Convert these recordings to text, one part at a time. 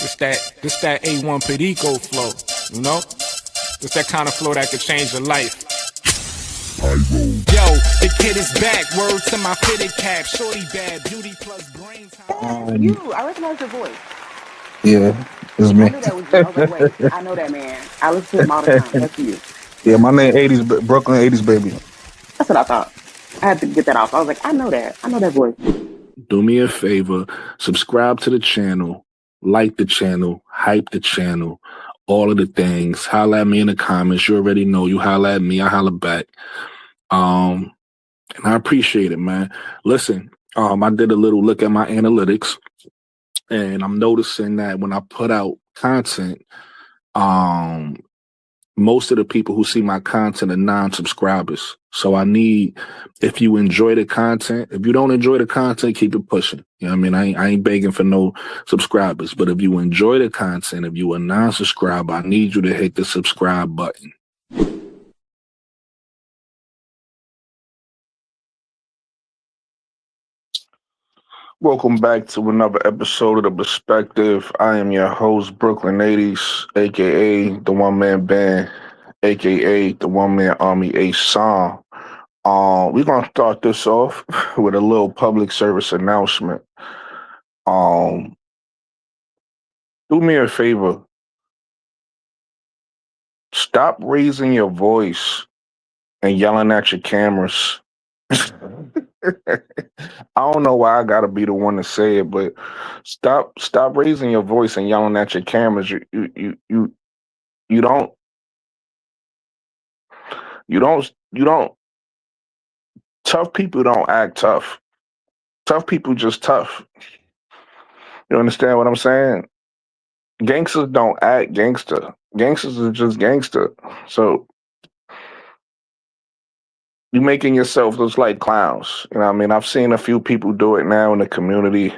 This that A1 Perico flow, you know? It's that kind of flow that could change your life. Yo, the kid is back. Word to my fitted cap. Shorty bad, beauty plus brains. I recognize your voice. Yeah, it's I me. knew that was you. I was like, wait, I know that man. I listen to him all the time. That's you. Yeah, my name 80s Brooklyn 80s baby. That's what I thought. I had to get that off. I was like, I know that. I know that voice. Do me a favor, subscribe to the channel, like the channel, hype the channel, all of the things. Holla at me in the comments. You already know. You holla at me, I holla back. And I appreciate it, man. Listen, I did a little look at my analytics, and I'm noticing that when I put out content, most of the people who see my content are non-subscribers. So I need, if you enjoy the content, if you don't enjoy the content, keep it pushing. You know what I mean? I ain't begging for no subscribers, but if you enjoy the content, if you are a non-subscriber, I need you to hit the subscribe button. Welcome back to another episode of The Perspective. I am your host, Brooklyn 80s, aka the One Man Band, aka the One Man Army A song. We're gonna start this off with a little public service announcement. Do me a favor. Stop raising your voice and yelling at your cameras. I don't know why I gotta be the one to say it, but stop raising your voice and yelling at your cameras. You don't you don't tough people don't act tough. Tough people just tough. You understand what I'm saying? Gangsters don't act gangster. Gangsters are just gangster. So you making yourself look like clowns. You know what I mean? I've seen a few people do it now in the community.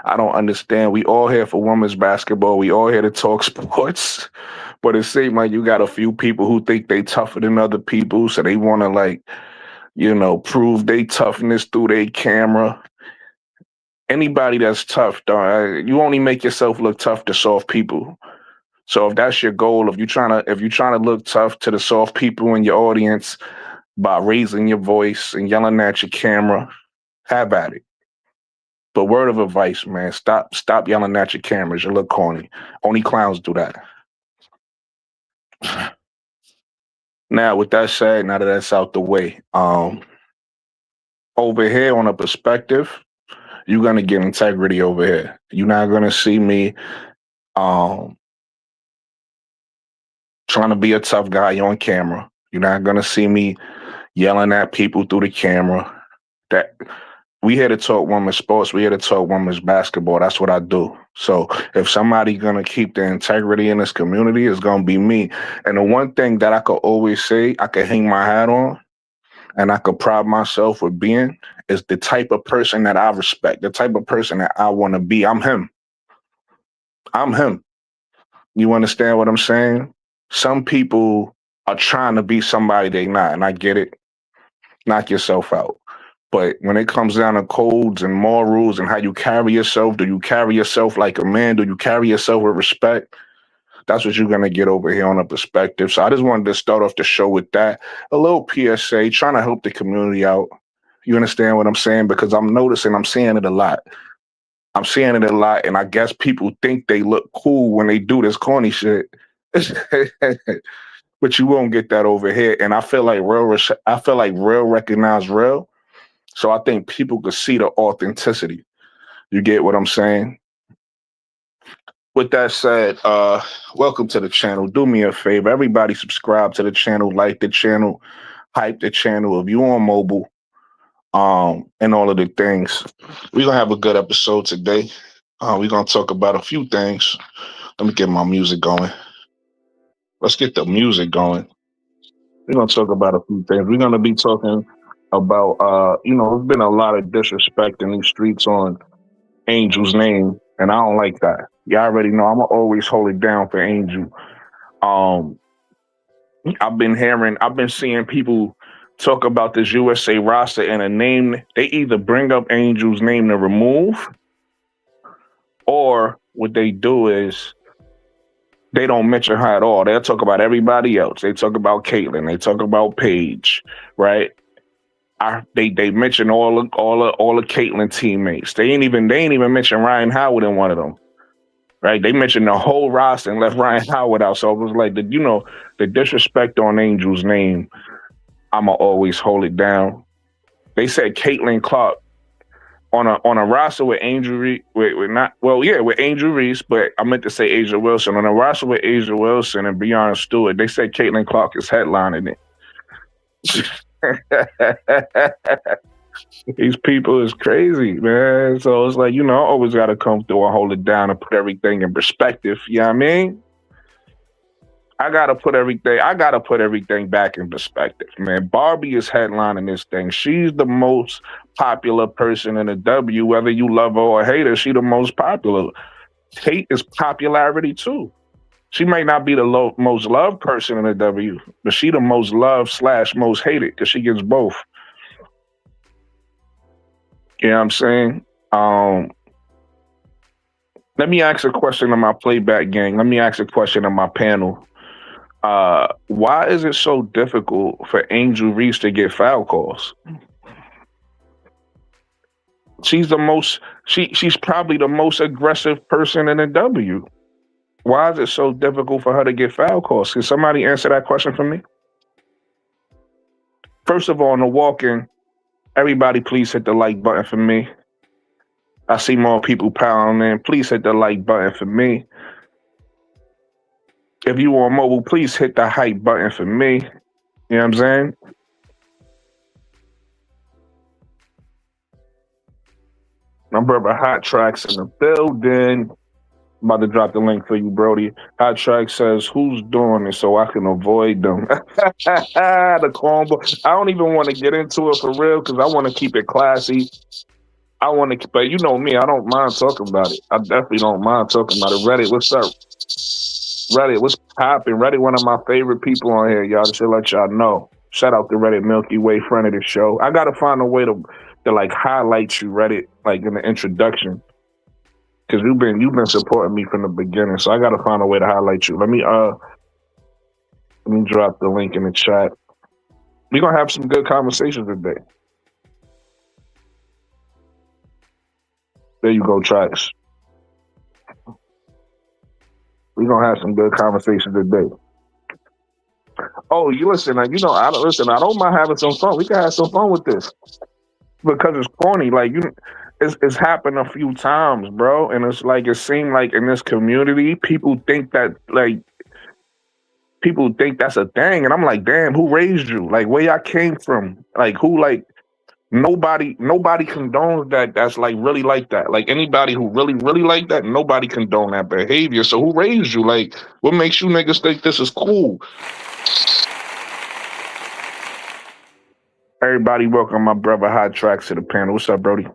I don't understand. We all here for women's basketball. We all here to talk sports. But it seems like you got a few people who think they tougher than other people. So they want to prove they toughness through their camera. Anybody that's tough, you only make yourself look tough to soft people. So if that's your goal, if you're trying to look tough to the soft people in your audience by raising your voice and yelling at your camera, have at it. But word of advice, man, stop yelling at your cameras. You look corny. Only clowns do that. Now, with that said, now that that's out the way, over here on a perspective, you're gonna get integrity over here. You're not gonna see me trying to be a tough guy on camera. You're not gonna see me yelling at people through the camera. That we here to talk women's sports. We here to talk women's basketball. That's what I do. So if somebody's gonna keep the integrity in this community, it's gonna be me. And the one thing that I could always say, I could hang my hat on, and I could pride myself with being, is the type of person that I respect, the type of person that I want to be. I'm him. I'm him. You understand what I'm saying? Some people are trying to be somebody they not, and I get it. Knock yourself out. But when it comes down to codes and morals and how you carry yourself, do you carry yourself like a man? Do you carry yourself with respect? That's what you're going to get over here on a perspective. So I just wanted to start off the show with that. A little PSA, trying to help the community out. You understand what I'm saying? Because I'm noticing, I'm seeing it a lot. I'm seeing it a lot, and I guess people think they look cool when they do this corny shit. But you won't get that over here. And I feel like real recognize real. So I think people could see the authenticity. You get what I'm saying? With that said, welcome to the channel. Do me a favor. Everybody subscribe to the channel, like the channel, hype the channel. If you on mobile, and all of the things. We're gonna have a good episode today. We're gonna talk about a few things. Let me get my music going. Let's get the music going. We're gonna talk about a few things. We're gonna be talking about there's been a lot of disrespect in these streets on Angel's name, and I don't like that. Y'all already know I'm gonna always hold it down for Angel. I've been seeing people talk about this USA roster and a name. They either bring up Angel's name to remove, Or what they do is they don't mention her at all. They'll talk about everybody else. They talk about Caitlyn. They talk about Paige, right? They mention all the Caitlyn teammates. They ain't even mention Ryan Howard in one of them, right? They mentioned the whole roster and left Ryan Howard out. So it was like the disrespect on Angel's name. I'ma always hold it down. They said Caitlyn Clark on a roster with Angel Reese, with Angel Reese, but I meant to say Asia Wilson. On a roster with Asia Wilson and Breonna Stewart, they said Caitlyn Clark is headlining it. These people is crazy, man. So it's like, always got to come through and hold it down and put everything in perspective. You know what I mean? I gotta put everything back in perspective, man. Barbie is headlining this thing. She's the most popular person in the W, whether you love her or hate her. She the most popular. Hate is popularity too. She might not be the most loved person in the W, but she the most loved / most hated because she gets both. You know what I'm saying? Let me ask a question to my playback gang. Let me ask a question to my panel. Why is it so difficult for Angel Reese to get foul calls? She's probably the most aggressive person in the W. Why is it so difficult for her to get foul calls? Can somebody answer that question for me? First of all, on the walk-in, everybody please hit the like button for me. I see more people pounding in. Please hit the like button for me. If you on mobile, please hit the hype button for me. You know what I'm saying? My brother Hot Tracks in the building. I'm about to drop the link for you, Brody. Hot Track says, who's doing it so I can avoid them? The combo. I don't even want to get into it for real because I want to keep it classy. But you know me, I don't mind talking about it. I definitely don't mind talking about it. Reddit, what's up? Reddit, what's popping? Reddit, one of my favorite people on here, y'all. Just to let y'all know. Shout out to Reddit Milky Way, friend of the show. I gotta find a way to like highlight you, Reddit, like in the introduction. Because you've been supporting me from the beginning, so I gotta find a way to highlight you. Let me drop the link in the chat. We're gonna have some good conversations today. There you go, Tracks. We're gonna have some good conversations today. Oh, you listen, I don't mind having some fun. We can have some fun with this. Because it's corny. Like it's happened a few times, bro. And it's like it seemed like in this community, people think that's a thing. And I'm like, damn, who raised you? Like where y'all came from? Like who nobody condones that that's like really like that. Like anybody who really, really like that, nobody condone that behavior. So who raised you? Like what makes you niggas think this is cool? Everybody welcome my brother Hot Tracks to the panel. What's up, Brody?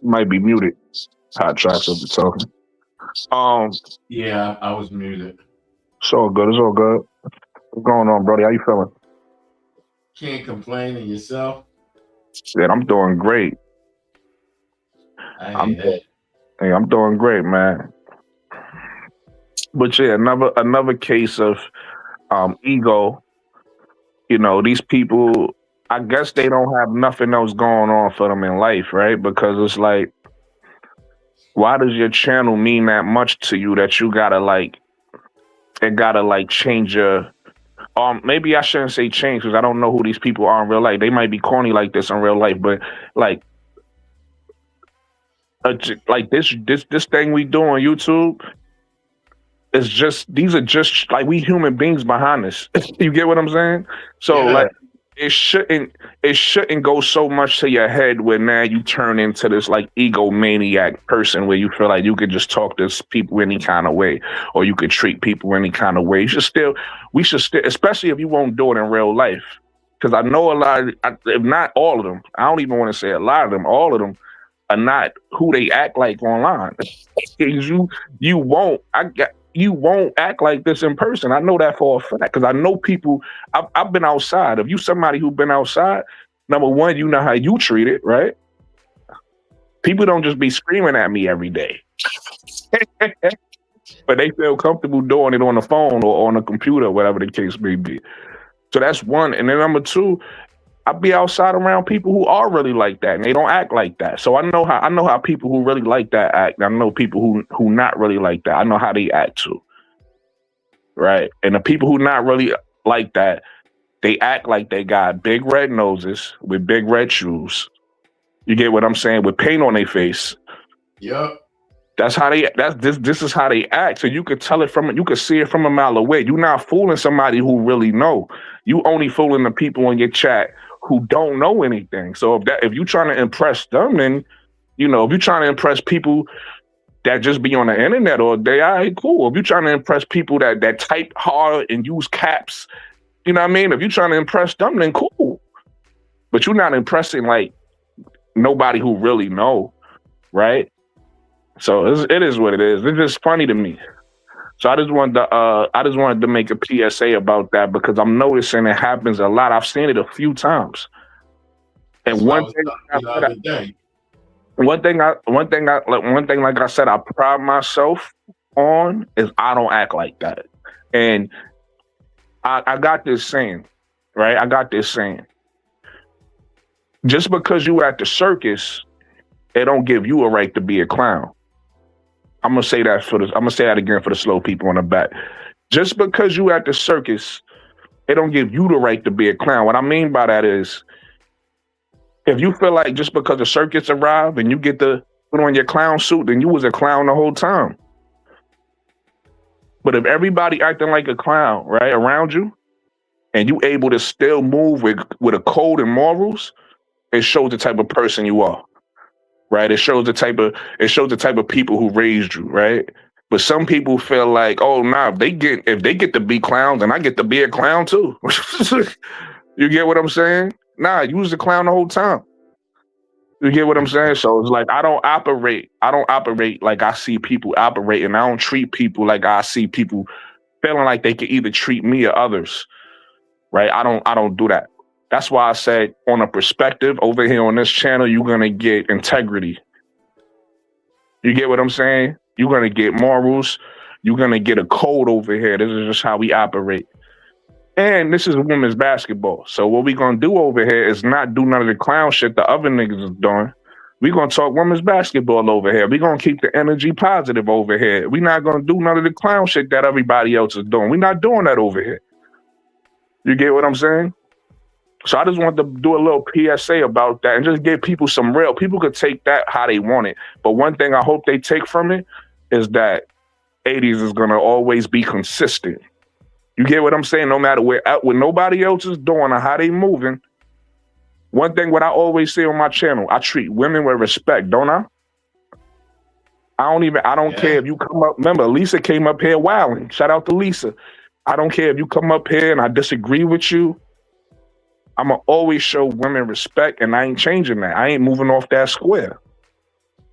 Might be muted. Hot Tracks up the talking. Yeah, I was muted. It's all good. What's going on, Brody? How you feeling? Can't complain. And yourself? Shit, I'm doing great. I'm doing great, man. But yeah, another case of ego. You know, these people, I guess they don't have nothing else going on for them in life, right? Because it's like, why does your channel mean that much to you that you gotta change your maybe I shouldn't say change because I don't know who these people are in real life. They might be corny like this in real life, but like this thing we do on YouTube is just, these are just like we human beings behind this. You get what I'm saying? So like it shouldn't go so much to your head where now you turn into this like egomaniac person where you feel like you could just talk to people any kind of way or you could treat people any kind of way. We should still, especially if you won't do it in real life. Because I know if not all of them, I don't even want to say a lot of them, all of them are not who they act like online. You won't act like this in person. I know that for a fact because I know people. I've been outside. If you somebody who's been outside, number one, you know how you treat it, right? People don't just be screaming at me every day. But they feel comfortable doing it on the phone or on the computer, whatever the case may be. So that's one. And then number two, I be outside around people who are really like that and they don't act like that. So I know how people who really like that act. I know people who not really like that. I know how they act too. Right. And the people who not really like that, they act like they got big red noses with big red shoes. You get what I'm saying? With paint on their face. Yep. This is how they act. So you could you could see it from a mile away. You're not fooling somebody who really know. You only fooling the people in your chat who don't know anything. So if you're trying to impress them, then if you're trying to impress people that just be on the internet all day, all right, cool. If you're trying to impress people that type hard and use caps, you know what I mean? If you're trying to impress them, then cool. But you're not impressing like nobody who really know, right? So it is what it is. It's just funny to me. So I just wanted to make a PSA about that because I'm noticing it happens a lot. I've seen it a few times. And one thing, like I said, I pride myself on is I don't act like that. And I got this saying, right? I got this saying. Just because you at the circus, it don't give you a right to be a clown. I'm gonna say that again for the slow people on the back. Just because you at the circus, it don't give you the right to be a clown. What I mean by that is, if you feel like just because the circus arrived and you get to put on your clown suit, then you was a clown the whole time. But if everybody acting like a clown, right, around you, and you able to still move with a code and morals, it shows the type of person you are. Right, it shows the type of people who raised you, right? But some people feel like, oh, nah, if they get to be clowns, then I get to be a clown too. You get what I'm saying? Nah, you was a clown the whole time. You get what I'm saying? So it's like I don't operate like I see people operating. I don't treat people like I see people feeling like they can either treat me or others. Right? I don't do that. That's why I said on a perspective over here on this channel, you're going to get integrity. You get what I'm saying? You're going to get morals. You're going to get a code over here. This is just how we operate. And this is women's basketball. So what we going to do over here is not do none of the clown shit the other niggas is doing. We're going to talk women's basketball over here. We're going to keep the energy positive over here. We're not going to do none of the clown shit that everybody else is doing. We're not doing that over here. You get what I'm saying? So I just wanted to do a little PSA about that and just give people some real. People could take that how they want it. But one thing I hope they take from it is that 80s is going to always be consistent. You get what I'm saying? No matter what nobody else is doing or how they moving. One thing what I always say on my channel, I treat women with respect, don't I? I don't care if you come up. Remember, Lisa came up here wilding. Shout out to Lisa. I don't care if you come up here and I disagree with you. I'm going to always show women respect, and I ain't changing that. I ain't moving off that square.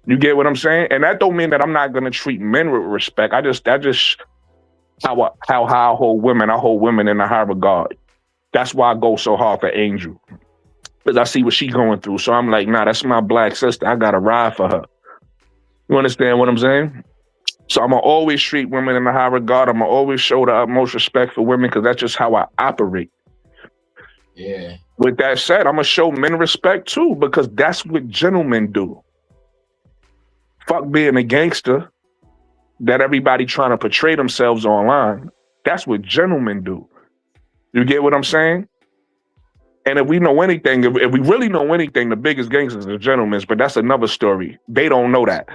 You get what I'm saying? And that don't mean that I'm not going to treat men with respect. That just how I hold women. I hold women in a high regard. That's why I go so hard for Angel. Because I see what she's going through. So I'm like, nah, that's my black sister. I got to ride for her. You understand what I'm saying? So I'm going to always treat women in a high regard. I'm going to always show the utmost respect for women because that's just how I operate. Yeah. With that said, I'm going to show men respect too, because that's what gentlemen do. Fuck being a gangster that everybody trying to portray themselves online. That's what gentlemen do. You get what I'm saying? And if we know anything, if we really know anything, the biggest gangsters are gentlemen, but that's another story. They don't know that.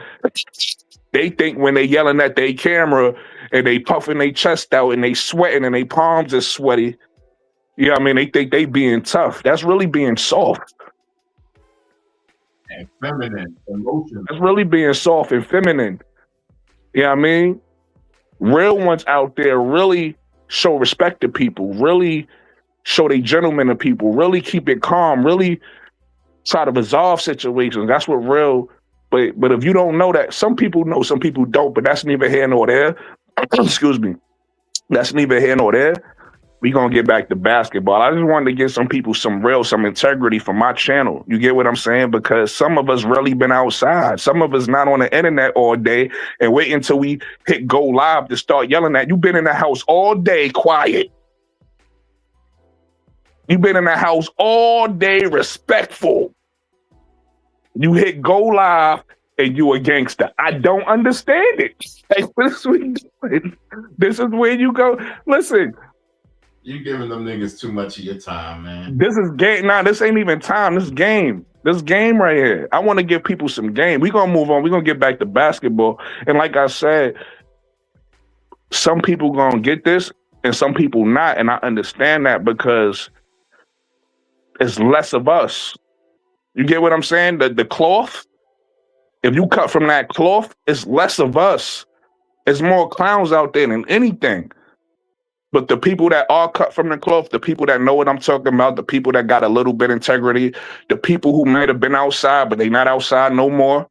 They think when they yelling at their camera and they puffing their chest out and they sweating and their palms are sweaty, you know what I mean? They think they being tough. That's really being soft. And feminine, emotional. That's really being soft and feminine. You know what I mean? Real ones out there really show respect to people, really show they gentlemen to people, really keep it calm, really try to resolve situations. That's what real, but if you don't know that, some people know, some people don't, but that's neither here nor there. Excuse me. That's neither here nor there. we gonna get back to basketball. I just wanted to give some people some integrity for my channel. You get what I'm saying? Because some of us really been outside. Some of us not on the internet all day and wait until we hit go live to start yelling at you. Been in the house all day, quiet. You been in the house all day, respectful. You hit go live and you a gangster. I don't understand it. Like, what is we doing? This is where you go. Listen. You giving them niggas too much of your time, man. This is game. Nah, this ain't even time. This is game. This game right here. I want to give people some game. We're going to move on. We're going to get back to basketball. And like I said, some people going to get this and some people not. And I understand that because it's less of us. You get what I'm saying? The cloth, if you cut from that cloth, it's less of us. There's more clowns out there than anything. But the people that are cut from the cloth, the people that know what I'm talking about, the people that got a little bit of integrity, the people who might have been outside, but they not outside no more,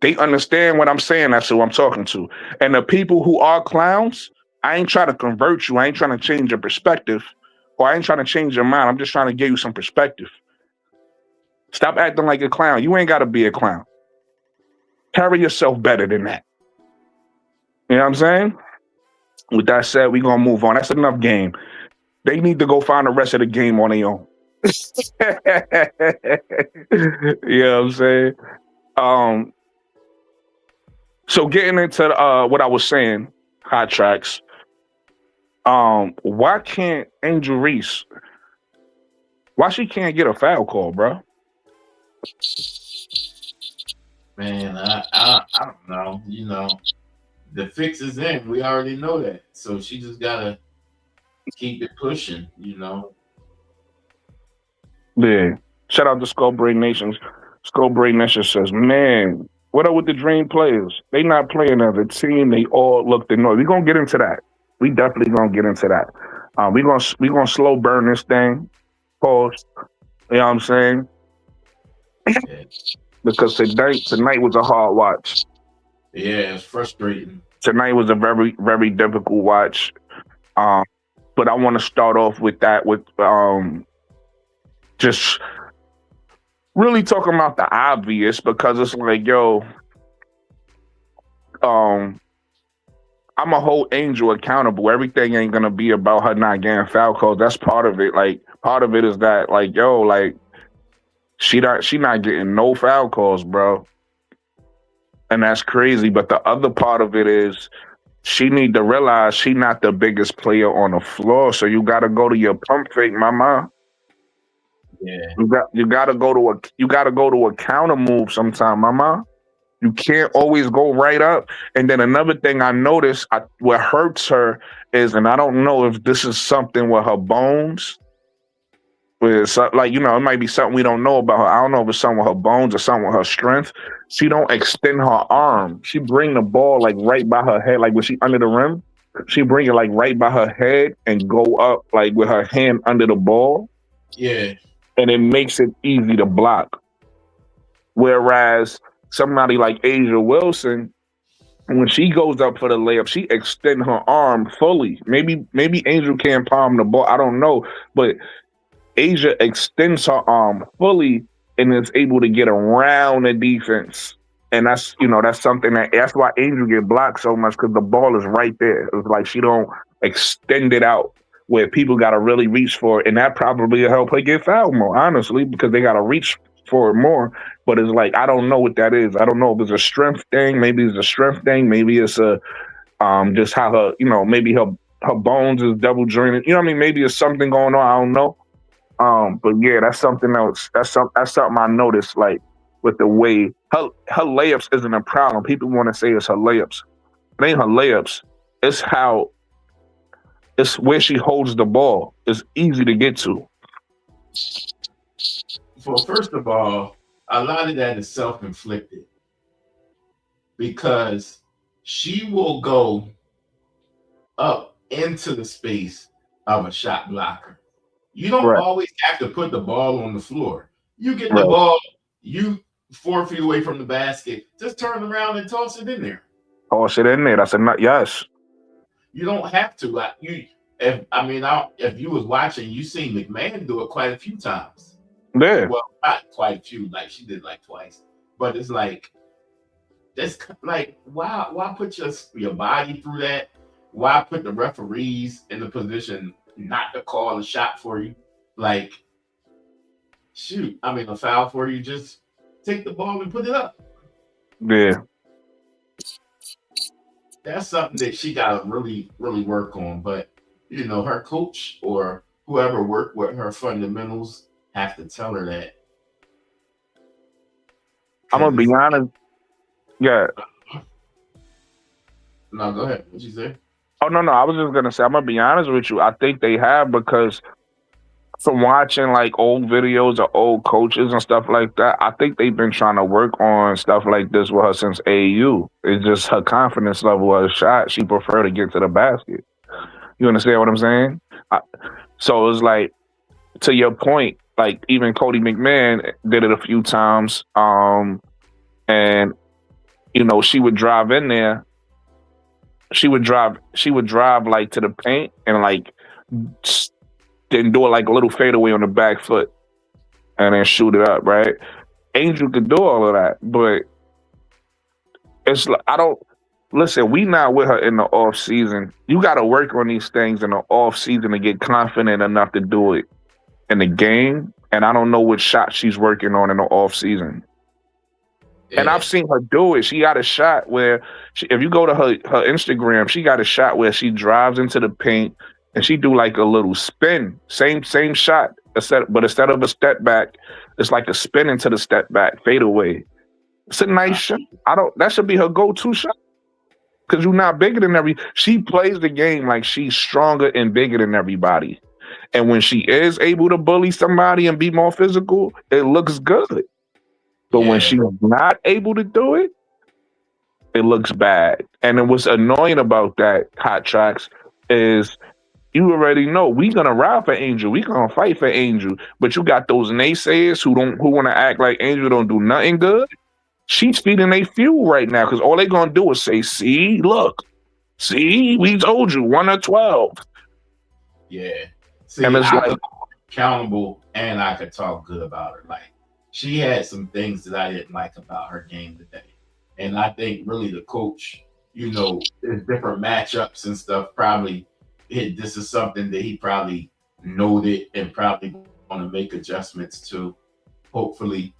they understand what I'm saying. That's who I'm talking to. And the people who are clowns, I ain't trying to convert you. I ain't trying to change your perspective, or I ain't trying to change your mind. I'm just trying to give you some perspective. Stop acting like a clown. You ain't got to be a clown. Carry yourself better than that. You know what I'm saying? With that said, we're going to move on. That's enough game. They need to go find the rest of the game on their own. You know what I'm saying? So getting into what I was saying, hot tracks. Why can't Angel Reese, why she can't get a foul call, bro? Man, I don't know. You know, the fix is in. We already know that. So she just gotta keep it pushing, you know. Yeah. Shout out to Skullbrain Nation. Skullbrain Nation says, man, what up with the Dream players? They not playing as a team. They all look the noise. We're gonna get into that. We definitely gonna get into that. We're gonna slow burn this thing. Pause. You know what I'm saying? Yeah, Because tonight was a hard watch. yeah, it's frustrating. Tonight was a very, very difficult watch. But I want to start off with that, with just really talking about the obvious, because it's like, yo, I'm a hold Angel accountable. Everything ain't gonna be about her not getting foul calls. That's part of it. Like, part of it is that, like, yo, like, she not getting no foul calls, bro. And that's crazy. But the other part of it is she need to realize she not the biggest player on the floor. So you gotta go to your pump fake, mama. Yeah. You gotta go to a counter move sometime, mama. You can't always go right up. And then another thing I noticed, what hurts her is, and I don't know if this is something with her bones, with like, you know, it might be something we don't know about her. I don't know if it's something with her bones or something with her strength. She don't extend her arm. She bring the ball like right by her head, like when she under the rim. She bring it like right by her head and go up like with her hand under the ball. Yeah. And it makes it easy to block. Whereas somebody like Asia Wilson, when she goes up for the layup, she extend her arm fully. Maybe Angel can't palm the ball. I don't know, but Asia extends her arm fully and is able to get around the defense. And that's, you know, that's something that's why Angel get blocked so much, because the ball is right there. It's like she don't extend it out where people got to really reach for it. And that probably will help her get fouled more, honestly, because they got to reach for it more. But it's like, I don't know what that is. I don't know if it's a strength thing. Maybe it's a strength thing. Maybe it's a just how her, you know, maybe her bones is double jointed. You know what I mean? Maybe it's something going on. I don't know. But yeah, that's something else. That's something I noticed, like, with the way her layups isn't a problem. People want to say it's her layups. It ain't her layups. It's where she holds the ball. It's easy to get to. Well, first of all, a lot of that is self-inflicted because she will go up into the space of a shot blocker. You don't always have to put the ball on the floor. You get the ball, you 4 feet away from the basket, just turn around and toss it in there. Toss it in there. That's a nut. Yes. You don't have to. if you was watching, you seen McMahon do it quite a few times. Yeah. Well, not quite a few, like she did like twice. But it's like that's like why put your body through that? Why put the referees in the position not to call a shot for you? Like, shoot, a foul for you. Just take the ball and put it up. Yeah. That's something that she got to really, really work on. But her coach or whoever worked with her fundamentals have to tell her that. I'm gonna be honest. Yeah. No, go ahead. What you say? Oh no, I was just gonna say I'm gonna be honest with you. I think they have, because from watching like old videos of old coaches and stuff like that, I think they've been trying to work on stuff like this with her since AU. It's just her confidence level of shot. She prefer to get to the basket. You understand what I'm saying? So it's like, to your point, like even Cody McMahon did it a few times. And she would drive in there. She would drive like to the paint and like then do it like a little fadeaway on the back foot and then shoot it up, right? Angel could do all of that, but it's like, we not with her in the off season. You got to work on these things in the off season to get confident enough to do it in the game. And I don't know what shot she's working on in the off season. Yeah. And I've seen her do it. She got a shot where, if you go to her Instagram, she got a shot where she drives into the paint and she do like a little spin. Same shot, but instead of a step back, it's like a spin into the step back, fade away. It's a nice shot. That should be her go-to shot. Because you're not bigger than she plays the game like she's stronger and bigger than everybody. And when she is able to bully somebody and be more physical, it looks good. But when she's not able to do it, it looks bad. And then what's annoying about that, Hot Tracks, is you already know we gonna ride for Angel. We gonna fight for Angel. But you got those naysayers who want to act like Angel don't do nothing good. She's feeding they fuel right now, because all they gonna do is say, "See, look, see, we told you 1 of 12." Yeah. See, and it's I could accountable, and I could talk good about her. Like, she had some things that I didn't like about her game today. And I think really the coach, there's different matchups and stuff. Probably this is something that he probably noted and probably want to make adjustments to, hopefully,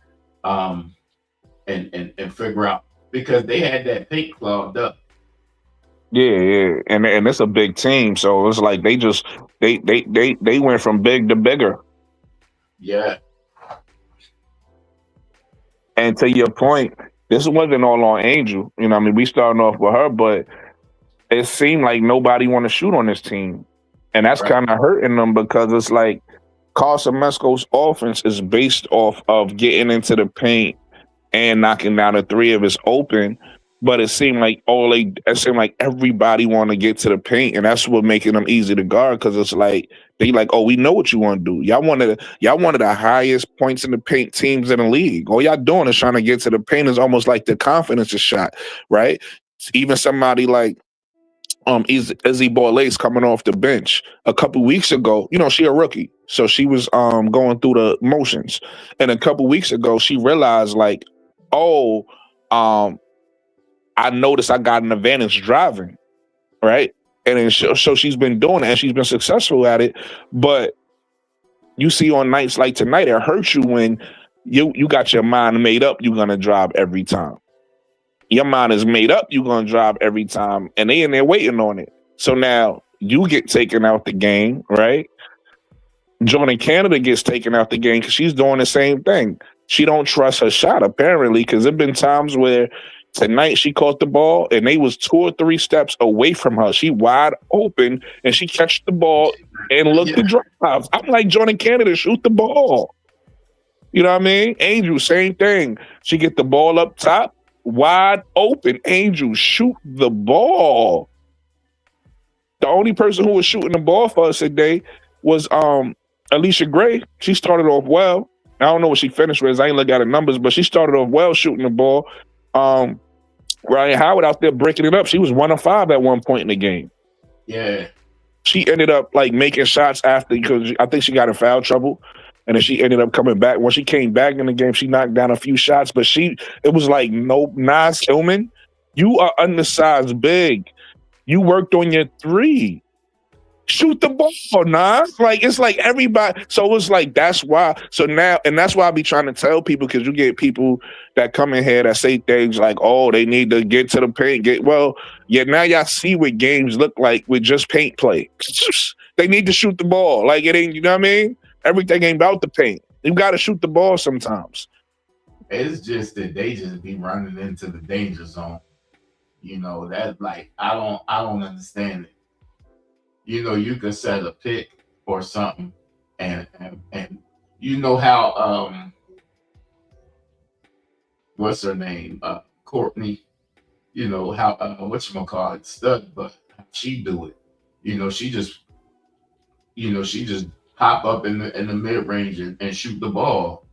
and figure out, because they had that paint clogged up. Yeah, and it's a big team, so it's like they went from big to bigger. Yeah. And to your point, this wasn't all on Angel. We starting off with her, but it seemed like nobody want to shoot on this team. And that's kind of hurting them, because it's like Carson Mesco's offense is based off of getting into the paint and knocking down a three if it's open. But it seemed like everybody want to get to the paint, and that's what making them easy to guard, because it's like they like, oh, we know what you want to do. Y'all one of the highest points in the paint teams in the league. All y'all doing is trying to get to the paint. Is almost like the confidence is shot, right? Even somebody like Izzy Borlace coming off the bench a couple weeks ago. She a rookie, so she was going through the motions, and a couple weeks ago she realized like, oh, I noticed I got an advantage driving, right? And then so she's been doing it, and she's been successful at it. But you see on nights like tonight, it hurts you when you got your mind made up you're going to drive every time. Your mind is made up you're going to drive every time, and they in there waiting on it. So now you get taken out the game, right? Jordan Canada gets taken out the game because she's doing the same thing. She don't trust her shot, apparently, because there have been times where tonight she caught the ball and they was 2 or 3 steps away from her. She wide open and she catch the ball and look to drive. I'm like, Jordan Canada, shoot the ball. You know what I mean? Angel, same thing. She get the ball up top, wide open. Angel, shoot the ball. The only person who was shooting the ball for us today was Alicia Gray. She started off well. I don't know what she finished with. I ain't look at her numbers, but she started off well shooting the ball. Ryan Howard out there breaking it up. She was 1 of 5 at one point in the game. Yeah. she ended up like making shots after because I think she got in foul trouble. And then she ended up coming back. When she came back in the game, she knocked down a few shots, but it was like, no, Nas Tillman, you are undersized big. You worked on your three. Shoot the ball, Nas. Like, it's like everybody. So it's like, that's why. So now, and that's why I be trying to tell people, because you get people that come in here that say things like, oh, they need to get to the paint. Now y'all see what games look like with just paint play. They need to shoot the ball. Like, it ain't, you know what I mean? Everything ain't about the paint. You got to shoot the ball sometimes. It's just that they just be running into the danger zone. That like I don't understand it. You could set a pick or something, and you know how what's her name, Courtney. How whatchamacallit, stud, but she do it. She just pop up in the mid range and shoot the ball.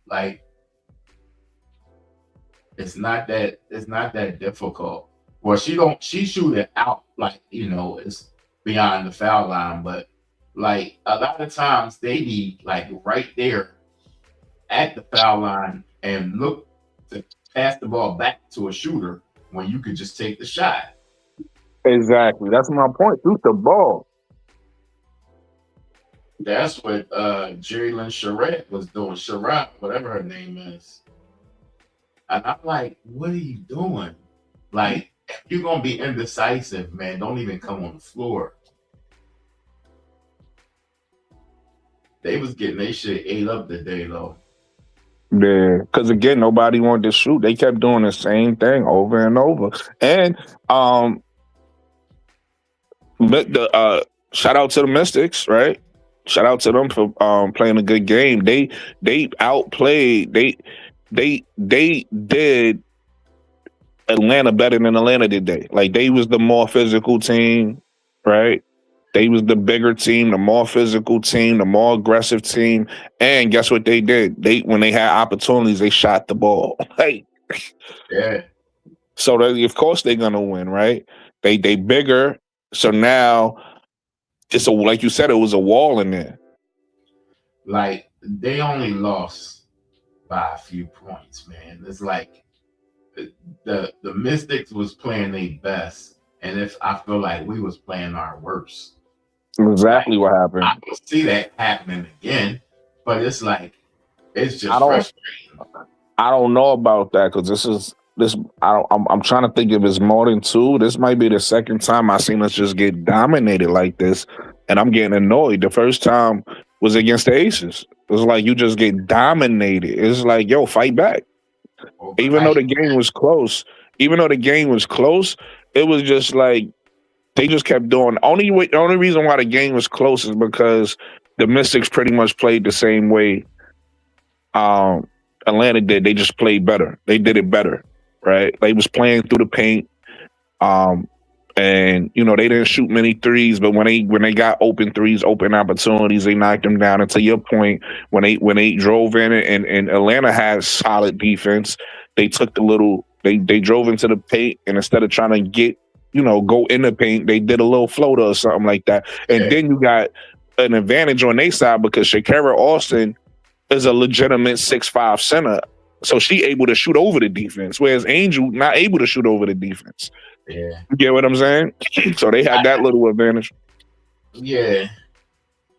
Like, it's not that difficult. Well, she shoot it out like, it's beyond the foul line, but like a lot of times they be like right there at the foul line and look to pass the ball back to a shooter when you could just take the shot. Exactly. That's my point. Shoot the ball. That's what Jerry Lynn Charette was doing. Charette, whatever her name is. And I'm like, what are you doing? Like, if you're gonna be indecisive, man, don't even come on the floor. They was getting their shit ate up today, though. Yeah, because again, nobody wanted to shoot. They kept doing the same thing over and over. And shout out to the Mystics, right? Shout out to them for playing a good game. They outplayed. They did Atlanta better than Atlanta did. Like, they was the more physical team, right? They was the bigger team, the more physical team, the more aggressive team. And guess what they did? When they had opportunities, they shot the ball. Like, yeah. So of course they're gonna win, right? They bigger. So now like you said, it was a wall in there. Like, they only lost by a few points, man. It's like the Mystics was playing their best, and if I feel like we was playing our worst. Exactly what happened. I can see that happening again, but it's like, it's just frustrating. I don't know about that, because I'm trying to think if it's more than two. This might be the second time I seen us just get dominated like this, and I'm getting annoyed. The first time was against the Aces. It was like, you just get dominated. It's like, yo, fight back. Even though the game was close, it was just like they just kept doing. The only reason why the game was close is because the Mystics pretty much played the same way Atlanta did. They just played better. They did it better, right? They was playing through the paint, and they didn't shoot many threes. But when they got open threes, open opportunities, they knocked them down. And to your point, when they drove in it, and Atlanta had solid defense, they took they drove into the paint, and instead of trying to go in the paint, they did a little floater or something like that. And then you got an advantage on their side because Shakira Austin is a legitimate 6'5" center. So she able to shoot over the defense, whereas Angel not able to shoot over the defense. Yeah. You get what I'm saying? So they had that little advantage. Yeah.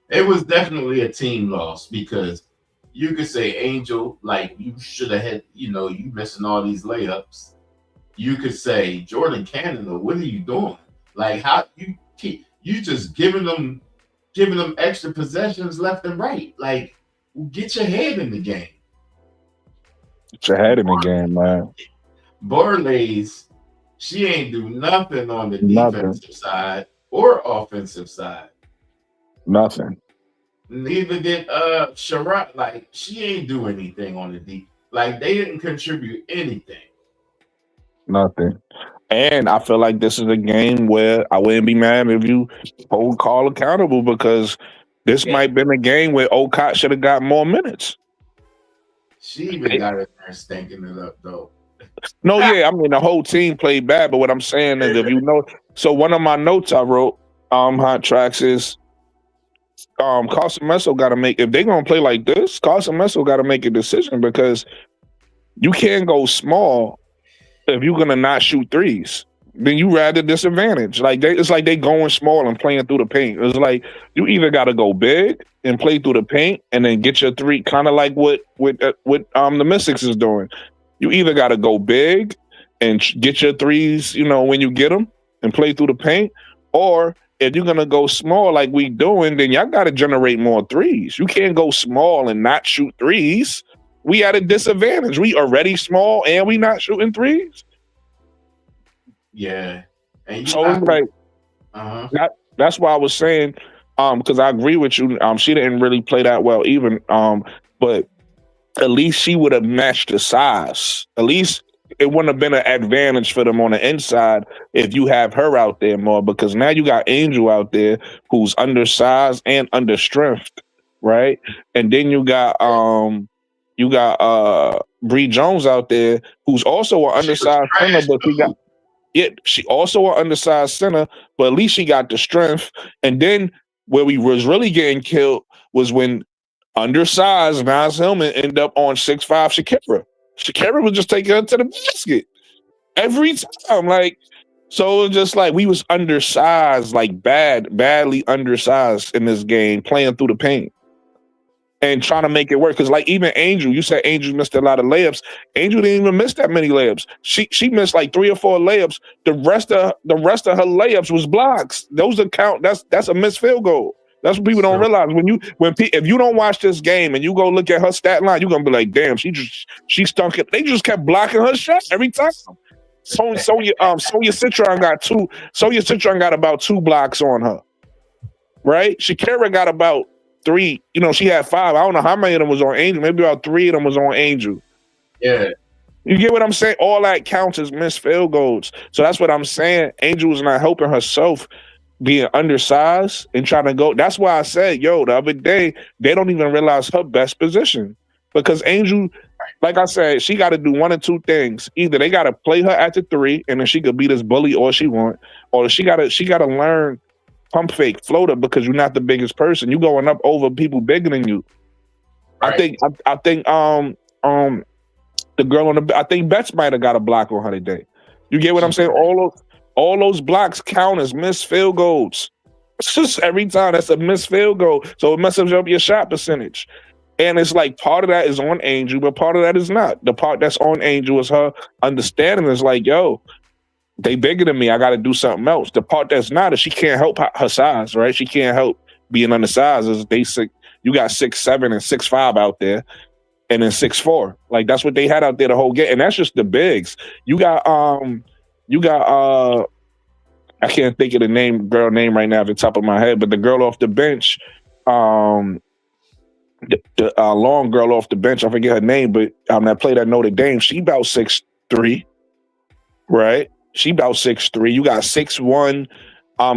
It was definitely a team loss, because you could say, Angel, like, you should have had, you missing all these layups. You could say, Jordan Canada, what are you doing? Like, how you just giving them extra possessions left and right. Like, get your head in the game. Get your head in the game, man. Borlays, she ain't do nothing on the defensive side or offensive side. Nothing. Neither did Sherrod. Like, she ain't do anything on the deep. Like, they didn't contribute anything. Nothing. And I feel like this is a game where I wouldn't be mad if you hold Carl accountable, because this might have been a game where Ocott should have got more minutes. She even got in there stinking it up, though. No, yeah, I mean, the whole team played bad, but what I'm saying is, so one of my notes I wrote Hot Tracks is Carson Meso got to make, if they're gonna play like this, Carson Meso got to make a decision because you can't go small if you're gonna not shoot threes. Then you rather disadvantage. Like it's like they going small and playing through the paint. It's like you either got to go big and play through the paint and then get your three, kind of like what the Mystics is doing. You either got to go big and get your threes, when you get them and play through the paint, or if you're gonna go small like we doing, then y'all got to generate more threes. You can't go small and not shoot threes. We at a disadvantage. We already small and we not shooting threes. Yeah, and so like that's why I was saying, because I agree with you. She didn't really play that well, even. But at least she would have matched the size. At least it wouldn't have been an advantage for them on the inside if you have her out there more. Because now you got Angel out there who's undersized and under strength, right? And then you got Bree Jones out there who's also an undersized center, but she also an undersized center, but at least she got the strength. And then where we was really getting killed was when undersized Nas Hillman ended up on 6'5" Shakira. Shakira was just taking her to the basket every time. Like, so it was just like we was undersized, like badly undersized in this game, playing through the paint and trying to make it work. Because like even Angel, you said Angel missed a lot of layups. Angel didn't even miss that many layups. She missed like 3 or 4 layups. The rest of her layups was blocks. Those account. That's a missed field goal. That's what people don't realize. If you don't watch this game and you go look at her stat line, you're gonna be like, damn, she stunk it. They just kept blocking her shot every time. Sonya Citron got about 2 blocks on her. Right? Shakira got about 3. She had 5. I don't know how many of them was on Angel. Maybe about 3 of them was on Angel. Yeah. You get what I'm saying? All that counts as missed field goals. So that's what I'm saying. Angel was not helping herself being undersized and trying to go. That's why I said, the other day, they don't even realize her best position. Because Angel, like I said, she got to do one of 2 things. Either they got to play her at the 3 and then she could be this bully all she want, or she got to learn pump fake floater because you're not the biggest person. You going up over people bigger than you. Right. I think the girl I think Betts might have got a block on her today. You get what I'm saying? All those blocks count as missed field goals. It's just every time that's a missed field goal. So it messes up your shot percentage. And it's like part of that is on Angel, but part of that is not. The part that's on Angel is her understanding is like, they bigger than me. I got to do something else. The part that's not is she can't help her size, right? She can't help being undersized. Is basic. You got 6'7" and 6'5" out there, and then 6'4". Like that's what they had out there the whole game, and that's just the bigs. You got I can't think of the girl name right now at the top of my head, but the girl off the bench, the long girl off the bench, I forget her name, but that played at Notre Dame. She about 6'3", right? She about 6'3". You got 6'1",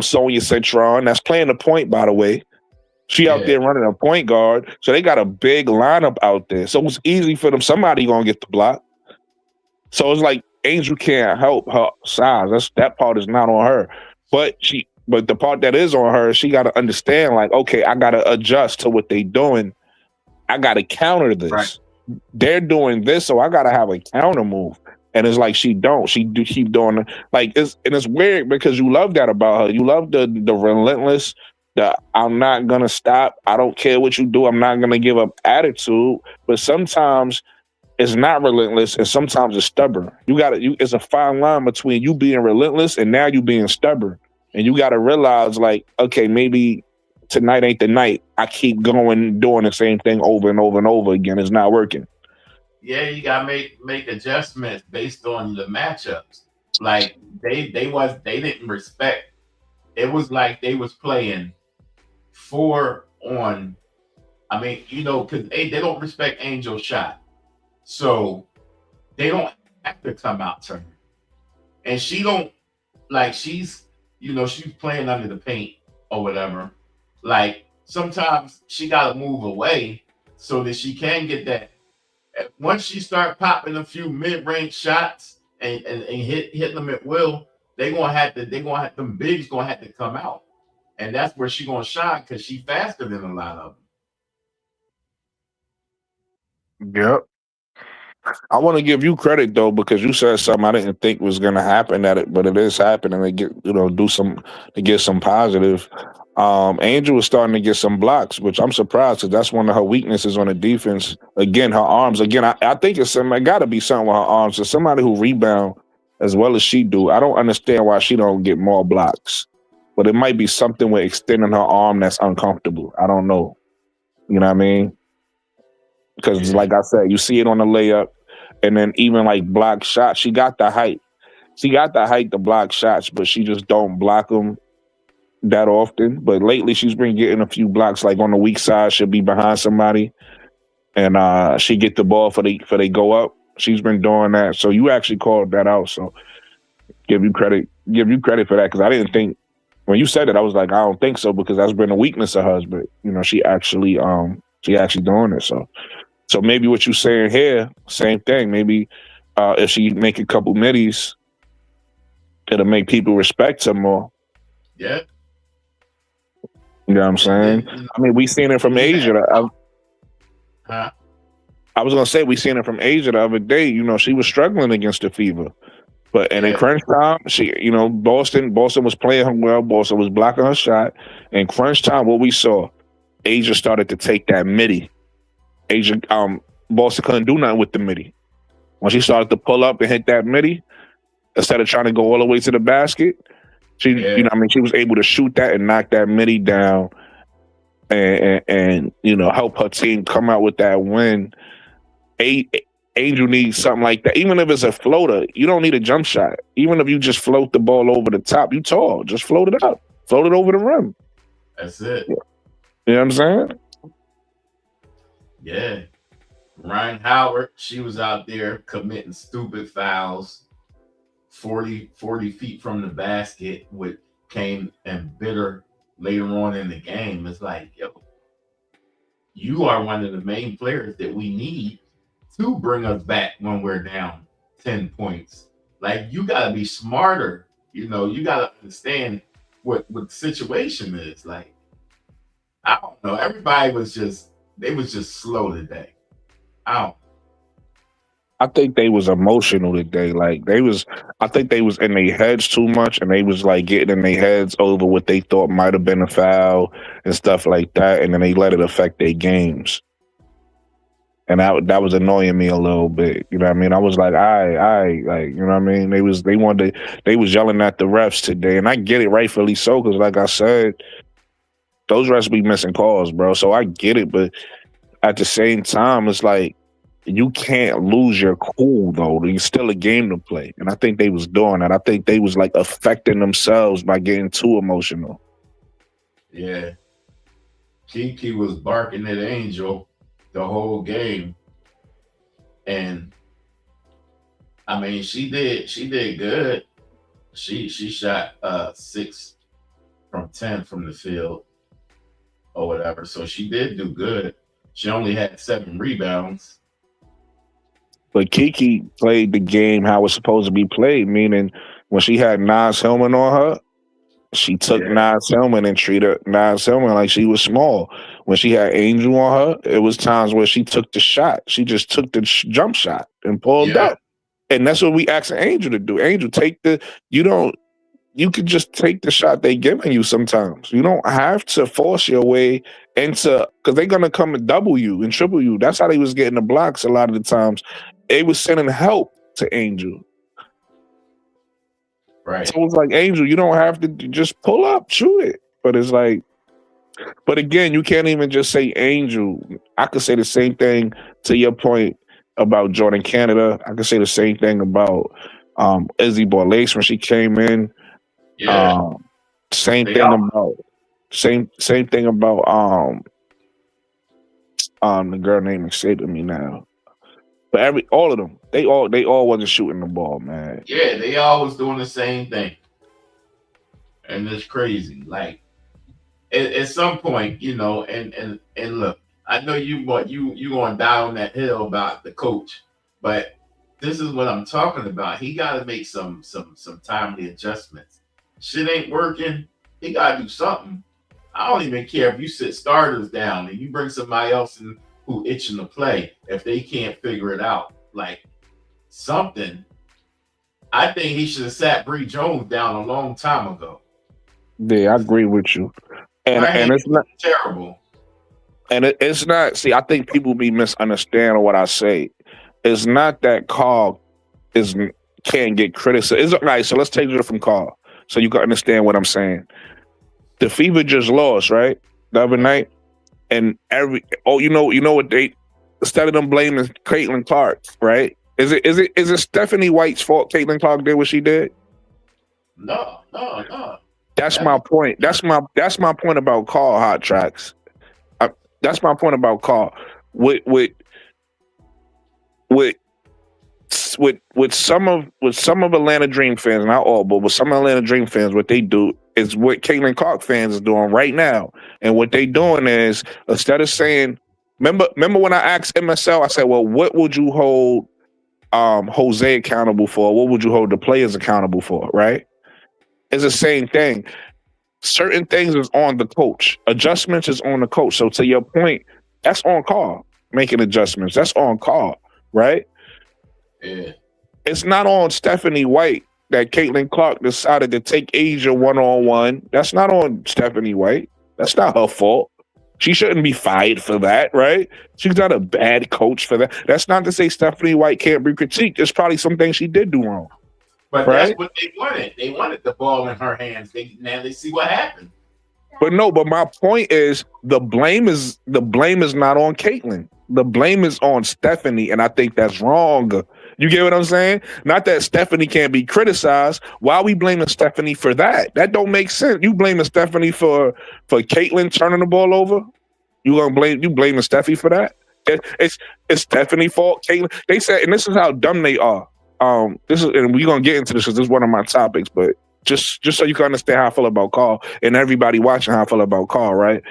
Sonya Citron. That's playing the point, by the way. She out there running a point guard. So they got a big lineup out there. So it's easy for them. Somebody gonna get the block. So it's like Angel can't help her size. That part is not on her. But the part that is on her, she gotta understand, like, okay, I gotta adjust to what they doing. I gotta counter this. Right. They're doing this, so I gotta have a counter move. And it's like she keep doing it. Like it's weird because you love that about her. You love the relentless, the I'm not gonna stop. I don't care what you do. I'm not gonna give up attitude. But sometimes it's not relentless, and sometimes it's stubborn. It's a fine line between you being relentless and now you being stubborn. And you gotta realize, like, okay, maybe tonight ain't the night. I keep going doing the same thing over and over and over again. It's not working. Yeah, you gotta make adjustments based on the matchups. Like they didn't respect. It was like they was playing 4 on. I mean, because they don't respect Angel's shot, so they don't have to come out to her, and she don't like she's playing under the paint or whatever. Like sometimes she gotta move away so that she can get that. Once she start popping a few mid-range shots and hitting them at will, them bigs gonna have to come out. And that's where she gonna shine because she faster than a lot of them. Yep. I want to give you credit though because you said something I didn't think was gonna happen at it, but it is happening. They get to get some positive. Angel is starting to get some blocks, which I'm surprised because that's one of her weaknesses on the defense. Again, her arms. Again, I think it's something. It got to be something with her arms. So somebody who rebound as well as she do. I don't understand why she don't get more blocks, but it might be something with extending her arm that's uncomfortable. I don't know. You know what I mean? Because like I said, you see it on the layup, and then even like block shots, she got the height. She got the height to block shots, but she just don't block them that often. But lately, she's been getting a few blocks. Like on the weak side, she'll be behind somebody, and she get the ball for they go up. She's been doing that. So you actually called that out. So give you credit for that because I didn't think when you said it, I was like, I don't think so because that's been a weakness of hers. But she actually doing it. So maybe what you're saying here, same thing. Maybe if she make a couple middies, it'll make people respect her more. Yeah. You know what I'm saying? I mean, we seen it from Asia. I was gonna say we seen it from Asia the other day. She was struggling against the fever, but and in crunch time, Boston was playing her well. Boston was blocking her shot. In crunch time, what we saw, Asia started to take that midi. Asia, Boston couldn't do nothing with the midi. When she started to pull up and hit that midi, instead of trying to go all the way to the basket, she was able to shoot that and knock that midi down, and help her team come out with that win. Angel needs something like that. Even if it's a floater, you don't need a jump shot. Even if you just float the ball over the top, you tall. Just float it up. Float it over the rim. That's it. You know what I'm saying? Yeah. Ryan Howard, she was out there committing stupid fouls 40 feet from the basket, which came and bit her later on in the game. It's like, yo, you are one of the main players that we need to bring us back when we're down 10 points. Like, you got to be smarter. You got to understand what the situation is. Like, I don't know. Everybody was just slow today. I think they was emotional today. Like I think they was in their heads too much, and they was like getting in their heads over what they thought might have been a foul and stuff like that, and then they let it affect their games. And that was annoying me a little bit. You know what I mean? I was like, like, you know what I mean? They was yelling at the refs today, and I get it, rightfully so, because like I said, those refs be missing calls, bro. So I get it, but at the same time, it's like you can't lose your cool though. There's still a game to play, and I think they was doing that. I think they was like affecting themselves by getting too emotional. Yeah, Kiki was barking at Angel the whole game, and I mean, she did good. She shot 6 from 10 from the field or whatever, so she did do good. She only had 7 rebounds. But Kiki played the game how it's supposed to be played, meaning when she had Nas Hillman on her, she took Nas Hillman and treated Nas Hillman like she was small. When she had Angel on her, it was times where she took the shot. She just took the jump shot and pulled up. And that's what we asking Angel to do. Angel, you can just take the shot they giving you sometimes. You don't have to force your way into, because they're going to come and double you and triple you. That's how they was getting the blocks a lot of the times. They was sending help to Angel. Right. So it's like, Angel, you don't have to just pull up, shoot it. But it's like, but again, you can't even just say Angel. I could say the same thing to your point about Jordan Canada. I could say the same thing about Izzy Borlace when she came in. Yeah. Same thing about the girl name escaping me now. But all of them, they all wasn't shooting the ball, man. Yeah, they all was doing the same thing. And it's crazy. Like at some point, and look, I know you gonna die on that hill about the coach, but this is what I'm talking about. He gotta make some timely adjustments. Shit ain't working. He got to do something. I don't even care if you sit starters down and you bring somebody else in who itching to play. If they can't figure it out, like something, I think he should have sat Bree Jones down a long time ago. Yeah, I agree with you. And it's not terrible. And it's not. See, I think people be misunderstanding what I say. It's not that Carl can't get criticized. It's right. So let's take it from Carl, so you can understand what I'm saying. The Fever just lost, right, the other night, and you know what they, instead of them blaming Caitlin Clark, right? Is it Stephanie White's fault Caitlin Clark did what she did? No. That's my point. That's my point about Carl Hot Tracks. That's my point about Carl. With some of Atlanta Dream fans, not all, but with some Atlanta Dream fans, what they do is what Caitlin Clark fans is doing right now. And what they doing is, instead of saying, remember when I asked MSL, I said, well, what would you hold Jose accountable for? What would you hold the players accountable for? Right? It's the same thing. Certain things is on the coach. Adjustments is on the coach. So to your point, that's on Carl making adjustments. That's on Carl, right? Yeah. It's not on Stephanie White that Caitlin Clark decided to take Asia one-on-one. That's not on Stephanie White. That's not her fault. She shouldn't be fired for that, right? She's not a bad coach for that. That's not to say Stephanie White can't be critiqued. There's probably some things she did do wrong. But right? That's what they wanted. They wanted the ball in her hands. Now they see what happened. But my point is the blame is not on Caitlin. The blame is on Stephanie, and I think that's wrong. You get what I'm saying? Not that Stephanie can't be criticized. Why are we blaming Stephanie for that? That don't make sense. You blaming Stephanie for Caitlin turning the ball over? You blaming Stephanie for that? It's Stephanie's fault. Caitlin. They said, and this is how dumb they are. And we're gonna get into this because this is one of my topics, but just so you can understand how I feel about Carl and everybody watching how I feel about Carl, right?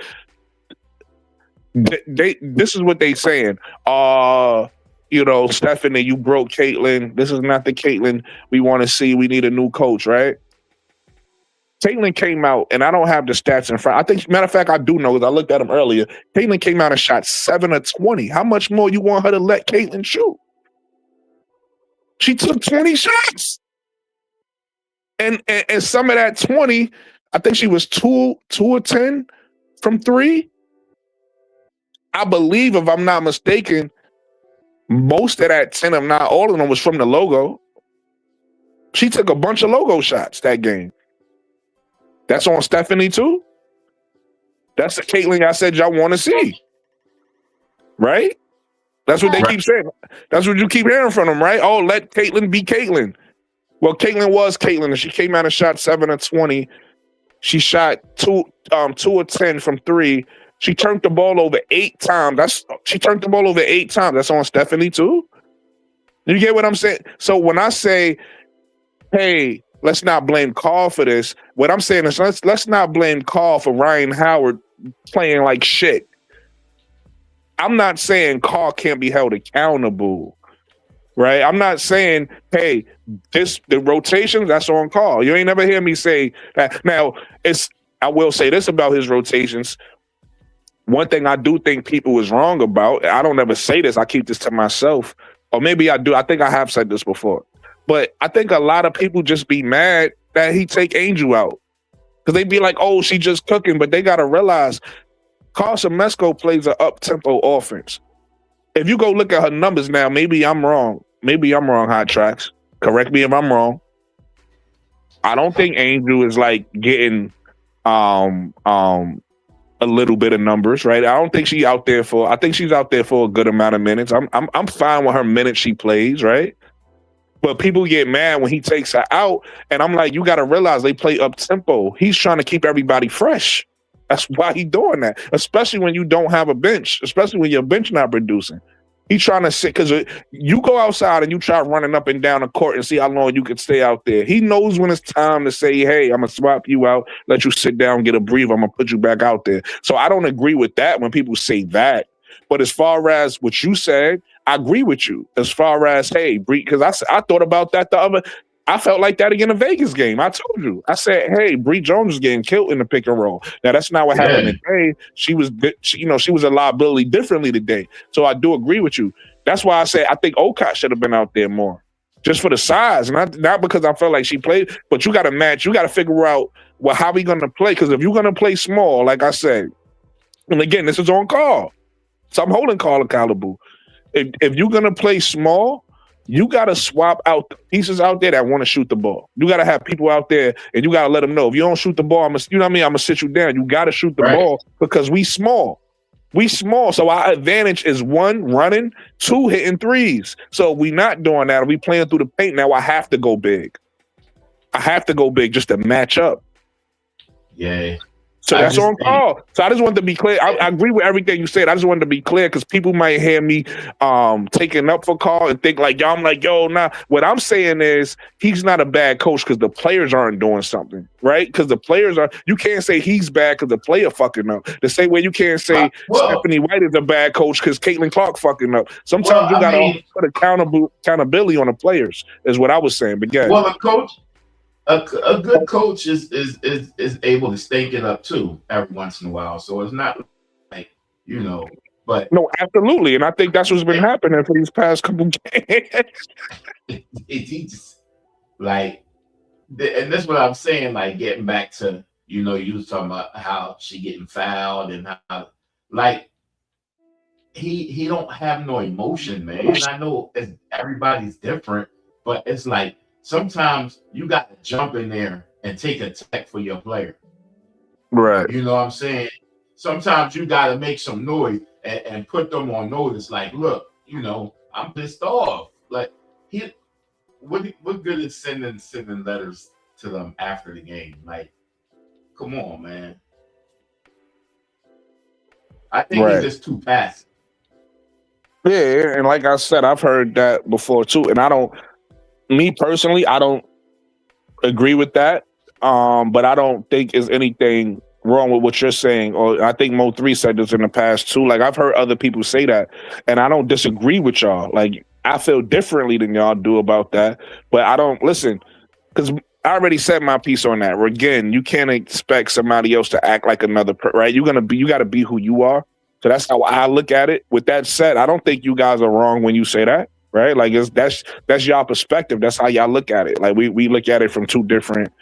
This is what they saying. Stephanie, you broke Caitlin. This is not the Caitlin we want to see. We need a new coach, right? Caitlin came out, and I don't have the stats in front. I think, matter of fact, I do know because I looked at them earlier. Caitlin came out and shot 7 of 20. How much more you want her to let Caitlin shoot? She took 20 shots. And some of that 20, I think she was 2 of 10 from 3. I believe, if I'm not mistaken, most of that 10, if not all of them, was from the logo. She took a bunch of logo shots that game. That's on Stephanie too. That's the Caitlin I said y'all want to see. Right? That's what they keep saying. That's what you keep hearing from them, right? Oh, let Caitlin be Caitlin. Well, Caitlin was Caitlin, and she came out and shot 7 of 20. She shot 2 of 10 from 3. She turned the ball over 8 times. She turned the ball over 8 times. That's on Stephanie too. You get what I'm saying? So when I say, hey, let's not blame Carl for this, what I'm saying is let's not blame Carl for Ryan Howard playing like shit. I'm not saying Carl can't be held accountable, right? I'm not saying, hey, the rotations, that's on Carl. You ain't never hear me say that. Now, I will say this about his rotations. One thing I do think people is wrong about, I don't ever say this, I keep this to myself, or maybe I do. I think I have said this before. But I think a lot of people just be mad that he take Angel out. Because they be like, oh, she just cooking. But they got to realize Carson Mesco plays an up-tempo offense. If you go look at her numbers now, maybe I'm wrong. Hot Tracks. Correct me if I'm wrong. I don't think Angel is like getting a little bit of numbers, right? I don't think she's out there I think she's out there for a good amount of minutes. I'm fine with her minutes she plays, right? But people get mad when he takes her out, and I'm like, you got to realize they play up tempo. He's trying to keep everybody fresh. That's why he's doing that, especially when you don't have a bench, especially when your bench not producing. He's trying to sit, because you go outside and you try running up and down the court and see how long you can stay out there. He knows when it's time to say, hey, I'm going to swap you out, let you sit down, get a breather, I'm going to put you back out there. So I don't agree with that when people say that. But as far as what you said, I agree with you. As far as, hey, because I thought about that I felt like that again in the Vegas game. I told you. I said, "Hey, Bree Jones is getting killed in the pick and roll." Now that's not what happened today. She was a liability differently today. So I do agree with you. That's why I say I think Okot should have been out there more, just for the size, not because I felt like she played. But you got to match. You got to figure out how we going to play. Because if you're going to play small, like I said, and again, this is on call, so I'm holding call accountable. If you're going to play small, you got to swap out the pieces out there that want to shoot the ball. You got to have people out there, and you got to let them know, if you don't shoot the ball, I'm gonna sit you down. You got to shoot the ball because we small. We small, so our advantage is 1, running, 2, hitting threes. So we not doing that. We playing through the paint now. I have to go big. I have to go big just to match up. Yeah. So that's on call. So I just wanted to be clear. I agree with everything you said. I just wanted to be clear because people might hear me taking up for call and think like, I'm like, yo, nah. What I'm saying is he's not a bad coach because the players aren't doing something, right? Because the players are. You can't say he's bad because the player fucking up. The same way you can't say Stephanie White is a bad coach because Caitlin Clark fucking up. Sometimes you got to put accountability on the players. Is what I was saying. But yeah. Well, a good coach is able to stake it up too every once in a while. So it's not like, but no, absolutely, and I think that's what's been happening for these past couple games. He just and that's what I'm saying. Like getting back to you was talking about how she getting fouled and how he don't have no emotion, man. And I know everybody's different, but it's like. Sometimes you got to jump in there and take a tech for your player. Right. You know what I'm saying? Sometimes you got to make some noise and put them on notice. Like, look, I'm pissed off. Like, what good is sending letters to them after the game? Like, come on, man. I think he's just too passive. Yeah, and like I said, I've heard that before too, and me personally, I don't agree with that. But I don't think there's anything wrong with what you're saying. Or I think Mo3 said this in the past too. Like I've heard other people say that, and I don't disagree with y'all. Like I feel differently than y'all do about that. But I don't listen because I already said my piece on that. Where again, you can't expect somebody else to act like another right? You got to be who you are. So that's how I look at it. With that said, I don't think you guys are wrong when you say that. Right, like that's y'all perspective. That's how y'all look at it. Like we look at it from two different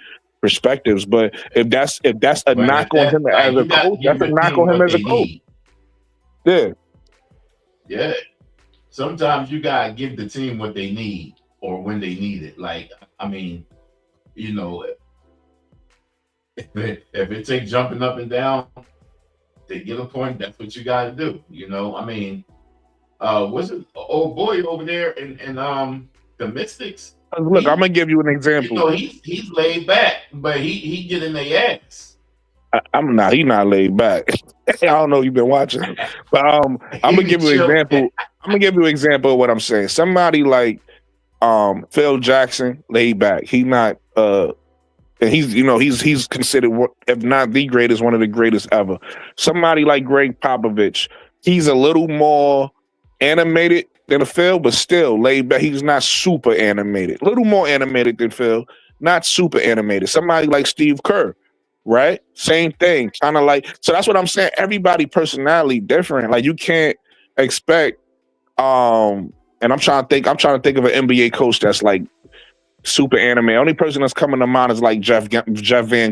perspectives. But if that's a knock on him as a coach, that's a knock on him as a coach. Yeah. Sometimes you gotta give the team what they need or when they need it. Like I mean, if it takes jumping up and down to get a point, that's what you gotta do. I mean. Was it old boy over there in the Mystics? Look, I'm gonna give you an example. He's laid back, but he get in their ass. He's not laid back. I don't know if you've been watching, but I'm gonna give you an example. I'm gonna give you an example of what I'm saying. Somebody like Phil Jackson, laid back. He not and he's considered, if not the greatest, one of the greatest ever. Somebody like Greg Popovich, he's a little more animated than Phil, but still laid back. He's not super animated. A little more animated than Phil, not super animated. Somebody like Steve Kerr, right? Same thing. Kind of like, so that's what I'm saying. Everybody personality different. Like you can't expect and I'm trying to think of an NBA coach that's like super anime. Only person that's coming to mind is like Jeff Van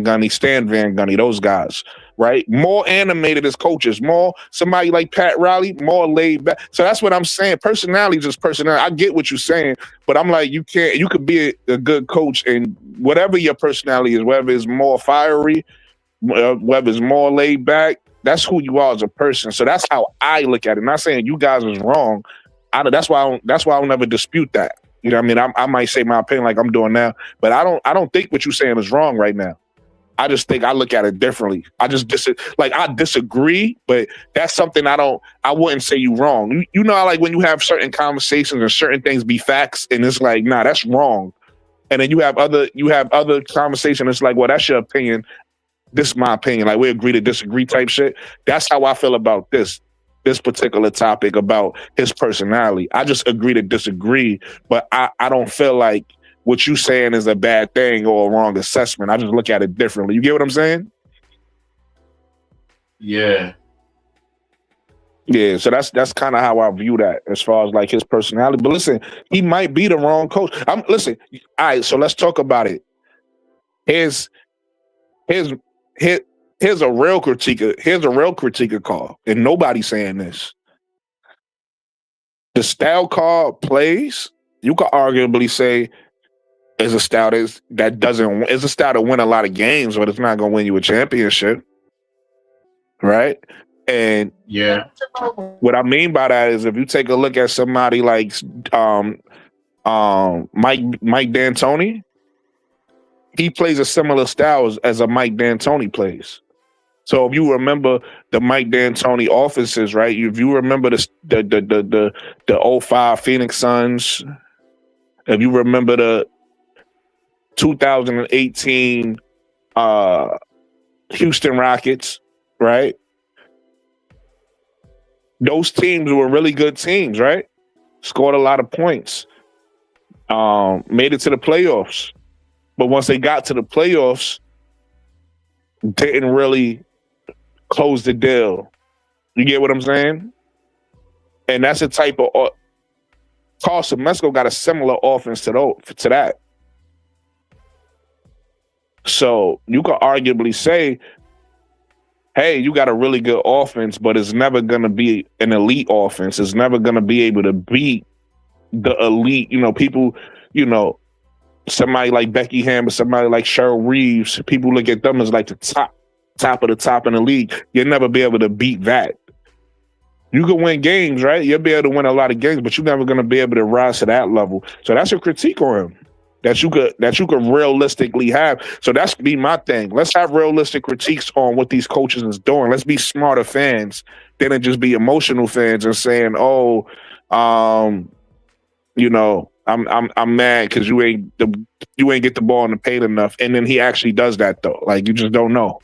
Gundy, Stan Van Gundy, those guys, right? More animated as coaches, more somebody like Pat Riley, more laid back. So that's what I'm saying. Personality is just personality. I get what you're saying, but I'm like, you could be a good coach and whatever your personality is, whether it's more fiery, whether it's more laid back, that's who you are as a person. So that's how I look at it. I'm not saying you guys is wrong. That's why I'll never dispute that. You know what I mean? I might say my opinion like I'm doing now, but I don't think what you're saying is wrong right now. I just think I look at it differently. I disagree, but that's something I wouldn't say you wrong. You know, like when you have certain conversations and certain things be facts and it's like, nah, that's wrong. And then you have other conversations. It's like, well, that's your opinion. This is my opinion. Like we agree to disagree type shit. That's how I feel about this particular topic about his personality. I just agree to disagree, but I don't feel like what you saying is a bad thing or a wrong assessment. I just look at it differently. You get what I'm saying? Yeah. Yeah, so that's kind of how I view that as far as like his personality. But listen, he might be the wrong coach. Listen, all right, so let's talk about it. Here's here's here, here's a real critique. Here's a real critique of Carl, and nobody's saying this. The style Carl plays, you could arguably say, is a style that doesn't. It's a style to win a lot of games, but it's not going to win you a championship, right? And yeah, what I mean by that is if you take a look at somebody like Mike D'Antoni, he plays a similar style as a Mike D'Antoni plays. So if you remember the Mike D'Antoni offenses, right? If you remember the 05 Phoenix Suns, if you remember the 2018 Houston Rockets, right? Those teams were really good teams, right? Scored a lot of points. Made it to the playoffs. But once they got to the playoffs, didn't really close the deal. You get what I'm saying? And that's the type of Carl Semesco got a similar offense to that. So you could arguably say, hey, you got a really good offense, but it's never going to be an elite offense. It's never going to be able to beat the elite, people, somebody like Becky Hammond, somebody like Cheryl Reeves. People look at them as like the top of the top in the league. You'll never be able to beat that. You can win games, right? You'll be able to win a lot of games, but you're never going to be able to rise to that level. So that's a critique on him that you could realistically have. So that's be my thing. Let's have realistic critiques on what these coaches is doing. Let's be smarter fans than just be emotional fans and saying, "Oh, I'm mad because you ain't get the ball in the paint enough." And then he actually does that though. Like you just don't know.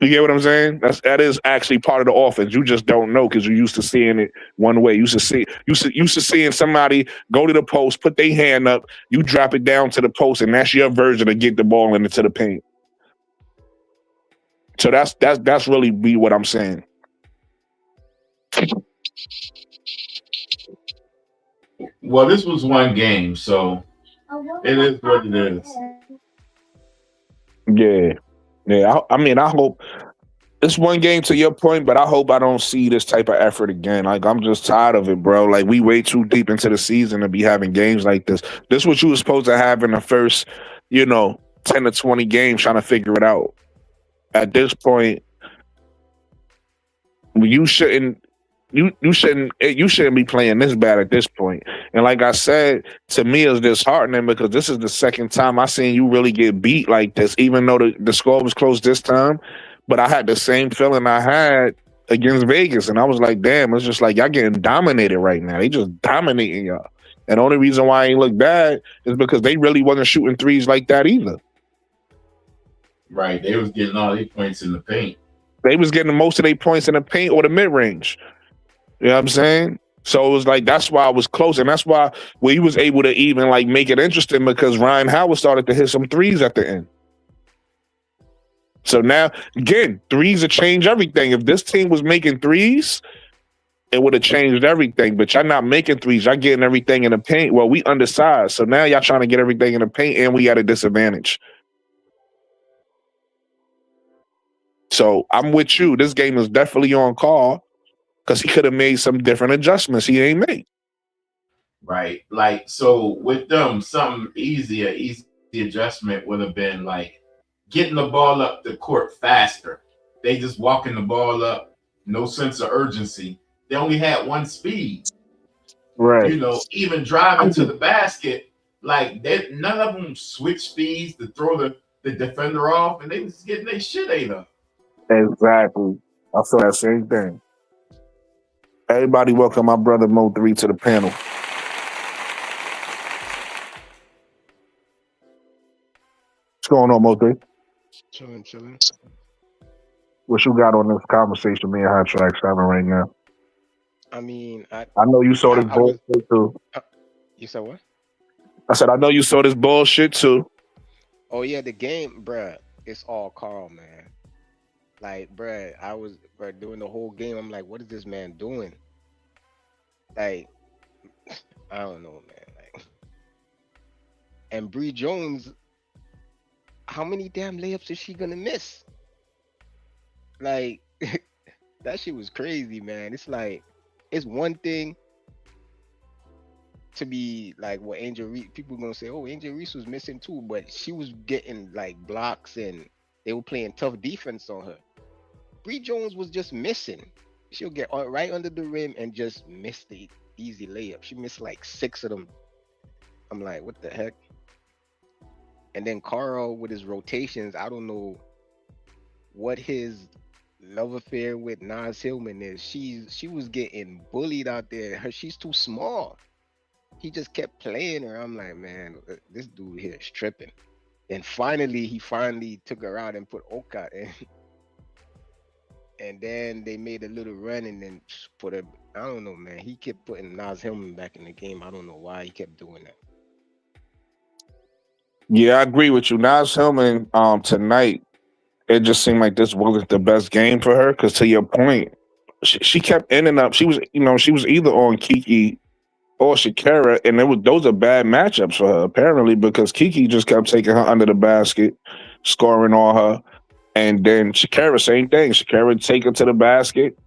You get what I'm saying? That is actually part of the offense. You just don't know because you're used to seeing it one way. Used to seeing somebody go to the post, put their hand up, you drop it down to the post, and that's your version of get the ball into the paint. So that's really be what I'm saying. Well, this was one game, so it is what it is. Yeah. I hope it's one game to your point, but I hope I don't see this type of effort again. Like, I'm just tired of it, bro. Like, we way too deep into the season to be having games like this. This is what you were supposed to have in the first, 10 to 20 games trying to figure it out. At this point, you shouldn't be playing this bad at this point. And like I said, to me it's disheartening because this is the second time I seen you really get beat like this, even though the score was close this time. But I had the same feeling I had against Vegas. And I was like, damn, it's just like y'all getting dominated right now. They just dominating y'all. And the only reason why I ain't look bad is because they really wasn't shooting threes like that either. Right. They was getting all their points in the paint. They was getting most of their points in the paint or the mid-range. You know what I'm saying? So it was like, that's why I was close. And that's why we was able to even like make it interesting because Ryan Howard started to hit some threes at the end. So now, again, threes would change everything. If this team was making threes, it would have changed everything. But y'all not making threes. Y'all getting everything in the paint. Well, we undersized. So now y'all trying to get everything in the paint and we at a disadvantage. So I'm with you. This game is definitely on call. Because he could have made some different adjustments he ain't made. Right. Like, so with them, some easy adjustment would have been like getting the ball up the court faster. They just walking the ball up, no sense of urgency. They only had one speed. Right. Even driving to the basket, like none of them switch speeds to throw the defender off, and they was getting their shit ate up. Exactly. I feel that same thing. Everybody welcome my brother Mo 3 to the panel. What's going on, Mo 3? Chilling. What you got on this conversation me and Hot Track's having right now? I mean, I know you saw this ball too. You said what? I said, I know you saw this bullshit too. Oh yeah, the game, bruh. It's all Carl, man. Like, bruh, I was doing the whole game. I'm like, what is this man doing? Like, I don't know, man. Like, and Bree Jones, how many damn layups is she gonna miss? Like, that shit was crazy, man. It's like, it's one thing to be like what Angel Reese, people gonna say, oh, Angel Reese was missing too, but she was getting like blocks and they were playing tough defense on her. Bree Jones was just missing. She'll get right under the rim and just miss the easy layup. She missed like 6 of them. I'm like, what the heck? And then Carl with his rotations, I don't know what his love affair with Nas Hillman is. She was getting bullied out there. She's too small. He just kept playing her. I'm like, man, this dude here is tripping. And finally, he took her out and put Oka in. And then they made a little run and then put her. I don't know, man. He kept putting Nas Hillman back in the game. I don't know why he kept doing that. Yeah, I agree with you. Nas Hillman, tonight, it just seemed like this wasn't the best game for her. Because to your point, she kept ending up. She was either on Kiki or Shakira, and those are bad matchups for her apparently because Kiki just kept taking her under the basket, scoring on her, and then Shakira same thing. Shakira take her to the basket.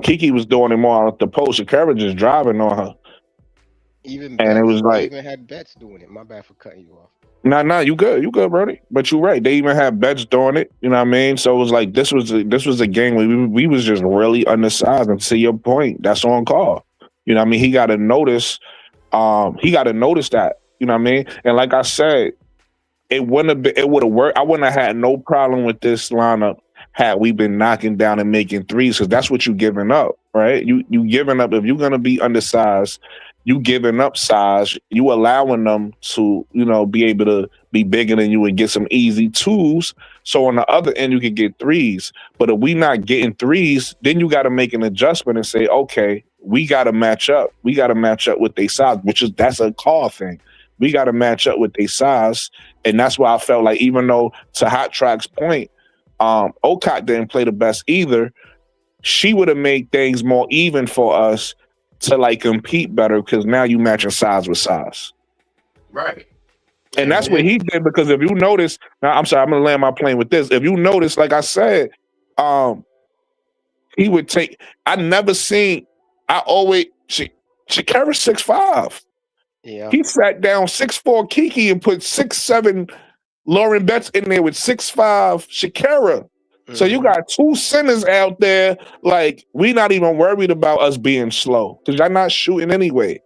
Kiki was doing it more out the post. Shakira just driving on her. Even and it was they like, even had bets doing it. My bad for cutting you off. nah, you good, Brody. But you're right. They even had bets doing it. You know what I mean? So it was like this was a game where we was just really undersized. And to your point, that's on call. You know what I mean? He got to notice. He got to notice that. You know what I mean? And like I said, it would have worked. I wouldn't have had no problem with this lineup had we been knocking down and making threes because that's what you giving up, right? You giving up if you're gonna be undersized. You giving up size, you allowing them to, be able to be bigger than you and get some easy twos. So on the other end, you can get threes. But if we not getting threes, then you got to make an adjustment and say, okay, we got to match up. We got to match up with their size, that's a call thing. We got to match up with their size. And that's why I felt like even though to Hot Track's point, Okot didn't play the best either, she would have made things more even for us to like compete better because now you matching size with size. Right. And that's what he did because if you notice, now I'm sorry, I'm gonna land my plane with this. If you notice, like I said, he would take Shakira 6'5". Yeah. He sat down 6'4" Kiki and put 6'7" Lauren Betts in there with 6'5" Shakira. So you got two centers out there, like we not even worried about us being slow because y'all not shooting anyway.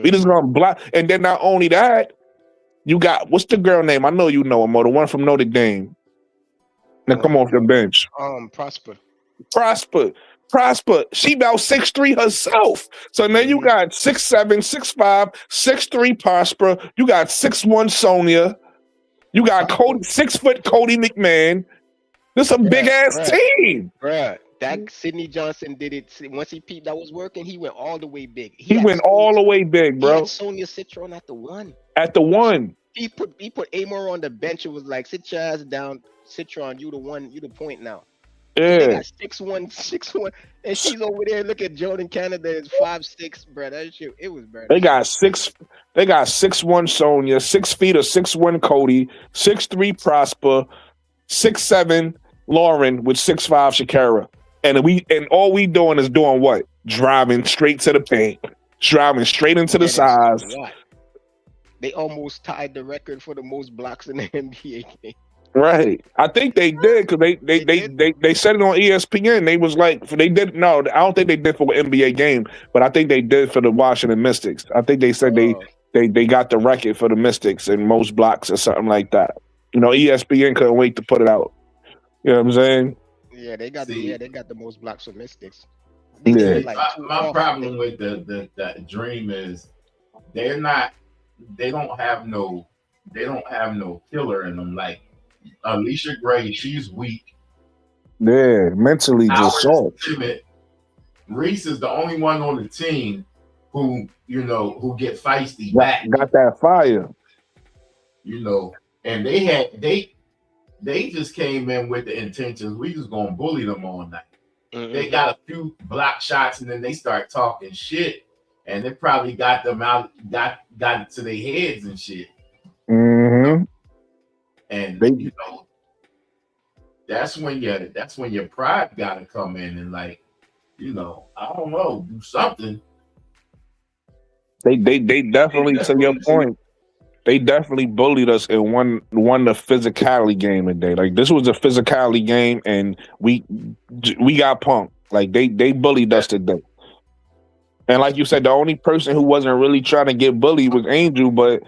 We just gonna block, and then not only that, you got what's the girl name? I know you know her, Mo, the one from Notre Dame. Now come off the bench. Prosper. She about 6'3" herself. So now you got 6'7", 6'5", 6'3" Prosper. You got 6'1" Sonia. You got 6-foot Cody McMahon. This is a big ass team, bruh. That Sidney Johnson did it once he peeped that was working. He went all the way big. He went all the way big, bro. He had Sonia Citron at the one. He put Amor on the bench and was like, "Sit your ass down, Citron. You the one. You the point now." Yeah. They got 6'1", and she's over there. Look at Jordan Canada is 5'6", bro. That shit, it was bad. They got 6'1" Sonia, 6 feet or 6'1" Cody, 6'3" Prosper, 6'7" Lauren with 6'5" Shakira. And all we doing is doing what? Driving straight to the paint. Driving straight into the size. They almost tied the record for the most blocks in the NBA game. Right. I think they did because they said it on ESPN. They was like they did no, I don't think they did for an NBA game, but I think they did for the Washington Mystics. I think they said they got the record for the Mystics in most blocks or something like that. ESPN couldn't wait to put it out. You know what I'm saying? Yeah, they got the most blocks for Mystics. Yeah. My problem with the Dream is they don't have no killer in them. Like Alicia Gray, she's weak. Yeah, mentally just soft. Reese is the only one on the team who get feisty back. Got that fire. And they just came in with the intentions we just gonna bully them all night. Mm-hmm. They got a few block shots and then they start talking shit, and it probably got them out, got it to their heads and shit. Mm-hmm. And that's when your pride gotta come in and I don't know, do something. They definitely, to your point, they definitely bullied us and won the physicality game today. Like, this was a physicality game, and we got punked. Like, they bullied us today. And like you said, the only person who wasn't really trying to get bullied was Angel, but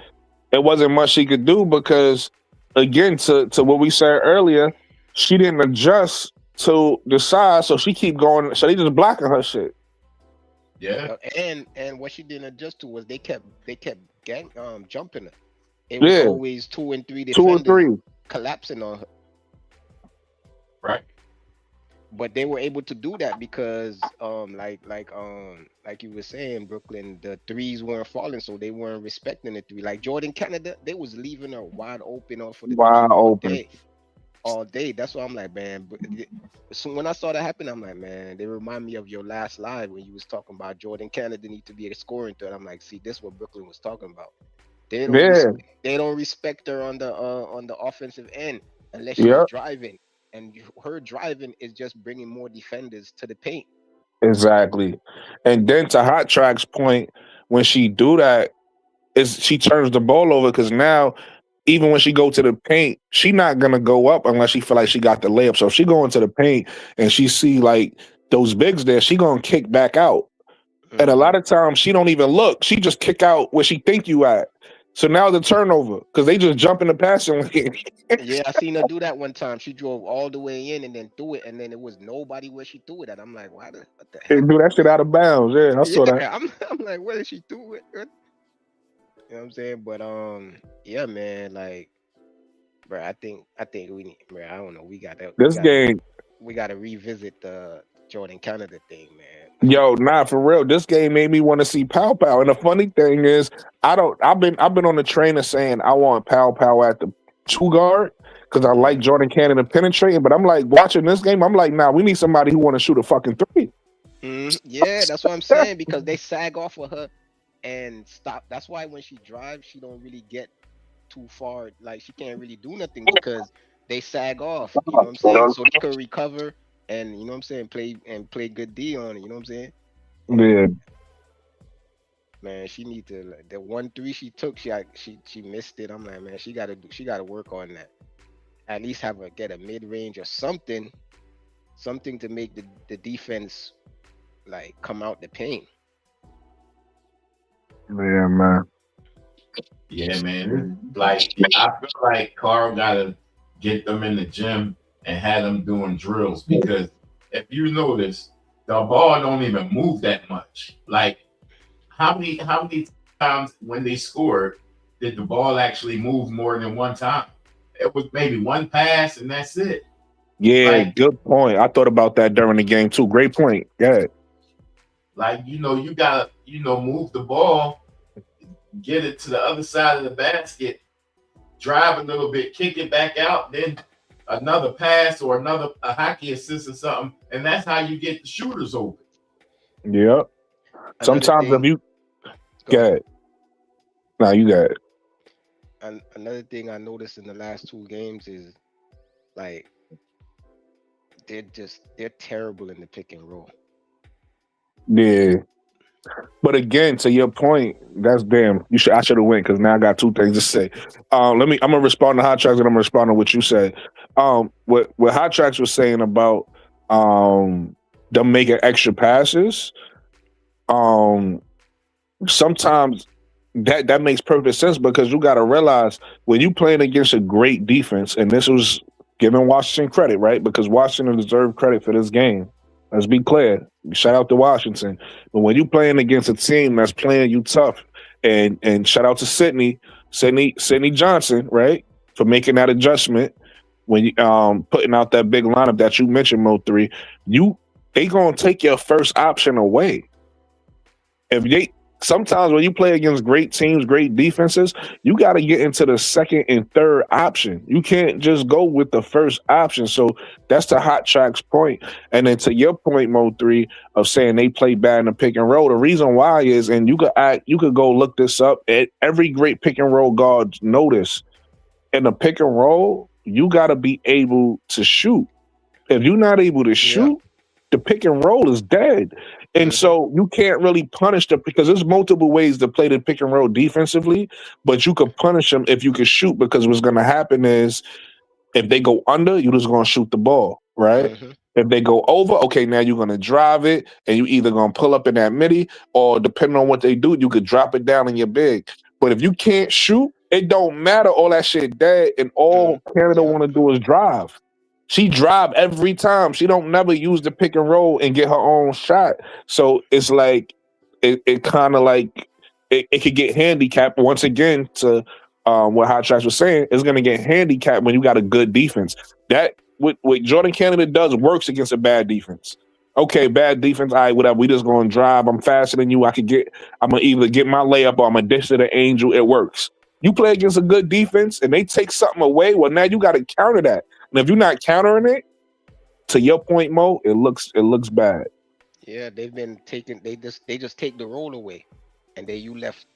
it wasn't much she could do because, again, to what we said earlier, she didn't adjust to the size, so she keep going. So they just blocking her shit. Yeah, and what she didn't adjust to was they kept jumping her. It was always 2 and 3 defenders collapsing on her. Right. But they were able to do that because like you were saying, Brooklyn, the threes weren't falling, so they weren't respecting the three. Like Jordan Canada, they was leaving her wide open off for the all day. That's why I'm like, man. So when I saw that happen, I'm like, man, they remind me of your last live when you was talking about Jordan Canada need to be a scoring threat. I'm like, see, this is what Brooklyn was talking about. They don't respect her on the offensive end unless she's driving, and her driving is just bringing more defenders to the paint. Exactly. And then to Hot Track's point, when she do that, she turns the ball over, because now even when she go to the paint, she not gonna go up unless she feel like she got the layup. So if she go into the paint and she see like those bigs there, she gonna kick back out. Mm-hmm. And a lot of times she don't even look. She just kick out where she think you at. So now the turnover, because they just jump in the passing lane. Yeah, I seen her do that one time. She drove all the way in and then threw it, and then it was nobody where she threw it at. I'm like, what the heck? They do that shit out of bounds. Yeah, I saw that. I'm like, where did she do it? You know what I'm saying? But yeah, man, like, bro, I think we need, bro, I don't know, we gotta revisit the Jordan Canada thing, man. Yo, nah, for real. This game made me want to see Pow Pow. And the funny thing is, I've been on the train of saying I want Pow Pow at the 2 guard because I like Jordan Canada penetrating. But I'm like, watching this game, I'm like, nah, we need somebody who want to shoot a fucking 3. Yeah, that's what I'm saying, because they sag off of her and stop. That's why when she drives, she don't really get too far. Like, she can't really do nothing because they sag off. You know what I'm saying? So they can recover. And you know what I'm saying, play good D on it. You know what I'm saying? Yeah. Man, she need to, the 1-3 she took, she missed it. I'm like, man, she gotta work on that. At least have her get a mid range or something to make the defense like come out the paint. Yeah, man. Yeah, man. Like, I feel like Carl gotta get them in the gym and had them doing drills, because if you notice, the ball don't even move that much. Like, how many times when they scored did the ball actually move more than one time? It was maybe one pass and that's it. Yeah, like, good point. I thought about that during the game too. Great point. Yeah. Like, you gotta, move the ball, get it to the other side of the basket, drive a little bit, kick it back out, then another pass or a hockey assist or something, and that's how you get the shooters open. Yeah. Sometimes if you get it. No, you got it. And another thing I noticed in the last 2 games is, like, they're terrible in the pick and roll. Yeah. But again, to your point, that's damn. I should have went, because now I got 2 things to say. I'm gonna respond to Hot Tracks, and I'm gonna respond to what you said. What Hot Tracks was saying about them making extra passes. Sometimes that makes perfect sense, because you got to realize when you playing against a great defense, and this was giving Washington credit, right? Because Washington deserved credit for this game. Let's be clear. Shout out to Washington. But when you playing against a team that's playing you tough, and shout out to Sydney Johnson, right, for making that adjustment when you putting out that big lineup that you mentioned, Mo3, they gonna take your first option away. If sometimes when you play against great teams, great defenses, you got to get into the second and third option. You can't just go with the first option. So that's the Hot Track's point. And then to your point, Mo3, of saying they play bad in the pick and roll, the reason why is, and you could go look this up, at every great pick and roll guard notice, in the pick and roll, you got to be able to shoot. If you're not able to shoot, the pick and roll is dead. And so you can't really punish them because there's multiple ways to play the pick and roll defensively, but you could punish them if you could shoot, because what's going to happen is if they go under, you're just going to shoot the ball, right? If they go over, okay, now you're going to drive it and you either going to pull up in that midi, or depending on what they do, you could drop it down in your big. But if you can't shoot, it don't matter. All that shit dead, and all Canada want to do is drive. She drive every time. She don't never use the pick and roll and get her own shot. So it's like it kind of like it could get handicapped once again to what Hot Tracks was saying. It's gonna get handicapped when you got a good defense. That what Jordan Canada does works against a bad defense. Okay, bad defense. All right, whatever. We just gonna drive. I'm faster than you. I'm gonna either get my layup or I'm gonna dish to the angel. It works. You play against a good defense and they take something away. Well, now you got to counter that. And if you're not countering it, to your point, Mo, it looks bad. Yeah, they've been taking. They just take the roll away, and then you left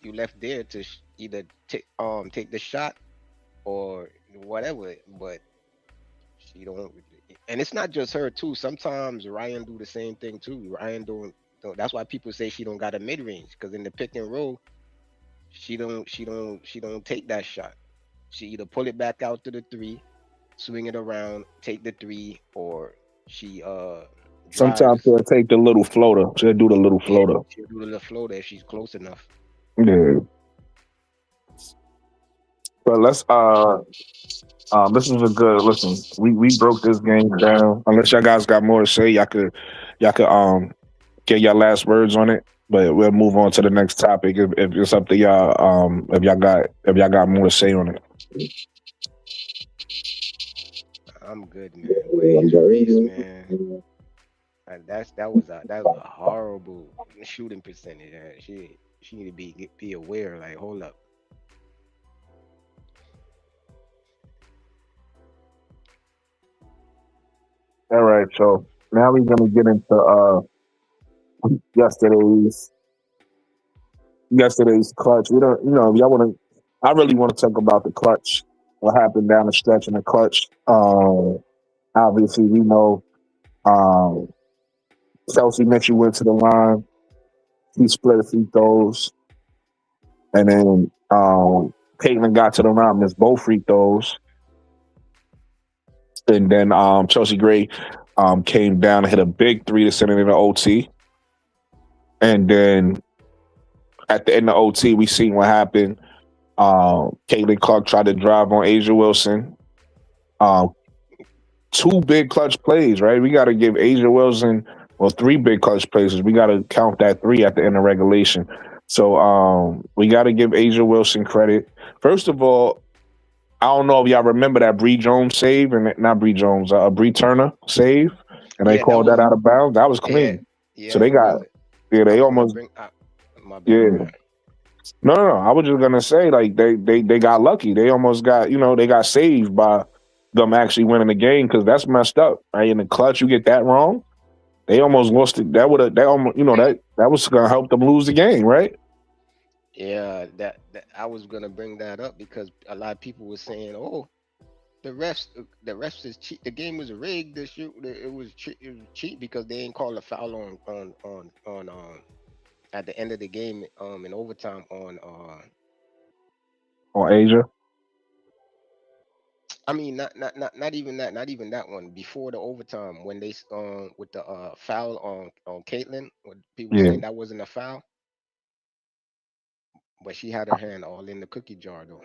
there to either take the shot or whatever. But she don't. And it's not just her too. Sometimes Ryan do the same thing too. Ryan don't. That's why people say she don't got a mid range, because in the pick and roll, she don't take that shot. She either pull it back out to the three, swing it around, take the three, or she sometimes she'll take the little floater. She'll do the little floater. She'll do the little floater if she's close enough. Yeah. But let's this is a good listen. We broke this game down. Unless y'all guys got more to say, y'all could get your last words on it. But we'll move on to the next topic if it's up to y'all. If y'all got more to say on it. I'm good, man. Reese, man. And that was a horrible shooting percentage. She need to be aware. Like, hold up. All right, so now we're gonna get into yesterday's clutch. We don't, if y'all want to. I really want to talk about the clutch. What happened down the stretch in the clutch? Obviously, we know Chelsea Mitchell went to the line. He split a free throws, and then Caitlin got to the line, missed both free throws, and then Chelsea Gray came down and hit a big three to send it into OT. And then at the end of OT, we seen what happened. Caitlin Clark tried to drive on Asia Wilson. Two big clutch plays, right? We got to give Asia Wilson, three big clutch plays. We got to count that three at the end of regulation. So we got to give Asia Wilson credit. First of all, I don't know if y'all remember that Bree Jones save, and not Bree Jones, Bree Turner save, and they called that out of bounds. That was clean. Yeah, so they got, they almost, No. I was just gonna say, like, they got lucky. They almost got, they got saved by them actually winning the game, because that's messed up, right? In the clutch, you get that wrong, they almost lost it. That was gonna help them lose the game, right? Yeah, that I was gonna bring that up, because a lot of people were saying, "Oh, the refs is cheat. The game was rigged. It was cheat because they ain't called a foul on at the end of the game in overtime on Asia." I mean, not even that one. Before the overtime, when they with the foul on Caitlin, when people saying that wasn't a foul. But she had her hand all in the cookie jar, though.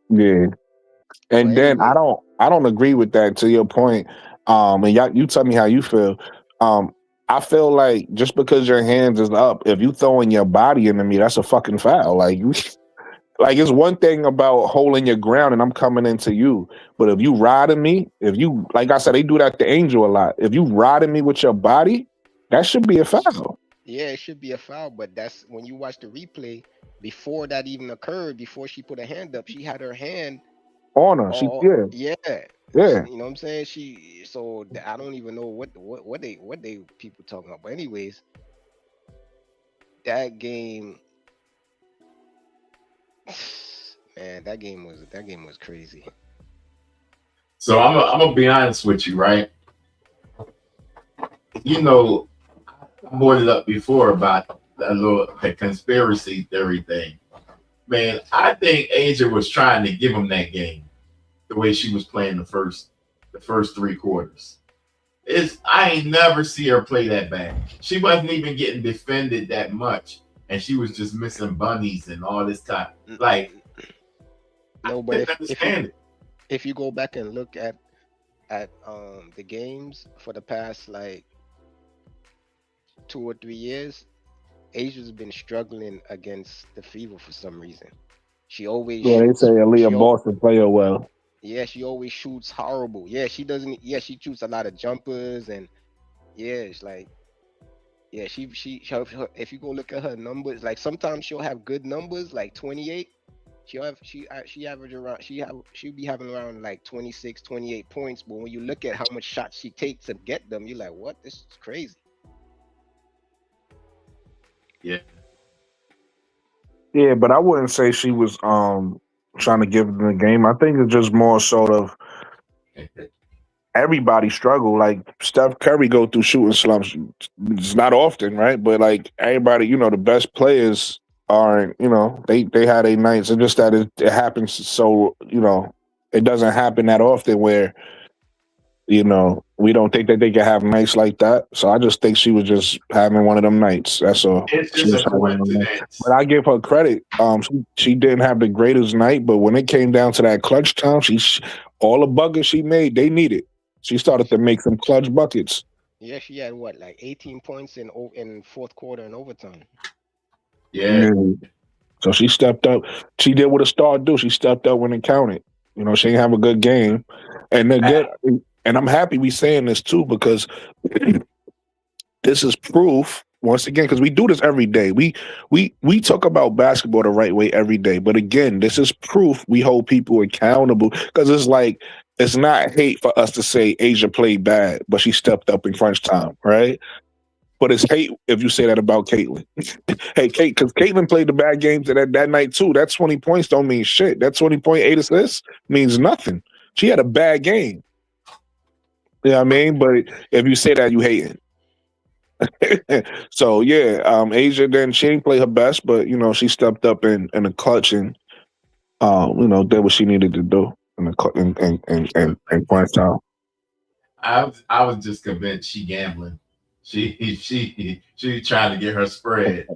Yeah, and then anyway, I don't agree with that. To your point, and you tell me how you feel. I feel like just because your hands is up, if you throwing your body into me, that's a fucking foul. Like it's one thing about holding your ground and I'm coming into you, but if you riding me, like I said, they do that to Angel a lot. If you riding me with your body, that should be a foul. Yeah, it should be a foul, but that's when you watch the replay. Before that even occurred, before she put her hand up, she had her hand On her. all Yeah, yeah. yeah. You know what I'm saying? I don't even know what they people talking about. But anyways, that game, man, that game was crazy. So I'm gonna be honest with you, right? You know, I brought it up before about the conspiracy theory thing. Man, I think Asia was trying to give him that game the way she was playing the first 3 quarters. I ain't never see her play that bad. She wasn't even getting defended that much, and she was just missing bunnies and all this kind. Like I No, but didn't if you understand it. if you go back and look at the games for the past like 2 or 3 years, Asia's been struggling against the Fever for some reason. She always Yeah, they say shoots. Aaliyah Boston play her well. Yeah, she always shoots horrible. Yeah, she doesn't. Yeah, she shoots a lot of jumpers and yeah, it's like yeah, if you go look at her numbers, like sometimes she'll have good numbers like 28. She average around she'll be having around like 26, 28 points, but when you look at how much shots she takes to get them, you're like, what? This is crazy. Yeah, Yeah, but I wouldn't say she was trying to give them the game. I think it's just more sort of everybody struggle. Like Steph Curry go through shooting slumps. It's not often, right? But like everybody, the best players aren't. They had a nights. It's just that it happens. So it doesn't happen that often where we don't think that they can have nights like that. So I just think she was just having one of them nights. That's all. it's She just was a having one of them nights. But coincidence. I give her credit. She didn't have the greatest night, but when it came down to that clutch time, all the buckets she made, they needed. She started to make some clutch buckets. Yeah, she had what, like 18 points in fourth quarter and overtime. Yeah, Yeah. So she stepped up. She did what a star do. She stepped up when it counted. She didn't have a good game, and again, and I'm happy we saying this too because this is proof once again because we do this every day. We talk about basketball the right way every day, but again, this is proof we hold people accountable because it's like it's not hate for us to say Asia played bad, but she stepped up in crunch time, right? But it's hate if you say that about Caitlin. Hey, Kate, because Caitlin played the bad games that night too. That 20 points don't mean shit. That 20.8 assists means nothing. She had a bad game. You know what I mean? But if you say that, you hating. So yeah, Asia then she didn't play her best, but she stepped up in the clutch and did what she needed to do in the in crunch time. I was just convinced she gambling. She trying to get her spread.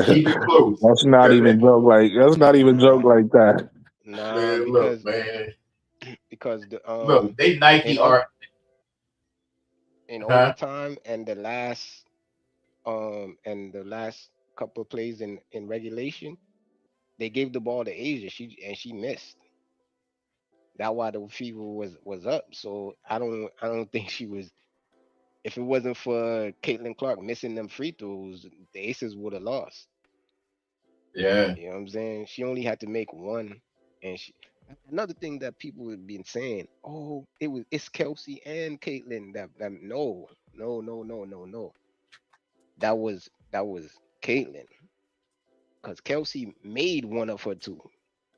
Keep it close. That's not 'Cause, even joke like that's not even joke like that. Nah, man, look, because man, because the look, they in Nike o- art, in huh? overtime and the last couple of plays in regulation, they gave the ball to Asia. She missed. That why the fever was up. So I don't think she was. If it wasn't for Caitlin Clark missing them free throws, the Aces would have lost. Yeah, You know what I'm saying? She only had to make one, and another thing that people have been saying, oh, it's Kelsey and Caitlin that no. That was Caitlin because Kelsey made one of her two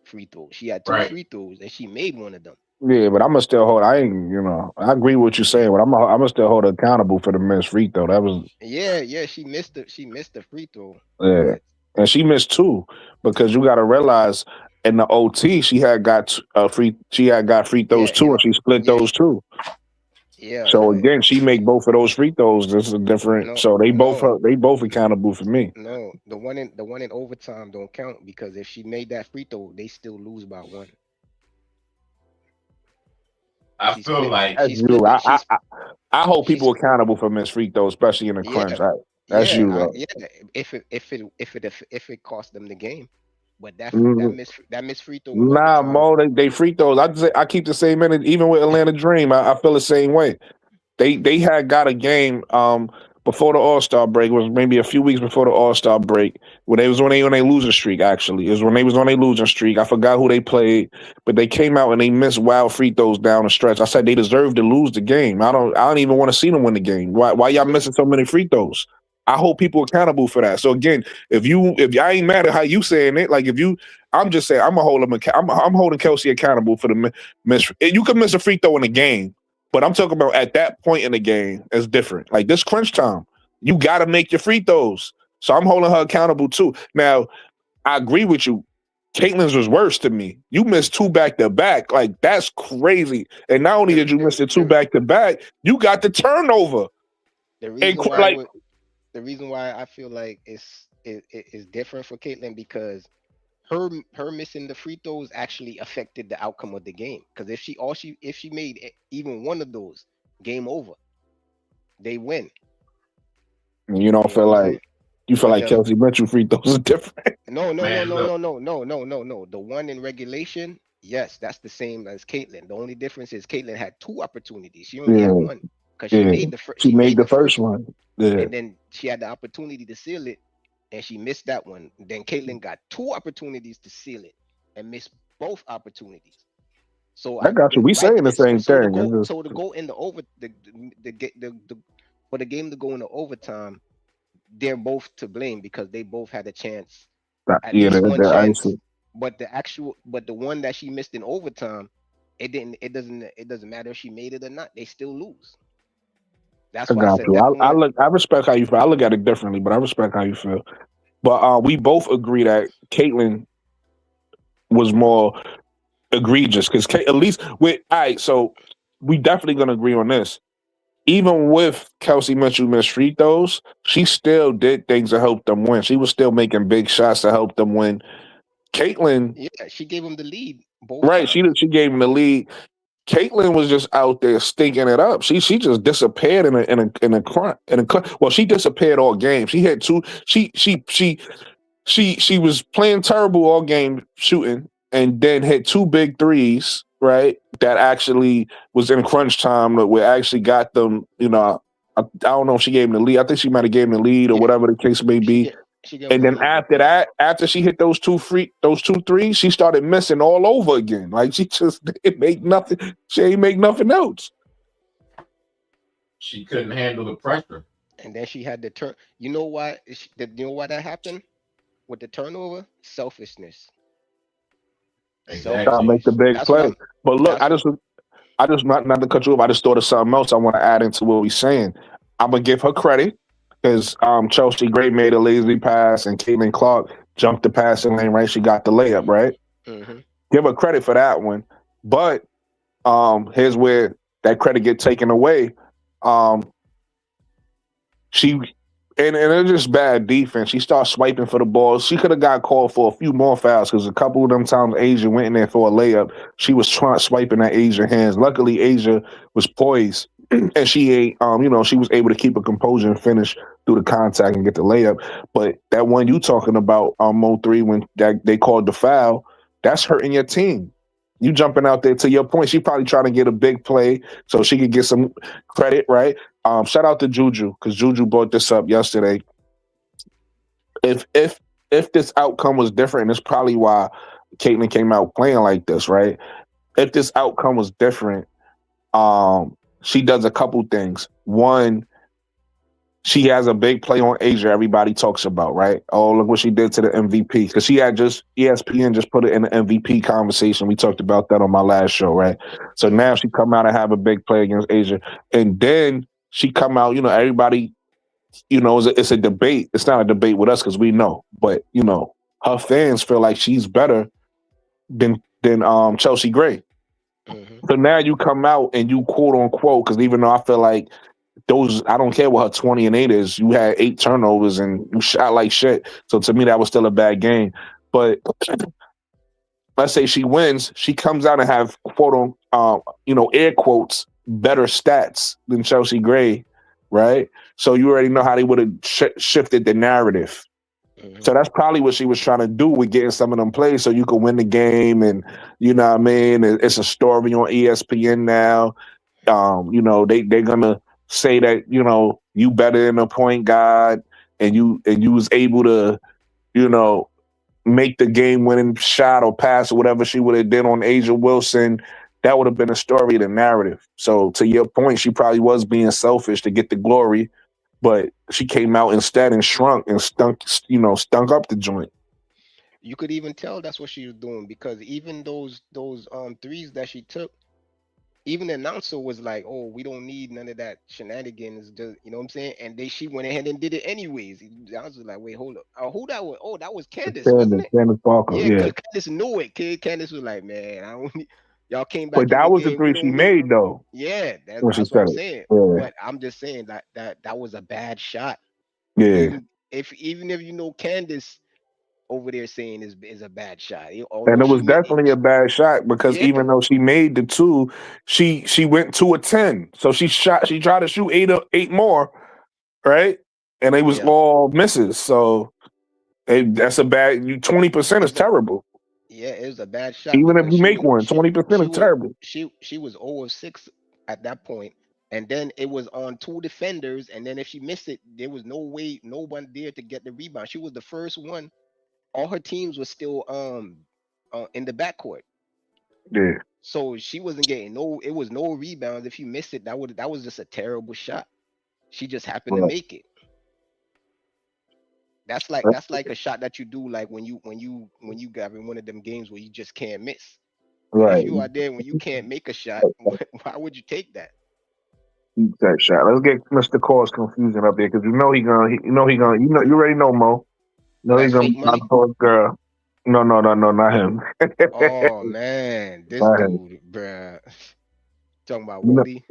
free throws. She had two right. free throws and she made one of them. Yeah, but I'm gonna still hold. I ain't, I agree with what you're saying, but I'm gonna still hold her accountable for the missed free throw. That was, Yeah, she missed the free throw, yeah, but and she missed two because you got to realize in the OT she had got free throws yeah, too, and she split yeah, those two. yeah, So but again, she make both of those free throws. This is different. no, So no, they both accountable for me. no. The one in overtime don't count because if she made that free throw, they still lose by one. I She feel split. like She That's split you. the. I hold She's people accountable for missed free throws, especially in the yeah, crunch. That's yeah, you, though. yeah. If it cost them the game, but Mhm. that missed free throw in Nah, overtime. Mo, they free throws. I keep the same energy, even with Atlanta Dream. I feel the same way. They had got a game. before the All-Star break. It was maybe a few weeks before the All-Star break when they was on a losing streak. Actually, it was when they was on a losing streak. I forgot who they played, but they came out and they missed wild free throws down the stretch. I said they deserved to lose the game. I don't even want to see them win the game. Why y'all missing so many free throws? I hold people accountable for that. So again, if I ain't mad at how you saying it, like I'm just saying I'm gonna hold them. I'm holding Kelsey accountable for the miss. You could miss a free throw in a game, but I'm talking about at that point in the game, it's different. Like this crunch time, you got to make your free throws. So I'm holding her accountable too. Now, I agree with you. Caitlin's was worse to me. You missed 2 back-to-back. Like, that's crazy. And not only did you miss the 2 back-to-back, you got the turnover. The reason why I feel like it's different for Caitlin because her missing the free throws actually affected the outcome of the game. Because if she made even one of those, game over. They win. You don't feel like you feel like Kelsey Mitchell free throws are different. No. The one in regulation, yes, that's the same as Caitlin. The only difference is Caitlin had 2 opportunities. She only had one because she made the first one. Yeah. And then she had the opportunity to seal it, and she missed that one. Then Caitlin got 2 opportunities to seal it and missed both opportunities. So I got you. We saying the same thing. So to go in for the game to go into overtime, they're both to blame because they both had a chance. At least one chance. But the one that she missed in overtime, it doesn't matter if she made it or not. They still lose. That's why I said I respect how you feel. I look at it differently, but I respect how you feel. But we both agree that Caitlin was more egregious because at least so we definitely gonna agree on this. Even with Kelsey Mitchell missed free throws, she still did things to help them win. She was still making big shots to help them win. Caitlin, she gave him the lead. Right, she gave him the lead. Caitlin was just out there stinking it up. She just disappeared in a crunch. Well, she disappeared all game. She had 2. She was playing terrible all game shooting, and then hit 2 big threes. Right, that actually was in crunch time that we actually got them. I don't know if she gave him the lead. I think she might have gave him the lead or whatever the case may be. And then after that, after she hit those 2 threes, she started missing all over again. Like she just didn't make nothing. She ain't make nothing else. She couldn't handle the pressure. And then she had the turn. You know why? You know why that happened with the turnover? Selfishness. Exactly. Make the big play. But look, I just not to cut you off. I just thought of something else I want to add into what we're saying. I'm gonna give her credit because Chelsea Gray made a lazy pass and Caitlin Clark jumped the passing lane. Right, she got the layup. Right. Mm-hmm. Give her credit for that one. But here's where that credit get taken away. She. And it's just bad defense. She starts swiping for the ball. She could have got called for a few more fouls because a couple of them times Asia went in there for a layup. She was swiping at Asia's hands. Luckily, Asia was poised and she was able to keep her composure and finish through the contact and get the layup. But that one you talking about, Mo3, when they called the foul, that's hurting your team. You jumping out there, to your point, she probably trying to get a big play so she could get some credit, right? Shout out to Juju, because Juju brought this up yesterday. If this outcome was different, and it's probably why Caitlin came out playing like this, right? If this outcome was different, she does a couple things. One, she has a big play on Asia everybody talks about, right? Oh, look what she did to the MVP. Because she had ESPN just put it in the MVP conversation. We talked about that on my last show, right? So now she come out and have a big play against Asia. And then she come out, everybody, it's a debate. It's not a debate with us because we know. But, her fans feel like she's better than Chelsea Gray. Mm-hmm. So now you come out and you quote unquote, because even though I feel like I don't care what her 20 and 8 is. You had 8 turnovers and you shot like shit. So to me, that was still a bad game. But let's say she wins, she comes out and have quote air quotes better stats than Chelsea Gray, right? So you already know how they would have shifted the narrative. Mm-hmm. So that's probably what she was trying to do with getting some of them plays so you could win the game. And you know what I mean? It's a story on ESPN now. They're gonna say that, you better than a point guard, and you was able to, you know, make the game winning shot or pass or whatever she would have did on Asia Wilson, that would have been a story of the narrative. So to your point, she probably was being selfish to get the glory, but she came out instead and shrunk and stunk up the joint. You could even tell that's what she was doing because even those threes that she took, even the announcer was like, "Oh, we don't need none of that shenanigans." Just you know what I'm saying? And she went ahead and did it anyways. I was like, "Wait, hold up. Who that was? Oh, that was Candace, wasn't it?" Candace Parker, Yeah, yeah. because Candace knew it. Candace was like, "Man, I don't need, y'all came But back in the that was the game. We three she don't need." made though Yeah, when she that's what said I'm it. saying. Yeah, But I'm just saying that was a bad shot. yeah. Even if you know Candace over there saying is a bad shot, And although it she was made definitely a bad shot because yeah even though she made the two, she went 2 of 10. So she tried to shoot eight more, right? And it was yeah all misses. So that's a bad. You 20% is it's a terrible. yeah it was a bad shot Even if because you make one, 20% is terrible. she was 0 of 6 at that point, and then it was on two defenders, and then if she missed it, there was no way, no one there to get the rebound. She was the first one. All her teams were still in the backcourt, Yeah, so she wasn't getting no. It was no rebounds. If you missed it, that was just a terrible shot. She just happened to right, make it. That's like a shot that you do like when you got in one of them games where you just can't miss. But if right. you are there when you can't make a shot, why would you take that? Keep that shot. Let's get Mr. Cause confusion up there because you already know Mo. You know he's That's gonna fake be my money. cause girl. No, no, no, no, not him. Oh man, this Not him. dude, bruh. Talking about You know, Wody.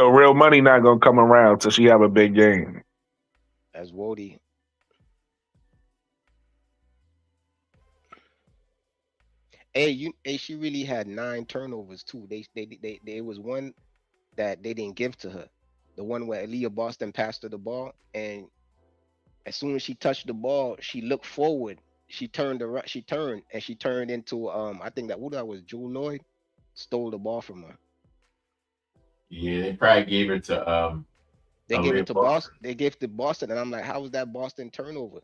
real money not gonna come around till she have a big game. That's Wody. Hey, she really had 9 turnovers too. There was one that they didn't give to her. The one where Aaliyah Boston passed her the ball, and as soon as she touched the ball, she looked forward. She turned around. She turned into I think that who that was Jewel Lloyd stole the ball from her. Yeah, they probably gave it to They gave Aaliyah it to Boston. Boston. They gave it to Boston, and I'm like, how was that Boston turnover?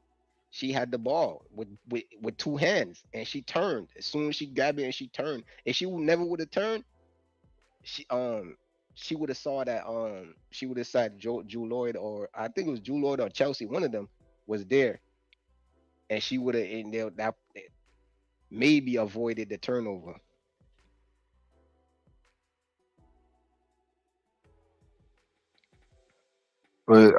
She had the ball with two hands, and she turned. As soon as she grabbed it and she turned, if she never would have turned, she she would have saw that she would have saw Jewel Lloyd, or I think it was Jewel Lloyd or Chelsea, one of them was there, and she would have in there that maybe avoided the turnover. But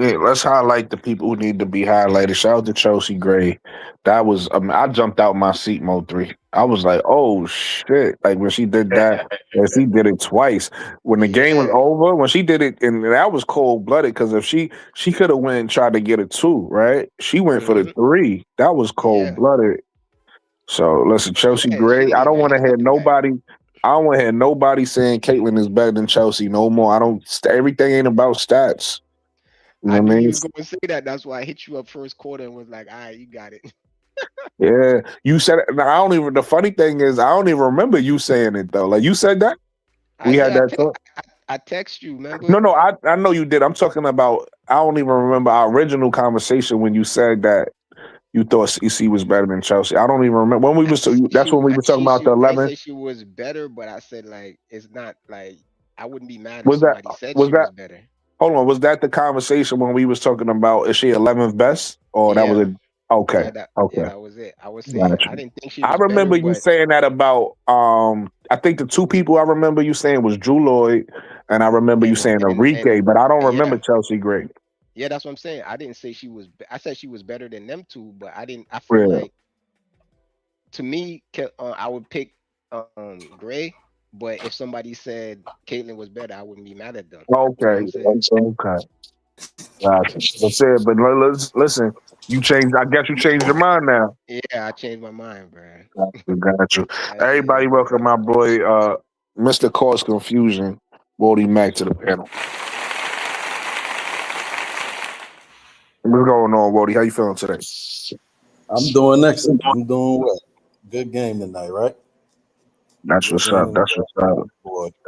yeah, let's highlight the people who need to be highlighted. Shout out to Chelsea Gray. That was I jumped out my seat, Mo3. I was like, oh shit. Like when she did that, and she did it twice. When the game was Yeah. over, when she did it, and that was cold blooded because if she could have went and tried to get a 2, right? She went for the Hmm. 3. That was cold Yeah. blooded. So listen, Chelsea Yeah. She Gray. didn't I don't even want to ask hear that guy. nobody. I don't want to hear nobody saying Caitlyn is better than Chelsea no more. I don't. Everything ain't about stats. You I know knew what I you mean? was gonna say that. That's why I hit you up first quarter and was like, "All right, you got it." Yeah, you said it. Now, I don't even. The funny thing is, I don't even remember you saying it though. Like you said that we had that talk. I text you. No, Remember? no, I know you did. I'm talking about. I don't even remember our original conversation when you said that you thought CC was better than Chelsea. I don't even remember when we was. That's when we were talking about the I ain't 11. say she was better, but I said like it's not like I wouldn't be mad if Was that? somebody said Was she that? was better. Hold on. Was that the conversation when we was talking about is she 11th best or that was Yeah, it? Okay. yeah, Okay. that was it. I was saying Gotcha. I didn't think she I was better, remember you but saying that about I think the two people I remember you saying was Drew Lloyd and I remember you saying Enrique, but I don't and remember Chelsea Gray. yeah, that's what I'm saying. I didn't say she was. I said she was better than them two, but I didn't. I feel Yeah. like to me, I would pick Gray. But if somebody said Caitlyn was better, I wouldn't be mad at them. You know what Okay. I'm saying? Okay. Gotcha. That's it. But let's listen. You changed. I guess you changed your mind now. Yeah, I changed my mind, bro. Got you. That's it. Everybody, welcome my boy, Mr. Cause Confusion, Wody Mack to the panel. What's going on, Wody? How you feeling today? I'm doing excellent. I'm doing well. Good game tonight, right? That's what's up. That's what's up.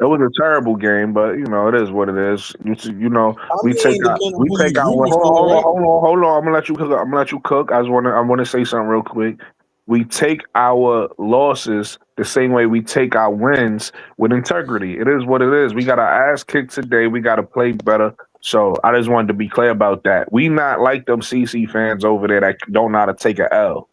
It was a terrible game, but it is what it is. We take out. We take out. Hold on. I'm gonna let you cook. I'm gonna let you cook. I want to say something real quick. We take our losses the same way we take our wins with integrity. It is what it is. We got our ass kicked today. We got to play better. So I just wanted to be clear about that. We not like them CC fans over there that don't know how to take a L.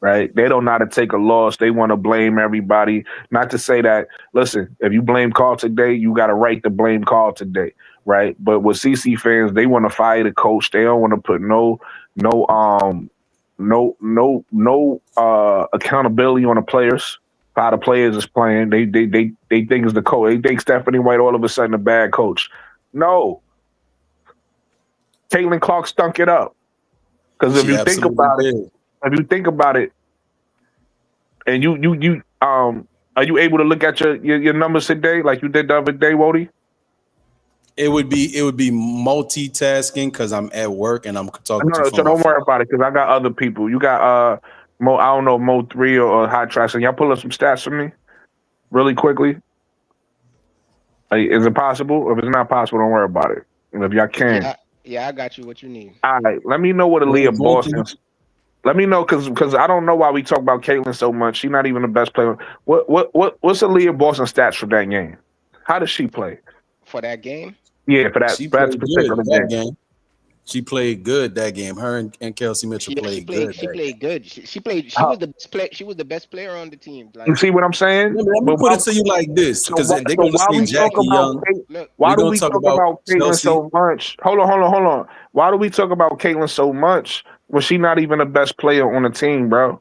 Right? They don't know how to take a loss. They want to blame everybody. Not to say that, listen, if you blame Carl today, you got a right to blame Carl today, right? But with CC fans, they want to fire the coach. They don't want to put no accountability on the players. How the players is playing. They think it's the coach. They think Stephanie White all of a sudden a bad coach. No. Caitlin Clark stunk it up. Because if you think about it, and you are you able to look at your numbers today like you did the other day, Wody? It would be multitasking because I'm at work and I'm talking. No, so don't worry about it because I got other people. You got Mo. I don't know Mo3 or Hot Trash. Can y'all pull up some stats for me, really quickly? Is it possible? Or if it's not possible, don't worry about it. And if y'all can, yeah, I got you. What you need? All right, let me know what Aaliyah Boston's. Let me know because I don't know why we talk about Caitlin so much. She's not even the best player. What's Aaliyah Boston stats for that game? How does she play? For that game? Yeah, for that particular game. She played good that game. Her and Kelsey Mitchell played good. She played good. She was the best player on the team. Like, you see what I'm saying? Let me put it to you like this, because they're going to say Jackie Young. Why do we talk about Caitlin so much? Hold on. Why do we talk about Caitlin so much when she's not even the best player on the team, bro?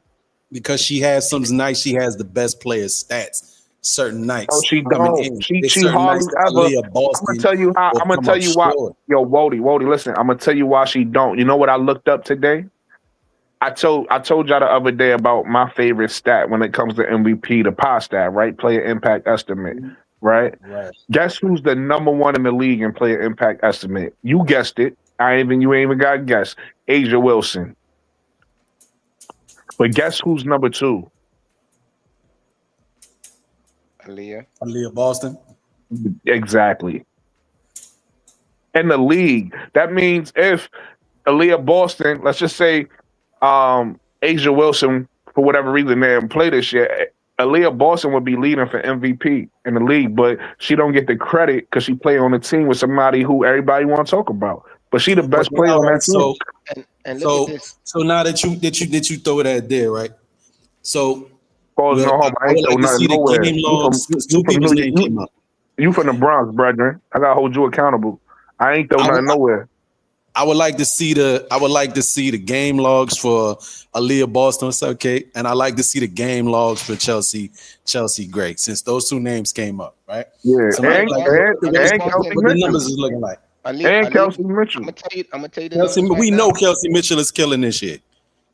Because she has some nights. She has the best player stats. Certain nights. Oh, she don't. She hardly ever. I'm gonna tell you how. I'm gonna tell you why. Yo, Wody, listen. I'm gonna tell you why she don't. You know what I looked up today? I told y'all the other day about my favorite stat when it comes to MVP, the PA stat, right? Player impact estimate, right? Guess who's the number one in the league in player impact estimate? You guessed it. You ain't even got to guess. Asia Wilson. But guess who's number two? Aaliyah Boston. Exactly. In the league. That means if Aaliyah Boston, let's just say Asia Wilson, for whatever reason, they haven't played this yet, Aaliyah Boston would be leading for MVP in the league, but she don't get the credit because she played on the team with somebody who everybody want to talk about. But she the best player on that team. So now that you throw that there, right? So I ain't throw nothing nowhere. You from the Bronx, brethren. I gotta hold you accountable. I ain't throw nothing nowhere. I would like to see the game logs for Aaliyah Boston, it's okay, and I like to see the game logs for Chelsea Gray, since those two names came up, right? Yeah, so and Kelsey Mitchell. The numbers is looking like. And Kelsey Mitchell. I'm gonna tell you we know Kelsey Mitchell is killing this shit.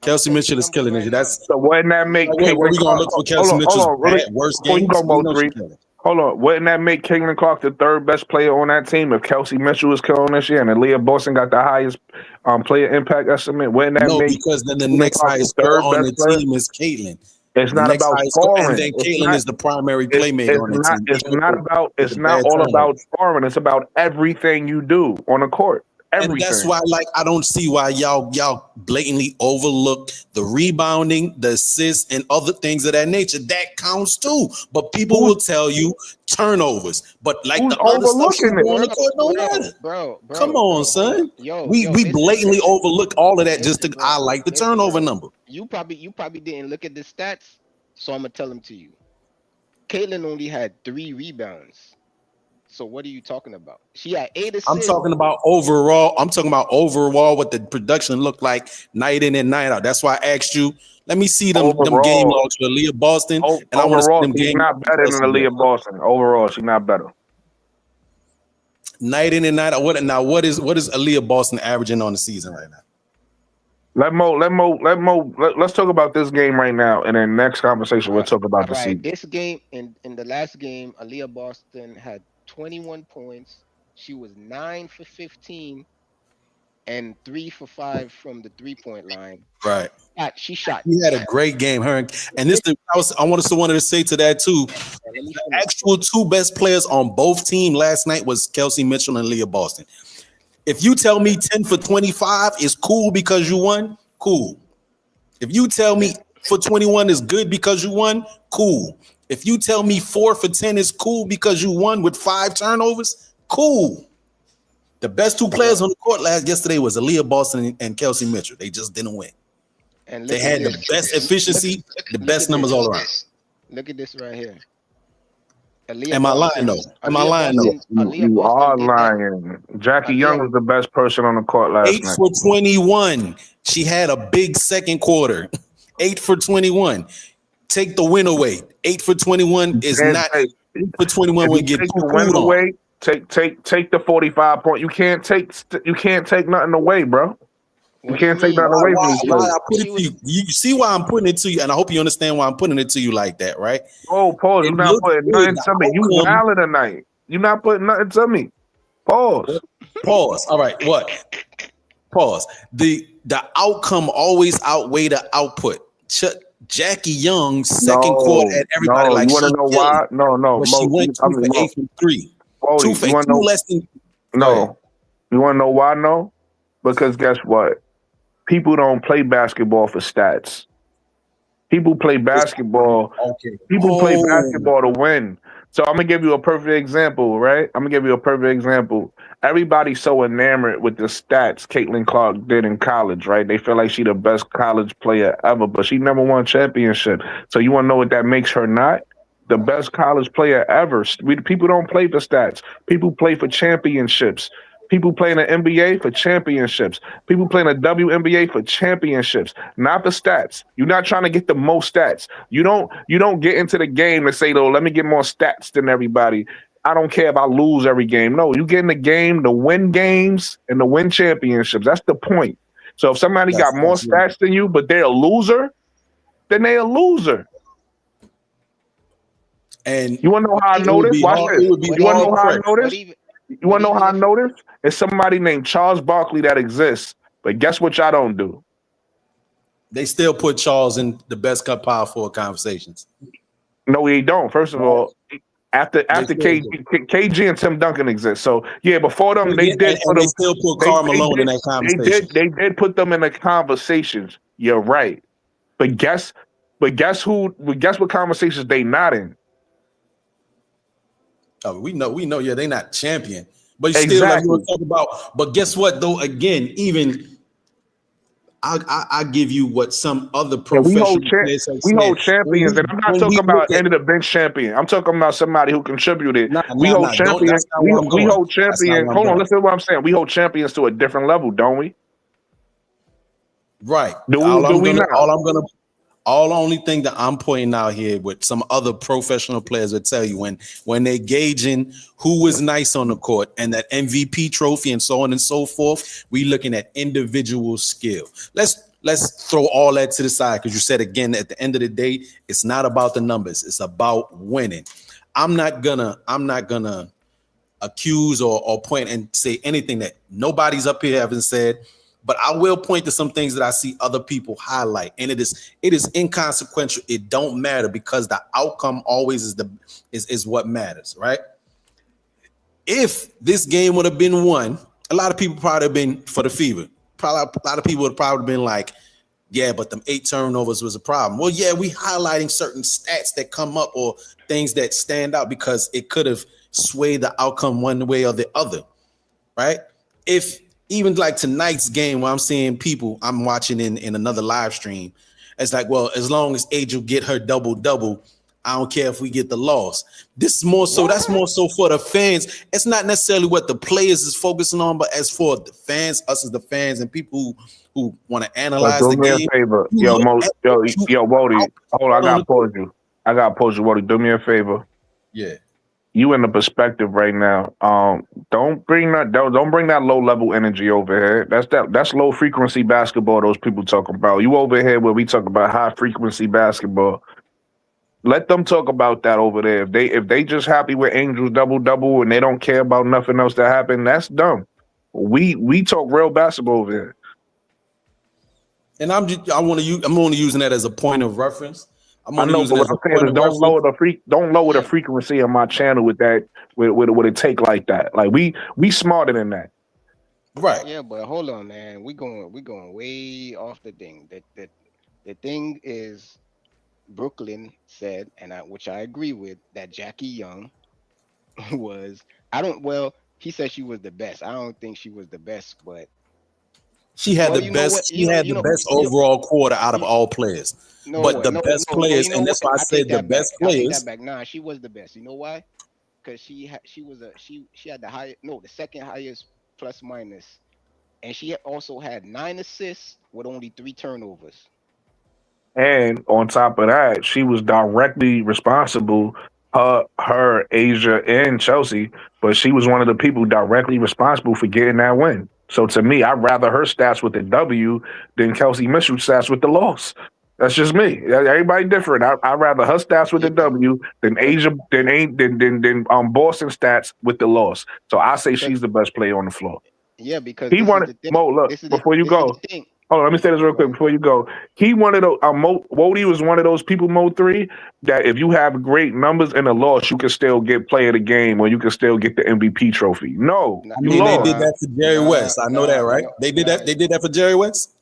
Kelsey Mitchell is killing it. So wouldn't that make Caitlin Clark? Look for Kelsey Mitchell's worst games. Hold on. Wouldn't that make Caitlin Clark the third best player on that team if Kelsey Mitchell is killing this year and Aaliyah Boston got the highest player impact estimate? Wouldn't that make because then the next highest player on the team is Caitlin. It's not about scoring. And then Caitlin is the primary playmaker on the team. It's not all about scoring. It's about everything you do on the court. Everything. And that's why, I don't see why y'all blatantly overlook the rebounding, the assists, and other things of that nature. That counts too. But people will tell you turnovers. But the other stuff she's doing on the court don't matter. Bro, come on, son. We blatantly overlook all of that just to highlight the turnover number. You probably didn't look at the stats, so I'm gonna tell them to you. Caitlin only had 3 rebounds. So what are you talking about? She had 8 assists. I'm talking about overall what the production looked like night in and night out. That's why I asked you. Let me see them game logs for Aaliyah Boston. And I want to see them she's not better than Aaliyah Boston. Overall, she's not better. Night in and night out. What is Aaliyah Boston averaging on the season right now? Let's talk about this game right now, and then next conversation we'll talk about the season. This game in the last game, Aaliyah Boston had 21 points. She was 9 for 15 and 3 for 5 from the 3-point line. Right. She shot. He had a great game, her and this. I wanted to say to that too. The actual two best players on both teams last night was Kelsey Mitchell and Leah Boston. If you tell me 10 for 25 is cool because you won, cool. If you tell me for 21 is good because you won, cool. If you tell me 4 for 10 is cool because you won with 5 turnovers, cool. The best two players on the court yesterday was Aaliyah Boston and Kelsey Mitchell. They just didn't win. And they had the best efficiency, the best numbers all around. Look at this right here. Am I lying though? Am I lying though? You are lying. Jackie Young was the best person on the court last night. 8 for 21. She had a big second quarter. 8 for 21. Take the win away. 8 for 21 is not 8 for 21 when you get the win away. Take the 45 point. You can't take nothing away, bro. You can't take that away from you. I put it to you. You see why I'm putting it to you, and I hope you understand why I'm putting it to you like that, right? Oh, pause. You're not putting nothing to me. You valid tonight. You're not putting nothing to me. Pause. All right. What? Pause. The outcome always outweigh the output. Jackie Young's second quarter had everybody like. You want to know why? No. She went 2 for 8 from 3. Bodie, 2 for 2 less than. No. You want to know why? No. Because guess what? People don't play basketball for stats. People play basketball. Okay. People play basketball to win. So I'm gonna give you a perfect example, right? Everybody's so enamored with the stats Caitlin Clark did in college, right? They feel like she's the best college player ever, but she never won a championship. So you want to know what that makes her not? The best college player ever. People don't play for stats. People play for championships. People play in the NBA for championships. People play in the WNBA for championships, not the stats. You're not trying to get the most stats. You don't get into the game and say, "Oh, let me get more stats than everybody. I don't care if I lose every game." No, you get in the game to win games and to win championships. That's the point. So if somebody got more stats than you, but they're a loser, then they're a loser. And you want to know how I know this? Watch this. You want to know how I know this? You want to know how I know this? It's somebody named Charles Barkley that exists. But guess what y'all don't do? They still put Charles in the best cut power forward conversations. No, he don't. First of all, after KG and Tim Duncan exist. So yeah, before them, they still put Karl Malone in that conversation. They did put them in the conversations. You're right. But guess what conversations they not in? Oh, we know, yeah, they're not champion, but still, like you were talking about. But guess what, though? Again, even I give you what some other professional players have said. We hold champions, and I'm not talking about end of the bench champion. I'm talking about somebody who contributed. We hold champions. We hold champions. Hold on, listen to what I'm saying. We hold champions to a different level, don't we? Right. Only thing that I'm pointing out here with some other professional players will tell you when they're gauging who was nice on the court and that MVP trophy and so on and so forth, we looking at individual skill. Let's throw all that to the side because you said again at the end of the day, it's not about the numbers, it's about winning. I'm not gonna accuse or point and say anything that nobody's up here haven't said. But I will point to some things that I see other people highlight, and it is inconsequential. It don't matter because the outcome always is what matters, right? If this game would have been won, a lot of people probably have been for the Fever. Probably a lot of people would probably been like, "Yeah, but them 8 turnovers was a problem." Well, yeah, we highlighting certain stats that come up or things that stand out because it could have swayed the outcome one way or the other, right? If even like tonight's game where I'm seeing people I'm watching in another live stream, it's like, well, as long as Angel get her double-double, I don't care if we get the loss. This is more so, that's more so for the fans. It's not necessarily what the players is focusing on, but as for the fans, us as the fans and people who want to analyze the game. Do me a favor. Yo, Wody, hold on, I gotta pause you. Wody. Do me a favor. Yeah. You in the perspective right now. Don't bring that low level energy over here. That's low frequency basketball. Those people talking about. You over here where we talk about high frequency basketball. Let them talk about that over there. If they just happy with Angels double and they don't care about nothing else that happened, that's dumb. We talk real basketball over here. And I'm only using that as a point of reference. I'm I only know, using but it what as a I'm saying point is of reference. don't lower the Yeah. frequency of my channel with that with a take like that. Like we smarter than that. Right. Yeah, but hold on, man. We going way off the thing. The thing is Brooklyn said, which I agree with, that Jackie Young was he said she was the best. I don't think she was the best, but She had the you know what? best. She had the best You, overall quarter out of you all players. know But what? the No, best no, no. players, You know and what? that's why I I take said the that back. best I take that players. back. Nah, she was the best. You know why? Because she had the second highest plus minus, and also had 9 assists with only 3 turnovers. And on top of that, she was directly responsible, Asia, and Chelsea, but she was one of the people directly responsible for getting that win. So to me, I'd rather her stats with the W than Kelsey Mitchell's stats with the loss. That's just me. Everybody different. I'd rather her stats with the Yeah, W than but Asia than Boston stats with the loss. So I say because she's the best player on the floor. yeah, because He this is wanted the thing. Mo. Look, before you This is the go, thing. hold on, let me say this real Go quick ahead. before you go. He wanted Wody was one of those people, Mo 3, that if you have great numbers in a loss, you can still get play of the game or you can still get the MVP trophy. No, Nah, I you mean, they lost. did nah, that for Jerry West. I know that, right? no, They did nah. that. They did that for Jerry West.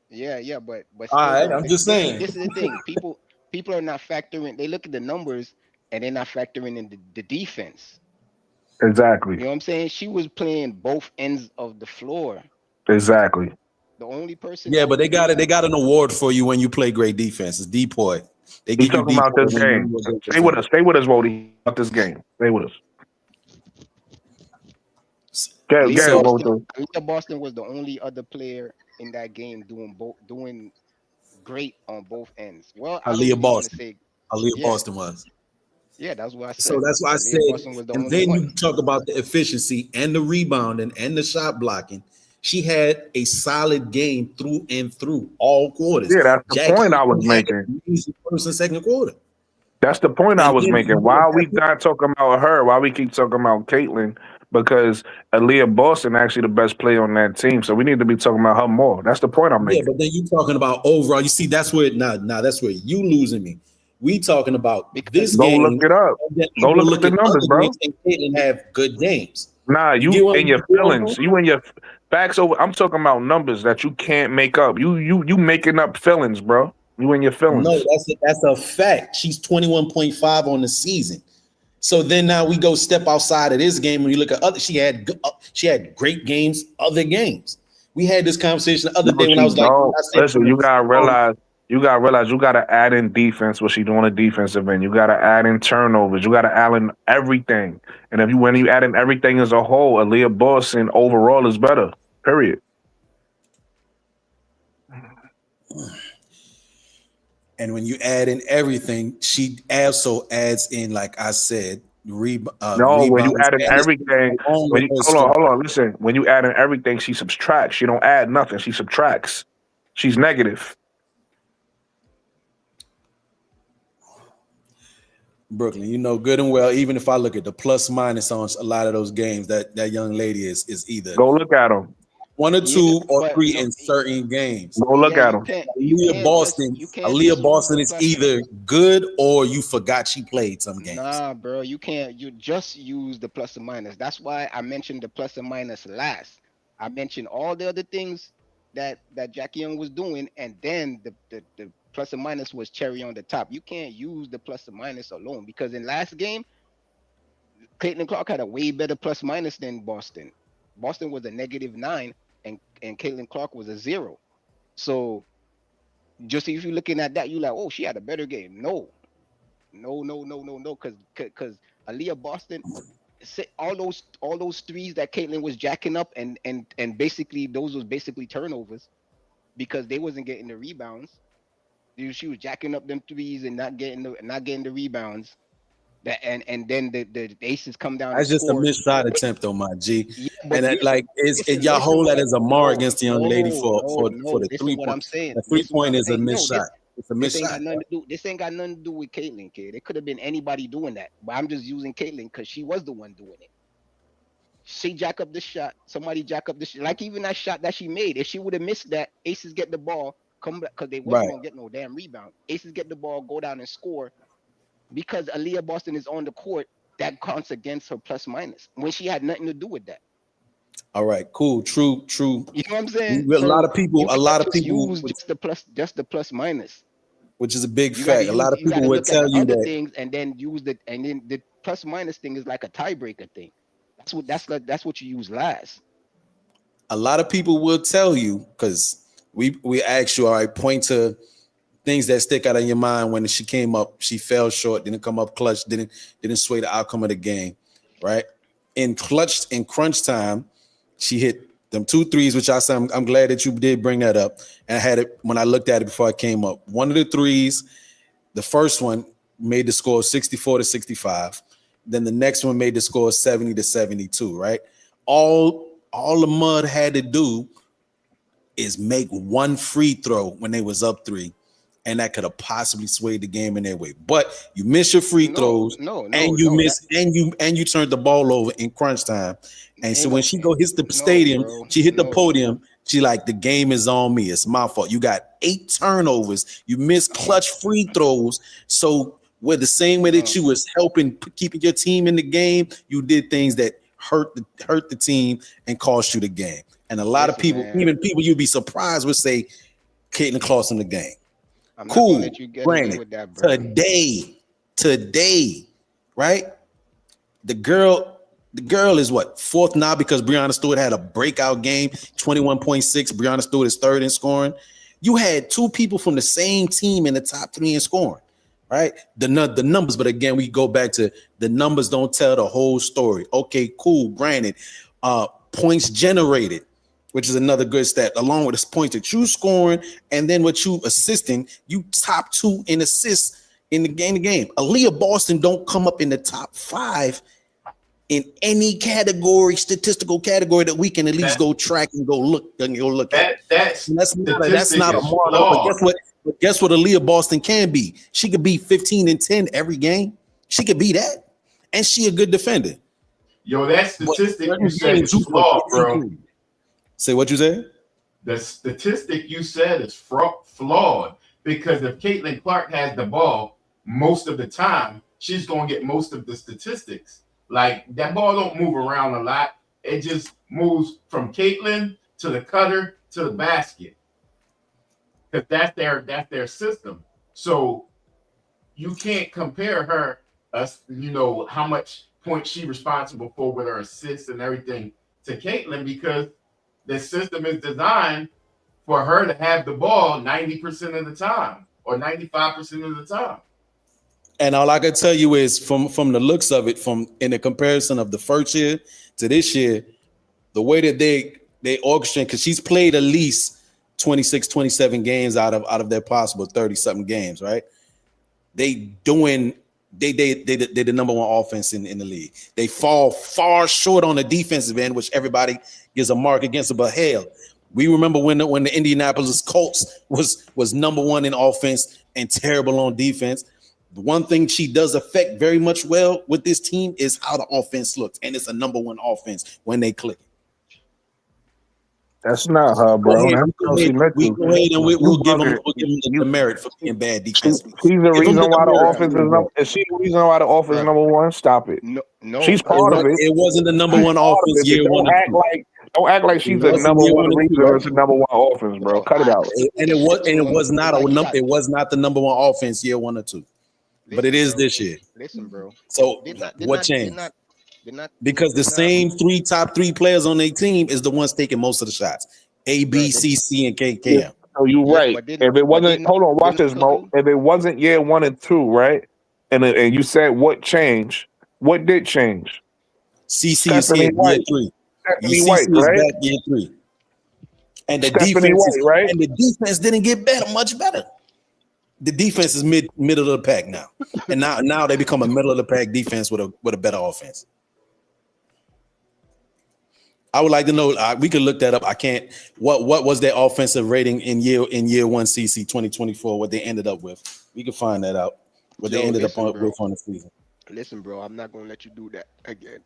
Yeah, yeah, but All still right, though, I'm just saying. this is the thing. People are not factoring. They look at the numbers and they're not factoring in the defense. Exactly. You know what I'm saying? She was playing both ends of the floor. Exactly. The only person Yeah, that but was they got it. doing They got an award for you when you play great defense. It's depoy. They He's give you talking about depoy this when game. you do a great Stay with defense. us. Stay with us, Wody. About this game. Stay with us. Go Leah ahead, So Boston. Wody. Leah Boston was the only other player in that game doing great on both ends. Well, I don't Aaliyah even want to Boston. say, Aaliyah yeah, Boston was. yeah. That's what I So said. that's why I Leah said, Boston was the and only then one. you talk about the efficiency and the rebounding and the shot blocking. She had a solid game through and through all quarters. Yeah, that's the Jackie point I was had making. the easy first and second quarter. That's the point I And was then making. Why we not talking about her? Why we keep talking about Caitlyn? Because Aaliyah Boston actually the best player on that team. So we need to be talking about her more. That's the point I'm yeah, making. but then you talking about overall. You see, that's where now that's where you losing me. We talking about Because this Go look game, it up. and then Go I will look up look the at numbers, other bro. games and Caitlin have good games. Nah, You get you what in your I'm saying? feelings. You in your facts over. I'm talking about numbers that you can't make up. You making up feelings, bro. You in your No, feelings. that's a fact. She's 21.5 on the season. So then now we go step outside of this game and you look at other. She had great games, other games. We had this conversation the other No, day when I she was like, don't. I said, Listen, you gotta realize. You gotta realize you gotta add in defense. What she doing a defensive end. You gotta add in turnovers. You gotta add in everything. And if you when you add in everything as a whole, Aaliyah Boston overall is better. Period. and when you add in everything, she also adds in, like I said, No, when you rebounds add in and everything, along when with you her hold on, scoring. hold on, listen. When you add in everything, she subtracts. She don't add nothing. She subtracts. She's negative. Brooklyn, you know good and well. Even if I look at the plus minus on a lot of those games, that young lady is either Go look at them. one or yeah, two or but three no, in certain games. Go look yeah, at them. you can't just Aaliyah use the Boston is plus. either good or you forgot she played some games. Nah, bro, you can't. You just use the plus and minus. That's why I mentioned the plus and minus last. I mentioned all the other things that Jackie Young was doing, and then the plus and minus was cherry on the top. You can't use the plus and minus alone because in last game, Caitlin Clark had a way better plus minus than Boston. Boston was a -9, and Caitlin Clark was a 0. So just if you're looking at that, you like, oh, she had a better game. No, because Aaliyah Boston all those threes that Caitlyn was jacking up and basically those was basically turnovers because they wasn't getting the rebounds. She was jacking up them threes and not getting the rebounds. That and then the aces come down to That's just a score. missed shot attempt on my G. Yeah, And but that, like y'all listen. hold What that I, as a mar no, against the young lady no, for no, for no. the This is 3 what point. I'm saying. The This is what 3-point I'm is a saying. missed No, shot. It's a this missed ain't shot. got nothing to do. This ain't got nothing to do with Caitlyn, kid. It could have been anybody doing that, but I'm just using Caitlyn because she was the one doing it. she jack up the shot. Somebody jack up the shot. Like even that shot that she made, if she would have missed that, Aces get the ball, come back because they wasn't Right. gonna get no damn rebound. Aces get the ball, go down and score because Aaliyah Boston is on the court. That counts against her plus minus when she had nothing to do with that. All right, cool, true. You know what I'm saying? A lot of people, you can't just use just the plus minus. which is a big You gotta fact. A lot of you gotta people would look at tell the you other that. things and then use the plus minus thing is like a tiebreaker thing. That's what you use last. A lot of people will tell you because we asked you, all right, point to things that stick out in your mind when she came up. She fell short, didn't come up clutch, didn't sway the outcome of the game, right? In crunch time, she hit them 2 threes, which I said I'm glad that you did bring that up. And I had it when I looked at it before I came up. One of the threes, the first one made the score 64-65. Then the next one made the score 70-72, right? All the Mud had to do is make one free throw when they was up 3, and that could have possibly swayed the game in their way. But you miss your free throws, and you turned the ball over in crunch time. And so when she hits the stadium, she hit the podium. She like, the game is on me. It's my fault. You got 8 turnovers. You missed clutch free throws. So with the same way that you was helping keeping your team in the game, you did things that hurt the team and cost you the game. And a lot of people, even people you'd be surprised, would say Caitlin cost them the game. I'm cool. Not let you get away with that, bro. Today, right? The girl is what, 4th now because Breonna Stewart had a breakout game, 21.6. Breonna Stewart is 3rd in scoring. You had 2 people from the same team in the top 3 in scoring, right? The numbers, but again, we go back to the numbers don't tell the whole story. Okay, cool. Granted, points generated, which is another good stat, along with the points that you scoring and then what you assisting, you top 2 in assists in the game. Aaliyah Boston don't come up in the top 5 in any category, statistical category that we can at least go track and go look at. That's not a mark. But guess what Aaliyah Boston can be? She could be 15-10 every game. She could be that. And she a good defender. Yo, that statistic you said is flawed, bro. Say what you said? The statistic you said is flawed because if Caitlin Clark has the ball most of the time, she's going to get most of the statistics. Like, that ball don't move around a lot. It just moves from Caitlin to the cutter to the basket. Because that's their system. So you can't compare her, how much points she's responsible for with her assists and everything to Caitlin, because the system is designed for her to have the ball 90% of the time or 95% of the time. And all I can tell you is from the looks of it, from in the comparison of the first year to this year, the way that they orchestrate, because she's played at least 26, 27 games out of their possible 30-something games, right? They're the number 1 offense in the league. They fall far short on the defensive end, which everybody gives a mark against it. But hell, we remember when the Indianapolis Colts was number 1 in offense and terrible on defense. The one thing she does affect very much well with this team is how the offense looks, and it's a number 1 offense when they click. That's not her, bro. We'll give them the merit for being bad defense. She's the reason why the offense is she the reason why the offense is number 1? Stop it. No, she's part of it. It wasn't the number 1 offense year 1. Don't act like she's the number 1 reason versus number 1 offense, bro. Cut it out. And it was not the number 1 offense year 1 or 2. But it is this year. Listen, bro. So what changed? Because the same top 3 players on their team is the ones taking most of the shots. A, B, C, C, and K, K. So you're right. If it wasn't, hold on, watch this, Mo. If it wasn't year 1 and 2, right? And you said what changed? What did change? CC is here year 3. Stephanie White, right? Back year 3. And the defense, right? And the defense didn't get much better. The defense is middle of the pack now, and now they become a middle of the pack defense with a better offense. I would like to know. We could look that up. I can't. What was their offensive rating in year 1 CC 2024? What they ended up with? We can find that out. What they ended up with on the season. Listen, bro. I'm not gonna let you do that again.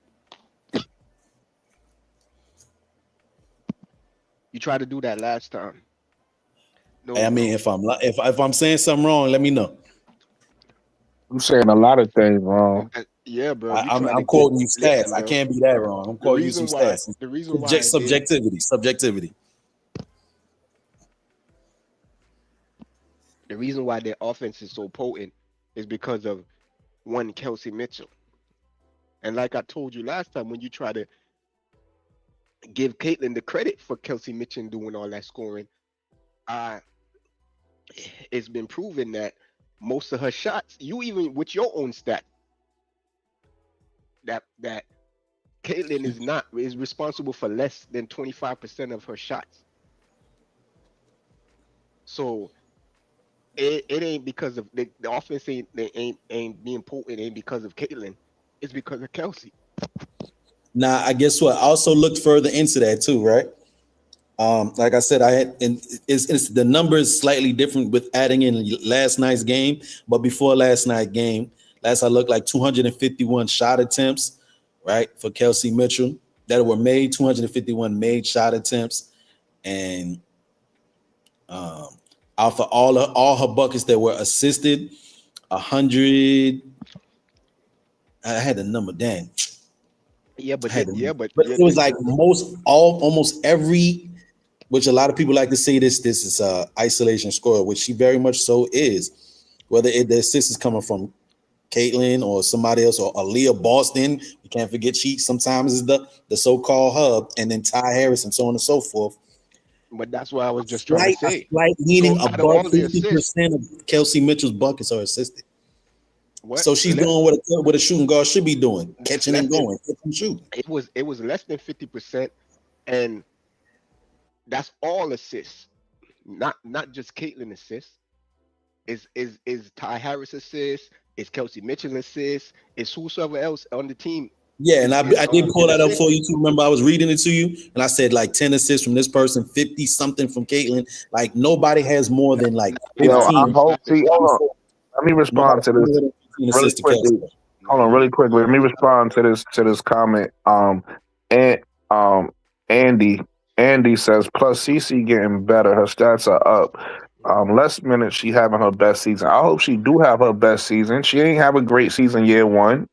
You tried to do that last time. I No, mean, if I'm saying something wrong, let me know. I'm saying a lot of things wrong. yeah, bro. You I'm trying to quoting you listen, stats. I bro. can't be that wrong. I'm quoting you some stats. The reason why Subjectivity. the reason why their offense is so potent is because of one Kelsey Mitchell. And like I told you last time, when you try to give Caitlin the credit for Kelsey Mitchell doing all that scoring, uh, it's been proven that most of her shots, you even with your own stat, that Caitlin is responsible for less than 25% of her shots. So it ain't because of the offense ain't being potent, ain't because of Caitlin. It's because of Kelsey. Now, I guess what? I also looked further into that too, right? Like I said, I had, and it's the number is slightly different with adding in last night's game, but before last night's game, last I looked, like 251 shot attempts, right, for Kelsey Mitchell that were made, 251 made shot attempts, and out for all her buckets that were assisted, 100. I had the number, dang. But But it was like almost every, which a lot of people like to say this is isolation score, which she very much so is. Whether the assist is coming from Caitlin or somebody else or Aaliyah Boston, you can't forget she sometimes is the so-called hub, and then Ty Harris and so on and so forth. But that's what I was just trying to say. A slight leaning So out of above all the assists, 50% of Kelsey Mitchell's buckets are assisted. what? So she's doing what a shooting guard should be doing, catching and going, catching, shooting. It was less than 50%, and that's all assists, not just Caitlin assists. Is Ty Harris assists? Is Kelsey Mitchell assists? Is whosoever else on the team? Yeah, and I did pull that up for you too. Remember, I was reading it to you, and I said like 10 assists from this person, 50 something from Caitlin. Like nobody has more than like 15. Yo, I hope. See, hold on. Let me respond to this really quickly. Hold on, really quickly. Let me respond to this comment. And Andy says plus CC getting better. Her stats are up. Less minutes she having her best season. I hope she do have her best season. She ain't have a great season year one.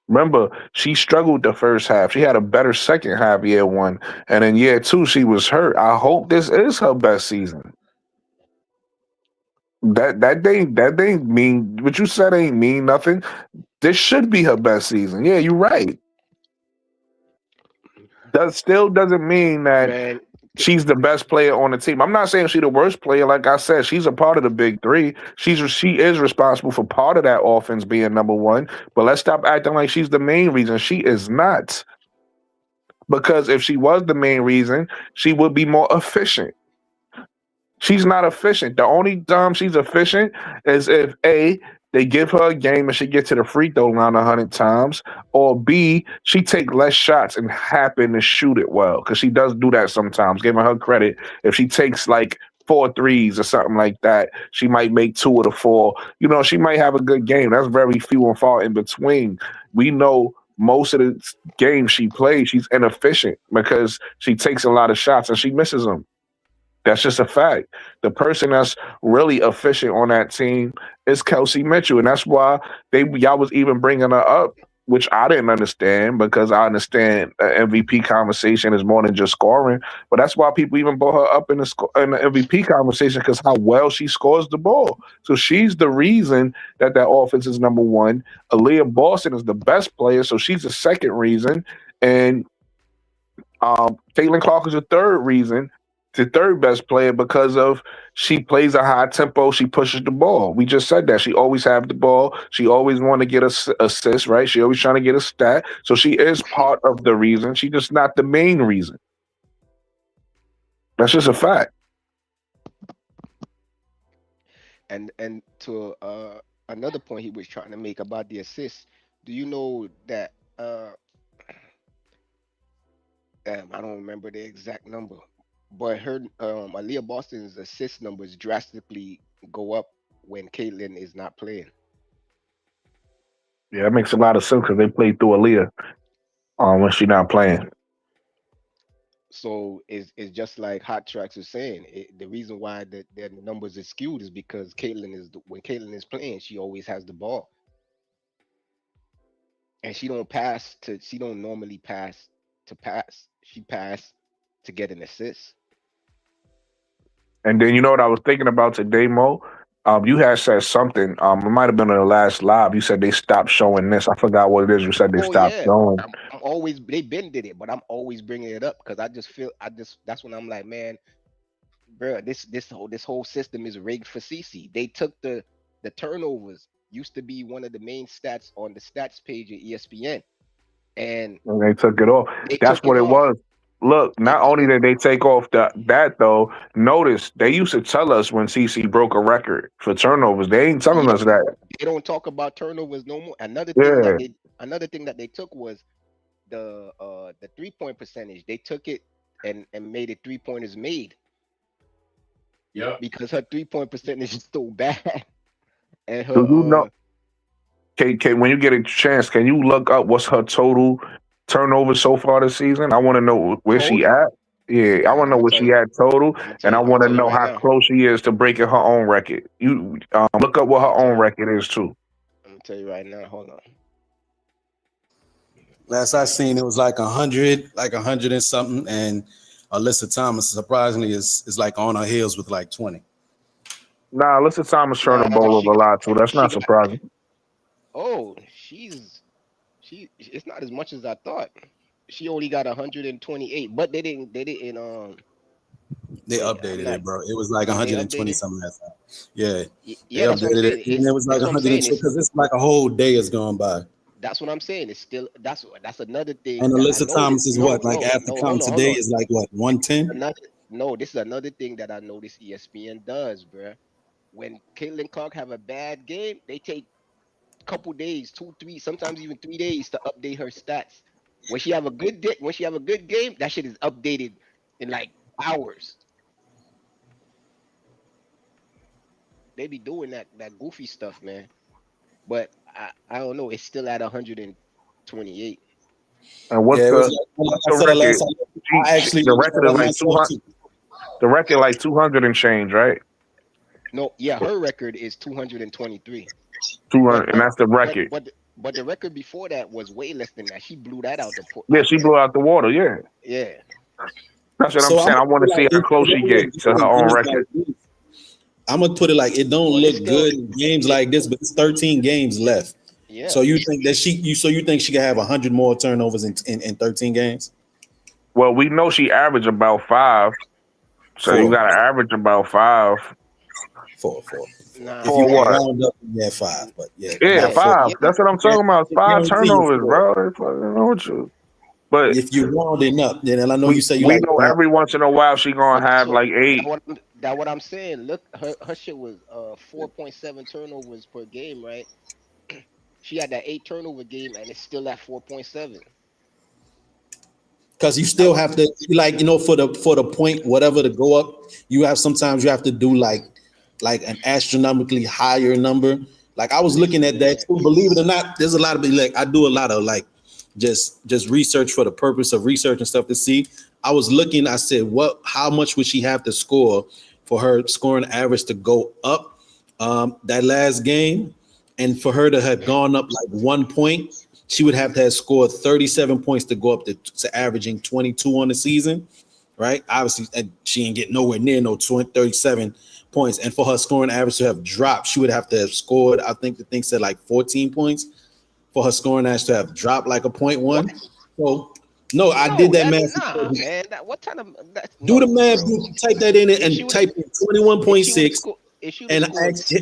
Remember, she struggled the first half. She had a better second half year one, and in year two she was hurt. I hope this is her best season. That ain't mean what you said ain't mean nothing. This should be her best season. Yeah, you're right. That still doesn't mean that she's the best player on the team. I'm not saying she's the worst player. Like I said, she's a part of the big three. She is responsible for part of that offense being number one. But let's stop acting like she's the main reason. She is not. Because if she was the main reason, she would be more efficient. She's not efficient. The only time she's efficient is if A, they give her a game and she gets to the free throw line 100 times, or B, she take less shots and happen to shoot it well. Because she does do that sometimes, giving her credit. If she takes like 4 threes or something like that, she might make 2 of the 4. You know, she might have a good game. That's very few and far in between. We know most of the games she plays, she's inefficient because she takes a lot of shots and she misses them. That's just a fact. The person that's really efficient on that team is Kelsey Mitchell, and that's why y'all was even bringing her up, which I didn't understand because I understand MVP conversation is more than just scoring. But that's why people even brought her up in the MVP conversation because how well she scores the ball. So she's the reason that offense is number one. Aaliyah Boston is the best player, so she's the second reason, and Caitlin Clark is the third reason, the third best player because of she plays a high tempo. She pushes the ball. We just said that she always have the ball. She always want to get a assist, right? She always trying to get a stat. So she is part of the reason. She just not the main reason. That's just a fact. And to another point he was trying to make about the assists. Do you know that I don't remember the exact number, but her Aaliyah Boston's assist numbers drastically go up when Caitlin is not playing. Yeah, that makes a lot of sense because they play through Aaliyah when she's not playing. So it's just like Hot Tracks was saying. The reason why their numbers is skewed is because when Caitlyn is playing, she always has the ball, and she don't normally pass to pass. She pass to get an assist. And then you know what I was thinking about today, Mo? You had said something. It might have been in the last live. You said they stopped showing this. I forgot what it is. You said they Oh stopped yeah, showing. I'm always they been did it, but I'm always bringing it up because I just that's when I'm like, man, bro, this whole system is rigged for CC. They took the turnovers used to be one of the main stats on the stats page at ESPN, and And they took it off. they That's took it what it off. was. Look, They not took only did they take off that though, notice they used to tell us when CC broke a record for turnovers. They ain't telling Yeah, us that. they don't talk about turnovers no more. Yeah. Another thing that they took was the 3-point percentage. They took it and made it 3-pointers made Yep. because her 3-point percentage is so bad. And Do you know? her When you get a chance, can you look up what's her total turnover so far this season? I want to know where she total. at. Yeah, I All right, want to know I'm gonna where tell she you. at total, and I I'm gonna want to tell you know right how now. close she is to breaking her own record. You look up what I'm her gonna tell own you. record is too. I'm gonna tell you right now. Hold on. Last I seen, it was like 100 and something, and Alyssa Thomas surprisingly is like on her heels with like 20. Nah, listen, Thomas turned Nah, the ball over a lot too. That's she not got. surprising. Oh, It's not as much as I thought. She only got 128, but they didn't. They Wait, I'm updated not. it, bro. It was like They 120 updated. something last time. Yeah, they Yeah, that's what I'm updated it, saying. and it was like That's what I'm saying. 120 because it's like a whole day has gone by. That's what I'm saying. It's still that's another And thing that I Alyssa noticed. Thomas is No, what, like no, after no. count Hold today on. is like what, This is 110? another. No, this is another thing that I noticed ESPN does, bruh. When Caitlin Clark have a bad game, they take a couple days, 2, 3, sometimes even 3 days to update her stats. When she have a good game, that shit is updated in like hours. They be doing that goofy stuff, man. But I don't know. It's still at 128. And Yeah, it was like what's I the said the last record? time. I actually The looked record is at it like two myself hundred. too. The record like 200 and change, right? No, yeah, her record is 223. 200, But and but that's the but record. but but the record before that was way less than that. She blew that Yeah, she blew out the water. Yeah, yeah. that's what I'm So I'm saying. gonna I want put to it see like how it close she don't look get to good her in own games record. like this. I'm gonna put it like it don't Well, it's look still good in games it like this, but it's 13 games left. yeah. So you think that you think she can have 100 more turnovers in 13 games? Well, we know she averaged about 5, so you Four, got to average about 5 four. If Nah, you for want to what? round up, yeah, 5. But yeah, Yeah, yeah, four. 5. yeah. That's what I'm Yeah, talking about. I 5 guarantee you turnovers, 4. bro. It's fucking wrong with you. But If you rounding up, then and I know you we say you we like know every once in a while she But gonna that's have what like 8. that what I'm saying. Look, her shit was 4.7 turnovers per game, right? She had that 8 turnover game, and it's still at 4.7. because you That still what have to for the point whatever to go up. You have sometimes you have to do like an astronomically higher number. Like I was looking listen, at that man. too. Believe it or not, there's a lot of like I do a lot of like just research for the purpose of research and stuff to see. I was looking. I said, what? How much would she have to score for her scoring average to go up that last game, and for her to have gone up like 1 point? She would have to have scored 37 points to go up to averaging 22 on the season, right? Obviously, and she ain't get nowhere near no 37 points. And for her scoring average to have dropped, she would have to have scored, I think the thing said like 14 points for her scoring average to have dropped like a point What? one. So, no, I did No, that that math. nah, man. That what kind of that? Do the No, math, bro. type that in If she and would have, type in if she would have 21.6 scored, if she would have and scored, ask,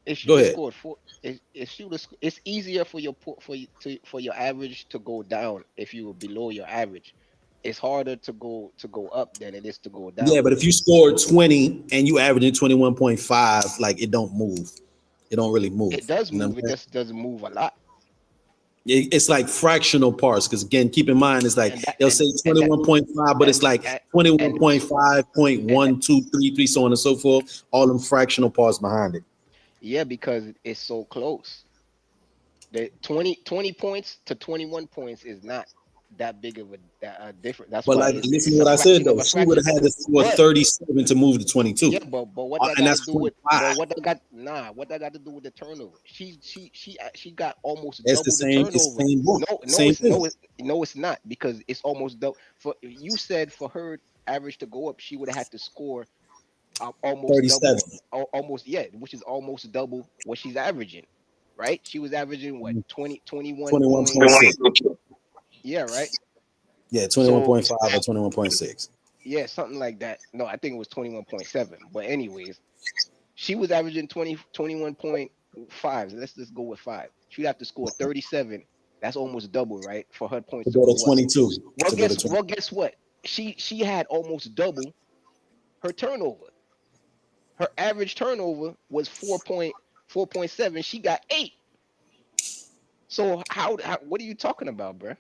if she go would have ahead. scored four, if she would have, it's easier for for your average to go down if you were below your average. It's harder to go up than it is to go Yeah, down. but if you scored 20 and you averaging 21.5, like it don't move. It don't really It move. does You know what move. I'm It saying? just doesn't move a lot. It's like fractional parts. Because again, keep in mind, it's like And that they'll say and that 21.5, but and it's like and and, 21.5.1233, so on and so forth. All them fractional parts behind it. yeah, because it's so close. The 20 points to 21 points is not that big of a difference. That's But why like, listen it's to a what I said fraction of though. a She would fraction. have had to score But 37 to move to 22, yeah, but what that and got to that's do with 25. what that got to do with the turnover? She got almost It's the double the same. It's the turnover. same book. No, no, Same it's thing. no, it's no, it's not because it's almost double. For you said for her average to go up, she would have had to score almost double, 37, almost yeah, which is almost double what she's averaging, right? She was averaging what 21 point, 21.6. yeah, right. Yeah, So 21.5 or 21.6. yeah, something like that. No, I think it was 21.7. But anyways, she was averaging 21.5. Let's just go with five. She'd have to score 37. That's almost double, right? For her points To to go go to up. 22. To go to 20. Well, guess what? She had almost double her turnover. Her average turnover was 4.7. She got 8. So how what are you talking about, bruh?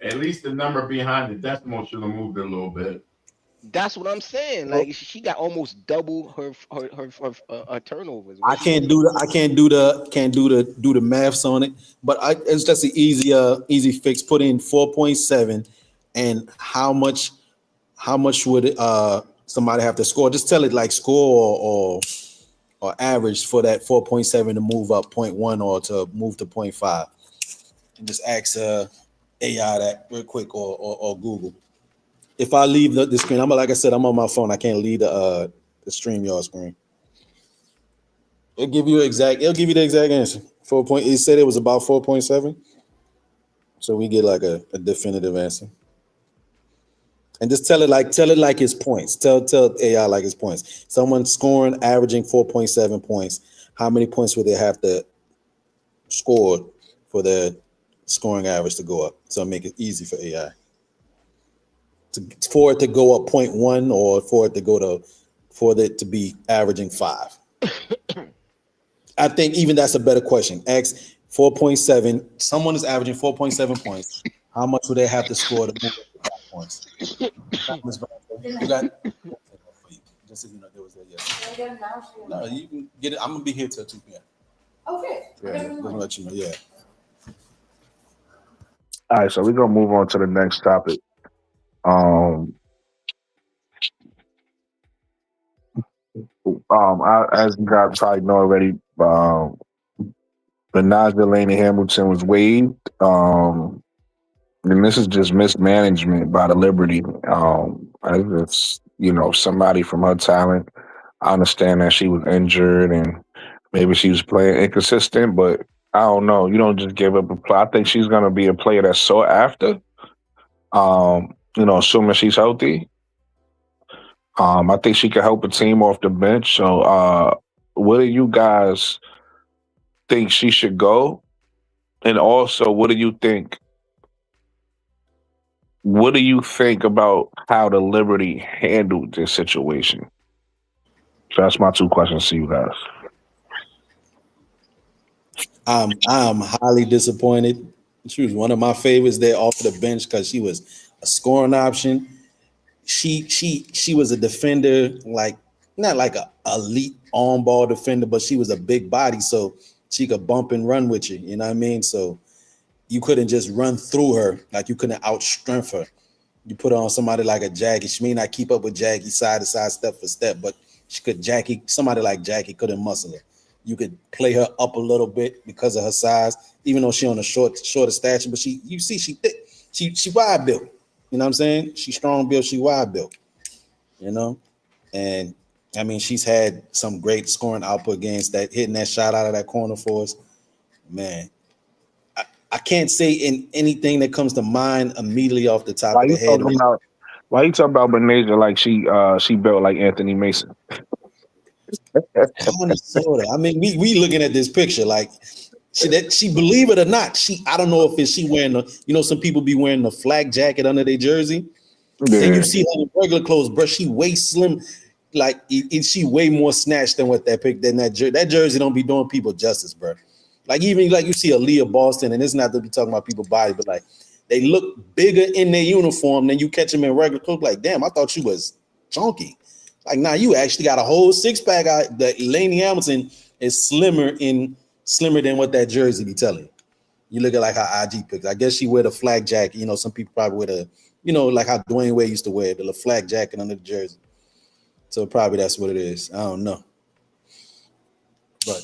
At least the number behind the decimal should have moved a little bit. That's what I'm saying. Well, Like she got almost double her turnovers. I What she can't was do the do the maths on it, but it's just an easy fix. Put in 4.7, and how much would somebody have to score? Just tell it like score or average for that 4.7 to move up point 0.1 or to move to 0.5, and just ask AI that real quick or Google. If I leave the screen, like I said, I'm on my phone. I can't leave the StreamYard screen. It'll give you the exact answer. 4 point. It said it was about 4.7, so we get like a definitive answer. And just tell it like his points. Tell AI like his points. Someone scoring averaging 4.7 points. How many points would they have to score for their scoring average to go up? So make it easy for AI. For it to go up 0.1 or for it to be averaging 5. I think even that's a better question. Ask 4.7. Someone is averaging 4.7 points. How much would they have to score to move up to 5 points? You got just so you know there was that yesterday. No, you can get it. I'm gonna be here till 2 p.m. Okay. Yeah, just gonna let you know. Yeah. All right, so we're gonna move on to the next topic. As you guys probably know already, Bernard Delaney Hamilton was waived. And this is just mismanagement by the Liberty. As it's somebody from her talent. I understand that she was injured and maybe she was playing inconsistent, but I don't know. You don't just give up a play. I think she's gonna be a player that's sought after. Assuming she's healthy. I think she could help a team off the bench. So, where do you guys think she should go? And also, what do you think? What do you think about how the Liberty handled this situation? So that's my two questions to you guys. I'm highly disappointed. She was one of my favorites there off the bench because she was a scoring option. She was a defender, like not like a elite on ball defender, but she was a big body, so she could bump and run with you. You know what I mean? So you couldn't just run through her, like you couldn't outstrength her. You put her on somebody like a Jackie. She may not keep up with Jackie side to side, step for step, but she could somebody like Jackie couldn't muscle her. You could play her up a little bit because of her size, even though she on a shorter stature, but she thick. She wide built. You know what I'm saying? She strong built, she wide built. You know? And I mean, she's had some great scoring output games, that hitting that shot out of that corner for us. Man, I can't say in anything that comes to mind immedately off the top Why of the you head. talking about? Why you talking about Benasia like she built like Anthony Mason? Kind of, sort of. I mean, we looking at this picture like she believe it or not. I don't know if she wearing some people be wearing the flak jacket under their jersey. Then you Yeah, see her in regular clothes, bro. She way slim, like she way more snatched than what that jersey. That jersey don't be doing people justice, bro. Like even like you see a Leah Boston, and it's not to be talking about people's body, but like they look bigger in their uniform than you catch them in regular clothes. Like, damn, I thought you was chunky. Like, nah, you actually got a whole six pack out. That Laney Hamilton is slimmer than what that jersey be telling you. You look at like her IG pics. I guess she wear the flag jacket. You know, some people probably wear the, you know, like how Wnba used to wear the flag jacket under the jersey. So probably that's what it is. I don't know. But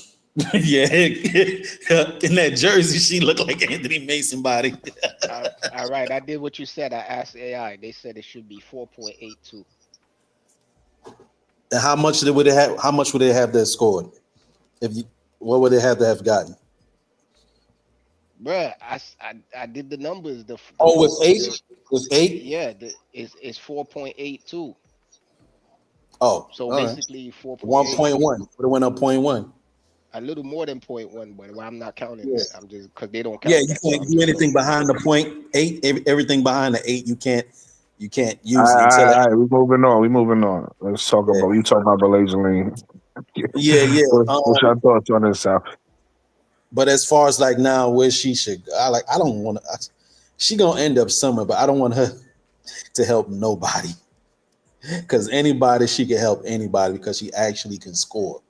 yeah, in that jersey, she looked like Anthony Mason body. All right, I did what you said. I asked AI. They said it should be 4.82. And how much would it have? How much would they have that scored? If you, what would they have to have gotten? Bruh, I did the numbers. Oh, with 8? With 8? Yeah, it's 4.82. Oh, so basically 4.8. 1.1. Would have went up 0.1. A little more than 0.1, but I'm not counting that. I'm just because they don't count. Yeah, you can't do anything behind the 0.8. Everything behind the 8, you can't use it until. All right, we're moving on. Let's talk about you talking about Belazeline. Yeah. What's your thoughts on this, South? But as far as like now, where she should, I don't want to. She gonna end up somewhere, but I don't want her to help nobody. Because anybody, she can help anybody because she actually can score.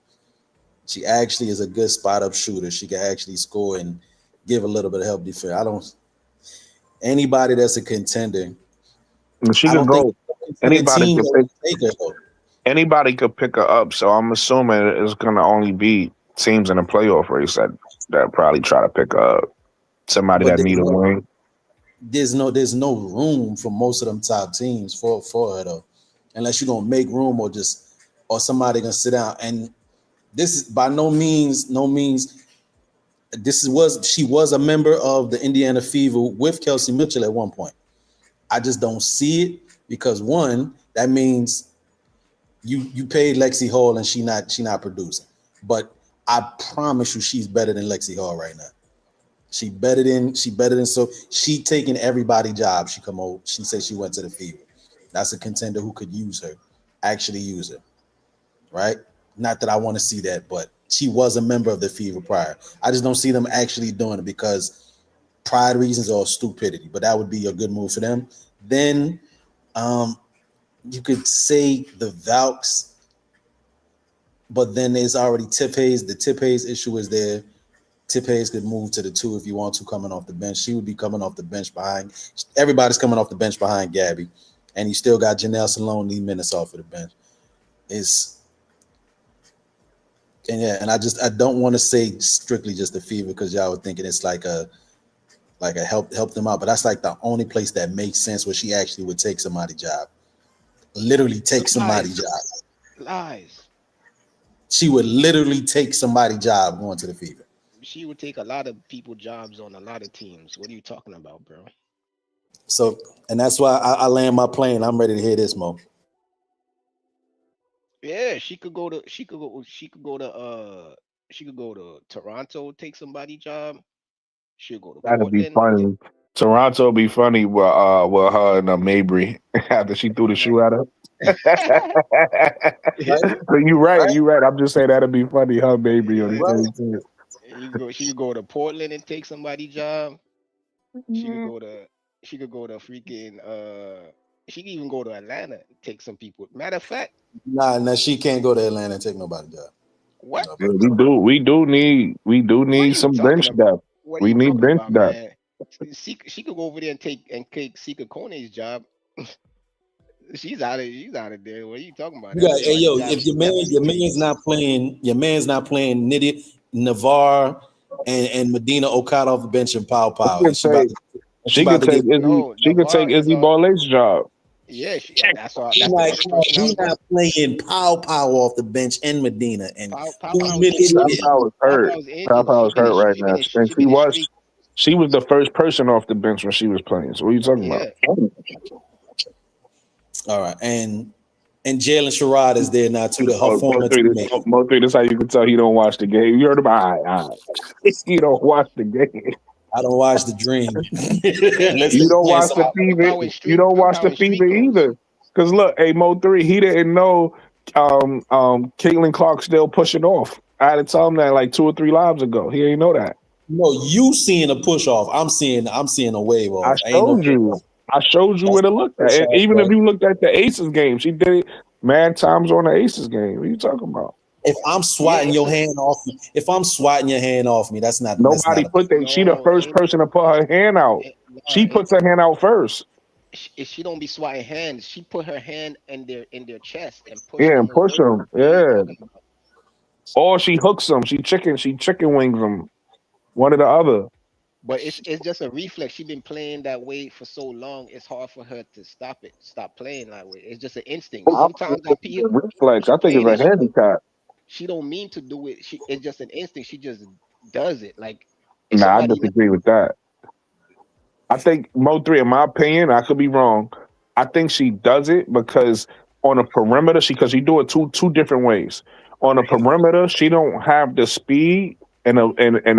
She actually is a good spot up shooter. She can actually score and give a little bit of help defense. Anybody that's a contender. She can go. Anybody could pick her up. So I'm assuming it's gonna only be teams in the playoff race that probably try to pick her up. Somebody that need a wing. There's no room for most of them top teams for her though, unless you're gonna make room or somebody gonna sit down. And this is by no means. She was a member of the Indiana Fever with Kelsey Mitchell at one point. I just don't see it because one, that means you paid Lexi Hall and she not producing. But I promise you, she's better than Lexi Hall right now. She better than so she taking everybody's job. She come over. She said she went to the Fever. That's a contender who could use her, actually use her, right? Not that I want to see that, but she was a member of the Fever prior. I just don't see them actually doing it because pride reasons or stupidity. But that would be a good move for them. Then you could say the Valks, but then there's already Tip Hayes. The Tip Hayes issue is there. Tip Hayes could move to the 2 if you want to, coming off the bench. She would be coming off the bench behind. Everybody's coming off the bench behind Gabby. And you still got Janelle Salone need minutes off of the bench. And I don't want to say strictly just the Fever because y'all were thinking it's like a help them out. But that's like the only place that makes sense where she actually would take somebody's job. Literally take somebody's job. Lies. She would literally take somebody's job going to the Fever. She would take a lot of people's jobs on a lot of teams. What are you talking about, bro? So, and that's why I land my plane. I'm ready to hear this, Mo. Yeah, she could go to Toronto, take somebody's job. She'll go to That'd be Portland. funny. Toronto be funny with her and Mabry after she threw the shoe at her. So you're right. I'm just saying that'd be funny. Her Mabry on the same team. She could go to Portland and take somebody's job. She could go to freaking she could even go to Atlanta and take some people. Matter of fact. Nah, she can't go to Atlanta and take nobody's job. What? Yeah, we do need some bench depth. We need bench depth. She could go over there and take Sika Kone's job. She's out of there. What are you talking about? Hey yo, if your man's not playing Nitty, Navarre, and Medina Okada off the bench and Pow. She could take Izzy Barlet's job. Yeah, that's he's not playing Pow off the bench and Medina and Pow was hurt. Pow was hurt right now. And she was the first person off the bench when she was playing. So what are you talking about? All right, and Jalen Sherrod is there now too. Her former teammate. Mo3, that's how you can tell he don't watch the game. You heard him? All right. He don't watch the game. I don't watch the Dream. You don't watch the Fever. You don't watch the Fever either. Because look, Mo3, he didn't know Caitlin Clark still pushing off. I had to tell him that like 2 or 3 lives ago. He didn't know that. No, you seeing a push off. I'm seeing a wave off. I showed you where to look at. And even if you looked at the Aces game, she did it mad times on the Aces game. What are you talking about? If I'm swatting your hand off me, if I'm swatting your hand off me, that's not. That's Nobody not a. put that. She the No, first person to put her hand out. She puts her hand out first. She don't be swatting hands. She put her hand in their chest and push Yeah, them and push away. them. What are you Yeah. talking about? Or she hooks them. She chicken wings them. One or the other. But it's just a reflex. She been playing that way for so long. It's hard for her to stop playing that way. It's just an instinct. I don't Sometimes think I it's see a reflex. she I think it's playing a and handicap. she don't mean to do it. It's just an instinct. She just does it. Like if Nah, I somebody disagree with that. I think Mo3, in my opinion, I could be wrong. I think she does it because on a perimeter, because she do it two different ways. On a perimeter, she don't have the speed and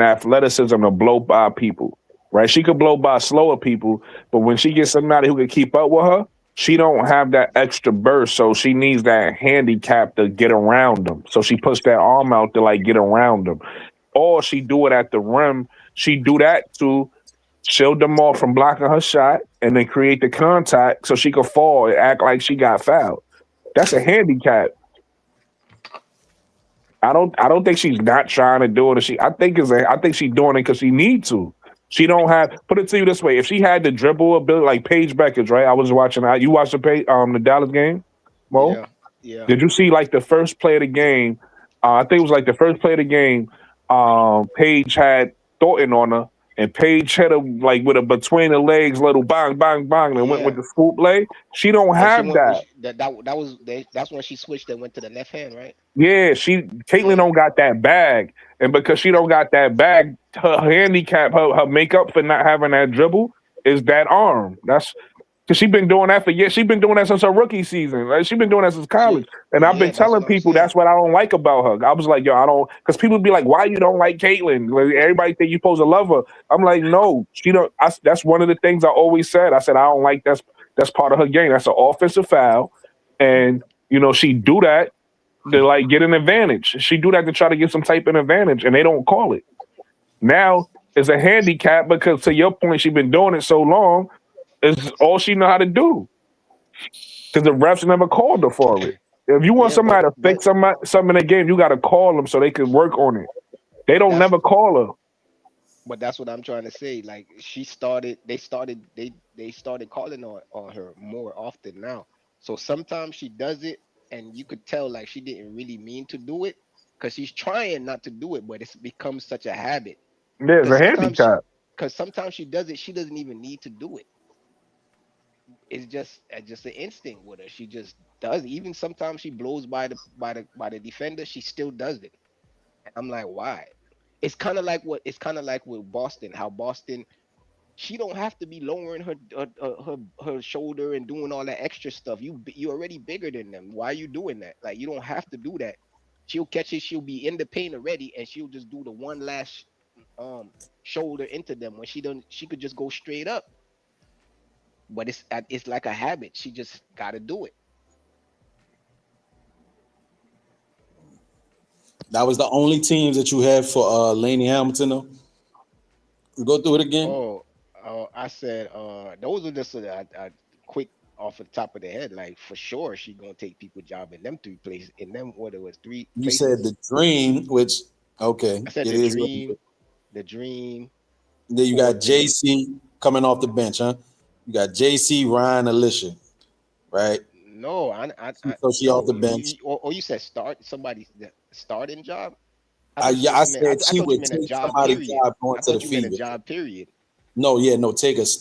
athleticism to blow by people. Right? She could blow by slower people, but when she gets somebody who can keep up with her, she don't have that extra burst. So she needs that handicap to get around them. So she puts that arm out to like get around them. Or she do it at the rim. She do that to shield them off from blocking her shot and then create the contact so she could fall and act like she got fouled. That's a handicap. I don't think she's not trying to do it. I think she's doing it because she needs to. She don't have put it to you this way. If she had the dribble ability like Paige Beckers, right? I was watching you watched the Dallas game, Mo? yeah, yeah. Did you see like the first play of the game? I think it was like the first play of the game. Paige had Thornton on her, and Paige hit her like with a between the legs little bang, bang, bang, and went with Yeah. the swoop play. She don't And she have went that. that's when she switched and went to the left hand, right? Yeah, Caitlyn Yeah. don't got that bag, and because she don't got that bag, her handicap, her makeup for not having that dribble is that arm. That's because she been doing that for years. She been doing that since her rookie season. Like, she been doing that since college. And I've been Yeah, that's telling what I'm people saying. that's what I don't like about her. I was like, yo, I don't, because people be like, why you don't like Caitlyn? Like, everybody think you supposed to love her. I'm like, no, she don't. That's one of the things I always said. I said I don't like that's part of her game. That's an offensive foul, and she do that to like get an advantage. She do that to try to get some type of advantage, and they don't call it. Now it's a handicap because to your point, she been doing it so long. It's all she know how to do because the refs never called her for it. If you want Yeah, somebody to fix something in the game, you got to call them so they can work on it. They don't that's never call her. but that's what I'm trying to say. Like they started calling on her more often now. So sometimes she does it and you could tell like she didn't really mean to do it because she's trying not to do it, but it's become such a habit. There's Because a sometimes she handicap. because sometimes she does it, she doesn't even need to do it. It's just an instinct with her. She just does it. Even sometimes she blows by the defender, she still does it. And I'm like, why? It's kind of like with Boston, how Boston she don't have to be lowering her shoulder and doing all that extra stuff. You already bigger than them. Why are you doing that? Like you don't have to do that. She'll catch it. She'll be in the paint already, and she'll just do the one last um shoulder into them when she don't. She could just go straight up, but it's like a habit. She just got to do it. That was the only teams that you had for Laney Hamilton. Though. Go through it again. Oh, I said those are just quick off the top of the head. Like for sure, she gonna take people job in them three places. In them, what it was three You said places. the Dream, which okay, I said it the is. What it is. dream, the dream. Then you got Portland. JC coming off the bench, huh? You got JC, Ryan, Alicia, right? No, So she off no. the bench. Or you said somebody's starting job. I thought you Yeah, I just meant. said I she thought you would meant a take job. somebody's Period. job going I to the thought you meant a Fever. job. Period. No, yeah, no.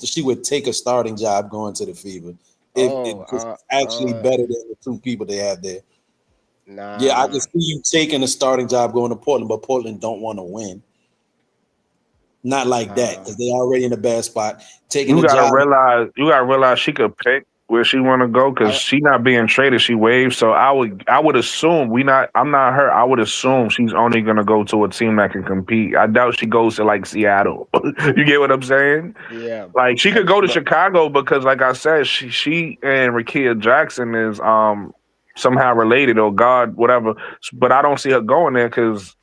She would take a starting job going to the Fever. If Oh, it's actually better than the two people they have there. Yeah, I can nah. see you taking a starting job going to Portland, but Portland don't want to win. Not like that Nah. because they already in a bad spot. Taking You a gotta job. realize. You gotta realize she could pick where she want to go because I, she not being traded. She waived. So I would assume we not. I'm not her. I would assume she's only gonna go to a team that can compete. I doubt she goes to like Seattle. You get what I'm saying? yeah, Like she but could go to but Chicago because, like I said, she and Rakia Jackson is somehow related or God whatever. But I don't see her going there because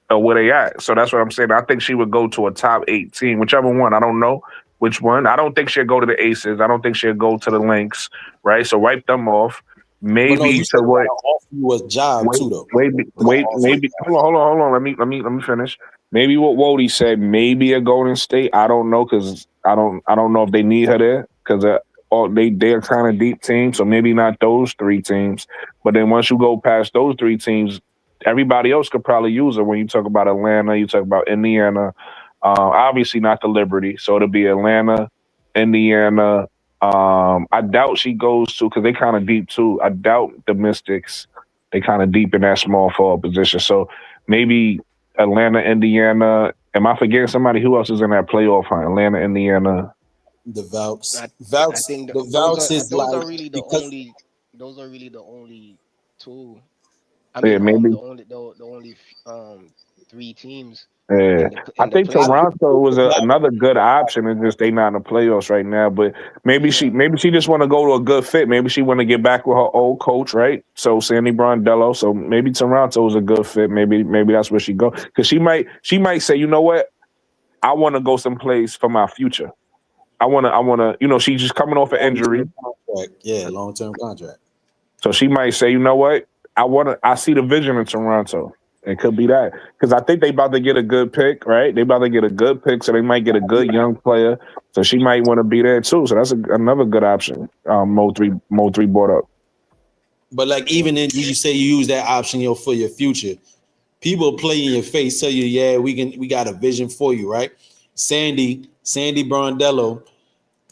of where they at. So that's what I'm saying. I think she would go to a top 8 team, whichever one. I don't know which one. I don't think she'll go to the Aces. I don't think she'll go to the Lynx. Right. So wipe them off. maybe you to said they what? gotta offer you a job Wait, too, though. maybe. Hold on. Let me finish. Maybe what Wody said. Maybe a Golden State. I don't know because I don't know if they need her there because they're kind of deep team. So maybe not those three teams. But then once you go past those three teams, everybody else could probably use her. When you talk about Atlanta, you talk about Indiana. Obviously not the Liberty. So it'll be Atlanta, Indiana. I doubt she goes to because they kind of deep too. I doubt the Mystics. They kind of deep in that small forward position. So maybe Atlanta, Indiana. Am I forgetting somebody? Who else is in that playoff hunt? Atlanta, Indiana. The Vouts. I think The Vouts is those like are really the because only those are really the only two. I Yeah, mean, maybe. the only three teams Yeah, I in the think playoff. Toronto was another good option. It's just they not in the playoffs right now. But Yeah, maybe she just want to go to a good fit. Maybe she want to get back with her old coach, right? So Sandy Brondello. So maybe Toronto is a good fit. Maybe that's where she go because she might say, you know what, I want to go someplace for my future. I wanna. She's just coming off an injury. long-term contract. Yeah, long-term contract. So she might say, you know what? I see the vision in Toronto. It could be that. Because I think they about to get a good pick, right? They about to get a good pick, so they might get a good young player. So she might want to be there too. So that's another good option. Mo3 brought up. But like even in you say you use that option for your future, people play in your face, tell you, yeah, we got a vision for you, right? Sandy Brondello,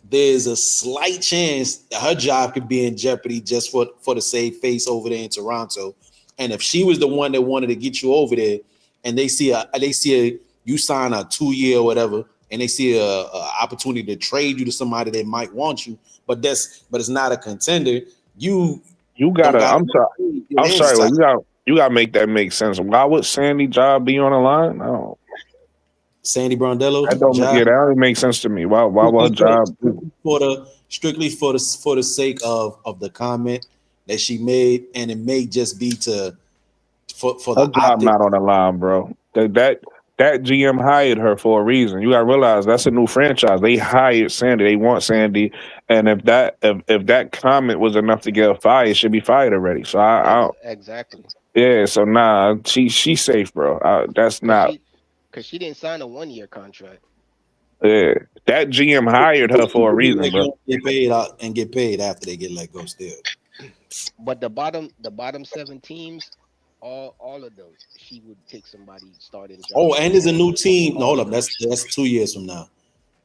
there's a slight chance that her job could be in jeopardy just for the save face over there in Toronto. And if she was the one that wanted to get you over there, and they see you sign a 2-year or whatever, and they see a opportunity to trade you to somebody that might want you, but it's not a contender. You You don't gotta. got I'm sorry. Well, you gotta make that make sense. Why would Sandy job be on the line? No, Sandy Brondello's that don't. job Yeah, that don't make sense to me. Why would her job? strictly for the sake of the comment that she made, and it may just be for Her the job optic. not on the line, bro. That GM hired her for a reason. You gotta realize that's a new franchise. They hired Sandy. They want Sandy, and if that comment was enough to get her fired, she should be fired already. So exactly. yeah. So nah, she's safe, bro. That's Cause not. she didn't sign a 1-year contract. Yeah, that GM hired her for a reason, They're bro. gonna get paid out and get paid after they get let go still. But the bottom 7 teams, all of them, she would take somebody starting job Oh, and there's a new team. No, all hold of up. them. That's 2 years from now.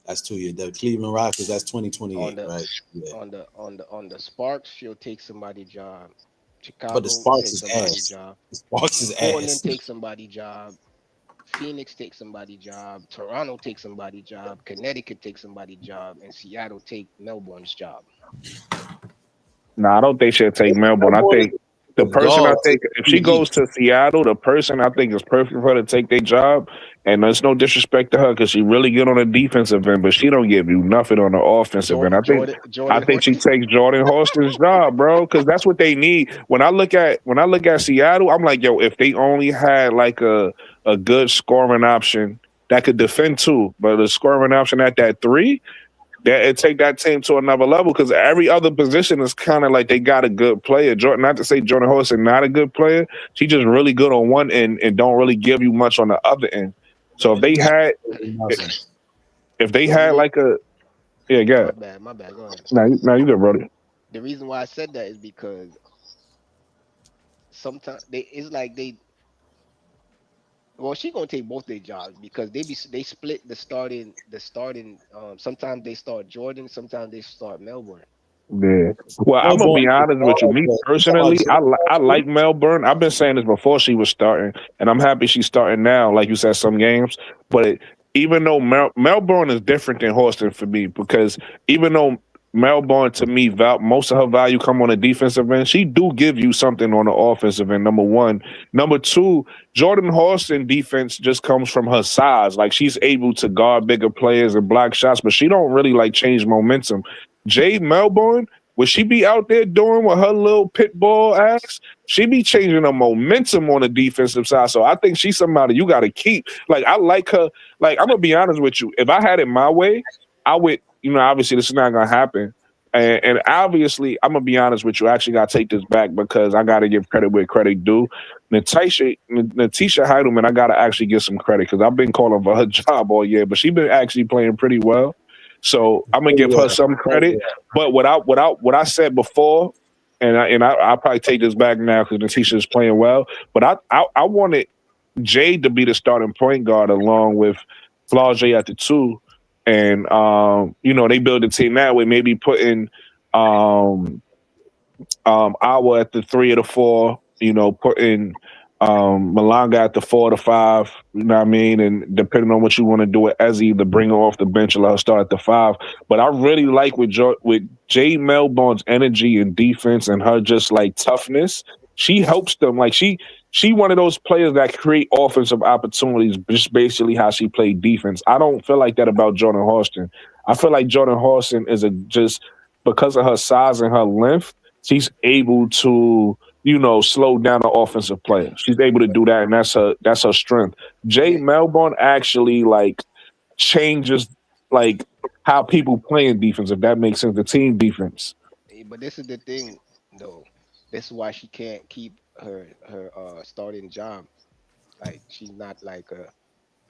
That's 2 years. The Cleveland Rockets, that's On 2028, the right? Yeah. on the Sparks, she'll take somebody job. But the Chicago Sparks take is somebody ass. job. The Sparks is Portland ass. take somebody job. Phoenix take somebody job. Toronto take somebody job. Connecticut take somebody job, and Seattle take Melbourne's job. Nah, I don't think she'll take Melbourne. I Melbourne think the is person I dog to think if she the goes to Seattle, the person I think is perfect for her to take their job. And there's no disrespect to her because she really good on the defensive end, but she don't give you nothing on the offensive end. I Jordan think she Horston. takes Jordan Houston's job, bro, because that's what they need. When I look at Seattle, I'm like, yo, if they only had like a good scoring option that could defend too, but a scoring option at that 3 that it take that team to another level because every other position is kind of like they got a good player. Jordan, not to say Jordan Houston not a good player, she just really good on one end and don't really give you much on the other end. So if they The had reason, like a yeah. my bad. Go ahead. Now you good, brother. The reason why I said that is because sometimes it's like well, she gonna take both their jobs because they split the starting. Sometimes they start Jordan, sometimes they start Melbourne. Yeah. Well, I'm gonna Melbourne be is honest with you. dog, Me bro. You talking about personally, I like Melbourne. I've been saying this before she was starting, and I'm happy she's starting now. Like you said, some games. But even though Melbourne is different than Houston for me, because even though Melbourne to me, most of her value come on the defensive end. She do give you something on the offensive end. Number one, number two, Jordan Houston defense just comes from her size. Like she's able to guard bigger players and block shots, but she don't really like change momentum. Jade Melbourne, would she be out there doing with her little pit bull ass? She be changing the momentum on the defensive side. So I think she's somebody you got to keep. Like I like her. Like I'm gonna be honest with you. If I had it my way, I would. Obviously this is not gonna happen. And obviously, I'm gonna be honest with you. I actually gotta take this back because I gotta give credit where credit due. Natisha Heidelman, I gotta actually give some credit because I've been calling for her job all year, but she's been actually playing pretty well. So I'm gonna give her some credit. But what I said before, I'll probably take this back now because Natisha is playing well. But I wanted Jade to be the starting point guard along with Flau'jae at the two. And they build a team that way, maybe putting Awa at the 3 or the 4, putting Malanga at the 4 or the 5, you know what I mean? And depending on what you want to do with Ezzy, either bring her off the bench or let her start at the 5. But I really like with Jay Melbourne's energy and defense and her just like toughness, she helps them. Like she one of those players that create offensive opportunities just basically how she played defense. I don't feel like that about Jordan Houston. I feel like Jordan Houston is just because of her size and her length, she's able to, slow down the offensive player. She's able to do that, and that's her strength. Jay Melbourne actually like changes like how people play in defense, if that makes sense, the team defense. But this is the thing, though. This is why she can't keep her starting job. Like she's not like a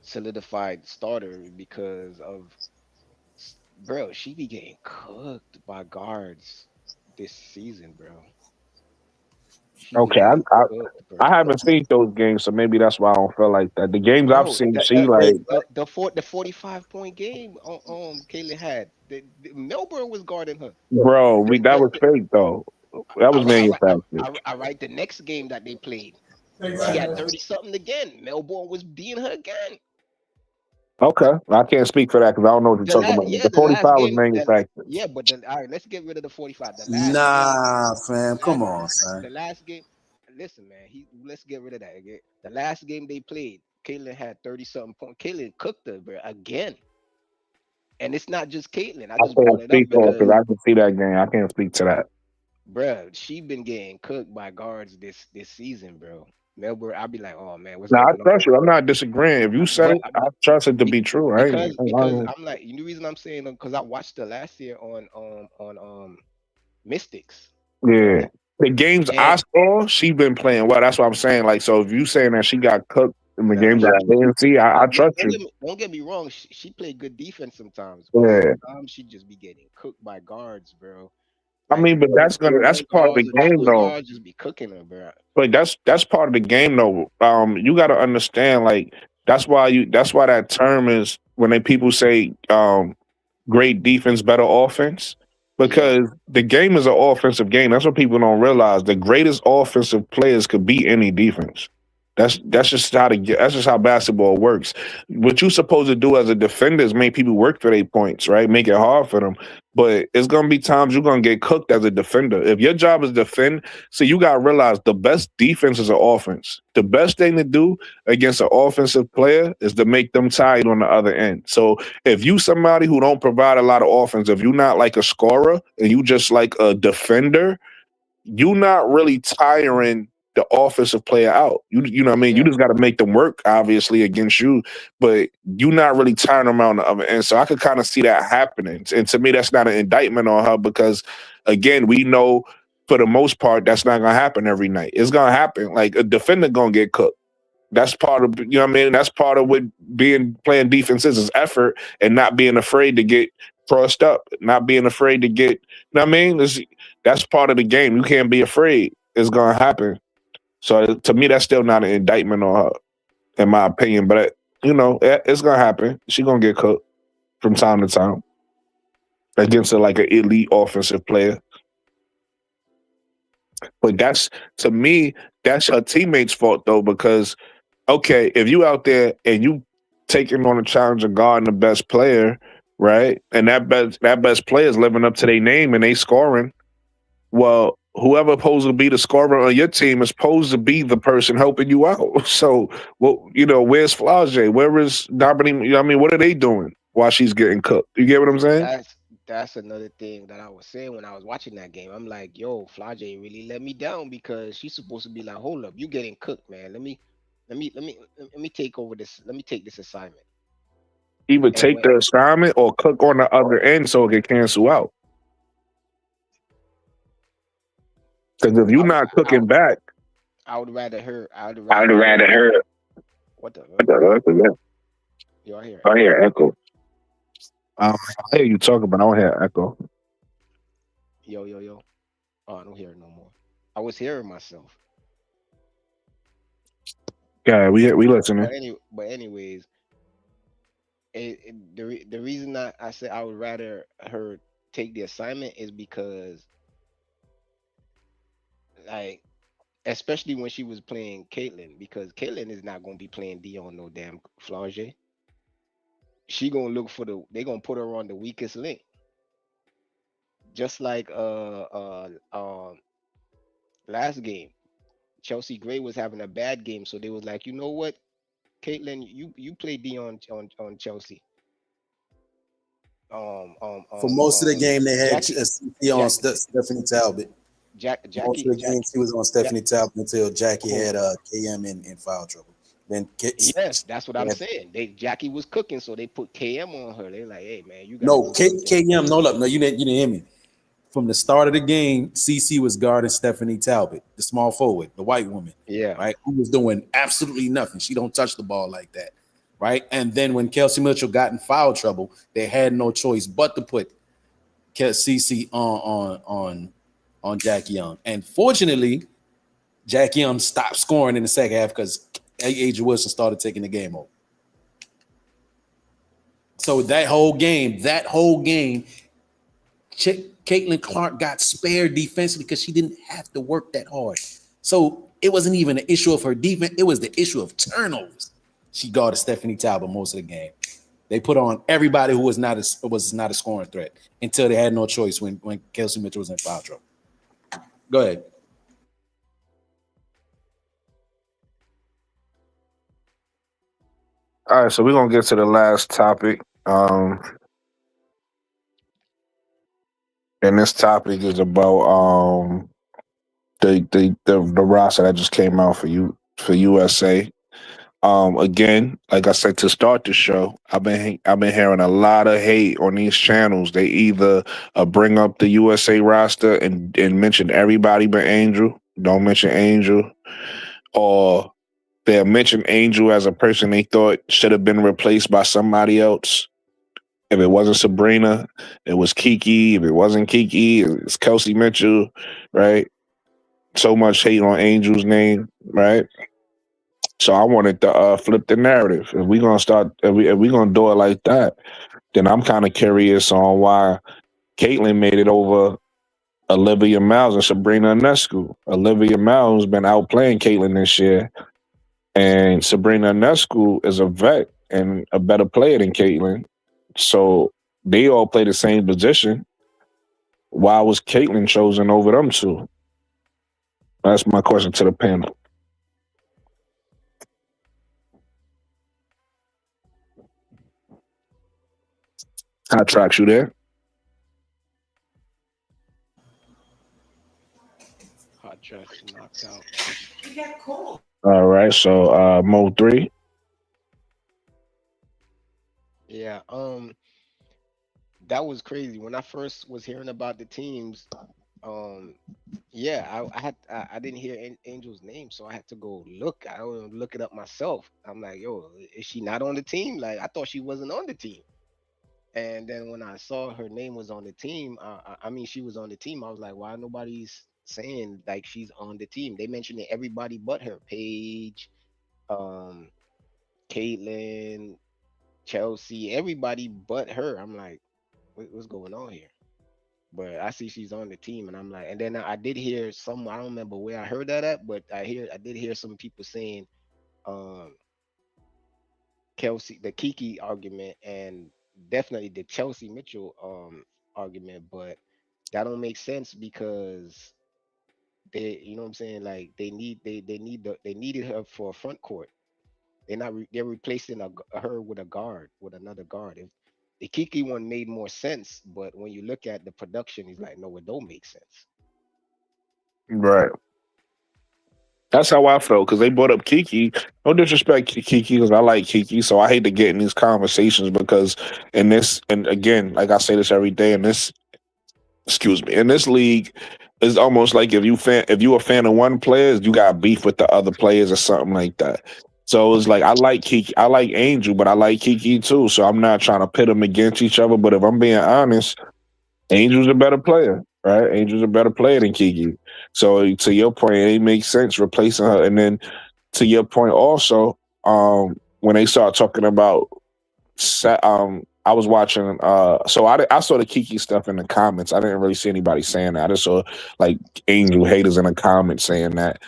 solidified starter because of, bro. She be getting cooked by guards this season, bro. She be Okay, getting cooked, I bro. haven't seen those games, so maybe that's why I don't feel like that. The games I've Bro, seen, she like, the 45-point game Kayla had. Melbourne was guarding her. bro, that was fake though. That was manufactured. I right. The next game that they played, she had 30 something again. Melbourne was beating her again. Okay, I can't speak for that because I don't know what you're talking about. The The last 45 was game. manufactured. But all right, let's get rid of the 45. Nah, fam, come last, on, son. the last game. Listen, man. Let's get rid of that. Okay? The last game they played, Caitlin had 30 something points. Caitlin cooked her, bro, again. And it's not just Caitlin. I I just can't brought it up speak on because, because I can see that game. I can't speak to that. bro, she been getting cooked by guards this season, bro. Melbourne, I'll be like, oh man, what's Now I going on? trust you. I'm not disagreeing. If you said But it, I trust it to be true. I ain't. because I'm like, the reason I'm saying because I watched the last year on Mystics. Yeah. The games I And saw, she been playing well. That's what I'm saying. Like, so if you saying that she got cooked in the nah, games I didn't see, I trust you. don't get me wrong. She played good defense sometimes, but Yeah. sometimes she just be getting cooked by guards, bro. I Like mean, but that's part of the game though. guards just be cooking her, bro. But that's part of the game though. You got to understand, like that's why that term is when people say great defense, better offense, Yeah, because the game is an offensive game. That's what people don't realize. The greatest offensive players could beat any defense. That's just how basketball works. What you're supposed to do as a defender is make people work for their points, right? Make it hard for them. But it's gonna be times you're gonna get cooked as a defender. If your job is defend, so you gotta realize the best defense is an offense. The best thing to do against an offensive player is to make them tired on the other end. So if you somebody who don't provide a lot of offense, if you're not like a scorer and you just like a defender, you're not really tiring the offensive player out. You know what I mean? You just got to make them work, obviously, against you, but you're not really tiring them out on the other end. So I could kind of see that happening. And to me, that's not an indictment on her because, again, we know for the most part that's not going to happen every night. It's going to happen. Like a defender going to get cooked. That's part of what I mean. That's part of what playing defense is effort and not being afraid to get crossed up, not being afraid to get. You know what I mean? That's part of the game. You can't be afraid. It's gonna happen. So to me, that's still not an indictment on her, in my opinion. But it's gonna happen. She's gonna get cooked from time to time against like an elite offensive player. But to me, that's her teammates' fault though, because okay, if you out there and you taking on a challenge of guarding the best player, right? And that best player is living up to their name and they scoring. Well, whoever supposed to be the scorer on your team is supposed to be the person helping you out. So, well, where's Flau'jae? Where is Dominique? You know what I mean, what are they doing while she's getting cooked? You get what I'm saying? that's another thing that I was saying when I was watching that game. I'm like, yo, Flau'jae really let me down because she's supposed to be like, hold up, you getting cooked, man. Let me take over this. Let me take this assignment. Either And take the assignment or cook on the other end so it can cancel out. Because if you're not cooking back, I would rather her. I would I'd rather her. rather her. What the? What the fuck is that? You all hear? I hear echo. I hear you talking, but I don't hear echo. Yo, yo, yo. Oh, I don't hear it no more. I was hearing myself. Yeah, we listening. But anyways, the reason I said I would rather her take the assignment is because, like, especially when she was playing Caitlyn, because Caitlyn is not gonna be playing Dion no damn flange. She gonna look for they gonna put her on the weakest link, just like last game. Chelsea Gray was having a bad game, so they was like, you know what, Caitlyn, you play Dion on Chelsea. For most of the game, they had Jackie, CP on Stephanie Talbot. Most of the game, she was on Stephanie Talbot until Jackie had KM in foul trouble. Then yes, that's what I'm saying. Jackie was cooking, so they put KM on her. They're like, hey man, you got no KM. No, you didn't hear me. From the start of the game, CC was guarding Stephanie Talbot, the small forward, the white woman. Yeah. Right. Who was doing absolutely nothing. She don't touch the ball like that. Right. And then when Kelsey Mitchell got in foul trouble, they had no choice but to put CC on Jackie Young. And fortunately, Jackie Young stopped scoring in the second half because Adrian Wilson started taking the game over. So that whole game, Caitlin Clark got spared defensively because she didn't have to work that hard. So it wasn't even an issue of her defense. It was the issue of turnovers. She guarded Stephanie Talbot most of the game. They put on everybody who was not a scoring threat until they had no choice when Kelsey Mitchell was in foul trouble. Go ahead. All right, so we're gonna get to the last topic. And this topic is about the roster that just came out for USA. Again, like I said to start the show, I've been hearing a lot of hate on these channels. They either bring up the USA roster and mention everybody but Angel, don't mention Angel, or they'll mention Angel as a person they thought should have been replaced by somebody else. If it wasn't Sabrina, it was Kiki. If it wasn't Kiki, it's Kelsey Mitchell, right? So much hate on Angel's name, right? So I wanted to flip the narrative. If we're gonna do it like that, then I'm kind of curious on why Caitlyn made it over Olivia Miles and Sabrina Ionescu. Olivia Miles been outplaying Caitlyn this year, and Sabrina Ionescu is a vet and a better player than Caitlyn. So they all play the same position. Why was Caitlyn chosen over them two? That's my question to the panel. Hot Tracks, you there? Hot Tracks knocked out. All right, so Mo 3. Yeah, that was crazy. When I first was hearing about the teams, yeah, I didn't hear Angel's name, so I had to go look. I don't look it up myself. I'm like, yo, is she not on the team? Like, I thought she wasn't on the team. And then when I saw her name was on the team, I mean, she was on the team. I was like, why nobody's saying like she's on the team? They mentioned everybody but her. Paige, Caitlyn, Chelsea, everybody but her. I'm like, what's going on here? But I see she's on the team, and I'm like, and then I did hear some. I don't remember where I heard that at, but I did hear some people saying, um, Kelsey, the Kiki argument, and definitely the Chelsea Mitchell argument, but that don't make sense because you know what I'm saying, like they needed her for a front court. They're replacing her with a guard, with another guard. If the Kiki one made more sense, but when you look at the production, he's like, no, it don't make sense. Right. That's how I felt because they brought up Kiki. No disrespect to Kiki because I like Kiki, so I hate to get in these conversations because and again, like I say this every day in this, excuse me, in this league, it's almost like if you a fan of one player, you got beef with the other players or something like that. So it's like I like Kiki, I like Angel, but I like Kiki too. So I'm not trying to pit them against each other. But if I'm being honest, Angel's a better player, right? Angel's a better player than Kiki. So to your point, it makes sense replacing her. And then to your point also, when they start talking about I was watching so I saw the Kiki stuff in the comments. I didn't really see anybody saying that. I just saw like Angel haters in the comments saying that.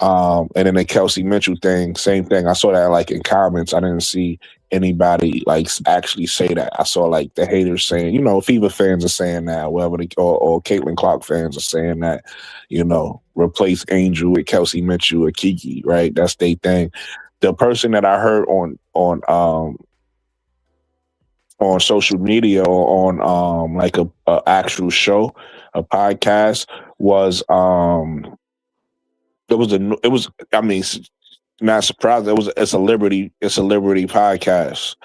And then the Kelsey Mitchell thing, same thing. I saw that like in comments. I didn't see anybody like actually say that. I saw like the haters saying, Fever fans are saying that, whatever or Caitlin Clark fans are saying that, replace Angel with Kelsey Mitchell or Kiki, right? That's their thing. The person that I heard on social media or on like a actual show, a podcast was I mean, not surprised. It's a Liberty podcast.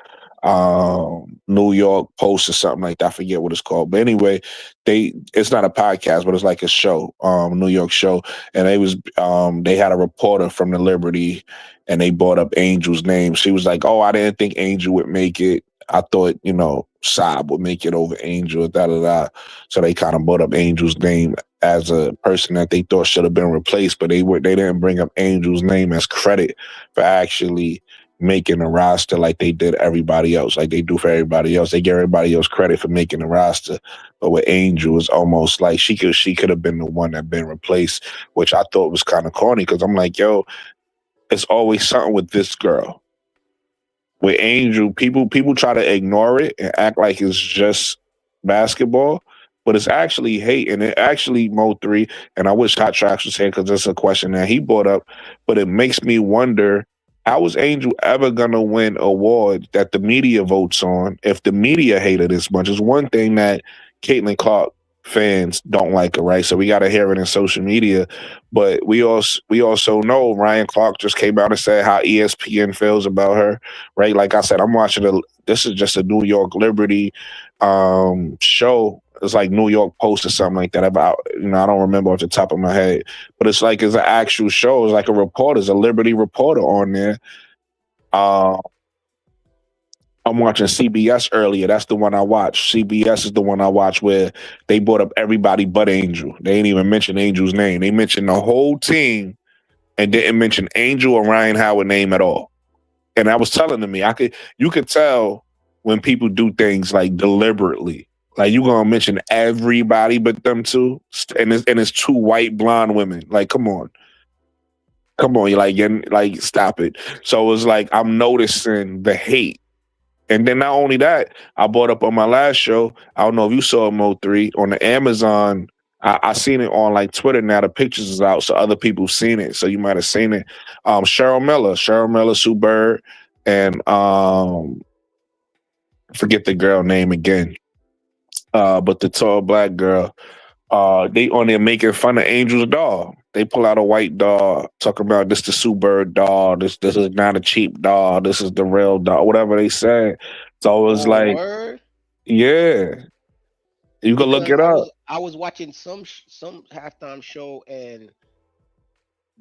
New York Post or something like that. I forget what it's called. But anyway, it's not a podcast, but it's like a show, New York show. And they had a reporter from the Liberty and they brought up Angel's name. She was like, "Oh, I didn't think Angel would make it. I thought, Saab would make it over Angel, da da da." So they kind of brought up Angel's name as a person that they thought should have been replaced, but they didn't bring up Angel's name as credit for actually making a roster like they did everybody else, like they do for everybody else. They give everybody else credit for making the roster, but with Angel, it's almost like she could have been the one that been replaced, which I thought was kind of corny because I'm like, yo, it's always something with this girl. With Angel, people try to ignore it and act like it's just basketball, but it's actually hate. And it actually, Mo3, and I wish Hot Tracks was here because it's a question that he brought up, but it makes me wonder, how is Angel ever going to win awards that the media votes on if the media hate her this much? It's one thing that Caitlin Clark fans don't like her, right? So we got to hear it in social media. But we also know Ryan Clark just came out and said how ESPN feels about her, right? Like I said, I'm watching this is just a New York Liberty show. It's like New York Post or something like that. About I don't remember off the top of my head, but it's like it's an actual show. It's like a reporter, it's a Liberty reporter on there. I'm watching CBS earlier. That's the one I watched. CBS is the one I watched where they brought up everybody but Angel. They didn't even mention Angel's name. They mentioned the whole team and didn't mention Angel or Ryan Howard name at all. And I was telling to me, you could tell when people do things like deliberately. Like you gonna mention everybody but them two, and it's two white blonde women. Like, come on, you like stop it. So it's like I'm noticing the hate. And then not only that, I brought up on my last show, I don't know if you saw Mo3 on the Amazon. I seen it on like Twitter now. The pictures is out, so other people seen it. So you might have seen it. Cheryl Miller, Sue Bird, and forget the girl name again. But the tall black girl, they on there making fun of Angel's doll. They pull out a white doll, talking about this the Sue Bird doll. This is not a cheap doll. This is the real doll. Whatever they said. So it was like, word? yeah, you can look Because it up. I was watching some halftime show and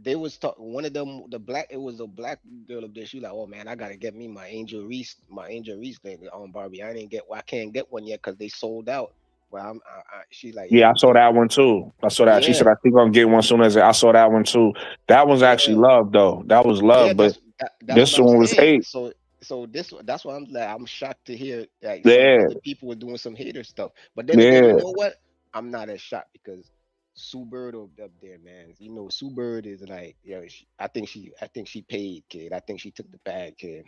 they was one of them it was a black girl up there. She was like, "Oh man, I gotta get me my Angel Reese thing on Barbie. I can't get one yet because they sold out." Well, she's like, Yeah, "Yo, I saw that one too. I saw that. She said, yeah, "I think I'm gonna get one soon as I saw that one too." That one's actually yeah, love though. That was yeah." love, but That's what this I'm one was saying. hate. So that's why I'm like, I'm shocked to hear that some Yeah, other people were doing some hater stuff. But then again, you yeah. know what? I'm not as shocked because Sue Bird up there, man. Sue Bird is like, I think she paid, kid. I think she took the bag, kid.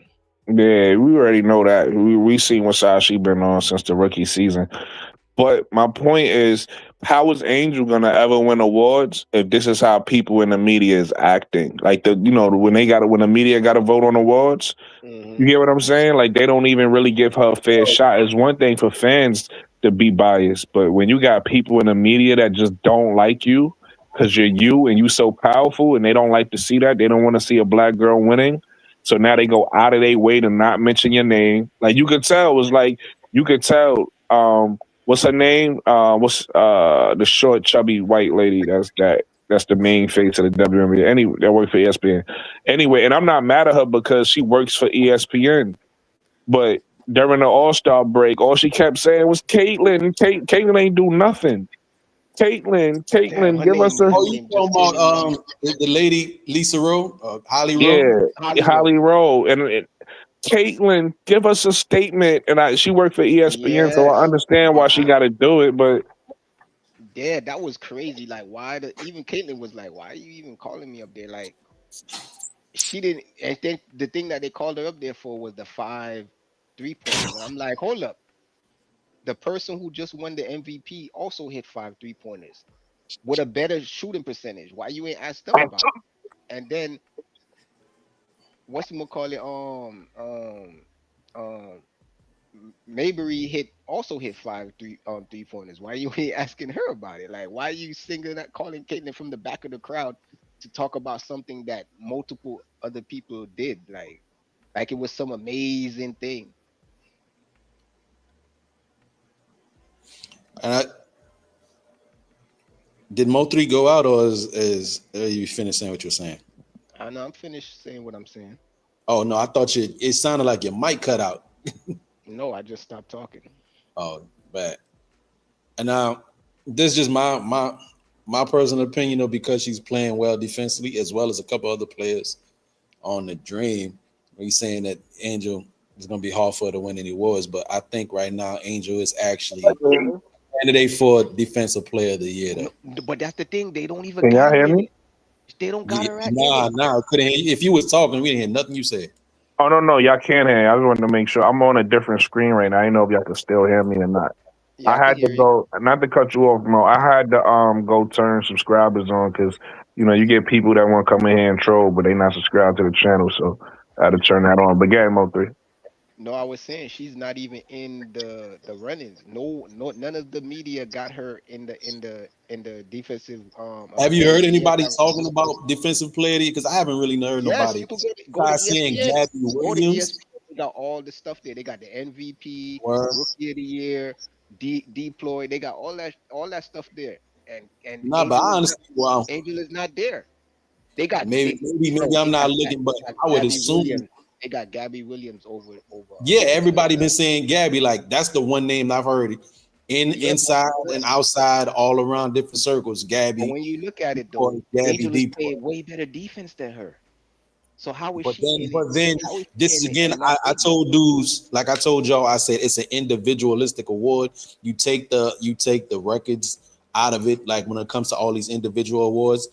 Yeah, we already know that. We seen what side she been on since the rookie season. But my point is, how is Angel gonna ever win awards if this is how people in the media is acting? Like when the media got to vote on awards, Mm-hmm. you get what I'm saying? Like they don't even really give her a fair shot. It's one thing for fans to be biased, but when you got people in the media that just don't like you because you're you and you so powerful, and they don't like to see that, they don't want to see a black girl winning. So now they go out of their way to not mention your name. Like you could tell, it was like you could tell. what's her name? What's the short, chubby white lady? That's the main face of the WNBA. Anyway, that works for ESPN. Anyway, and I'm not mad at her because she works for ESPN. But during the All-Star break, all she kept saying was Caitlyn. Caitlyn ain't do nothing. Damn, Caitlyn, give us a her Oh, you name just talking came in my about the lady Lisa Rowe, Holly Rowe? yeah, Holly Rowe. Holly Rowe and Caitlyn, give us a statement. And she worked for ESPN, so I Yes. understand why she got to do it. But Yeah, that was crazy. Like, why? Even Caitlyn was like, "Why are you even calling me up there?" Like, she didn't. And then the thing that they called her up there for was the 5 3-pointers, and I'm like, hold up. The person who just won the MVP also hit 5 3-pointers with a better shooting percentage. Why you ain't asked them about it? And then what's the call it? Um, Mayberry also hit 5 3 3-pointers. Why you ain't asking her about it? Like, why are you singling that calling Caitlyn from the back of the crowd to talk about something that multiple other people did? Like it was some amazing thing. And did Mo3 go out, or is are you finished saying what you're saying? I know I'm finished saying what I'm saying. Oh no, I thought it sounded like your mic cut out. No, I just stopped talking. Oh, bad. And now this is just my personal opinion, though, because she's playing well defensively, as well as a couple other players on the Dream. He's saying that Angel is going to be hard for her to win any awards, but I think right now Angel is actually candidate for Defensive Player of the Year, though. But that's the thing. They don't even can y'all got her hear in me? it. They don't got her in Nah, it. I couldn't hear you. If you was talking, we didn't hear nothing you said. Oh no, y'all can't hear. I just wanted to make sure I'm on a different screen right now. I didn't know if y'all could still hear me or not. Yeah, I I can had to hear you. go, not to cut you off, Mo. I had to go turn subscribers on because you get people that want to come in here and troll, but they not subscribed to the channel, so I had to turn that on. But yeah, Mo3. No, I was saying she's not even in the run-ins. No, no, none of the media got her in the defensive Have you player of heard the year anybody count. talking about Defensive Player? Because I haven't really heard Yes, nobody. you can go to Try saying ESPN. Gabby Go to Williams. ESPN. They got all the stuff there. They got the MVP, Or Rookie of the Year, deploy. They got all that stuff there. And nah, but I understand. Well, Angel is not there. They got maybe I'm not looking, but they got I would Gabby assume. Williams. They got Gabby Williams over. Yeah, everybody been saying Gabby. Like that's the one name I've heard Yeah, inside and outside, all around different circles. but Gabby when you look at it or though, Gabby Angel is Depot. playing way better defense than her. So how is But she then, in it? but then How is she this in it again, and not I Angel? told dudes, like I told y'all, I said it's an individualistic award. You take the records out of it, like when it comes to all these individual awards.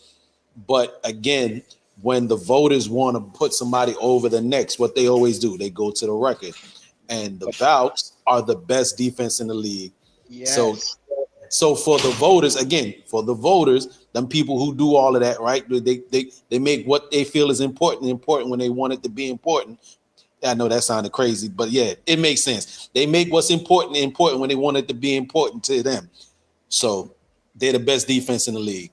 But again, when the voters want to put somebody over the next, what they always do, they go to the record. And the Valks are the best defense in the league. So Yes. so for the voters, again, them people who do all of that, right? They make what they feel is important when they want it to be important. I know that sounded crazy, but yeah, it makes sense. They make what's important when they want it to be important to them. So they're the best defense in the league.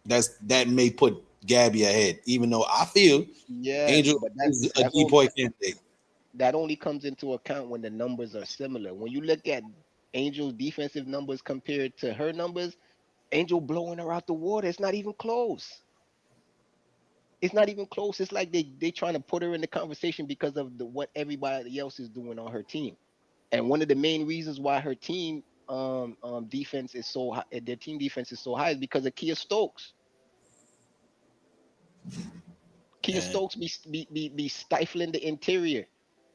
That may put Gabby ahead, even though I feel Yes, Angel but is a depoy candidate. that only comes into account when the numbers are similar. When you look at Angel's defensive numbers compared to her numbers, Angel blowing her out the water. It's not even close. It's not even close. It's like they trying to put her in the conversation because of what everybody else is doing on her team. And one of the main reasons why her team defense is so high, their team defense is so high is because of Kia Stokes. Kia And Stokes be stifling the interior.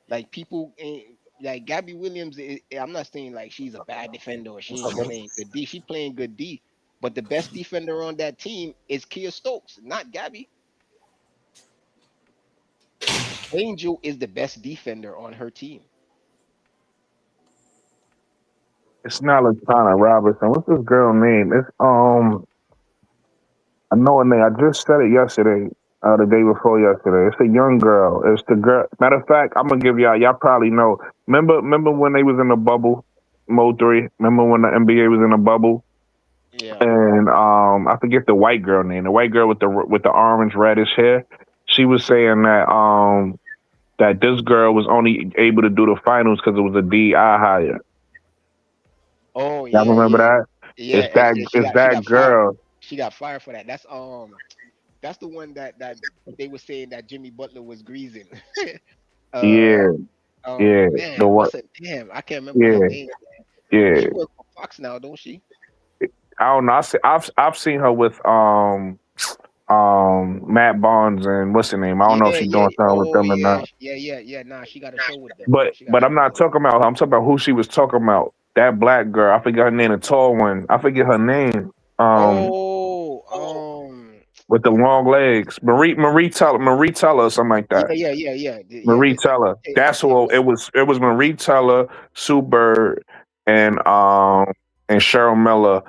Like people, like Gabby Williams. I'm not saying like she's a bad defender or she ain't playing good D. She playing good D. But the best defender on that team is Kia Stokes, not Gabby. Angel is the best defender on her team. It's not Latana Robertson. What's this girl name? It's I know her name. I just said it yesterday, the day before yesterday. It's a young girl. It's the girl. Matter of fact, I'm gonna give y'all probably know. Remember when they was in the bubble, Mo3? Remember when the NBA was in the bubble? Yeah. And I forget the white girl name. The white girl with the orange reddish hair. She was saying that this girl was only able to do the finals because it was a DI hire. Y'all yeah, remember yeah, that? yeah. And It's that girl. she got fired for that. That's the one that they were saying that Jimmy Butler was greasing. uh, Yeah, yeah, the man, what? damn? I can't remember her Yeah, name. yeah. She works for Fox now, don't she? I don't know. I've seen her with Matt Barnes and what's her name? I don't know if Yeah, she's yeah. doing something with Oh, them or yeah, not. yeah. Nah, she got a show with them. But She got a I'm show with not them. talking about her. I'm talking about who she was talking about. That black girl. I forget her name. The tall one. I forget her name. Um, Oh, with the long legs. Marie Teller or something like that. yeah. Marie Teller. That's Yeah, who it was. It was Marie Teller, Sue Bird, and Cheryl Miller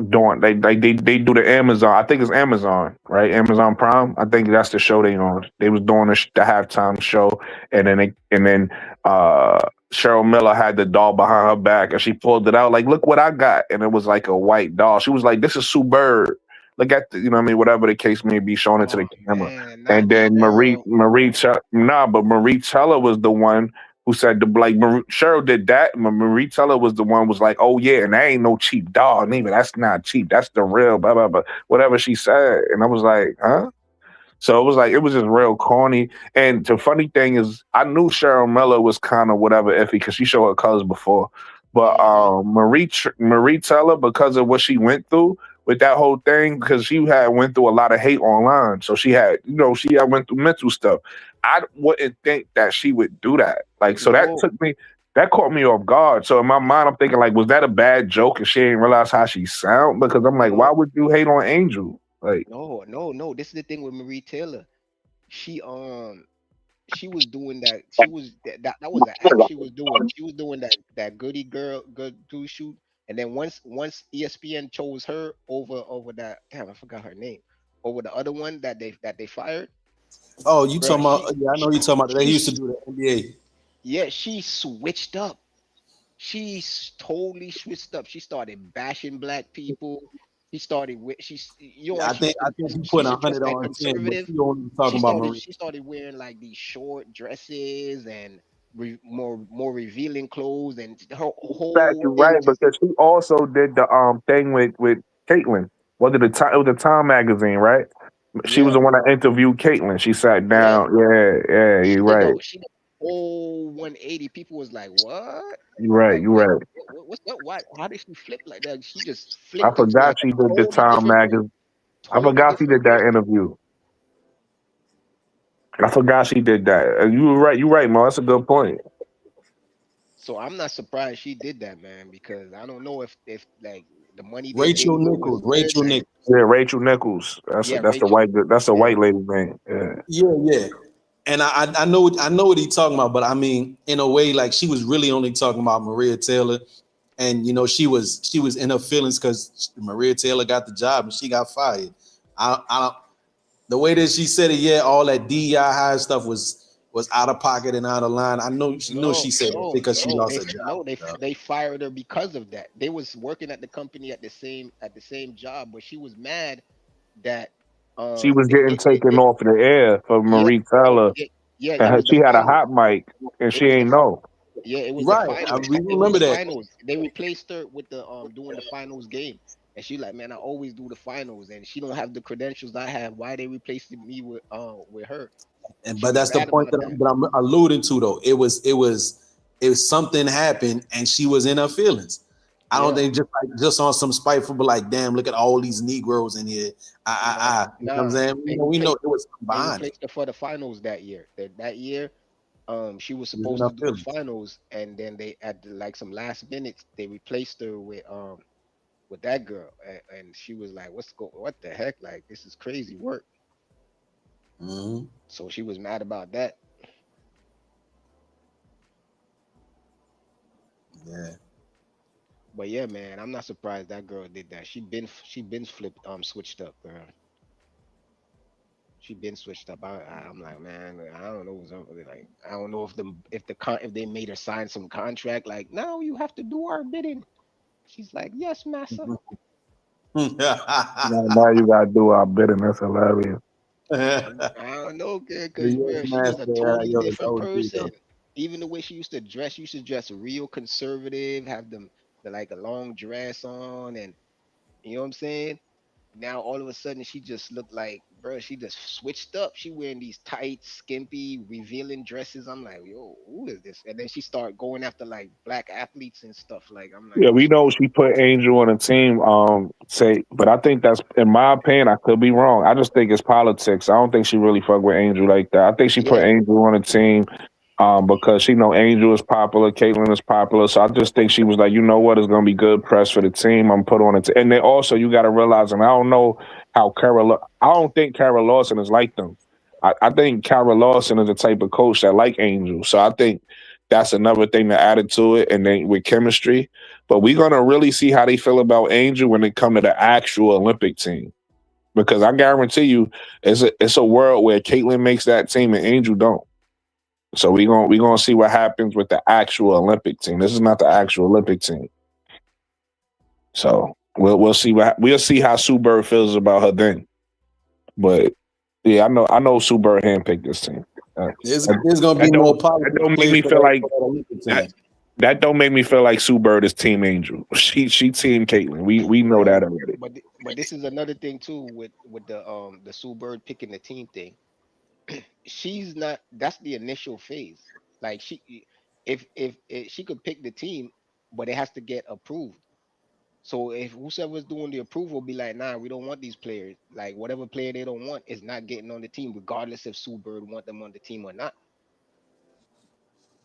doing. They do the Amazon. I think it's Amazon, right? Amazon Prime. I think that's the show they on. They was doing the halftime show, and then Cheryl Miller had the doll behind her back, and she pulled it out like, "Look what I got!" And it was like a white doll. She was like, "This is Sue Bird." Look at the, you know what I mean, whatever the case may be, showing it to oh the camera. man, And not then Cheryl. but Marie Teller was the one who said Cheryl did that. Marie Teller was the one was like, oh yeah, and that ain't no cheap dog, neither. That's not cheap. That's the real blah blah blah. Whatever she said, and I was like, huh? So it was like it was just real corny. And the funny thing is, I knew Cheryl Miller was kind of whatever iffy because she showed her colors before. But Mm-hmm. Marie Teller, because of what she went through with that whole thing, because she had went through a lot of hate online, so she had went through mental stuff. I wouldn't think that she would do that. Like, so No, that caught me off guard. So in my mind, I'm thinking like, was that a bad joke? And she didn't realize how she sound because I'm like, why no, would you hate on Angel? Like, no. This is the thing with Marie Taylor. She she was doing that. She was that was an act she was doing. She was doing that good do shoot. And then once ESPN chose her over that, damn, I forgot her name, over the other one that they fired. Oh, you Bro, talking about? Yeah, I know you talking about. They used to she's do the NBA. yeah, she switched up. Totally switched up. She started bashing black people. She started with Yeah, I think he she put used to dress 100 like on 10, but conservative. you only talking about Marie. She started wearing like these short dresses and more revealing clothes, and her fact, whole you're thing right just because she also did the thing with Caitlyn. Was it the time? It was the Time magazine, right? She was yeah the one that interviewed Caitlyn. She sat yeah down. Yeah, yeah, you're right. she did the whole 180. People was like, what? You're right. Like You're right. what's up? Why? How did she flip like that? She just I flipped into forgot like she a did the Time magazine. I totally forgot she different did that person. interview. I forgot she did that. You were right. You're right, Mo. That's a good point. So I'm not surprised she did that, man, because I don't know if like the money they Rachel gave her was Nichols. good. Rachel Nichols. Yeah, Rachel Nichols. Yeah, That's the Rachel. white Yeah, lady name. Yeah. Yeah, yeah. And I know what he's talking about, but I mean, in a way, like she was really only talking about Maria Taylor, and she was in her feelings because Maria Taylor got the job and she got fired. I don't the way that she said it, yeah, all that DEI high stuff was out of pocket and out of line. I know she said it because she lost her job. they fired her because of that. They was working at the company at the same job, but she was mad that She was they getting did they, taken they off the air for yeah Marie Teller, yeah and it was the she had a final. hot mic, and It she was the ain't know. Yeah, it was the Right. finals. We It was remember the that. finals. They replaced her with the doing the finals game. And she like, man, I always do the finals, and she don't have the credentials I have. Why they replaced me with her? And She but was that's the mad point about that. that I'm alluding to though. It was something happened and she was in her feelings. I don't Yeah. think just on some spiteful, but like, damn, look at all these Negroes in here. You know what I'm Nah. saying? They We know replaced it was they behind it. replaced her for the finals that year. That year, she was She was in supposed her to do the feelings. finals, and then they at like some last minutes they replaced her with that girl, and she was like, what the heck? Like, this is crazy work. Mhm. So she was mad about that. Yeah. But yeah, man, I'm not surprised that girl did that. She been flipped switched up, girl. She been switched up. I'm like, man, I don't know what's up with it. Like, I don't know if they made her sign some contract. Like, now you have to do our bidding. She's like, yes, massa. Now you gotta do our bidding. That's hilarious. I don't know, The because US bro, she was a master, totally yo, it's different OG person. though. Even the way she used to dress real conservative. Have them like a long dress on, and you know what I'm saying. Now all of a sudden she just looked like, bro, she just switched up. She wearing these tight, skimpy, revealing dresses. I'm like, yo, who is this? And then she start going after like black athletes and stuff. Like, I'm like, Yeah, we what's know going she put Angel on the team. Say, but I think that's, in my opinion, I could be wrong. I just think it's politics. I don't think she really fuck with Angel like that. I think she on? put Yeah, Angel on the team, because she know Angel is popular, Caitlyn is popular. So I just think she was like, you know what, it's gonna be good press for the team. I'm put on it, and then also you got to realize, and I don't know how I don't think Kara Lawson is like them. I think Kara Lawson is the type of coach that like Angel. So I think that's another thing to add it to it, and then with chemistry. But we're gonna really see how they feel about Angel when it come to the actual Olympic team. Because I guarantee you, it's a world where Caitlyn makes that team and Angel don't. So we gonna see what happens with the actual Olympic team. This is not the actual Olympic team. So we'll see how Sue Bird feels about her then. But yeah, I know Sue Bird handpicked this team. There's gonna be That more that don't make players me for feel like that Olympic team. that don't make me feel like Sue Bird is Team Angel. She Team Caitlyn. We know bro. that already. But this is another thing too with the Sue Bird picking the team thing. She's not. That's the initial phase. Like if she could pick the team, but it has to get approved. So if whoever's doing the approval be like, nah, we don't want these players. Like whatever player they don't want is not getting on the team, regardless if Sue Bird want them on the team or not.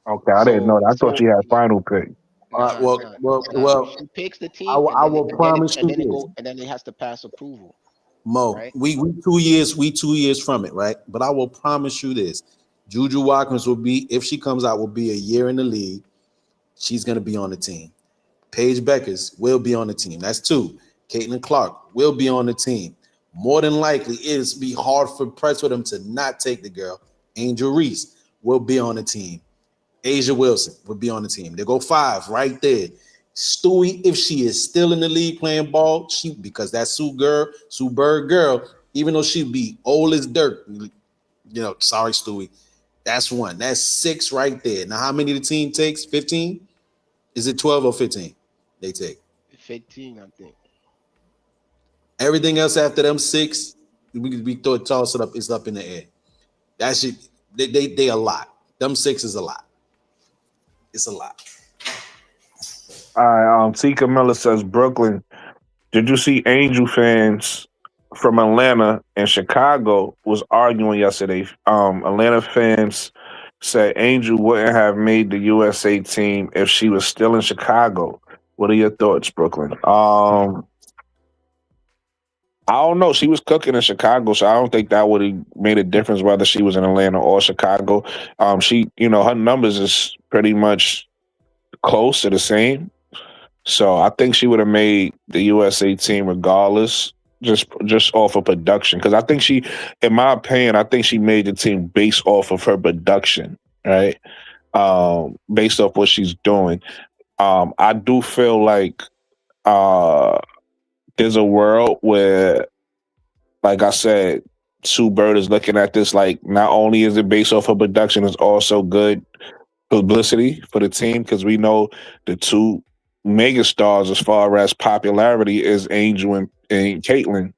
Okay, I didn't know So that. I thought so she had final pick. nah. She picks the team and I then will promise you this, and then it has to pass approval, Mo. right? We 2 years from it, right? But I will promise you this: Juju Watkins will be, if she comes out, will be a year in the league. She's gonna be on the team. Paige Beckers will be on the team. That's two. Caitlin Clark will be on the team. More than likely, it'll be hard for press for them to not take the girl. Angel Reese will be on the team. Asia Wilson will be on the team. They go five right there. Stewie, if she is still in the league playing ball, because that Sue Bird girl, even though she be old as dirt, sorry, Stewie. That's one. That's six right there. Now, how many the team takes? 15? Is it 12 or 15? They take 15, I think. everything else after them six. We toss it up. It's up in the air. That shit. They a lot. Them six is a lot. It's a lot. All right, Tika Miller says Brooklyn. Did you see Angel fans from Atlanta and Chicago was arguing yesterday? Atlanta fans said Angel wouldn't have made the USA team if she was still in Chicago. What are your thoughts, Brooklyn? I don't know. She was cooking in Chicago, so I don't think that would have made a difference whether she was in Atlanta or Chicago. Her numbers is pretty much close to the same. So I think she would have made the USA team regardless, just off of production. Because I think in my opinion, I think she made the team based off of her production, right? Based off what she's doing. I do feel like there's a world where, like I said, Sue Bird is looking at this like not only is it based off of production, it's also good publicity for the team because we know the two mega stars as far as popularity is Angel and Caitlyn,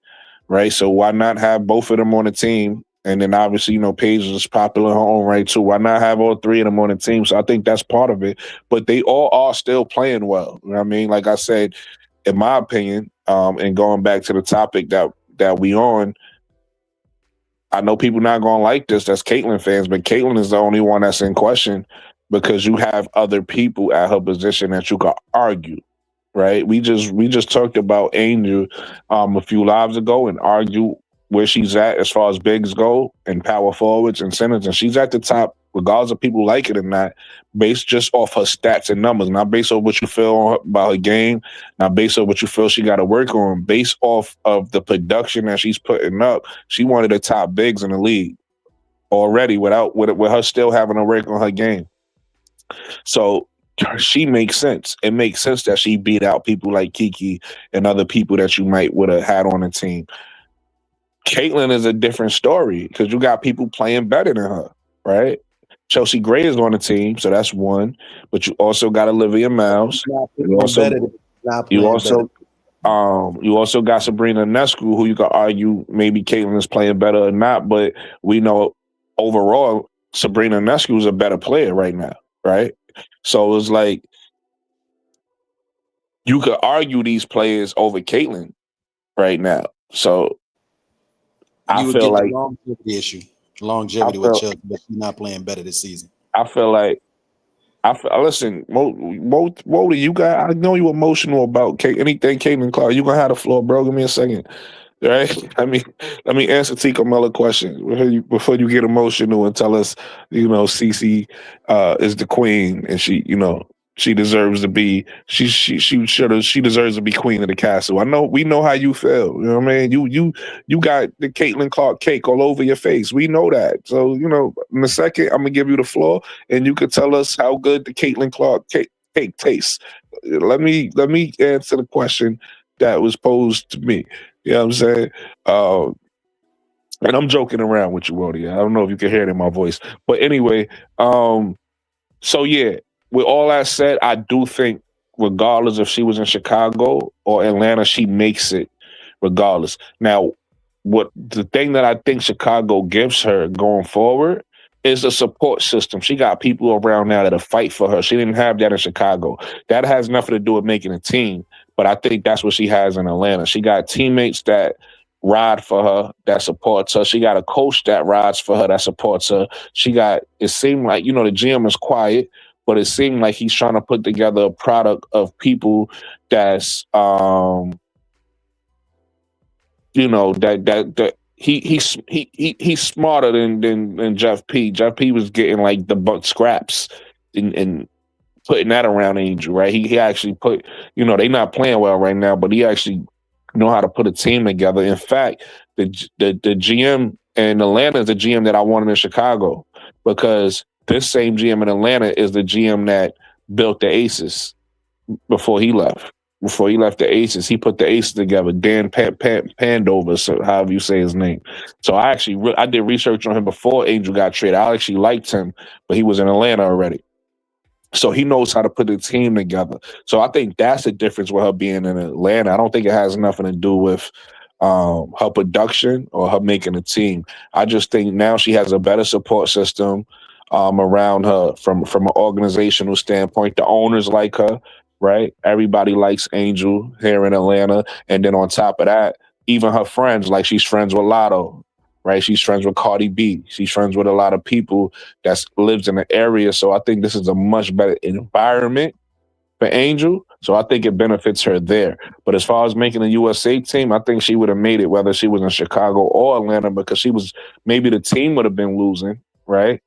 right? So why not have both of them on the team? And then obviously, Paige is popular in her own right too. Why not have all three of them on the team? So I think that's part of it. But they all are still playing well. You know what I mean? Like I said, in my opinion, and going back to the topic that we on, I know people not gonna like this. That's Caitlyn fans, but Caitlyn is the only one that's in question because you have other people at her position that you could argue, right? We just talked about Angel a few lives ago and argue where she's at as far as bigs go and power forwards and centers, and she's at the top regardless of people like it or not, based just off her stats and numbers, not based on what you feel about her game, not based on what you feel she got to work on, based off of the production that she's putting up. She one of the top bigs in the league already with her still having to work on her game. So she makes sense. It makes sense that she beat out people like Kiki and other people that you might would have had on the team. Caitlyn is a different story because you got people playing better than her, right? Chelsea Gray is on the team, so that's one. But you also got Olivia Miles. You also you also you also got Sabrina Ionescu, who you could argue maybe Caitlin is playing better or not, but we know overall Sabrina Ionescu is a better player right now, right? So it's like you could argue these players over Caitlin right now. So I you would feel get the like longevity with Chelsea, but she's not playing better this season. I feel like listen, Mo, you got. I know you emotional about anything Caitlin Clark. You gonna have the floor, bro. Give me a second. Right? Let me answer Tika Miller question before you get emotional and tell us, Cece is the queen and she deserves to be she deserves to be queen of the castle. We know how you feel. You know what I mean? You got the Caitlin Clark cake all over your face. We know that. So, in a second, I'm gonna give you the floor and you could tell us how good the Caitlin Clark cake tastes. Let me answer the question that was posed to me. You know what I'm saying? And I'm joking around with you, Rody. I don't know if you can hear it in my voice. But anyway, so yeah, with all that said, I do think regardless if she was in Chicago or Atlanta, she makes it regardless. Now, what the thing that I think Chicago gives her going forward is a support system. She got people around now that'll fight for her. She didn't have that in Chicago. That has nothing to do with making a team, but I think that's what she has in Atlanta. She got teammates that ride for her, that supports her. She got a coach that rides for her, that supports her. It seemed like, the GM is quiet, but it seemed like he's trying to put together a product of people that's, that he's smarter than Jeff P. Jeff P was getting like the buck scraps and putting that around Angel, right? He actually put, they not playing well right now, but he actually know how to put a team together. In fact, the GM in Atlanta is the GM that I wanted in Chicago because this same GM in Atlanta is the GM that built the Aces before he left. Before he left the Aces, he put the Aces together. Dan Pandover, so however you say his name. So I did research on him before Angel got traded. I actually liked him, but he was in Atlanta already. So he knows how to put a team together. So I think that's the difference with her being in Atlanta. I don't think it has nothing to do with her production or her making a team. I just think now she has a better support system around her from an organizational standpoint. The owners like her, right? Everybody likes Angel here in Atlanta. And then on top of that, even her friends, like she's friends with Lotto, right? She's friends with Cardi B. She's friends with a lot of people that lives in the area. So I think this is a much better environment for Angel. So I think it benefits her there. But as far as making a USA team, I think she would have made it whether she was in Chicago or Atlanta because maybe the team would have been losing, right?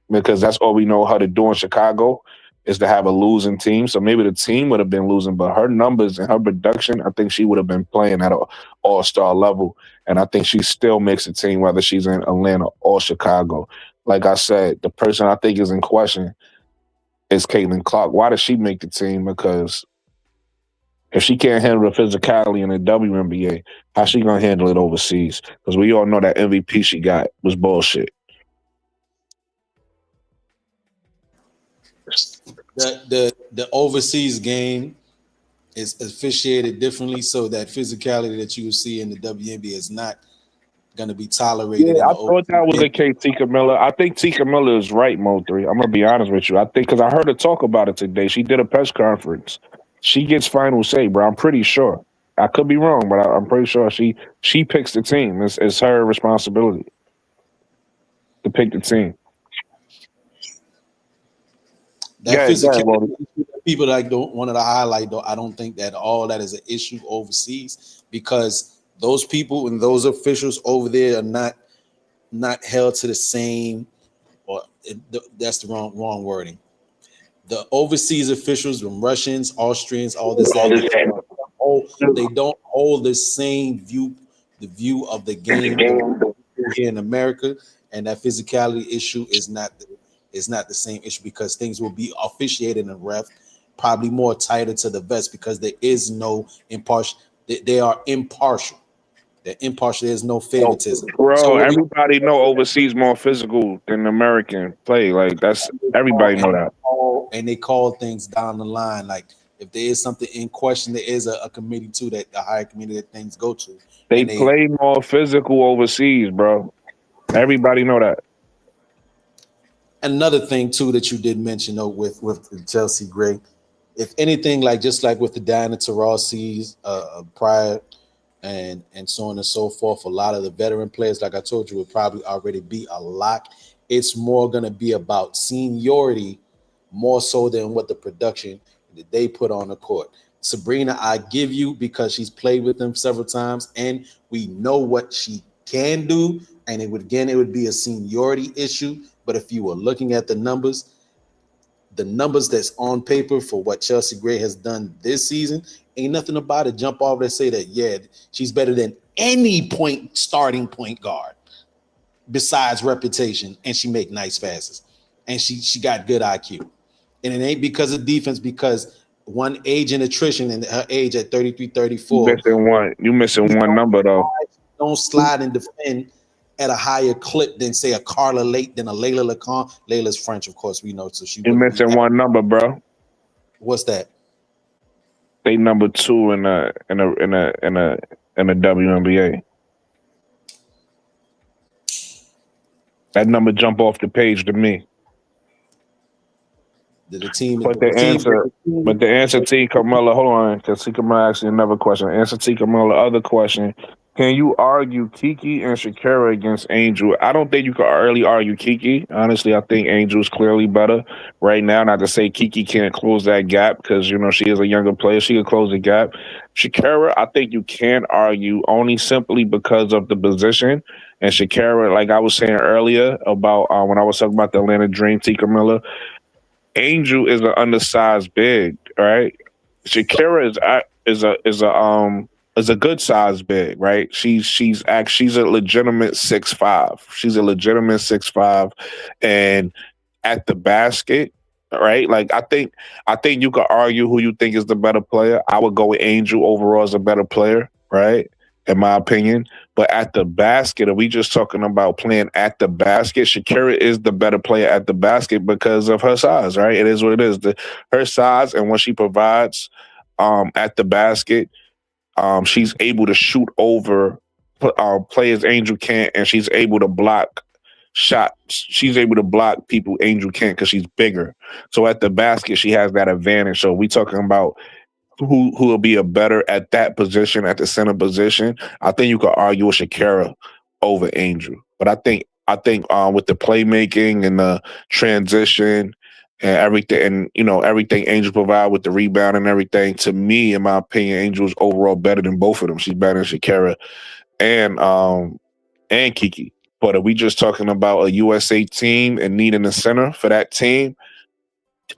Because that's all we know how to do in Chicago is to have a losing team. So maybe the team would have been losing, but her numbers and her production, I think she would have been playing at an all-star level. And I think she still makes a team whether she's in Atlanta or Chicago. Like I said, the person I think is in question is Caitlin Clark. Why does she make the team? Because if she can't handle the physicality in the WNBA, how's she going to handle it overseas? Because we all know that MVP she got was bullshit. The overseas game is officiated differently, so that physicality that you will see in the WNBA is not going to be tolerated. Yeah, I thought that was the case, Tika Miller. I think Tika Miller is right, Mo3. I'm going to be honest with you. I think because I heard her talk about it today. She did a press conference. She gets final say, bro. I'm pretty sure. I could be wrong, but I'm pretty sure she picks the team. It's her responsibility to pick the team. That physicality, people that don't want to highlight, though, I don't think that all that is an issue overseas because those people and those officials over there are not held to the same, or that's the wrong wording. The overseas officials, from Russians, Austrians, all this, they don't hold the same view of the game here in America, and that physicality issue is not the same issue because things will be officiated and ref probably more tighter to the vest because there is no impartial. They are impartial. That impartial, there's no favoritism. Bro, So everybody know overseas more physical than American play. Like that's everybody know that. and they call things down the line. Like if there is something in question, there is a committee too, that the higher committee that things go to. They And they play more physical overseas, bro. Everybody know that. another thing too that you did mention though with Chelsea Gray, if anything, like just like with the Diana Taurasi's prior and so on and so forth, a lot of the veteran players, like I told you, would probably already be a lock. It's more going to be about seniority more so than what the production that they put on the court. Sabrina, I give you, because she's played with them several times and we know what she can do. And it would be a seniority issue. But if you were looking at the numbers that's on paper for what Chelsea Gray has done this season, ain't nothing about it jump off and say that, yeah, she's better than any starting point guard besides reputation, and she make nice passes. And she got good IQ. And it ain't because of defense, because one, age and attrition, and her age at 33, 34. You missing one number though. Don't slide and defend at a higher clip than say a Carla Lake, than a Layla Lacan. Layla's French, of course, we know, so she You wouldn't be missing one number, bro. What's that? They number 2 in a WNBA. That number jump off the page to me. The team, But the answer T. Carmella, hold on, because T. Carmella asked you another question. Answer T. Carmella, other question. Can you argue Kiki and Shakira against Angel? I don't think you can really argue Kiki. Honestly, I think Angel's clearly better right now. Not to say Kiki can't close that gap, because, you know, she is a younger player. She can close the gap. Shakira, I think you can argue only simply because of the position. And Shakira, like I was saying earlier about when I was talking about the Atlanta Dream, T. Carmella, Angel is an undersized big, right? Shakira is a good size big, right? She's a legitimate 6'5". She's a legitimate 6'5", and at the basket, right? Like I think you could argue who you think is the better player. I would go with Angel overall as a better player, right? In my opinion. But at the basket, are we just talking about playing at the basket? Shakira is the better player at the basket because of her size, right? It is what it is. Her size and what she provides at the basket, she's able to shoot over players Angel can't, and she's able to block shots. She's able to block people Angel can't because she's bigger. So at the basket, she has that advantage. So we talking about who will be a better at that position, at the center position. I think you could argue with Shakira over Angel, but I think with the playmaking and the transition and everything, and you know everything Angel provide with the rebound and everything. To me, in my opinion, Angel's overall better than both of them. She's better than Shakira and Kiki. But are we just talking about a USA team and needing a center for that team?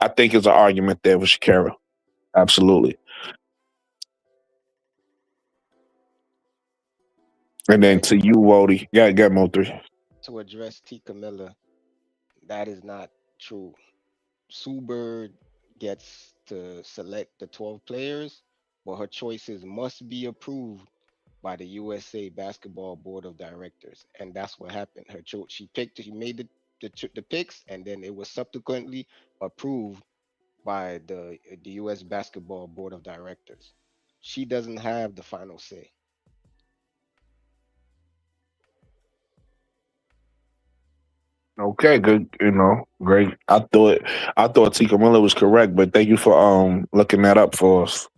I think it's an argument there with Shakira. Absolutely. And then to you, Wody. Yeah, get Mo 3. To address T. Camilla, that is not true. Sue Bird gets to select the 12 players, but her choices must be approved by the USA Basketball Board of Directors, and that's what happened. She made the picks, and then it was subsequently approved by the US Basketball Board of Directors. She doesn't have the final say. Okay, good. You know, great. I thought Tika Miller was correct, but thank you for looking that up for us.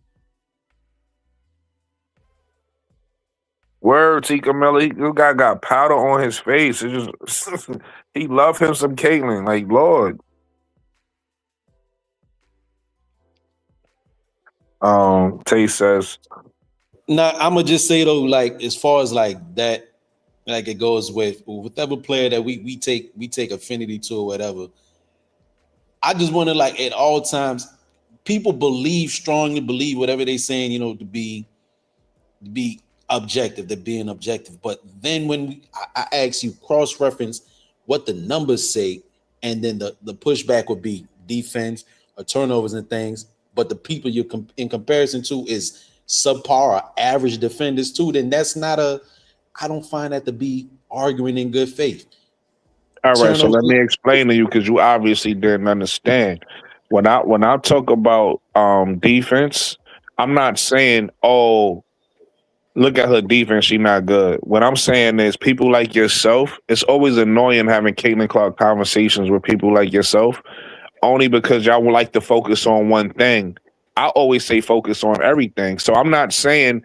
Word, Tika Miller. This guy got powder on his face. It just he love him some Caitlyn. Like Lord. Tay says. Now I'm gonna just say though, like as far as like that, like it goes with whatever player that we take affinity to or whatever. I just want to, like, at all times, people strongly believe whatever they saying, you know, to be objective, they're being objective. But then when I ask you cross-reference what the numbers say, and then the pushback would be defense or turnovers and things, but the people you're in comparison to is subpar or average defenders too, then that's not a I don't find that to be arguing in good faith. All right, so Turnovers- let me explain to you because you obviously didn't understand. When I talk about defense, I'm not saying, oh, look at her defense, she not good. What I'm saying is people like yourself, it's always annoying having Caitlin Clark conversations with people like yourself, only because y'all would like to focus on one thing. I always say focus on everything. So I'm not saying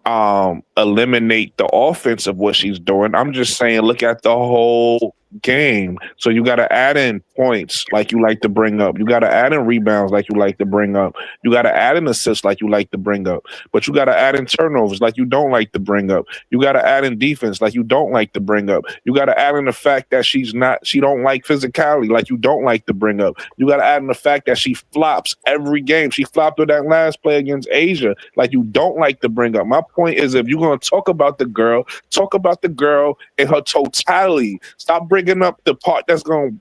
eliminate the offense of what she's doing. I'm just saying look at the whole game. So you got to add in points like you like to bring up. You got to add in rebounds like you like to bring up. You got to add in assists like you like to bring up. But you got to add in turnovers like you don't like to bring up. You got to add in defense like you don't like to bring up. You got to add in the fact that she don't like physicality like you don't like to bring up. You got to add in the fact that she flops every game. She flopped with that last play against Asia like you don't like to bring up. My point is, if you're going to talk about the girl in her totality. Stop bringing up the part that's gonna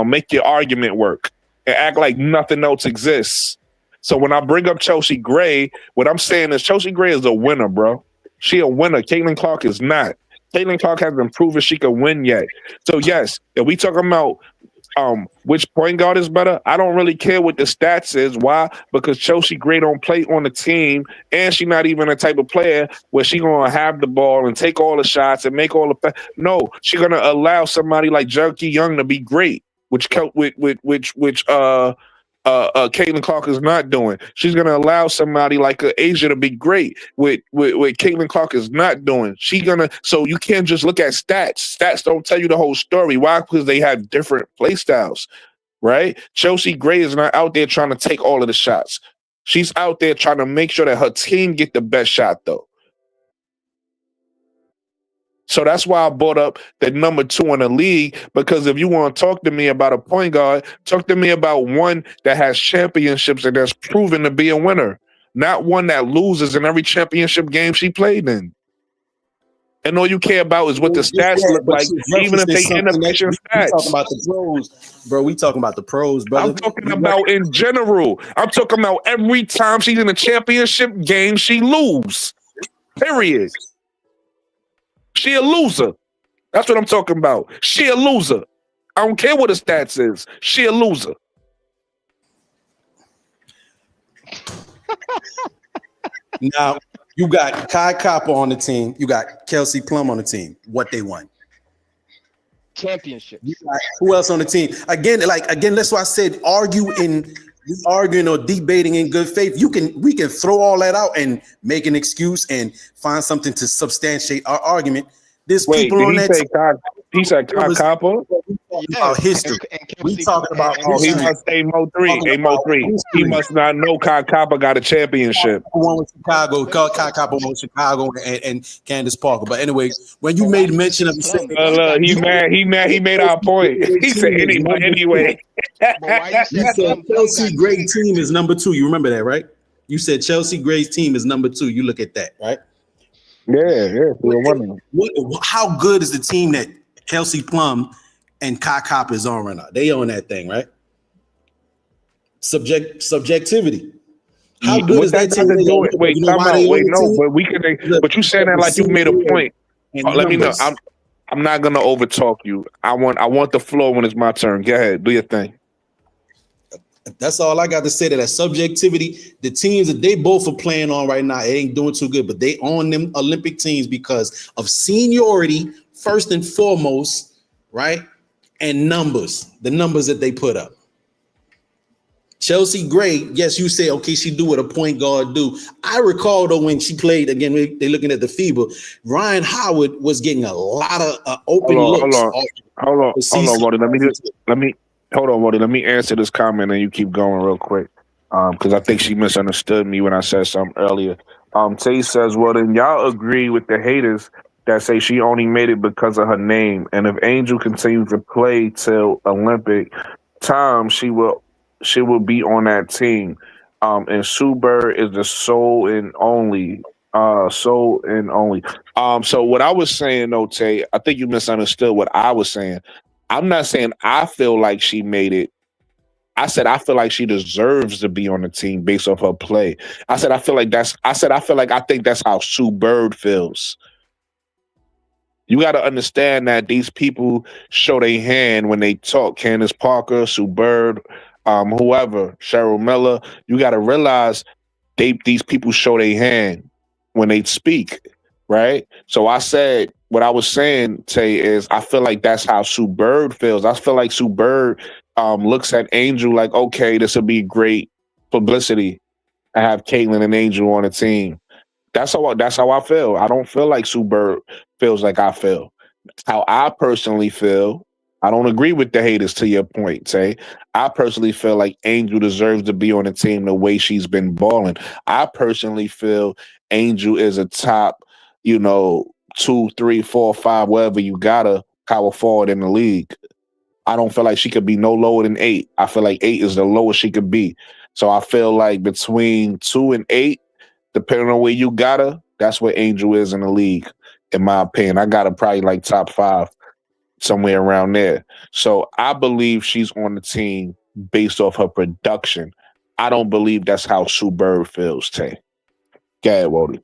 make your argument work and act like nothing else exists. So when I bring up Chelsea Gray, what I'm saying is Chelsea Gray is a winner, bro. She a winner. Caitlin Clark is not. Caitlin Clark hasn't proven she can win yet. So yes, if we talking about which point guard is better, I don't really care what the stats is. Why? Because Chelsea Gray don't play on the team, and she's not even a type of player where she gonna have the ball and take all the shots and make all the. No, she's gonna allow somebody like Junkie Young to be great, which Caitlin Clark is not doing. She's going to allow somebody like Asia to be great with Caitlin Clark is not doing. So you can't just look at stats. Stats don't tell you the whole story. Why? Because they have different play styles, right? Chelsea Gray is not out there trying to take all of the shots. She's out there trying to make sure that her team get the best shot, though. So that's why I brought up the number 2 in the league, because if you want to talk to me about a point guard, talk to me about one that has championships and that's proven to be a winner, not one that loses in every championship game she played in. And all you care about is what the stats look like, even if they inefficient stats. We talking about the pros, bro. We talking about the pros, brother. I'm talking about in general. I'm talking about every time she's in a championship game, she lose. Period. She a loser. That's what I'm talking about. She a loser. I don't care what the stats is. She a loser. Now, you got Kai Copper on the team. You got Kelsey Plum on the team. What they won? Championship. Who else on the team? Again, that's why I said arguing or debating in good faith. We can throw all that out and make an excuse and find something to substantiate our argument. There's people on that team. He said Kai Copper. About history. We talking about he must say Mo 3. Mo 3. He must not know Kai Copper got a championship. One with Chicago, Kai Copper won with Chicago and Candace Parker. But anyway, when you made mention of he made our point. He said anyway. You said Chelsea Gray team is number 2. You remember that, right? You said Chelsea Gray's team is number 2. You look at that, right? Yeah. How good is the team that Kelsey Plum and Kai Copper is on right now? They own that thing, right? Subjectivity. How good is that team? But you saying that like you made a point. Let me know. I'm not gonna overtalk you. I want the floor when it's my turn. Go ahead, do your thing. That's all I got to say to that subjectivity. The teams that they both are playing on right now, it ain't doing too good, but they own them Olympic teams because of seniority, first and foremost, right? And numbers, the numbers that they put up. Chelsea Gray, yes, you say, okay, she do what a point guard do. I recall, though, when she played, again, they're looking at the FIBA, Ryan Howard was getting a lot of open looks. Hold on, Roddy. Let me answer this comment and you keep going real quick. Because I think she misunderstood me when I said something earlier. Tay says, well, then y'all agree with the haters that say she only made it because of her name. And if Angel continues to play till Olympic time, she will be on that team. And Sue Bird is the sole and only. So what I was saying, though, Tay, I think you misunderstood what I was saying. I'm not saying I feel like she made it. I said I feel like she deserves to be on the team based off her play. I feel like I think that's how Sue Bird feels. You got to understand that these people show their hand when they talk. Candace Parker, Sue Bird, whoever, Cheryl Miller. You got to realize these people show their hand when they speak, right? So I said what I was saying, Tay, is I feel like that's how Sue Bird feels. I feel like Sue Bird looks at Angel like, okay, this would be great publicity. I have Caitlyn and Angel on the team. That's how I feel. I don't feel like Sue Bird feels like I feel. How I personally feel, I don't agree with the haters to your point, Tay. I personally feel like Angel deserves to be on the team the way she's been balling. I personally feel Angel is a top, 2, 3, 4, 5, wherever you gotta power forward in the league. I don't feel like she could be no lower than 8. I feel like 8 is the lowest she could be. So I feel like between 2 and 8, depending on where you got her, that's where Angel is in the league, in my opinion. I got her probably like top 5, somewhere around there. So I believe she's on the team based off her production. I don't believe that's how Sue Bird feels, Tay. Go ahead, Wody.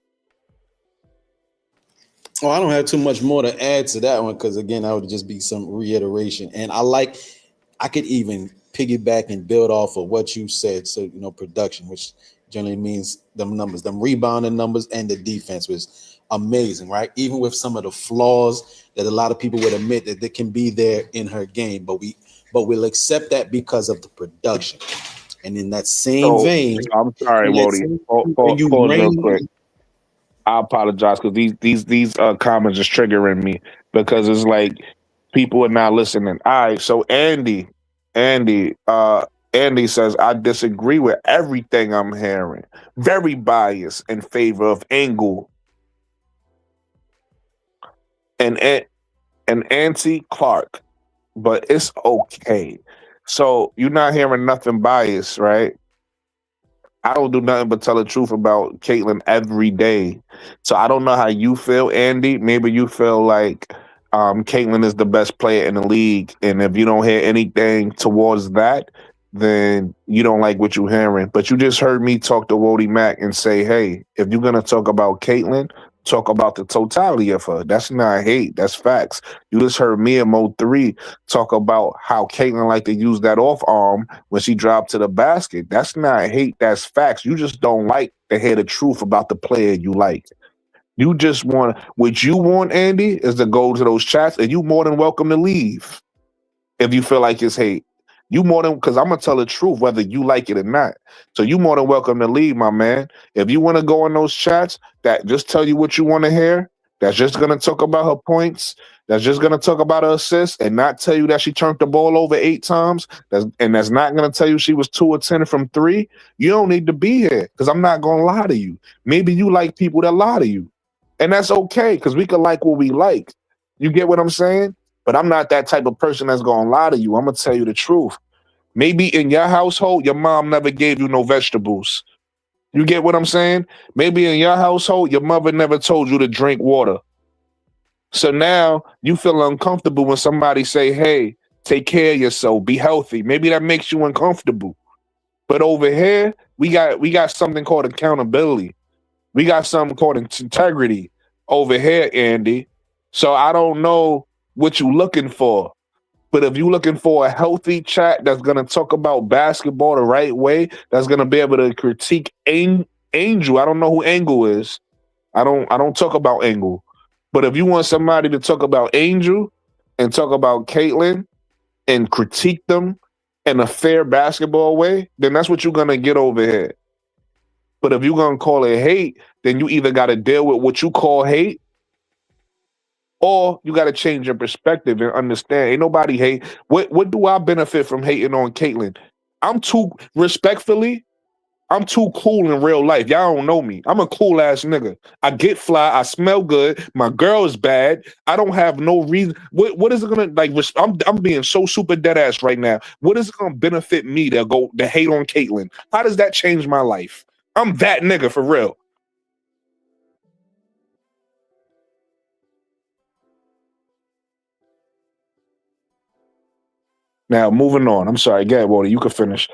Oh, I don't have too much more to add to that one because again, that would just be some reiteration. And I could even piggyback and build off of what you said. So, production, which generally means them numbers, them rebounding numbers, and the defense was amazing, right? Even with some of the flaws that a lot of people would admit that they can be there in her game, but we'll accept that because of the production. And in that same vein, I'm sorry, Wody. when you Pause real reign, quick. I apologize because these comments is triggering me because it's like people are not listening. All right, so Andy, Andy says I disagree with everything I'm hearing. Very biased in favor of Angle and Auntie Clark, but it's okay. So you're not hearing nothing biased, right? I don't do nothing but tell the truth about Caitlyn every day. So I don't know how you feel, Andy. Maybe you feel like Caitlyn is the best player in the league. And if you don't hear anything towards that, then you don't like what you're hearing. But you just heard me talk to Wody Mack and say, hey, if you're going to talk about Caitlyn, talk about the totality of her. That's not hate. That's facts. You just heard me and Mo3 talk about how Caitlyn like to use that off arm when she dropped to the basket. That's not hate. That's facts. You just don't like to hear the truth about the player you like. You just want what you want, Andy, is to go to those chats, and you more than welcome to leave if you feel like it's hate. You more than because I'm gonna tell the truth whether you like it or not. So you more than welcome to leave, my man. If you want to go in those chats that just tell you what you want to hear, that's just gonna talk about her points, that's just gonna talk about her assists, and not tell you that she turned the ball over 8 times, that's not gonna tell you she was 2 or 10 from 3. You don't need to be here because I'm not gonna lie to you. Maybe you like people that lie to you, and that's okay because we can like what we like. You get what I'm saying? But I'm not that type of person that's gonna lie to you. I'm gonna tell you the truth. Maybe in your household, your mom never gave you no vegetables. You get what I'm saying? Maybe in your household, your mother never told you to drink water. So now you feel uncomfortable when somebody say, hey, take care of yourself, be healthy. Maybe that makes you uncomfortable. But over here, we got something called accountability. We got something called integrity over here, Andy. So I don't know what you're looking for. But if you're looking for a healthy chat that's gonna talk about basketball the right way, that's gonna be able to critique Angel. I don't know who Angle is. I don't talk about Angle. But if you want somebody to talk about Angel and talk about Caitlyn and critique them in a fair basketball way, then that's what you're gonna get over here. But if you're gonna call it hate, then you either gotta deal with what you call hate or you got to change your perspective and understand. Ain't nobody hate. What do I benefit from hating on Caitlyn? I'm too respectfully. I'm too cool in real life. Y'all don't know me. I'm a cool ass nigga. I get fly. I smell good. My girl is bad. I don't have no reason. What is it gonna like? I'm being so super dead ass right now. What is it gonna benefit me to hate on Caitlyn? How does that change my life? I'm that nigga for real. Now, moving on. I'm sorry. Go ahead, Walter. You can finish.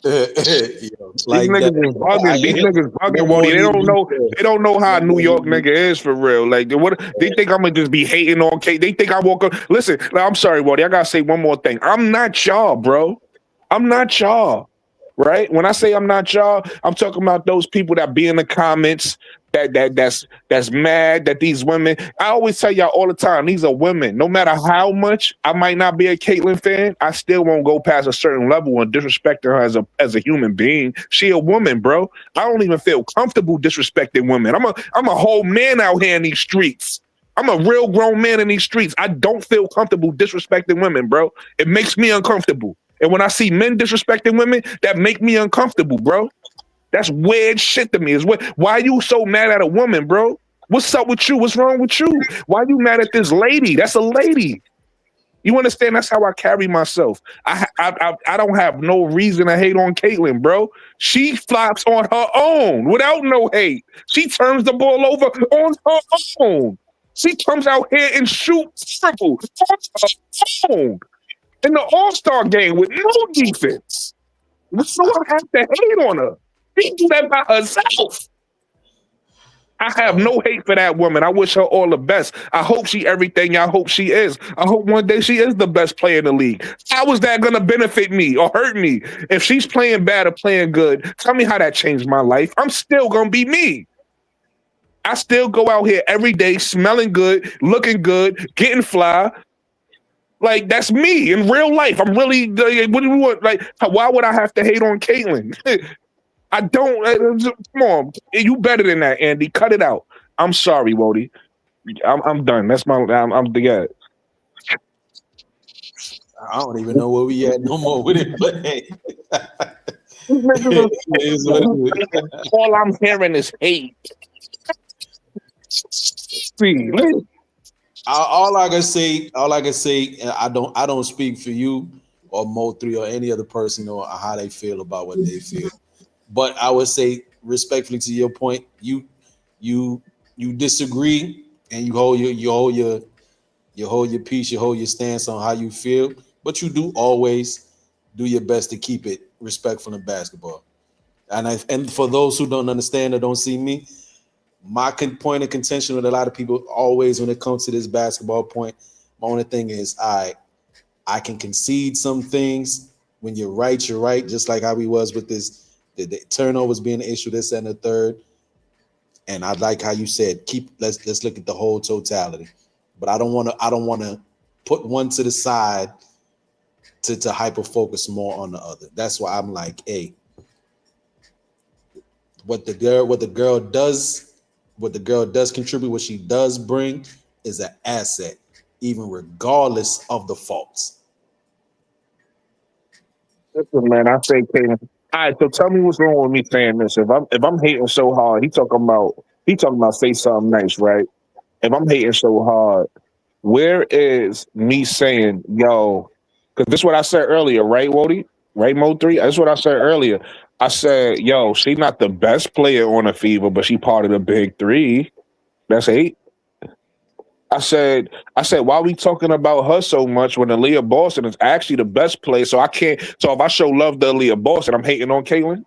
Like These niggas is bugging. These niggas bugging, more Wody. They need don't to know. be said. They don't know how a No New more York need to nigga is for real. Like, they think I'm gonna just be hating on Kate. They think I walk up. Listen, like, I'm sorry, Wody. I gotta say one more thing. I'm not y'all, bro. I'm not y'all. Right? When I say I'm not y'all, I'm talking about those people that be in the comments that's mad that these women. I always tell y'all all the time, these are women. No matter how much I might not be a Caitlyn fan, I still won't go past a certain level and disrespect her as a human being. She a woman, bro. I don't even feel comfortable disrespecting women. I'm a whole man out here in these streets. I'm a real grown man in these streets. I don't feel comfortable disrespecting women, bro. It makes me uncomfortable. And when I see men disrespecting women, that make me uncomfortable, bro. That's weird shit to me. Why are you so mad at a woman, bro? What's up with you? What's wrong with you? Why are you mad at this lady? That's a lady. You understand? That's how I carry myself. I don't have no reason to hate on Caitlyn, bro. She flops on her own without no hate. She turns the ball over on her own. She comes out here and shoots triple on her own. In the All-Star game with no defense. So I have to hate on her. She do that by herself. I have no hate for that woman. I wish her all the best. I hope she everything I hope she is. I hope one day she is the best player in the league. How is that going to benefit me or hurt me? If she's playing bad or playing good, tell me how that changed my life. I'm still going to be me. I still go out here every day smelling good, looking good, getting fly. Like, that's me in real life. I'm really, what do you want? Like, why would I have to hate on Caitlyn? I don't. Come on, you better than that, Andy. Cut it out. I'm sorry, Wody. I'm done. That's my. I'm yeah. I don't even know where we at no more with it, but hey. All I'm hearing is hate. See, all I can say, and I don't speak for you or Mo3 or any other person or how they feel about what they feel. But I would say, respectfully to your point, you disagree and you hold your peace, you hold your stance on how you feel, but you do always do your best to keep it respectful in basketball. And for those who don't understand or don't see me, my point of contention with a lot of people always when it comes to this basketball point, my only thing is I can concede some things. When you're right, just like how we was with this, the turnovers being an issue, this and the third. And I like how you said, let's look at the whole totality. But I don't want to put one to the side to hyper focus more on the other. That's why I'm like, hey, what the girl does contribute, what she does bring is an asset, even regardless of the faults. Listen, man, I say, Caitlyn. All right, so tell me what's wrong with me saying this. If I'm hating so hard, he talking about say something nice, right? If I'm hating so hard, where is me saying, yo, because this is what I said earlier, right, Wody? Right, Mo3? That's what I said earlier. I said, yo, she's not the best player on the Fever, but she part of the big three. That's 8. I said, why are we talking about her so much when Aaliyah Boston is actually the best player? So if I show love to Aaliyah Boston, I'm hating on Caitlyn.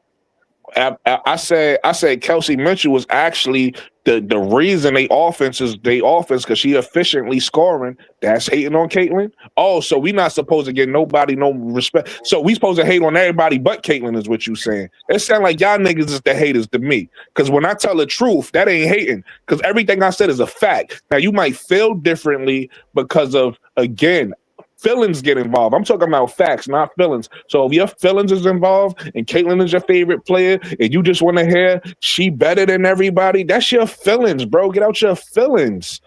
I said Kelsey Mitchell was actually the reason they offense because she efficiently scoring. That's hating on Caitlyn. Oh, so we not supposed to get nobody no respect. So we supposed to hate on everybody but Caitlyn is what you saying. It sound like y'all niggas is the haters to me. Because when I tell the truth, that ain't hating. Because everything I said is a fact. Now you might feel differently because of, again, feelings get involved. I'm talking about facts, not feelings. So if your feelings is involved and Caitlyn is your favorite player and you just want to hear she better than everybody, that's your feelings, bro. Get out your feelings.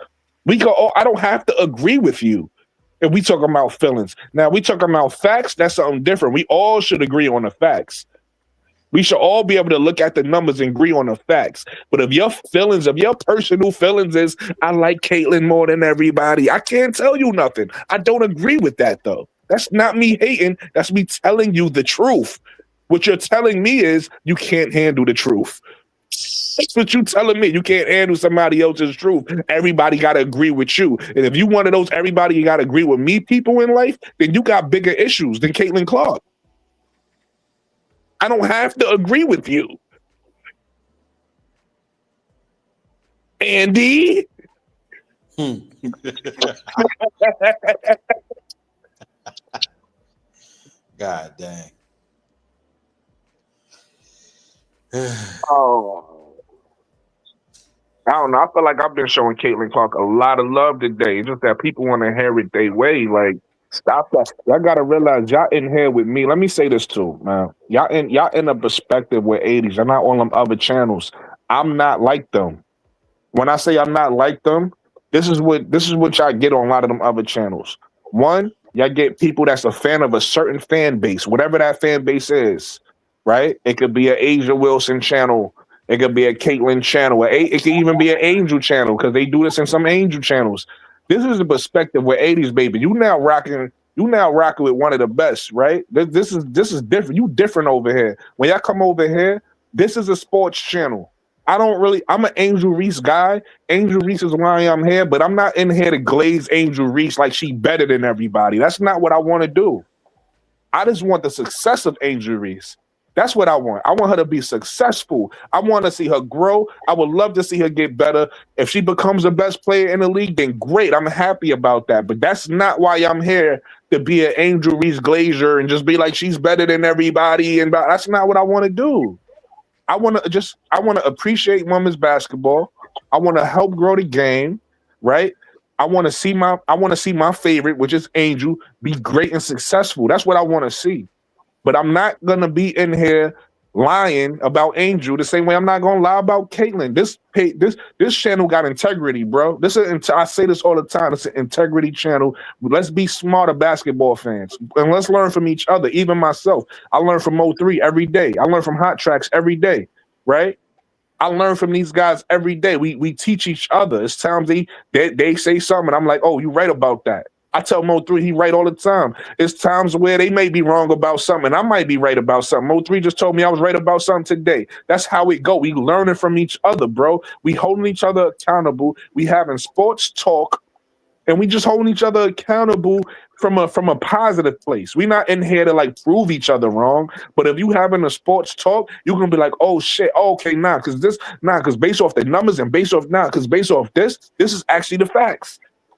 I don't have to agree with you if we talking about feelings. Now, we talking about facts, that's something different. We all should agree on the facts. We should all be able to look at the numbers and agree on the facts. But if your personal feelings is, I like Caitlyn more than everybody, I can't tell you nothing. I don't agree with that, though. That's not me hating. That's me telling you the truth. What you're telling me is you can't handle the truth. That's what you telling me. You can't handle somebody else's truth. Everybody got to agree with you. And if you one of those everybody you got to agree with me people in life, then you got bigger issues than Caitlin Clark. I don't have to agree with you. Andy? God dang. Oh, I don't know. I feel like I've been showing Caitlin Clark a lot of love today. It's just that people want to hear it their way. Like, stop that. Y'all gotta realize y'all in here with me. Let me say this too, man. Y'all in a perspective with 80s. I'm not on them other channels. I'm not like them. When I say I'm not like them, this is what y'all get on a lot of them other channels. One, y'all get people that's a fan of a certain fan base, whatever that fan base is, right? It could be an Asia Wilson channel. It could be a Caitlyn channel. It could even be an Angel channel because they do this in some Angel channels. This is the perspective with 80s, baby. You now rocking with one of the best, right? This is different. You different over here. When y'all come over here, this is a sports channel. I'm an Angel Reese guy. Angel Reese is why I'm here, but I'm not in here to glaze Angel Reese like she better than everybody. That's not what I want to do. I just want the success of Angel Reese. That's what I want. I want her to be successful. I want to see her grow. I would love to see her get better. If she becomes the best player in the league, then great. I'm happy about that. But that's not why I'm here to be an Angel Reese glazier and just be like she's better than everybody. And that's not what I want to do. I want to appreciate women's basketball. I want to help grow the game, right? I want to see my favorite, which is Angel, be great and successful. That's what I want to see. But I'm not gonna be in here lying about Angel the same way I'm not gonna lie about Caitlyn. This channel got integrity, bro. I say this all the time. It's an integrity channel. Let's be smarter basketball fans and let's learn from each other. Even myself, I learn from O3 every day. I learn from Hot Tracks every day, right? I learn from these guys every day. We teach each other. It's times they say something, and I'm like, oh, you right about that. I tell Mo3 he right all the time. It's times where they may be wrong about something, and I might be right about something. Mo3 just told me I was right about something today. That's how it go. We learning from each other, bro. We holding each other accountable. We having sports talk, and we just holding each other accountable from a positive place. We not in here to like prove each other wrong. But if you having a sports talk, you can be like, oh shit, okay, because based off the numbers and based off this is actually the facts.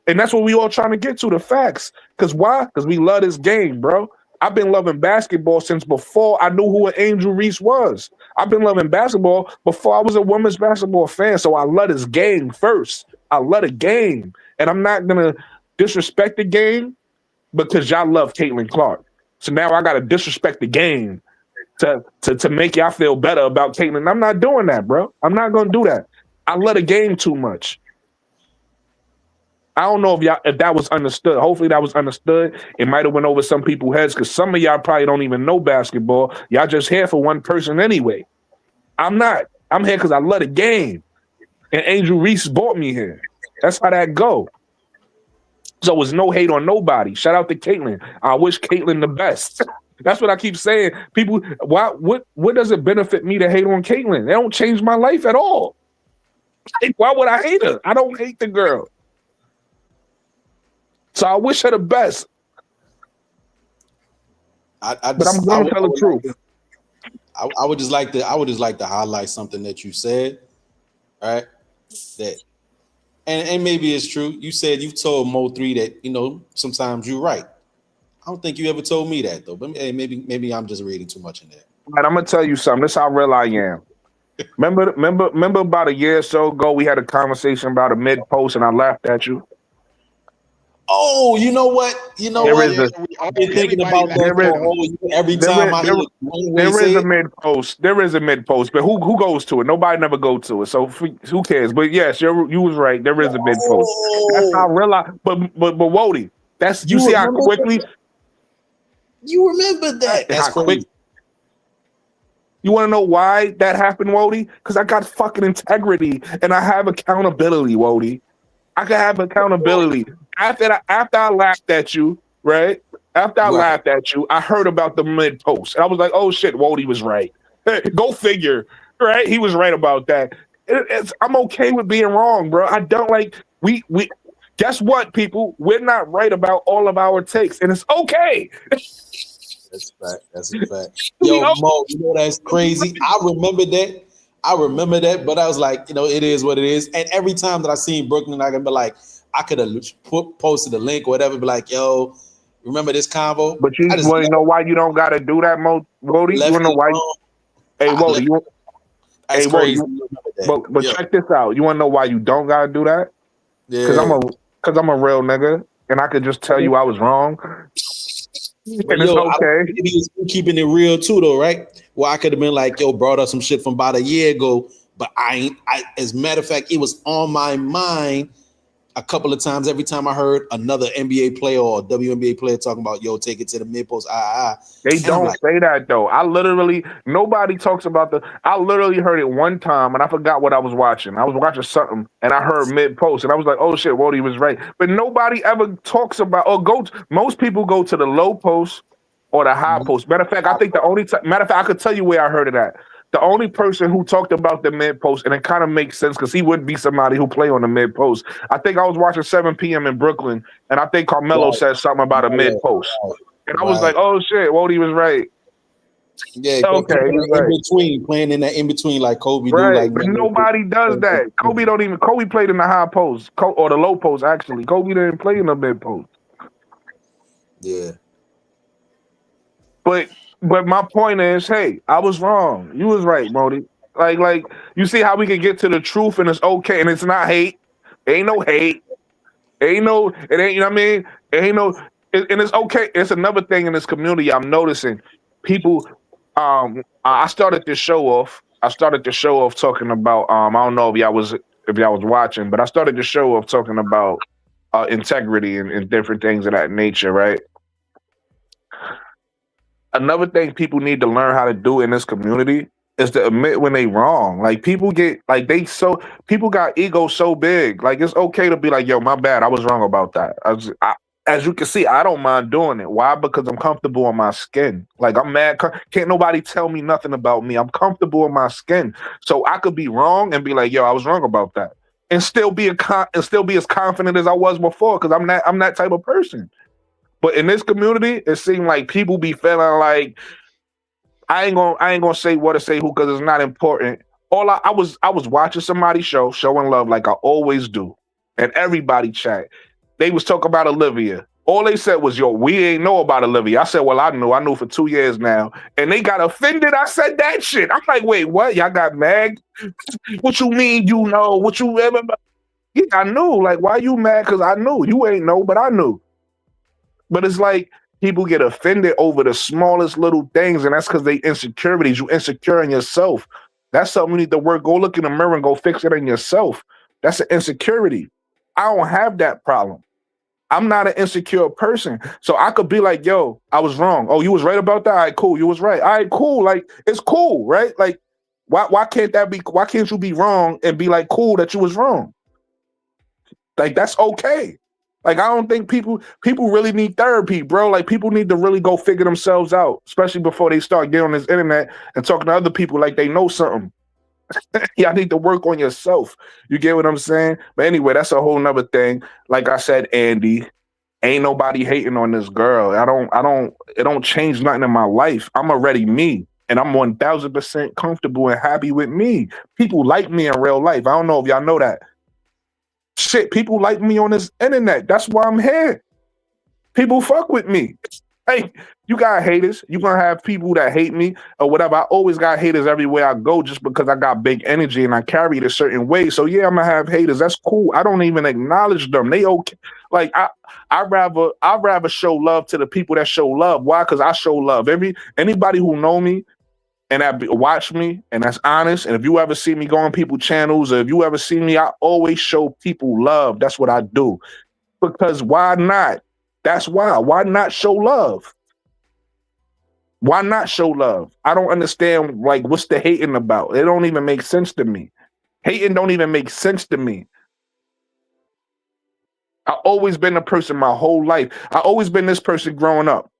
And that's what we all trying to get to, the facts. Because why? Because we love this game, bro. I've been loving basketball since before I knew who an Angel Reese was. I've been loving basketball before I was a women's basketball fan. So I love this game first. I love the game. And I'm not going to disrespect the game because y'all love Caitlin Clark. So now I got to disrespect the game to make y'all feel better about Caitlin. I'm not doing that, bro. I'm not going to do that. I love the game too much. I don't know if that was understood. Hopefully that was understood. It might have went over some people's heads because some of y'all probably don't even know basketball. Y'all just here for one person anyway. I'm not. I'm here because I love the game. And Angel Reese brought me here. That's how that go. So it's no hate on nobody. Shout out to Caitlin. I wish Caitlin the best. That's what I keep saying. People, what does it benefit me to hate on Caitlin? They don't change my life at all. Like, why would I hate her? I don't hate the girl. So I wish her the best. But I'm going to tell the truth. I would just like to highlight something that you said, right? That and maybe it's true. You said you've told Mo3 that sometimes you're right. I don't think you ever told me that though. But maybe I'm just reading too much in there. And I'm gonna tell you something. This is how real I am. Remember about a year or so ago we had a conversation about a mid post and I laughed at you. Oh, you know what? I've been thinking about that every time I hear there is a mid post. There is a mid post, but who goes to it? Nobody never go to it. So who cares? But yes, you was right. There is a mid post. That's how I realize. But Wody, you see how quickly you remember that. That's quick. You want to know why that happened, Wody? Because I got fucking integrity and I have accountability, Wody. I can have accountability. After I laughed at you, right? After I laughed at you, I heard about the mid post. And I was like, oh shit, Wody was right. Go figure. Right? He was right about that. I'm okay with being wrong, bro. I don't like we. Guess what, people? We're not right about all of our takes, and it's okay. That's a fact. That's a fact. Yo, Mo, you know that's crazy. I remember that. But I was like, it is what it is. And every time that I seen Brooklyn, I can be like, I could have posted a link or whatever, be like, yo, remember this convo? But you I just want to know why you don't got to do that, Wody? You left want to know it why? alone. Hey, Wody, That's hey, Wody, crazy. but Yeah. check this out. You want to know why you don't got to do that? Because Yeah. I'm a real nigga, and I could just tell you I was wrong, But and it's okay. maybe it's keeping it real too, though, right? Well, I could have been like, yo, brought up some shit from about a year ago, but as a matter of fact, it was on my mind a couple of times. Every time I heard another NBA player or WNBA player talking about, yo, take it to the mid post, They and I'm don't like, say that though. Nobody talks about I literally heard it one time and I forgot what I was watching. I was watching something and I heard mid post and I was like, oh shit, Wody was right. But nobody ever talks about most people go to the low post or the high post. Matter of fact, I think I could tell you where I heard it at. The only person who talked about the mid post, and it kind of makes sense because he would be somebody who play on the mid post. I think I was watching 7 p.m. in Brooklyn, and I think Carmelo said something about a mid post. And I was like, oh shit, Wody was right. Yeah, Okay, he's right. Playing in that in between like Kobe do. Right, Like, but nobody does that. Kobe played in the high post or the low post, actually. Kobe didn't play in the mid post. Yeah. But my point is, hey, I was wrong. You was right, Brody. Like you see how we can get to the truth and it's okay and it's not hate. Ain't no hate. It ain't, you know what I mean? It ain't no, and it's okay. It's another thing in this community I'm noticing. People, I started this show off. Talking about, I don't know if y'all was watching, but I started the show off talking about integrity and different things of that nature, right? Another thing people need to learn how to do in this community is to admit when they wrong. Like people people got ego so big. Like it's okay to be like, yo, my bad. I was wrong about that. As you can see, I don't mind doing it. Why? Because I'm comfortable in my skin. Like I'm mad. Can't nobody tell me nothing about me. I'm comfortable in my skin. So I could be wrong and be like, yo, I was wrong about that. And still be as confident as I was before because I'm that type of person. But in this community, it seemed like people be feeling like I ain't gonna say what to say who because it's not important. I was watching somebody's showing love like I always do, and everybody chat. They was talking about Olivia. All they said was, "Yo, we ain't know about Olivia." I said, "Well, I knew for 2 years now," and they got offended. I said that shit. I'm like, "Wait, what? Y'all got mad? What you mean? You know? What you ever?" Yeah, I knew. Like, why you mad? Because I knew you ain't know, but I knew. But it's like people get offended over the smallest little things, and that's because they insecurities. You insecure in yourself. That's something you need to work. Go look in the mirror and go fix it in yourself. That's an insecurity. I don't have that problem. I'm not an insecure person. So I could be like, yo, I was wrong. Oh, you was right about that? All right, cool. You was right. All right, cool. Like, it's cool, right? Like, why can't you be wrong and be like, cool that you was wrong? Like, that's okay. Like, I don't think people really need therapy, bro. Like, people need to really go figure themselves out, especially before they start getting on this internet and talking to other people like they know something. Y'all need to work on yourself. You get what I'm saying? But anyway, that's a whole nother thing. Like I said, Andy, ain't nobody hating on this girl. It don't change nothing in my life. I'm already me. And I'm 1000% comfortable and happy with me. People like me in real life. I don't know if y'all know that. Shit, people like me on this internet. That's why I'm here. People fuck with me. Hey, you got haters. You're going to have people that hate me or whatever. I always got haters everywhere I go just because I got big energy and I carry it a certain way. So, yeah, I'm going to have haters. That's cool. I don't even acknowledge them. They okay. Like, I'd rather show love to the people that show love. Why? Because I show love. Anybody who know me and that watch me and that's honest. And if you ever see me go on people's channels or if you ever see me, I always show people love. That's what I do. Because why not? That's why. Why not show love? Why not show love? I don't understand, like, what's the hating about? It don't even make sense to me. Hating don't even make sense to me. I've always been a person my whole life. I've always been this person growing up.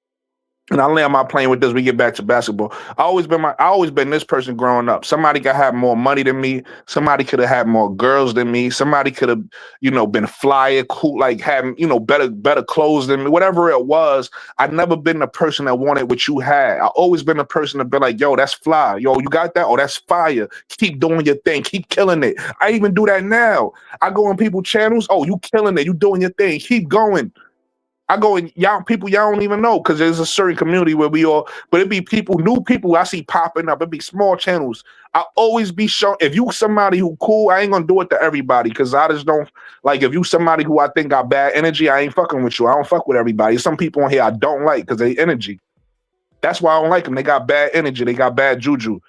And I land my plane with this. We get back to basketball. I always been this person growing up. Somebody could have more money than me. Somebody could have had more girls than me. Somebody could have, been flyer, cool, like having, better clothes than me. Whatever it was, I've never been the person that wanted what you had. I always been the person to be like, yo, that's fly. Yo, you got that? Oh, that's fire. Keep doing your thing. Keep killing it. I even do that now. I go on people's channels. Oh, you killing it. You doing your thing. Keep going. I go and y'all don't even know because there's a certain community where but it be new people I see popping up. It be small channels. I always be showing if you somebody who cool, I ain't gonna do it to everybody because I just don't like if you somebody who I think got bad energy, I ain't fucking with you. I don't fuck with everybody. Some people on here I don't like because they energy. That's why I don't like them. They got bad energy. They got bad juju.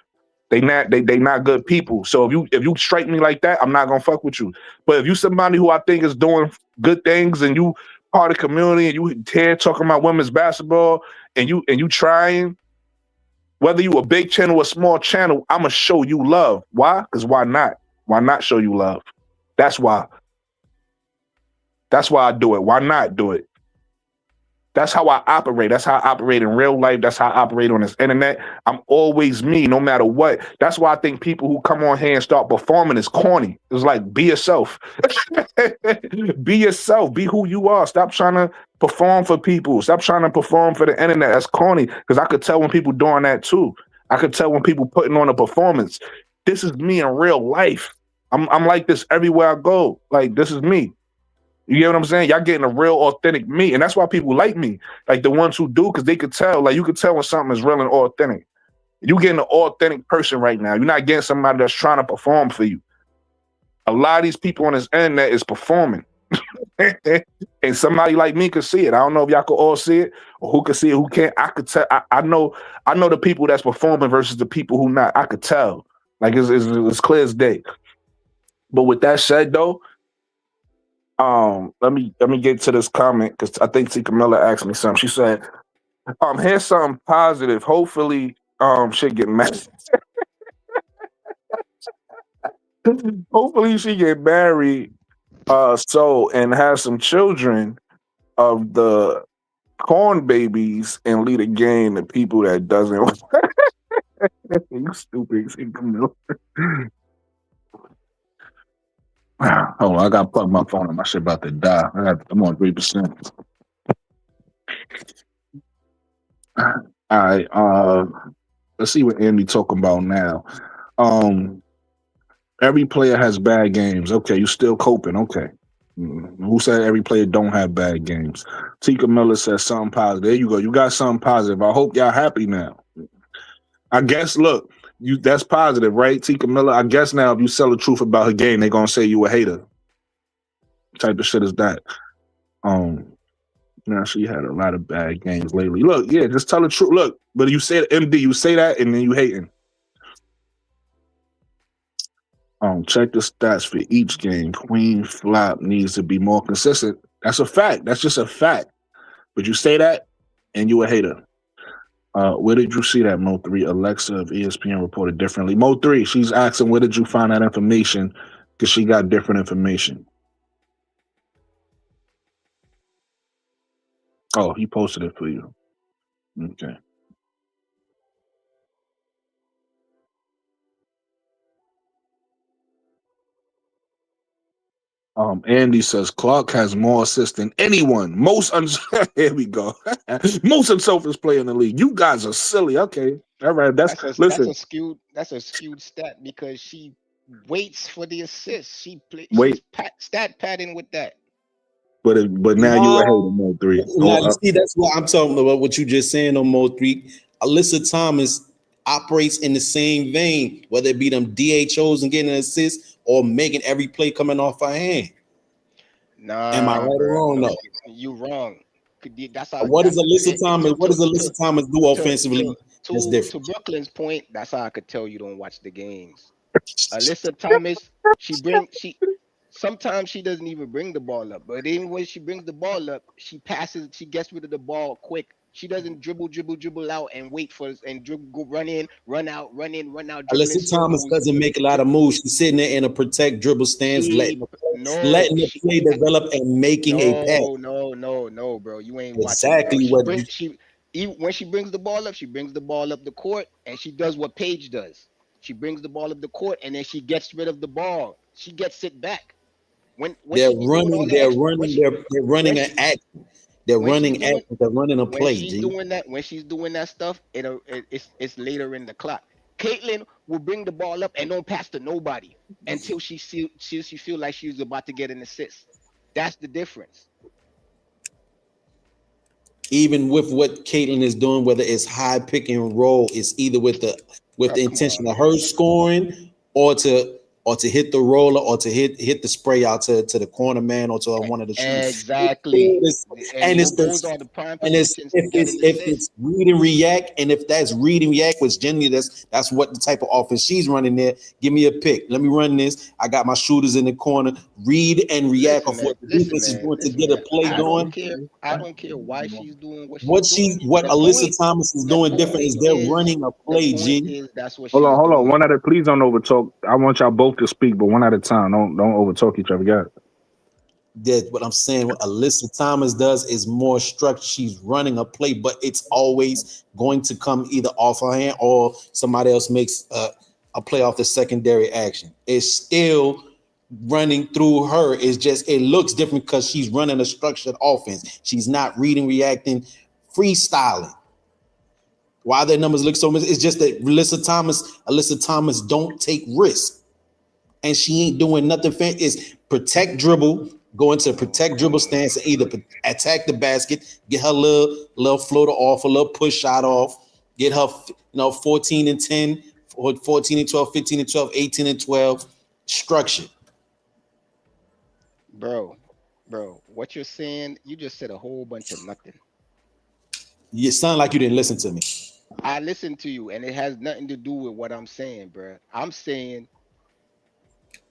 They not good people. So if you strike me like that, I'm not gonna fuck with you. But if you somebody who I think is doing good things and you part of the community and you here talking about women's basketball and you trying, whether you a big channel or a small channel, I'ma show you love. Why? Because why not? Why not show you love? That's why. That's why I do it. Why not do it? That's how I operate. That's how I operate in real life. That's how I operate on this internet. I'm always me, no matter what. That's why I think people who come on here and start performing is corny. It's like, be yourself. Be yourself. Be who you are. Stop trying to perform for people. Stop trying to perform for the internet. That's corny. Because I could tell when people doing that too. I could tell when people putting on a performance. This is me in real life. I'm like this everywhere I go. Like, this is me. You get what I'm saying? Y'all getting a real authentic me. And that's why people like me. Like the ones who do, because they could tell. Like you could tell when something is real and authentic. You getting an authentic person right now. You're not getting somebody that's trying to perform for you. A lot of these people on this internet is performing. And somebody like me could see it. I don't know if y'all could all see it or who could see it, who can't. I could tell. I know the people that's performing versus the people who not. I could tell. Like it's clear as day. But with that said though, let me get to this comment because I think Tika Miller asked me something. She said, here's something positive. Hopefully, she get married. Hopefully she get married, and have some children of the corn babies and lead a game to people that doesn't. You stupid, Tika Miller. Hold on, I gotta plug my phone in. My shit about to die. I'm on 3%. All right. Let's see what Andy talking about now. Every player has bad games. Okay, you still coping. Okay. Who said every player don't have bad games? Tika Miller says something positive. There you go. You got something positive. I hope y'all happy now. I guess, look, that's positive, right, Tika Miller? I guess now if you sell the truth about her game, they're going to say you a hater. What type of shit is that? Now she had a lot of bad games lately. Look, yeah, just tell the truth. Look, but you say MD, you say that, and then you hating. Check the stats for each game. Queen flop needs to be more consistent. That's a fact. That's just a fact. But you say that, and you a hater. Where did you see that, Mo3? Alexa of ESPN reported differently. Mo3, she's asking, where did you find that information? Because she got different information. Oh, he posted it for you. Okay. Andy says Clark has more assists than anyone. Here we go. Most unselfish player in the league. You guys are silly. Okay, all right. That's a skewed stat because she waits for the assist. She's stat padding with that. But now you a hater, Mo3. Now you see, that's what I'm talking about. What you just saying on Mo3. Alyssa Thomas operates in the same vein, whether it be them DHOs and getting an assist or making every play coming off her hand. Nah, am I right or wrong? No, you wrong. That's how. What does Alyssa Thomas do offensively? To Brooklyn's point, that's how I could tell you don't watch the games. Alyssa Thomas, sometimes she doesn't even bring the ball up, but even when she brings the ball up, she passes. She gets rid of the ball quick. She doesn't dribble out and wait for and go run in, run out. Alyssa Thomas doesn't make a lot of moves. She's sitting there in a protect dribble stance, letting the play develop and making a pass. No, bro. You ain't exactly watching. Even when she brings the ball up, she brings the ball up the court, and she does what Paige does. She brings the ball up the court, and then she gets rid of the ball. She gets it back. When They're she be doing all running. that They're extra, running. They're when running an she action. They're when she's running doing action. They're running a when play. she's G. doing that when she's doing that stuff, it's later in the clock. Caitlyn will bring the ball up and don't pass to nobody until she feel like she's about to get an assist. That's the difference. Even with what Caitlyn is doing, whether it's high pick and roll, it's either with Oh, the come intention on, of her man. scoring or to hit the roller or to hit the spray out to the corner man or to one of the shooters. Exactly. And it's Those the are the prime and it's positions to get an if assist. it's read and react, and if that's read and react, which generally that's what the type of offense she's running there. Give me a pick. Let me run this. I got my shooters in the corner. Read and react of what the defense is doing to Listen, get a man. play going. I don't care why she's doing what she's doing. What The Alyssa point, Thomas is the doing different point is they're is, running a play, G. that's what Hold on, she's hold on. doing. One at a please don't overtalk. I want y'all both to speak, but one at a time. Don't overtalk each other. Got it. That what I'm saying, what Alyssa Thomas does is more structured. She's running a play, but it's always going to come either off her hand or somebody else makes a play off the secondary action. It's still running through her. It's just it looks different because she's running a structured offense. She's not reading, reacting, freestyling. Why their numbers look so much? It's just that Alyssa Thomas don't take risks. And she ain't doing nothing fancy. It's protect dribble, go into protect dribble stance, and either attack the basket, get her little floater off, a little push shot off, get her 14 and 10, or 14 and 12, 15 and 12, 18 and 12, structure. Bro, what you're saying, you just said a whole bunch of nothing. You sound like you didn't listen to me. I listened to you, and it has nothing to do with what I'm saying, bro. I'm saying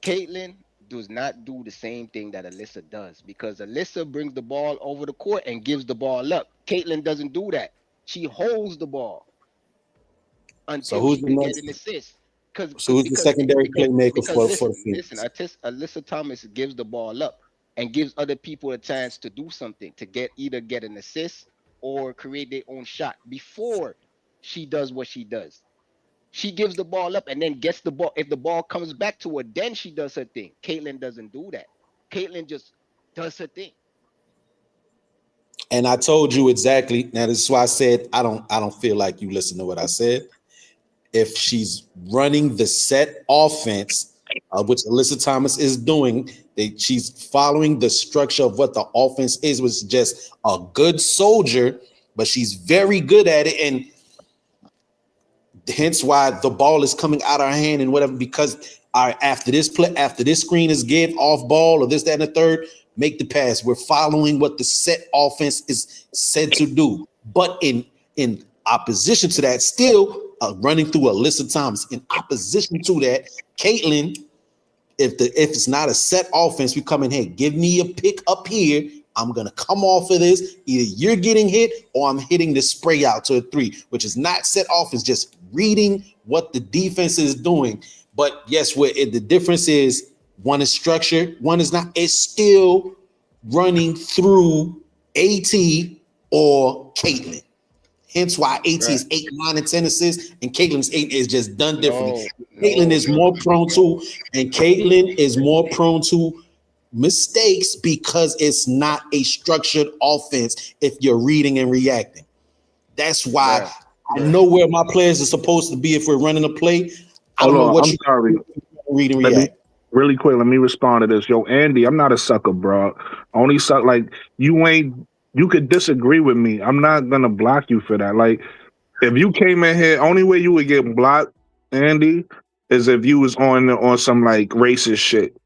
Caitlyn does not do the same thing that Alyssa does because Alyssa brings the ball over the court and gives the ball up. Caitlyn doesn't do that. She holds the ball until she can get an assist. So who's the secondary playmaker for the Phoenix? Listen, Alyssa Thomas gives the ball up and gives other people a chance to do something, to either get an assist or create their own shot before she does what she does. She gives the ball up and then gets the ball. If the ball comes back to her, then she does her thing. Caitlyn doesn't do that. Caitlyn just does her thing. And I told you exactly. Now this is why I said I don't feel like you listen to what I said. If she's running the set offense, which Alyssa Thomas is doing, she's following the structure of what the offense is, was just a good soldier, but she's very good at it, and hence why the ball is coming out of her hand and whatever. Because after this play, after this screen is give off ball or this, that, and the third, make the pass. We're following what the set offense is said to do, but in opposition to that, still running through Alyssa Thomas. In opposition to that, Caitlyn, if it's not a set offense, we come in here, give me a pick up here. I'm gonna come off of this. Either you're getting hit or I'm hitting the spray out to a three, which is not set offense, just reading what the defense is doing. But yes, the difference is one is structured, one is not. It's still running through AT or Caitlyn. Hence why AT is 8, 9, and 10 assists, and Caitlyn's 8 is just done differently. Caitlyn is more prone to mistakes because it's not a structured offense if you're reading and reacting. That's why I know where my players are supposed to be if we're running a play. I don't know what I'm sorry. Read and react. Really quick, let me respond to this. Yo, Andy, I'm not a sucker, bro. Only suck like you could disagree with me. I'm not gonna block you for that. Like, if you came in here, only way you would get blocked, Andy, is if you was on some like racist shit.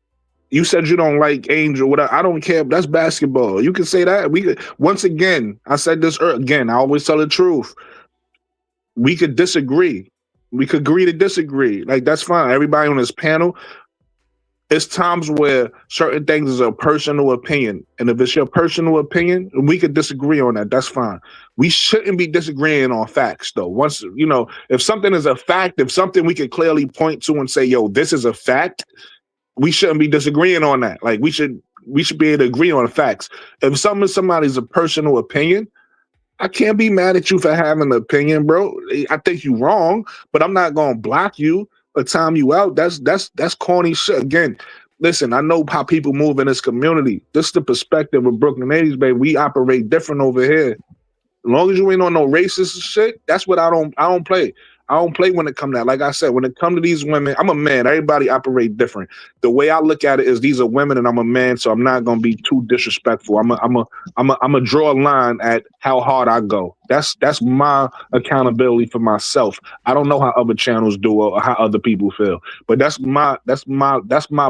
You said you don't like Angel, whatever. I don't care. That's basketball. You can say that. We could, once again, I said this again. I always tell the truth. We could disagree. We could agree to disagree. Like, that's fine. Everybody on this panel. It's times where certain things is a personal opinion. And if it's your personal opinion, we could disagree on that. That's fine. We shouldn't be disagreeing on facts, though. Once, if something is a fact, if something we could clearly point to and say, yo, this is a fact, we shouldn't be disagreeing on that. Like, we should be able to agree on facts. If something is somebody's a personal opinion, I can't be mad at you for having an opinion, bro. I think you wrong, but I'm not gonna block you or time you out. That's corny shit. Again, listen, I know how people move in this community. This is the perspective of Brooklyn 80s, baby. We operate different over here. As long as you ain't on no racist shit, that's what I don't play. I don't play when it come to that. Like I said, when it come to these women, I'm a man. Everybody operate different. The way I look at it is these are women and I'm a man, so I'm not gonna be too disrespectful. I'm a draw a line at how hard I go. That's my accountability for myself. I don't know how other channels do or how other people feel, but that's my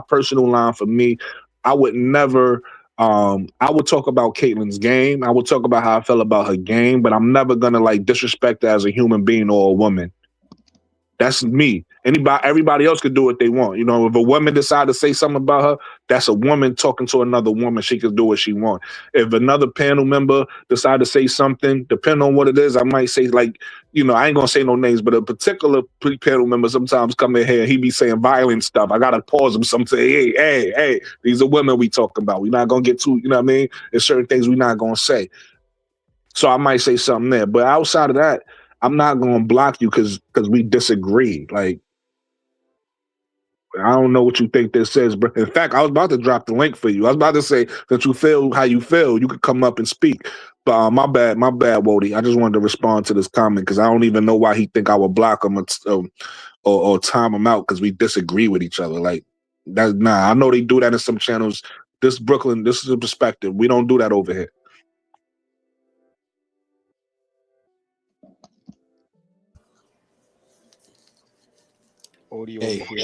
personal line for me. I would never I would talk about Caitlyn's game. I would talk about how I felt about her game, but I'm never gonna like disrespect her as a human being or a woman. That's me. Everybody else could do what they want. You know, if a woman decide to say something about her, that's a woman talking to another woman. She could do what she want. If another panel member decide to say something, depending on what it is, I might say like, you know, I ain't gonna say no names, but a particular panel member sometimes come in here, he be saying violent stuff. I gotta pause him. Some say, hey, these are women we talking about. We're not gonna get too, you know what I mean? There's certain things we're not gonna say. So I might say something there. But outside of that, I'm not gonna block you because we disagree. Like, I don't know what you think this is, but in fact, I was about to drop the link for you. I was about to say that you feel how you feel, you could come up and speak. But my bad, Wody. I just wanted to respond to this comment because I don't even know why he think I would block him or time him out because we disagree with each other. Like that, nah. I know they do that in some channels. This Brooklyn, this is a perspective. We don't do that over here. Audio Hey, over here,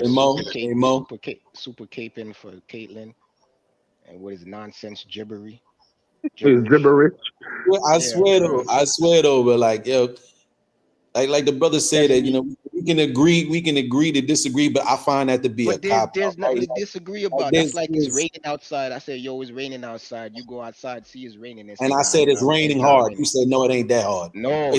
super caping for Caitlyn, and what is nonsense It's gibberish. gibberish. I swear though, but like yo, like the brother said that, you know, we can agree to disagree, but I find that to be a cop out. There's nothing Right? to disagree about. That's like it's raining outside. I say, yo, it's raining outside. You go outside, see it's raining, and say, And I nah, said it's raining not hard. raining. You said no, it ain't that hard. No.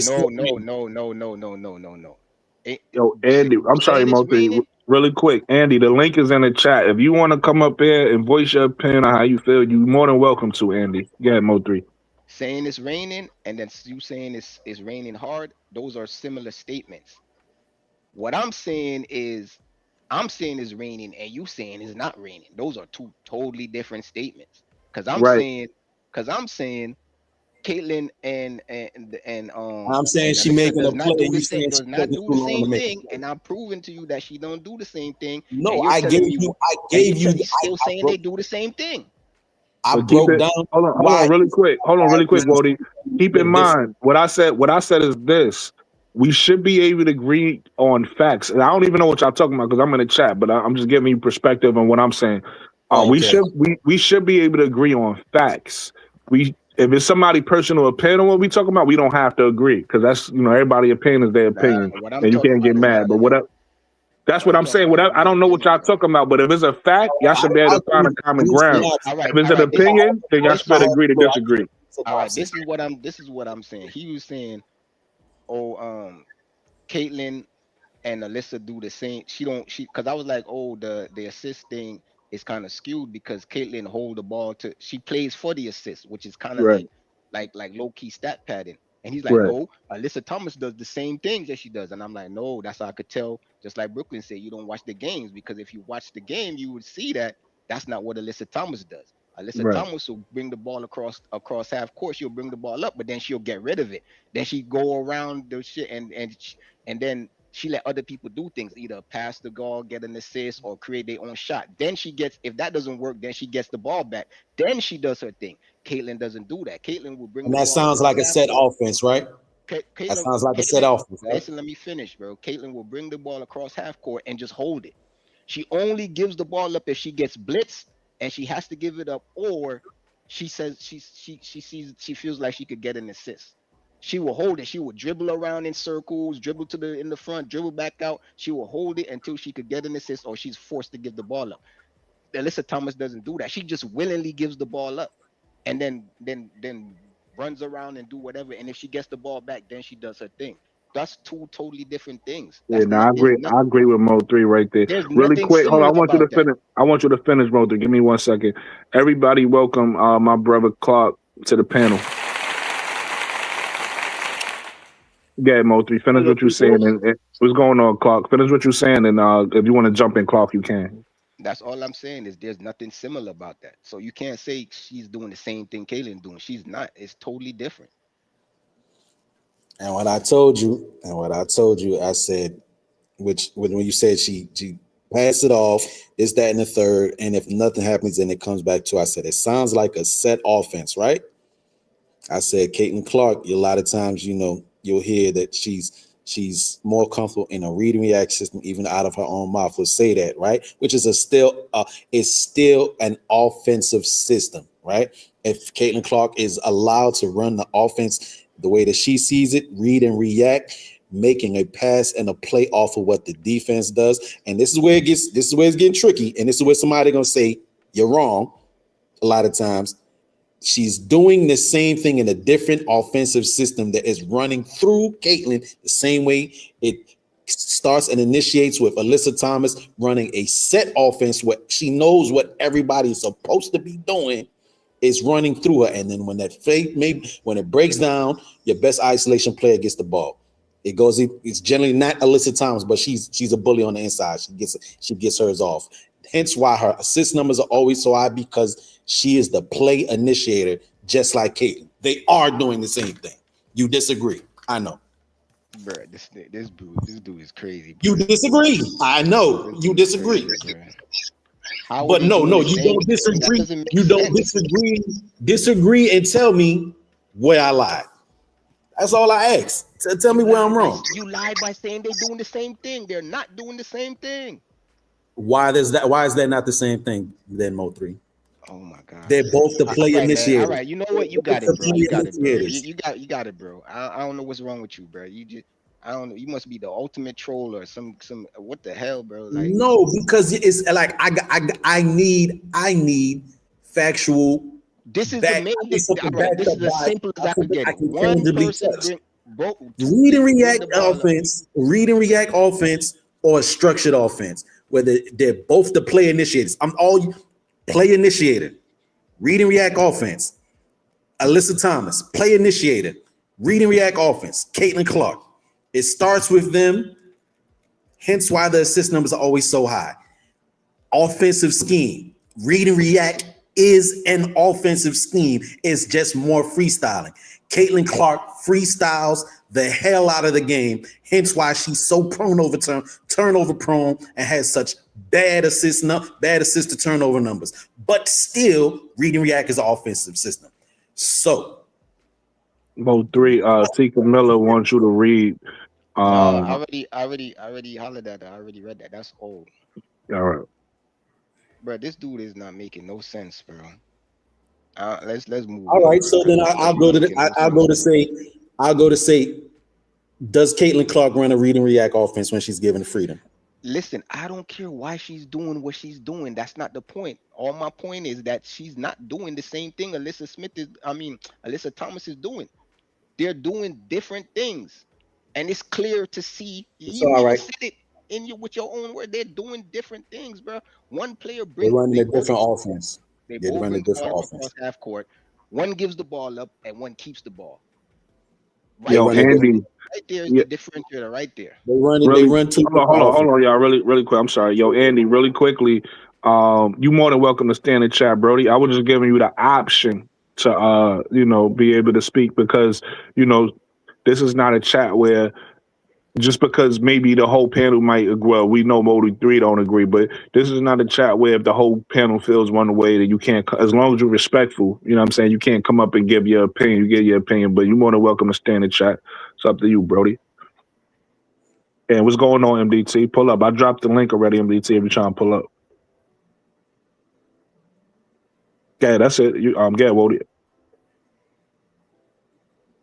Yo, Andy, I'm sorry, Saying it's Moty. raining. Really quick, Andy, the link is in the chat. If you want to come up here and voice your opinion on how you feel, you're more than welcome to, Andy. Go ahead, Mo3. Saying it's raining, and then you saying it's raining hard. Those are similar statements. What I'm saying is it's raining, and you saying it's not raining. Those are two totally different statements. Because I'm Right. saying Caitlyn and I'm saying she Alyssa making a play. You saying does she not taking do too the long same to make a thing, play. and I'm proving to you that she don't do the same thing. No, And you're I telling gave me, you. still saying they do the same thing. I But keep broke it. down Hold why on, really quick. Wody. Keep in mind what I said. What I said is this: we should be able to agree on facts. And I don't even know what y'all talking about because I'm in the chat, but I'm just giving you perspective on what I'm saying. Okay. We should be able to agree on facts. If it's somebody personal opinion what we talking about, we don't have to agree because that's everybody's opinion is their opinion, What I'm and you talking can't about get is mad. not But an. that's What what I'm I'm talking saying. about is I not don't know what y'all opinion. talking about, but if it's a fact, y'all should be able to find a common ground. All right. If it's an opinion, then y'all should be able to agree to disagree. All right. This is what I'm saying. He was saying, oh, Caitlyn and Alyssa do the same. Because I was like, oh, the assist thing is kind of skewed because Caitlyn hold the ball she plays for the assist, which is kind of Right. like low key stat padding. And he's like, Right. no, Alyssa Thomas does the same things that she does. And I'm like, no, that's how I could tell. Just like Brooklyn said, you don't watch the games because if you watch the game, you would see that that's not what Alyssa Thomas does. Alyssa Right. Thomas will bring the ball across half court. She'll bring the ball up, but then she'll get rid of it. Then she go around the shit and then she let other people do things, either pass the ball, get an assist, or create their own shot. Then she gets, if that doesn't work, then she gets the ball back. Then she does her thing. Caitlyn doesn't do that. Caitlyn will bring And the that ball sounds across like a half set court. offense, right? That sounds like a set offense, right? Listen, let me finish, bro. Caitlyn will bring the ball across half court and just hold it. She only gives the ball up if she gets blitzed and she has to give it up, or she says she feels like she could get an assist. She will hold it. She will dribble around in circles, dribble in the front, dribble back out. She will hold it until she could get an assist, or she's forced to give the ball up. Alyssa Thomas doesn't do that. She just willingly gives the ball up, and then runs around and do whatever. And if she gets the ball back, then she does her thing. That's two totally different things. Yeah, no, I agree. I agree with Mo3 right there. There's Really nothing quick, hold on. similar I want you to about that. finish. I want you to finish, Mo3. Give me 1 second. Everybody, welcome my brother Clark to the panel. Yeah, Mo3, finish what you saying. And what's going on, Clark? Finish what you saying, and if you want to jump in, Clark, you can. That's all I'm saying is there's nothing similar about that. So you can't say she's doing the same thing Kaylin doing. She's not. It's totally different. And what I told you, I said, which when you said she passed it off, is that in the third, and if nothing happens, then it comes back to, I said, it sounds like a set offense, right? I said Caitlin Clark, a lot of times, you'll hear that she's more comfortable in a read and react system, even out of her own mouth will say that, right? Which is it's still an offensive system, right? If Caitlin Clark is allowed to run the offense the way that she sees it, read and react, making a pass and a play off of what the defense does. And this is where it's getting tricky. And this is where somebody gonna say you're wrong a lot of times. She's doing the same thing in a different offensive system that is running through Caitlin the same way it starts and initiates with Alyssa Thomas running a set offense where she knows what everybody's supposed to be doing is running through her. And then when when it breaks down, your best isolation player gets the ball. It's generally not Alyssa Thomas, but she's a bully on the inside. She gets hers off. Hence why her assist numbers are always so high, because she is the play initiator, just like Caitlin. They are doing the same thing. You disagree? I know. Bro, this dude is crazy, You bro. disagree. I know. This You dude is disagree. crazy, bro. How are But they no, doing the you same don't thing? That disagree. doesn't make You don't sense. disagree. Disagree and tell me where I lied. That's all I ask. Tell me where I'm wrong. You lied by saying they're doing the same thing. They're not doing the same thing. Why is that not the same thing then, Mo3? Oh my god. They're both the All play right, man. All initiator. right. You know what? You got Both it, the bro. You play got it, bro. initiators. You got it, bro. I don't know what's wrong with you, bro. You just I don't know. You must be the ultimate troll or some what the hell, bro? Like No, because it's like I need factual this is the back. main I need thing. something All right, backed this up is as by simple as I something could that get I it. can One tangibly person touch. two Read and people bring react the ball up. offense, read and react offense, or a structured offense, whether they're both the play initiators. I'm all play initiator, read and react offense. Alyssa Thomas, play initiator, read and react offense. Caitlin Clark. It starts with them, hence why the assist numbers are always so high. Offensive scheme, read and react is an offensive scheme. It's just more freestyling. Caitlin Clark freestyles the hell out of the game, hence why she's so turnover prone, and has such bad assist to turnover numbers. But still, read and react is an offensive system. So, Mo3, Tika Miller wants you to read. No, Um, I already hollered at that. I already read that. That's old. all right. Bro, this dude is not making no sense, bro. Let's move all on, right. bro. So then This I'll ain't go to making no I'll sense, go to bro. say, does Caitlin Clark run a read and react offense when she's given freedom? Listen, I don't care why she's doing what she's doing. That's not the point. All my point is that she's not doing the same thing Alyssa Thomas is doing. They're doing different things. And it's clear to see. So You all even right, said it with your own word. They're doing different things, bro. One player they're running they a both different offense. they Yeah, they're both running bring a the ball different up across offense. half court. One gives the ball up and one keeps the ball. They Right Yo, run a there, different. Andy. right there is Yeah, the differentiator right there. They really. run two different Hold offenses. on, y'all. Really quick. I'm sorry. Yo, Andy, really quickly. You more than welcome to stay in the chat, Brody. I was just giving you the option to, be able to speak because, you know, this is not a chat where just because maybe the whole panel might, well, we know Modi 3 don't agree, but this is not a chat where if the whole panel feels one way that you can't, as long as you're respectful, you know what I'm saying, you can't come up and give your opinion. You get your opinion, but you're more than welcome to stay in the chat. It's up to you, Brody. And what's going on, MDT? Pull up. I dropped the link already, MDT, if you're trying to pull up. Yeah, that's it. Yeah, Wody.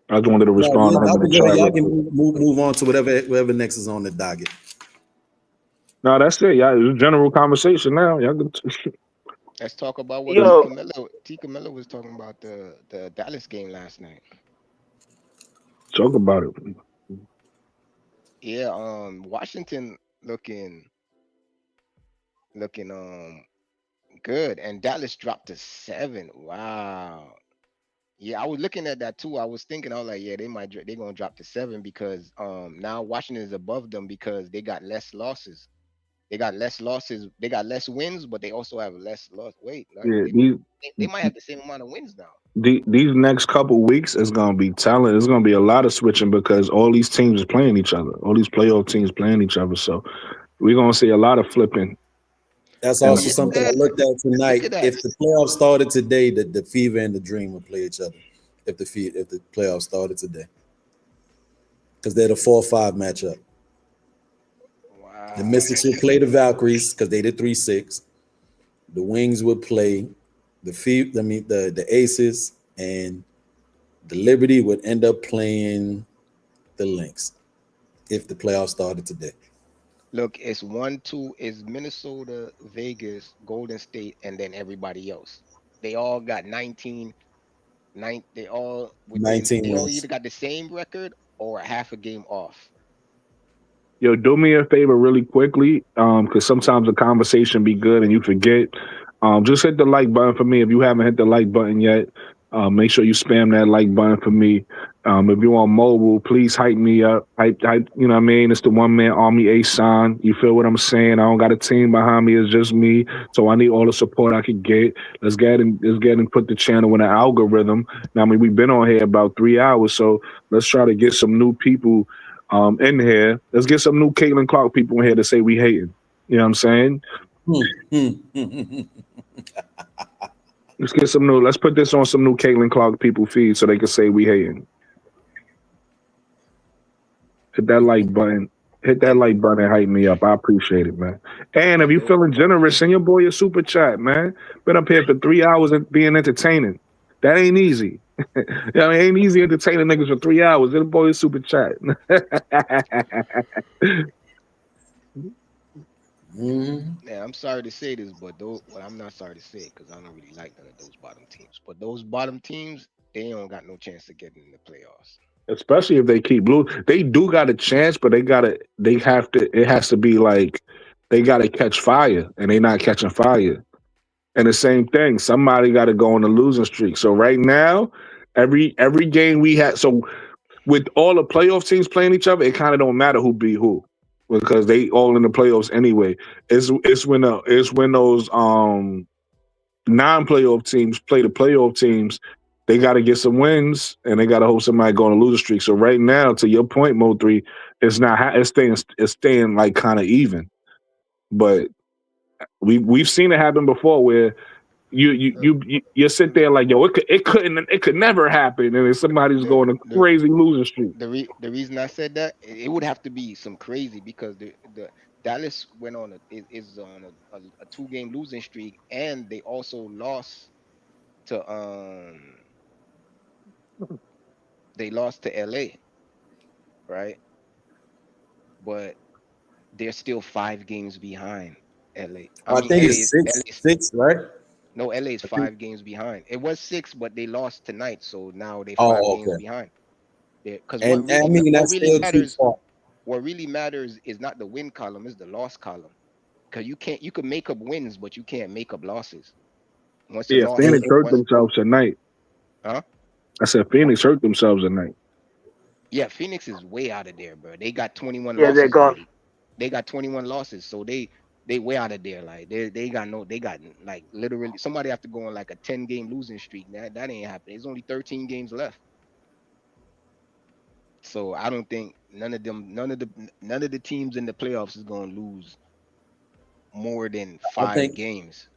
I just wanted to No, respond yeah, to him y'all in the can go chat ahead. real Y'all can quick. move on to whatever next is on the docket. No, that's it. Yeah, it's a general conversation now. Y'all can Let's talk about what Yo, Tika Miller was talking about the Dallas game last night. talk about it. Yeah, Washington looking good, and Dallas dropped to 7. Wow. Yeah, I was looking at that too. I was thinking, I was like, yeah, they're gonna drop to 7 because now Washington is above them because they got less losses. They got less losses. They got less wins, but they also have less loss. Wait, like, Yeah, they might have the same amount of wins now. these next couple weeks is gonna be telling. There's gonna be a lot of switching because all these teams is playing each other. All these playoff teams playing each other. So we're gonna see a lot of flipping. That's And also something I looked at Look tonight. at that. If the playoffs started today, the Fever and the Dream would play each other. If the playoffs started today, because they're the 4-5 matchup. The Wow. Mystics would play the Valkyries because they did 3-6. The Wings would play the Aces, and the Liberty would end up playing the Lynx if the playoffs started today. Look, it's 1-2 is Minnesota, Vegas, Golden State, and then everybody else. They all got 19, 9. They all 19 they all wins. either got the same record or a half a game off. Yo, do me a favor really quickly, because sometimes the conversation be good and you forget. Just hit the like button for me if you haven't hit the like button yet. Make sure you spam that like button for me. If you're on mobile, please hype me up. Hype. You know what I mean? It's the one man army A sign. You feel what I'm saying? I don't got a team behind me. It's just me. So I need all the support I could get. Let's get and put the channel in an algorithm. Now, I mean, we've been on here about 3 hours, so let's try to get some new people in here. Let's get some new Caitlin Clark people in here to say we hating. You know what I'm saying? Let's get some new. Let's put this on some new Caitlin Clark people feed so they can say we hating. Hit that like button. Hit that like button and hype me up. I appreciate it, man. And if you feeling generous, send your boy a super chat, man. Been up here for 3 hours and being entertaining. That ain't easy. It ain't easy entertaining niggas for 3 hours. Send a boy a super chat. Yeah, I'm sorry to say this, but I'm not sorry to say it because I don't really like none of those bottom teams. But those bottom teams, they don't got no chance of getting in the playoffs. Especially if they keep losing. They do got a chance, but they have to, it has to be like they gotta catch fire and they not catching fire. And the same thing, somebody gotta go on a losing streak. So right now, every game we had, so with all the playoff teams playing each other, it kind of don't matter who beat who because they all in the playoffs anyway. It's when those non-playoff teams play the playoff teams. They got to get some wins and they got to hope somebody go on a loser streak. So right now, to your point, Mo3, it's not it's staying like kind of even. But we've seen it happen before where you sit there like, yo, it could never happen, and then somebody's The going a the crazy losing streak. the reason I said that it would have to be some crazy because the Dallas went on is on a 2 game losing streak and they also lost to they lost to LA, right? But they're still 5 games behind LA. I I mean think LA it's is six, LA's six, right? no LA is I think. 5 games behind. It was 6, but they lost tonight, so now they five Oh, games okay. behind. Because And I mean what that's really still too matters far. what really matters is not the win column, is the loss column. Because you can make up wins, but you can't make up losses. Once a Yeah, loss And, Phoenix is and hurt once themselves tonight. huh? I said What? Phoenix hurt themselves tonight. Yeah, Phoenix is way out of there, bro. They got 21 Yeah, they're losses gone. already. They got 21 losses, so they way out of there. Like they got like literally somebody have to go on like a 10 game losing streak. That ain't happening. There's only 13 games left. So I don't think none of the teams in the playoffs is gonna lose more than I five think games.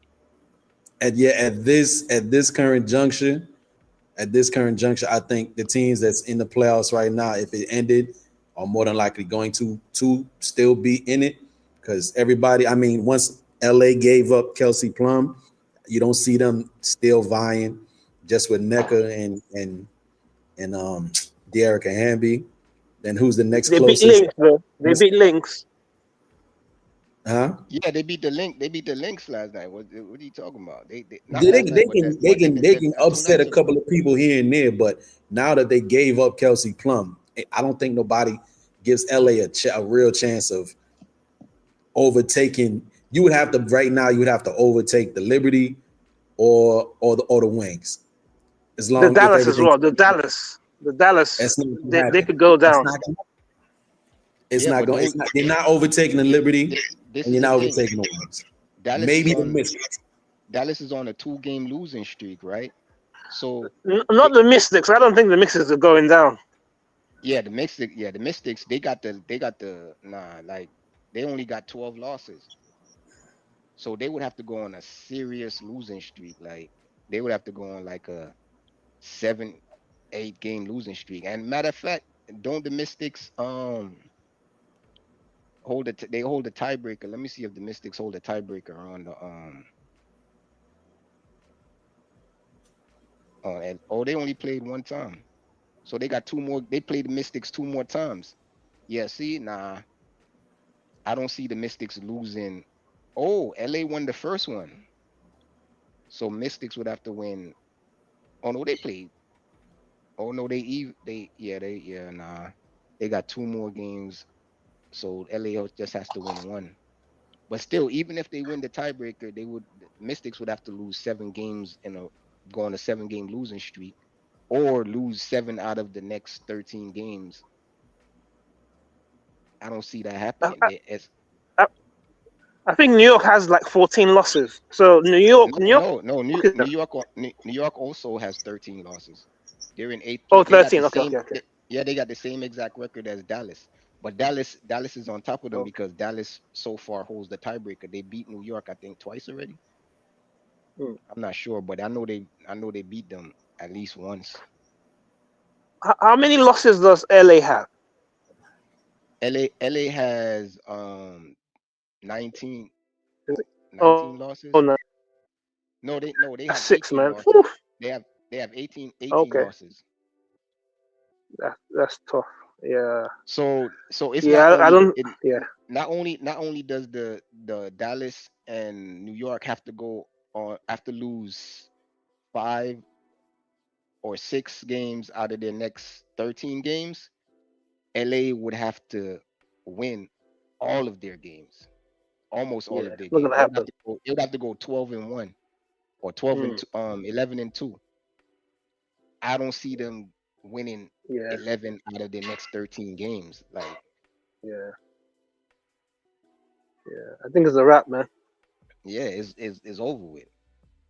at this current juncture, I think the teams that's in the playoffs right now, if it ended, are more than likely going to still be in it because everybody. I mean, once LA gave up Kelsey Plum, you don't see them still vying just with NECA and De'Erica Hamby. Then who's the next They beat closest? Lynx, bro. They beat Lynx. Huh? Yeah, they beat the Link. They beat the Lynx last night. What are you talking about? They not They, last they night, but can they can they can two upset nights a ago. couple of people here and there, but now that they gave up Kelsey Plum, I don't think nobody gives LA a real chance of overtaking. You would have to right now. You would have to overtake the Liberty or the Wings. As The long if Dallas as everything, well. The Dallas. that's not gonna They happen. could go It's down. not gonna. It's Yeah, not but going. It's don't. not. They're not overtaking the Liberty, This and is you're the not thing. overtaking the Wings. Dallas is Maybe the on Mystics. Dallas is on a 2-game losing streak, right? So Not the Mystics. I don't think the Mystics are going down. yeah, the Mystics, they got the like they only got 12 losses. So they would have to go on a serious losing streak. Like they would have to go on like a 7, 8 game losing streak. And matter of fact, don't the Mystics hold it? They hold a tiebreaker. Let me see if the Mystics hold a tiebreaker on the and oh, they only played one time. So they got two more. They played the Mystics 2 more times. Yeah, see, I don't see the Mystics losing. Oh, LA won the first one. So Mystics would have to win. Oh no, they played. Oh no, They got 2 more games. So LA just has to win one. But still, even if they win the tiebreaker, the Mystics would have to lose 7 games go on a 7-game losing streak, or lose 7 out of the next 13 games. I don't see that I, happening. I, I think New York has like 14 losses. So New York. Okay. New York also has 13 losses. They're in eighth Oh, place. They got the 13. Okay, same. okay, okay. Yeah, they got the same exact record as Dallas. But Dallas is on top of them Oh. because Dallas so far holds the tiebreaker. They beat New York, I think, twice already. Hmm. I'm not sure, but I know they beat them at least once. How many losses does LA have? LA has 19, Oh, 19 oh losses. no, No, they that's have 6, 18 man. losses. Whew. They have 18 Okay, losses. that's tough. Yeah, So it's not yeah. I only don't. it, Yeah, not only does the Dallas and New York have to lose 5 or 6 games out of their next 13 games. LA would have to win all of their games, almost all yeah. of their It's not games. gonna They would have happen. to go. They would have to go 12-1 or 12 and Hmm. 2, 11-2. I don't see them winning Yeah, 11 out of their next 13 games. Like, yeah, yeah. I think it's a wrap, man. yeah, it's over with.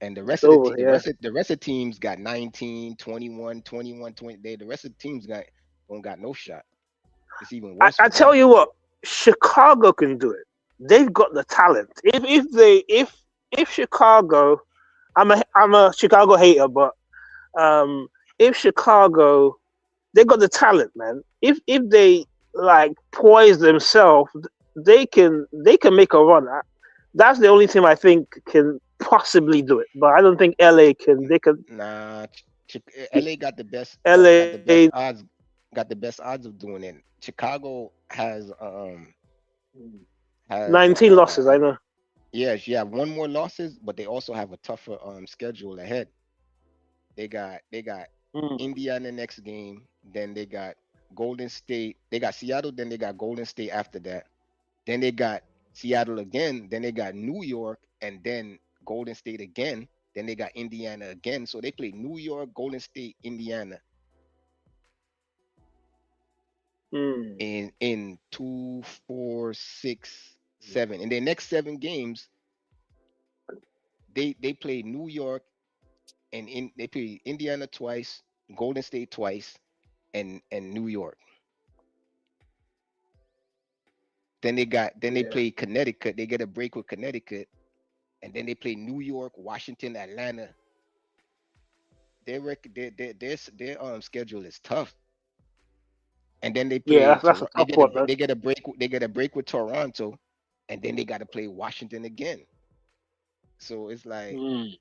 And the It's rest of the over. te- Yeah. the rest of teams got 19, 21, 21, 20. The rest of the teams don't got no shot. It's even worse I for tell them. you what, Chicago can do it. They've got the talent. If Chicago, I'm a Chicago hater, but um, if Chicago, they got the talent, man. If they like poise themselves, they can make a run. That's the only team I think can possibly do it. But I don't think LA can. They can. Nah, LA got the best got the LA best odds got the best odds of doing it. Chicago has 19 losses. I know. yes, you have one more losses, but they also have a tougher schedule ahead. They got Mm, Indiana next game, then they got Golden State. They got Seattle, then they got Golden State after that. Then they got Seattle again, then they got New York, and then Golden State again. Then they got Indiana again. So they play New York, Golden State, Indiana mm, in 2, 4, 6, 7. In their next 7 games, they play New York they play Indiana twice, Golden State twice, and New York. Then they yeah. play Connecticut. They get a break with Connecticut, and then they play New York, Washington, Atlanta. Their schedule is tough. And then they Yeah, play that's a Toronto. They tough get a one, man. they get a break. They get a break with Toronto, and then they got to play Washington again. So it's like Mm,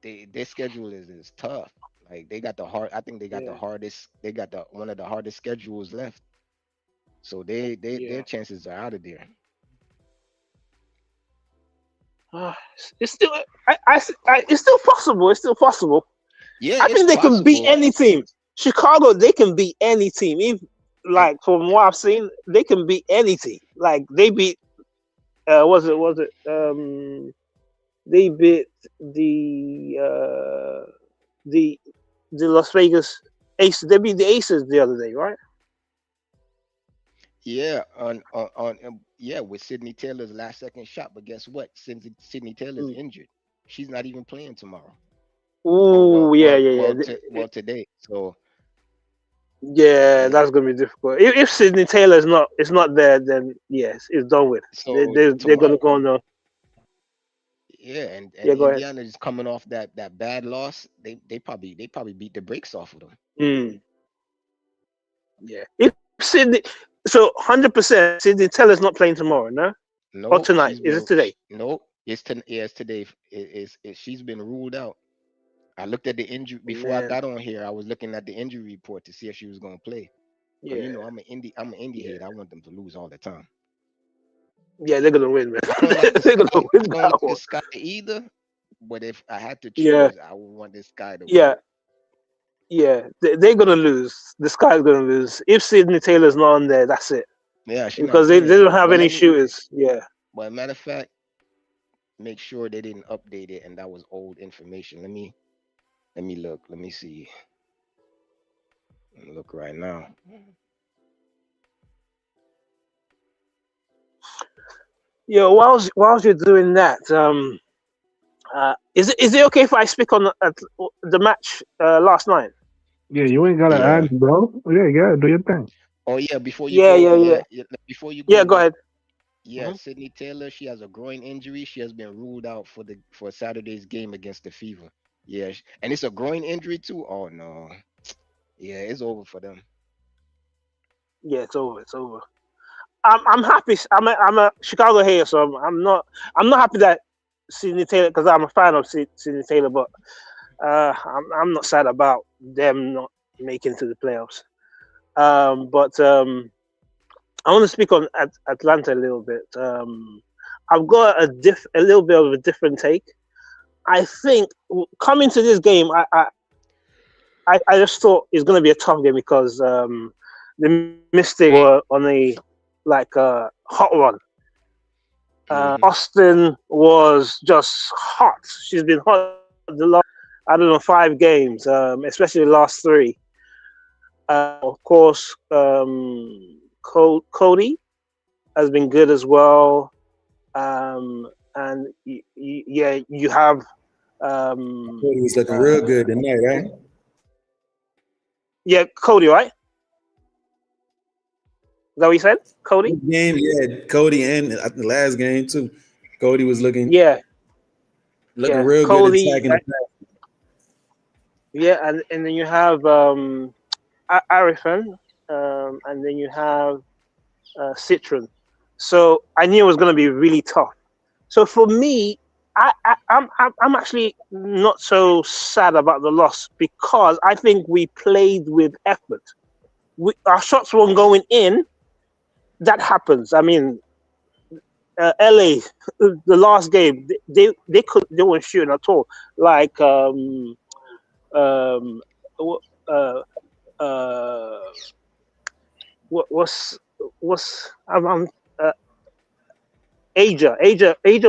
their schedule is tough. Like they got the hard. I think they got the yeah, hardest. They got the one of the hardest schedules left. So their yeah. chances are out of there. It's still, it's still possible. It's still possible. Yeah, I it's think they can beat possible. any team. Chicago, they can beat any team. If And like from what I've seen, they can beat any team. Like they beat, was it they beat the the Las Vegas Aces. They beat the Aces the other day, right? Yeah, yeah, with Sydney Taylor's last second shot. But guess what? Since Sydney Taylor's injured, she's not even playing tomorrow. Oh, yeah. Today. So yeah, that's gonna be difficult. If Sydney Taylor is not there, then yes, it's done with. So They're gonna go on the. Yeah, and Go ahead. Indiana is coming off that bad loss. They probably beat the brakes off of them. Yeah. If Sydney, so 100%, Sydney Taylor's not playing tomorrow, no? No, Or tonight? Is it today? No, it's today. She's been ruled out. I looked at the injury before I got on here. I was looking at the injury report to see if she was gonna play. Yeah, you know, I'm an indie head. I want them to lose all the time. Yeah, they're gonna win, man. They're gonna win. I don't like this guy either. But if I had to choose, I would want this guy to win. Yeah, they're gonna lose. This guy's gonna lose. If Sydney Taylor's not on there, that's it. Yeah, because they don't have any shooters. Yeah. But matter of fact, make sure they didn't update it, and that was old information. Let me look. Let me see. Let me look right now. Yeah, whilst you're doing that, is it okay if I speak on the match last night? Yeah, you ain't gotta ask, bro. Yeah, do your thing. Oh yeah, before you go, before you go, go ahead. Yeah, Sydney Taylor, she has a groin injury. She has been ruled out for Saturday's game against the Fever. Yeah, and it's a groin injury too. Oh no, yeah, it's over for them. Yeah, it's over. It's over. I'm happy. I'm a Chicago hater, so I'm not happy that Sydney Taylor, because I'm a fan of Sydney Taylor, but I'm not sad about them not making it to the playoffs. But I want to speak on Atlanta a little bit. I've got a little bit of a different take. I think coming to this game, I just thought it's going to be a tough game because the Mystics were on a hot run. Austin was just hot. She's been hot the last 5 games, especially the last 3. Of course, Cody has been good as well, and you have. Cody was looking real good tonight, right? Yeah, Cody, right? Is that what you said? Cody? Game, yeah, Cody, and the last game too. Cody was looking real Cody, good attacking. Right? Yeah, and then you have Arifan, and then you have Citron. So I knew it was going to be really tough. So for me, I'm actually not so sad about the loss because I think we played with effort. Our shots weren't going in. That happens. I mean, LA, the last game, they weren't shooting at all. Like Aja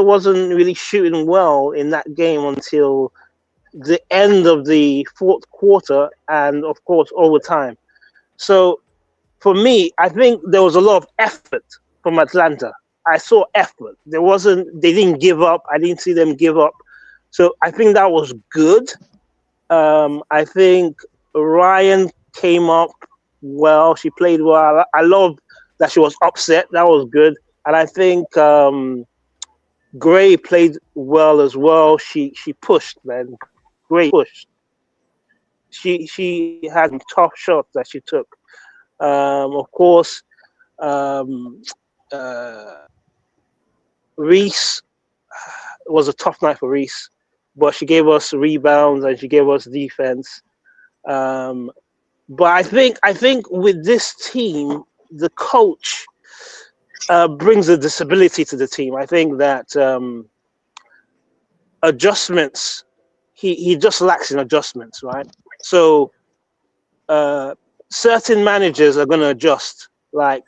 wasn't really shooting well in that game until the end of the 4th quarter and of course overtime. So for me, I think there was a lot of effort from Atlanta. I saw effort. They didn't give up. I didn't see them give up. So I think that was good. I think Ryan came up well. She played well. I love that she was upset. That was good. And I think Gray played well as well. She pushed, man. Gray pushed. She had some tough shots that she took. Of course, Reese was a tough night for Reese, but she gave us rebounds and she gave us defense. But I think with this team, the coach brings a disability to the team. I think that adjustments, he just lacks in adjustments, right? So certain managers are going to adjust, like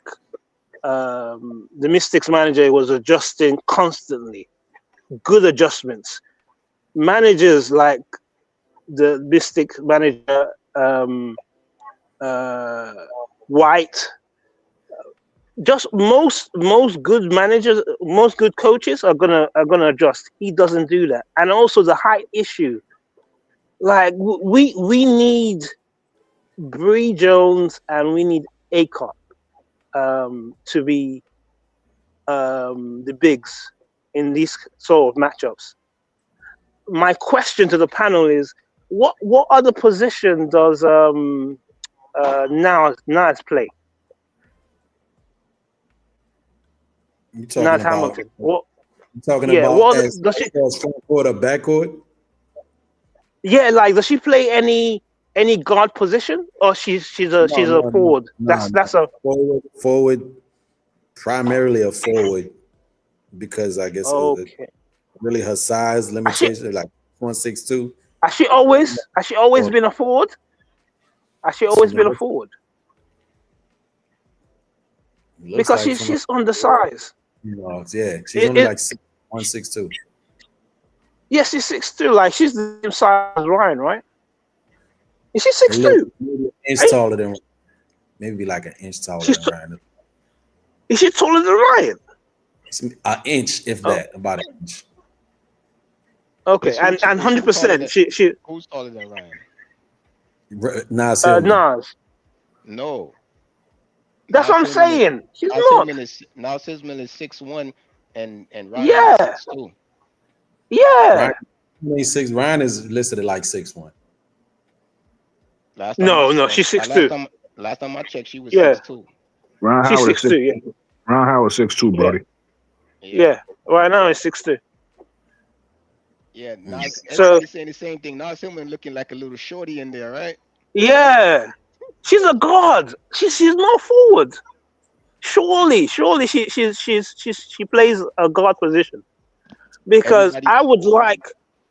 the Mystics manager was adjusting constantly, good adjustments. Managers like the Mystic manager, White. Just most good managers, most good coaches are gonna adjust. He doesn't do that, and also the height issue. Like we need Bree Jones and we need Akot to be the bigs in these sort of matchups. My question to the panel is: what other position does Nas play? You talking Nas about Hamilton. What? you talking Yeah. about What as does she? front court or backcourt? Yeah, like does she play any guard position, or she's a forward? That's a forward, primarily a forward, because I guess okay. really her size limitation, like 162. Has she always been a forward? Has she always been a forward? Because like she's undersized. Yeah, she's only like 162. Yes, she's 6'2". Like she's the same size as Ryan, right? Is she 6'2"? Maybe an inch taller than, maybe like an inch taller than Ryan. Is she taller than Ryan? An inch, if that, about an inch. Okay, and 100%. She Who's taller than Ryan? Nas. No. That's what I'm saying. She's not. Nas Hillman is 6'1", and Ryan is 6'2". Yeah. Ryan is listed at like 6'1". No, she's 6'2". Last time I checked, she was 6'2". She's 6'2". Yeah. Ron Howard 6'2", buddy. Yeah. Right now it's 6'2". Yeah. Everybody's saying the same thing. Nas Hillman looking like a little shorty in there, right? Yeah. She's a guard. She's not forward. Surely she plays a guard position. Because I would like.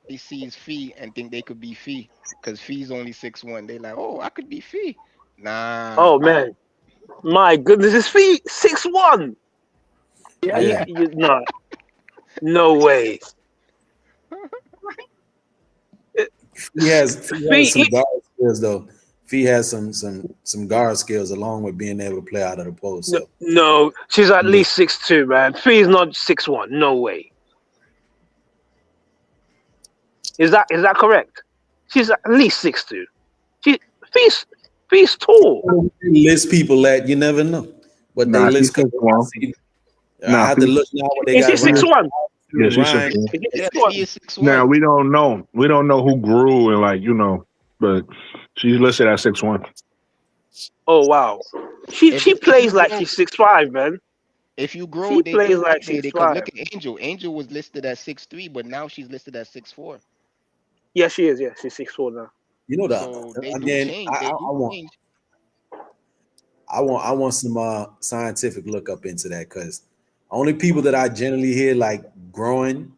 They see Fee and think they could be Fee because Fee's only 6'1". They like, oh, I could be Fee. Nah. Oh man, my goodness, is Fee 6'1"? Yeah. You not. No way. He has some guard skills though. Fee has some guard skills along with being able to play out of the post. So. No, she's at least 6'2", man. Fee's not 6'1". No way. Is that correct? She's at least 6'2". Fee's tall. List people that you never know, but they list people. I have to look now what they got. Is she 6'1"? Yeah, she's 6'1". Now we don't know. We don't know who grew and but she's listed at 6'1". Oh wow. She plays like she's 6'5", man. If you grow, she plays like she's 6'5". Look at Angel. Angel was listed at 6'3", but now she's listed at 6'4". Yeah, she is. Yeah, she's 6'4" now. You know that I want some scientific look up into that, because only people that I generally hear like growing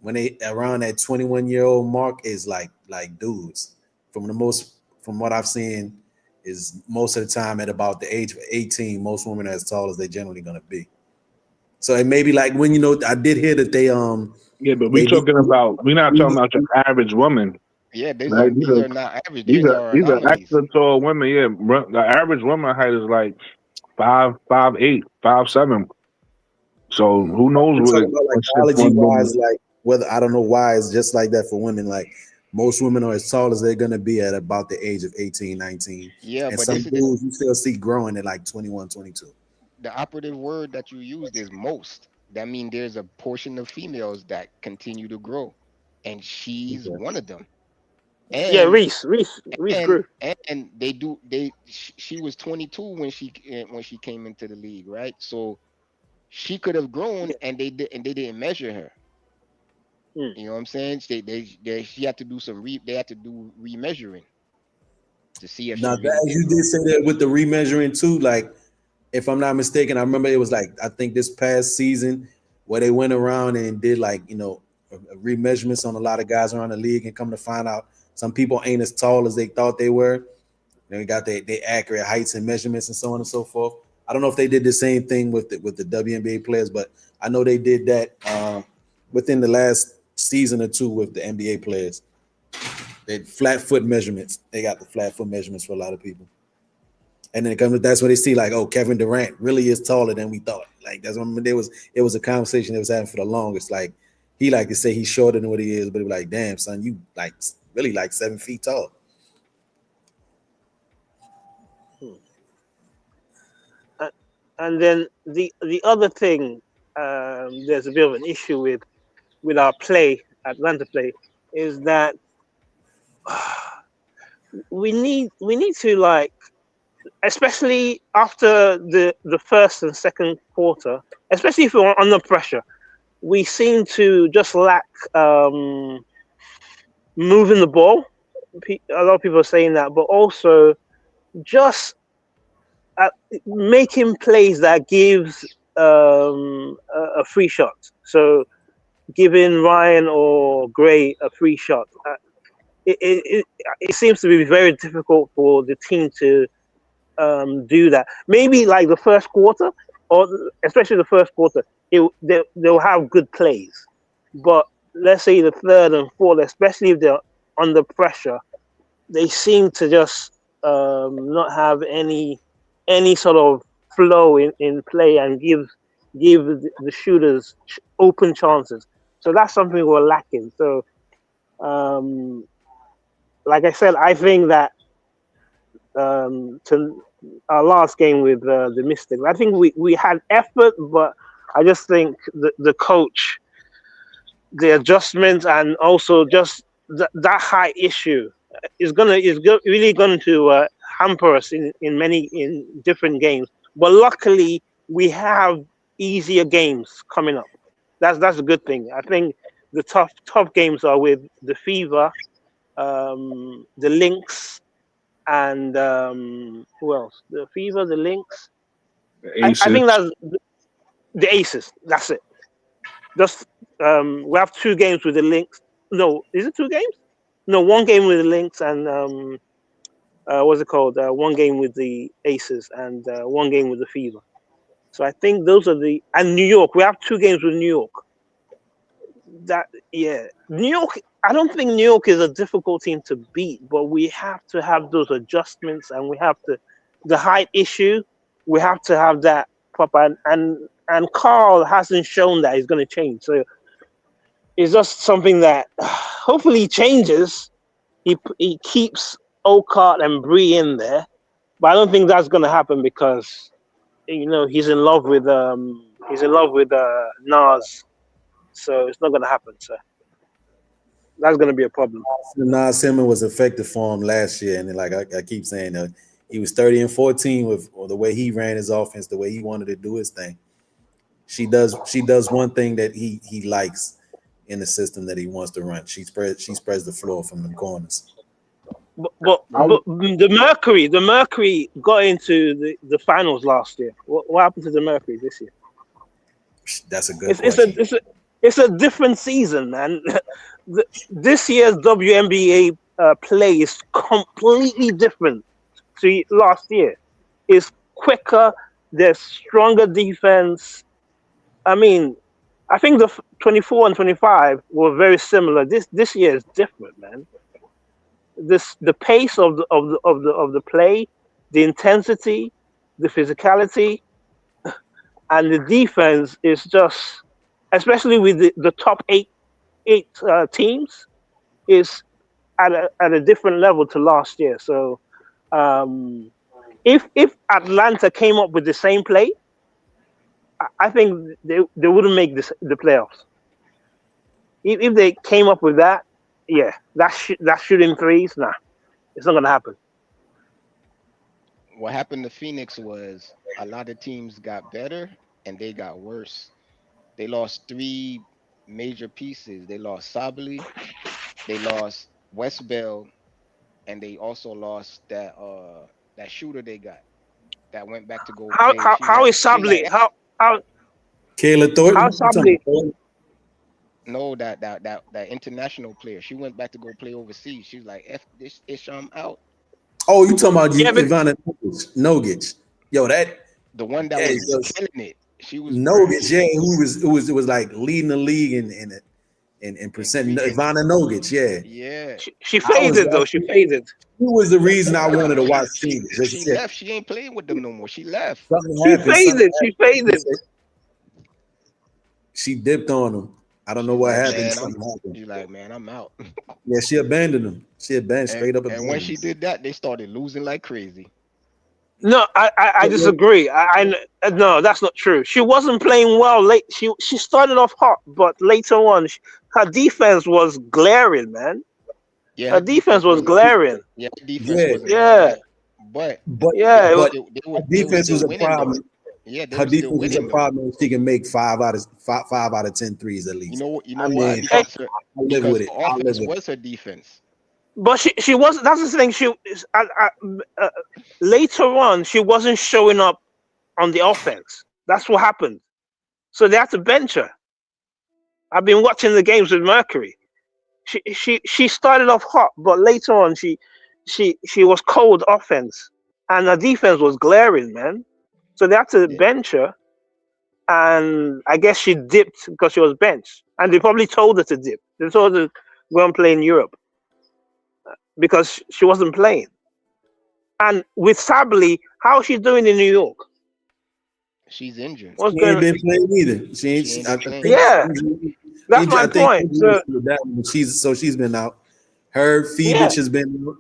when they around that 21-year-old mark is like dudes. From what I've seen, is most of the time at about the age of 18, most women are as tall as they're generally gonna be. So it may be like when I did hear that they yeah, but we're not talking about your average woman. Yeah, these are not average. These are extra tall women. Yeah, the average woman height is like 5'8", 5'7". So who knows what biology wise, like whether I don't know why it's just like that for women. Like most women are as tall as they're gonna be at about the age of 18, 19. Yeah, and but some dudes you still see growing at like 21, 22. The operative word that you used is most. That means there's a portion of females that continue to grow, and she's one of them. And, yeah, Reese grew. And she was 22 when she came into the league, right? So she could have grown, and they didn't measure her. You know what I'm saying? She had to do they had to do remeasuring to see if now that you did say that with the remeasuring too, like if I'm not mistaken, I remember it was like I think this past season where they went around and did remeasurements on a lot of guys around the league, and come to find out some people ain't as tall as they thought they were. They got their accurate heights and measurements and so on and so forth. I don't know if they did the same thing with the WNBA players, but I know they did that within the last season or two with the NBA players. They flat foot measurements. They got the flat foot measurements for a lot of people. And then it comes. That's when they see like, oh, Kevin Durant really is taller than we thought. Like that's when it was a conversation they was having for the longest. Like he like to say he's shorter than what he is, but he was like, damn, son, you like really like 7 feet tall. And then the other thing, there's a bit of an issue with our play, Atlanta play, is that we need to like, especially after the first and second quarter, especially if we're under pressure, we seem to just lack moving the ball. A lot of people are saying that, but also just making plays that gives a free shot. So giving Ryan or Gray a free shot. It seems to be very difficult for the team to do that. Maybe like the first quarter, or especially the first quarter, they'll have good plays. But let's say the third and fourth, especially if they're under pressure, they seem to just not have any sort of flow in play and give the shooters open chances. So that's something we're lacking. So, like I said, I think that to our last game with the Mystics, I think we had effort, but I just think the coach, the adjustments, and also just that height issue is really going to hamper us in different games. But luckily, we have easier games coming up. That's a good thing. I think the tough games are with the Fever, the Lynx, and who else? The Fever, the Lynx. I think that's the Aces. That's it. Just we have 2 games with the Lynx. No, is it 2 games? No, 1 game with the Lynx and what's it called? 1 game with the Aces and 1 game with the Fever. So I think those are and New York. We have 2 games with New York. New York. I don't think New York is a difficult team to beat, but we have to have those adjustments, and we have to the height issue. We have to have that proper, and Carl hasn't shown that he's going to change. So it's just something that hopefully changes. He keeps Okart and Bree in there, but I don't think that's going to happen because he's in love with Nas, so it's not going to happen. So that's going to be a problem. Nas Simmons was effective for him last year, and like I keep saying, he was 30-14 with the way he ran his offense, the way he wanted to do his thing. She does one thing that he likes in the system that he wants to run. She spreads the floor from the corners. But the Mercury got into the finals last year. What happened to the Mercury this year? That's a good question. It's a different season, man. This year's WNBA play is completely different to last year. It's quicker. There's stronger defense. I mean, I think the 24 and 25 were very similar. This year is different, man. The pace of the play, the intensity, the physicality, and the defense is just, especially with the top eight teams, is at a different level to last year. So, if Atlanta came up with the same play, I think they wouldn't make the playoffs. If they came up with that, that shooting threes, nah, it's not gonna happen. What happened to Phoenix was a lot of teams got better and they got worse. They lost 3 major pieces. They lost Sably, they lost West Bell, and they also lost that shooter they got that went back to go play. How is Sably? How Kayla Thornton? How's Sably? No, that international player. She went back to go play overseas. She's like, F this ish, I'm out. Oh, you talking about Ivana Nogic? Yo, the one that was killing it. She was Nogic, who was like leading the league and percent Ivana Nogic. Yeah. She faded though. She faded. Who was the reason I wanted to watch Phoenix? She left. She ain't playing with them no more. She left. Something She happened. faded. She faded. She dipped on him. I don't know what happened. Man, Something happened. she's like, man, I'm out. Yeah, she abandoned him. She abandoned straight up. And when she did that, they started losing like crazy. No, I disagree. I no, that's not true. She wasn't playing well late. She started off hot, but later on, her defense was glaring, man. Yeah, her defense was glaring. Yeah, defense was but defense was a problem. Though. Yeah, her defense was a problem. She can make 5 out of 10 threes at least. You know why? Because her offense was her defense. But she wasn't. That's the thing. Later on, she wasn't showing up on the offense. That's what happened. So they had to bench her. I've been watching the games with Mercury. She started off hot, but later on she was cold offense, and her defense was glaring, man. So they had to bench her, and I guess she dipped because she was benched, and they probably told her to dip. They told her to go and play in Europe because she wasn't playing. And with Sably, how is she doing in New York? She's injured. She ain't been playing either. She ain't playing. Yeah, that's my point. She's been out. Her Phoenix has been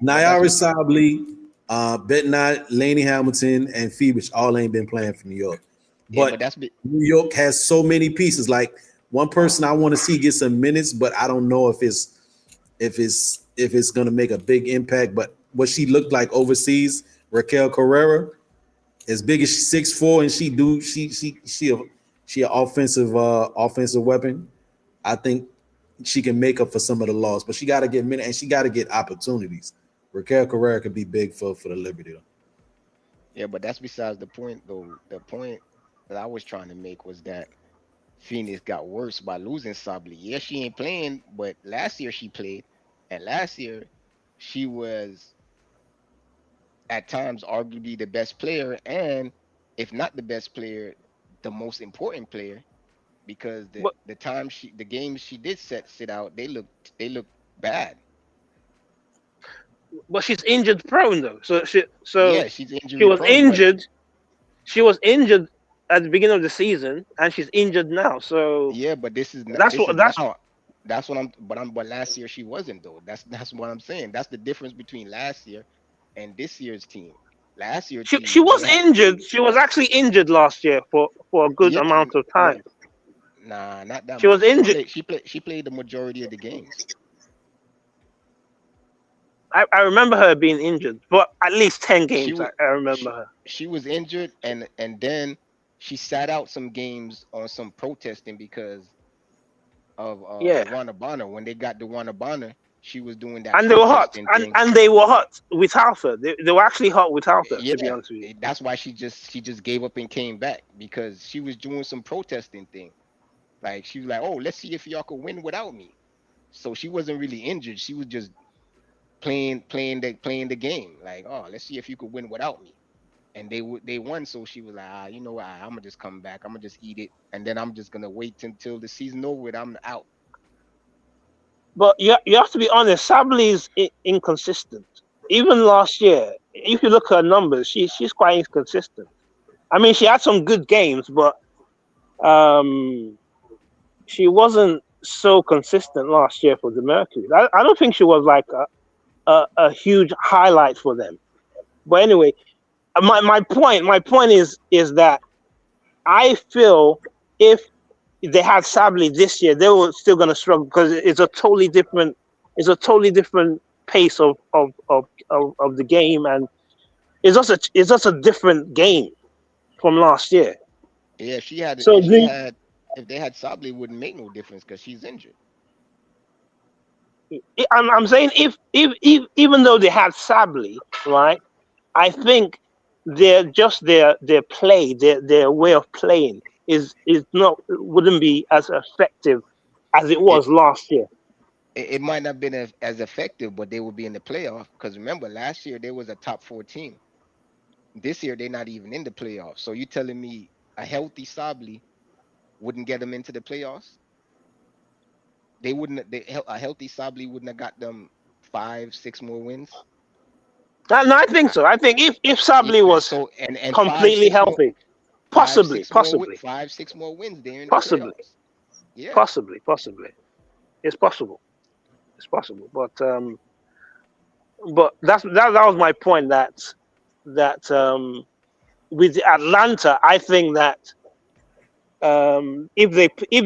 Nyara Sably, Betnat, Laney Hamilton, and Phoenix all ain't been playing for New York. But New York has so many pieces. Like one person I want to see get some minutes, but I don't know if it's gonna make a big impact. But what she looked like overseas, Raquel Carrera, as big as she's 6'4", and she an offensive weapon. I think she can make up for some of the loss, but she got to get minutes and she got to get opportunities. Raquel Carrera could be big for the Liberty though. Yeah, but that's besides the point though. The point that I was trying to make was that Phoenix got worse by losing Sably. Yeah, she ain't playing, but last year she played, and last year she was at times arguably the best player, and if not the best player, the most important player, because the games she did sit out, they looked bad. But she's injured prone though. She's injured. She was prone, injured. She was injured at the beginning of the season, and she's injured now. So yeah, but but last year she wasn't though. That's what I'm saying. That's the difference between last year and this year's team. Last year she was injured. She was actually injured last year for a good amount of time. Nah, not that. She was injured. She played the majority of the games. I remember her being injured, but at least 10 games. I remember her. She was injured, and then she sat out some games on some protesting because of Wnba. When they got the Wnba, she was doing that. And they were hot. And they were hot without her. They were actually hot without her, to be honest with you. That's why she just gave up and came back, because she was doing some protesting thing. Like she was like, oh, let's see if y'all could win without me. So she wasn't really injured. She was just playing the game. Like, oh, let's see if you could win without me. And they won. So she was like, I'm gonna just come back. I'm gonna just eat it, and then I'm just gonna wait until the season over and I'm out. But you have to be honest. Sably is inconsistent. Even last year, if you look at her numbers, she's quite inconsistent. I mean, she had some good games, but she wasn't so consistent last year for the Mercury. I don't think she was like a huge highlight for them. But anyway, my point is that I feel if they had Sably this year, they were still going to struggle because it's a totally different pace of the game, and it's just a different game from last year. Yeah, if they had Sably, it wouldn't make no difference because she's injured. I'm saying if even though they had Sably, right, I think their play, their way of playing wouldn't be as effective as it was last year. It might not have been as effective, but they would be in the playoff. Because remember, last year they was a top 4 team. This year they're not even in the playoffs. So you telling me a healthy Sably wouldn't get them into the playoffs? they wouldn't. A healthy Sably wouldn't have got them 5, 6 more wins. No, I think so. I think if Yeah. Sably was So and five, completely six more, healthy, possibly, 5, 6 more wins. They're in the possibly, playoffs. Yeah. possibly. It's possible. It's possible. But that was my point. That with Atlanta, I think that if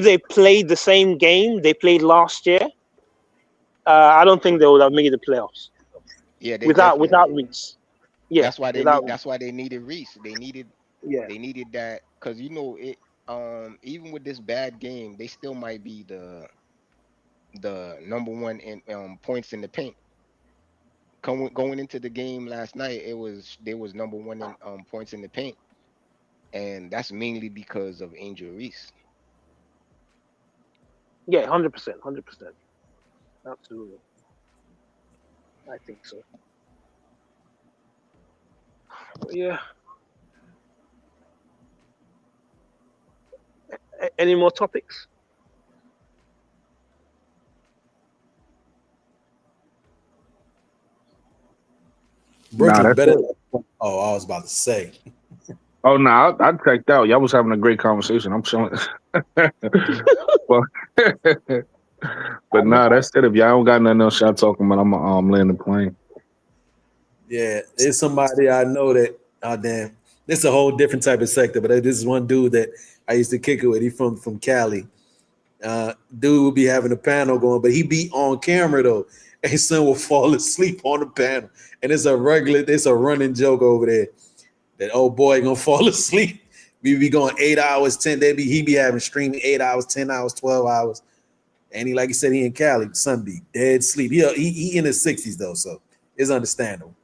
they played the same game they played last year, I don't think they would have made the playoffs Yeah. They without definitely. Reese. Yeah, without That's why they needed Reese. yeah. They needed that because it. Even with this bad game, they still might be the number one in points in the paint. Going into the game last night, they was number one in points in the paint, and that's mainly because of Angel Reese. Yeah, 100%, absolutely. I think so. But yeah. Any more topics? Nah, Brooklyn that's better. it. Oh, I was about to say. Oh no, I checked out. Y'all was having a great conversation. I'm chilling. Well, but nah, that's it. If y'all don't got nothing else y'all talking about, I'm land the plane. Yeah, it's somebody I know that. Oh damn, this is a whole different type of sector. But this is one dude that I used to kick it with. He from Cali. Dude would be having a panel going, but he be on camera though. And his son will fall asleep on the panel, and it's a running joke over there that old boy gonna fall asleep. We be going 8 hours, 10. He be having streaming 8 hours, 10 hours, 12 hours, and he like he said he in Cali, son be dead sleep. He in his 60s though, so it's understandable.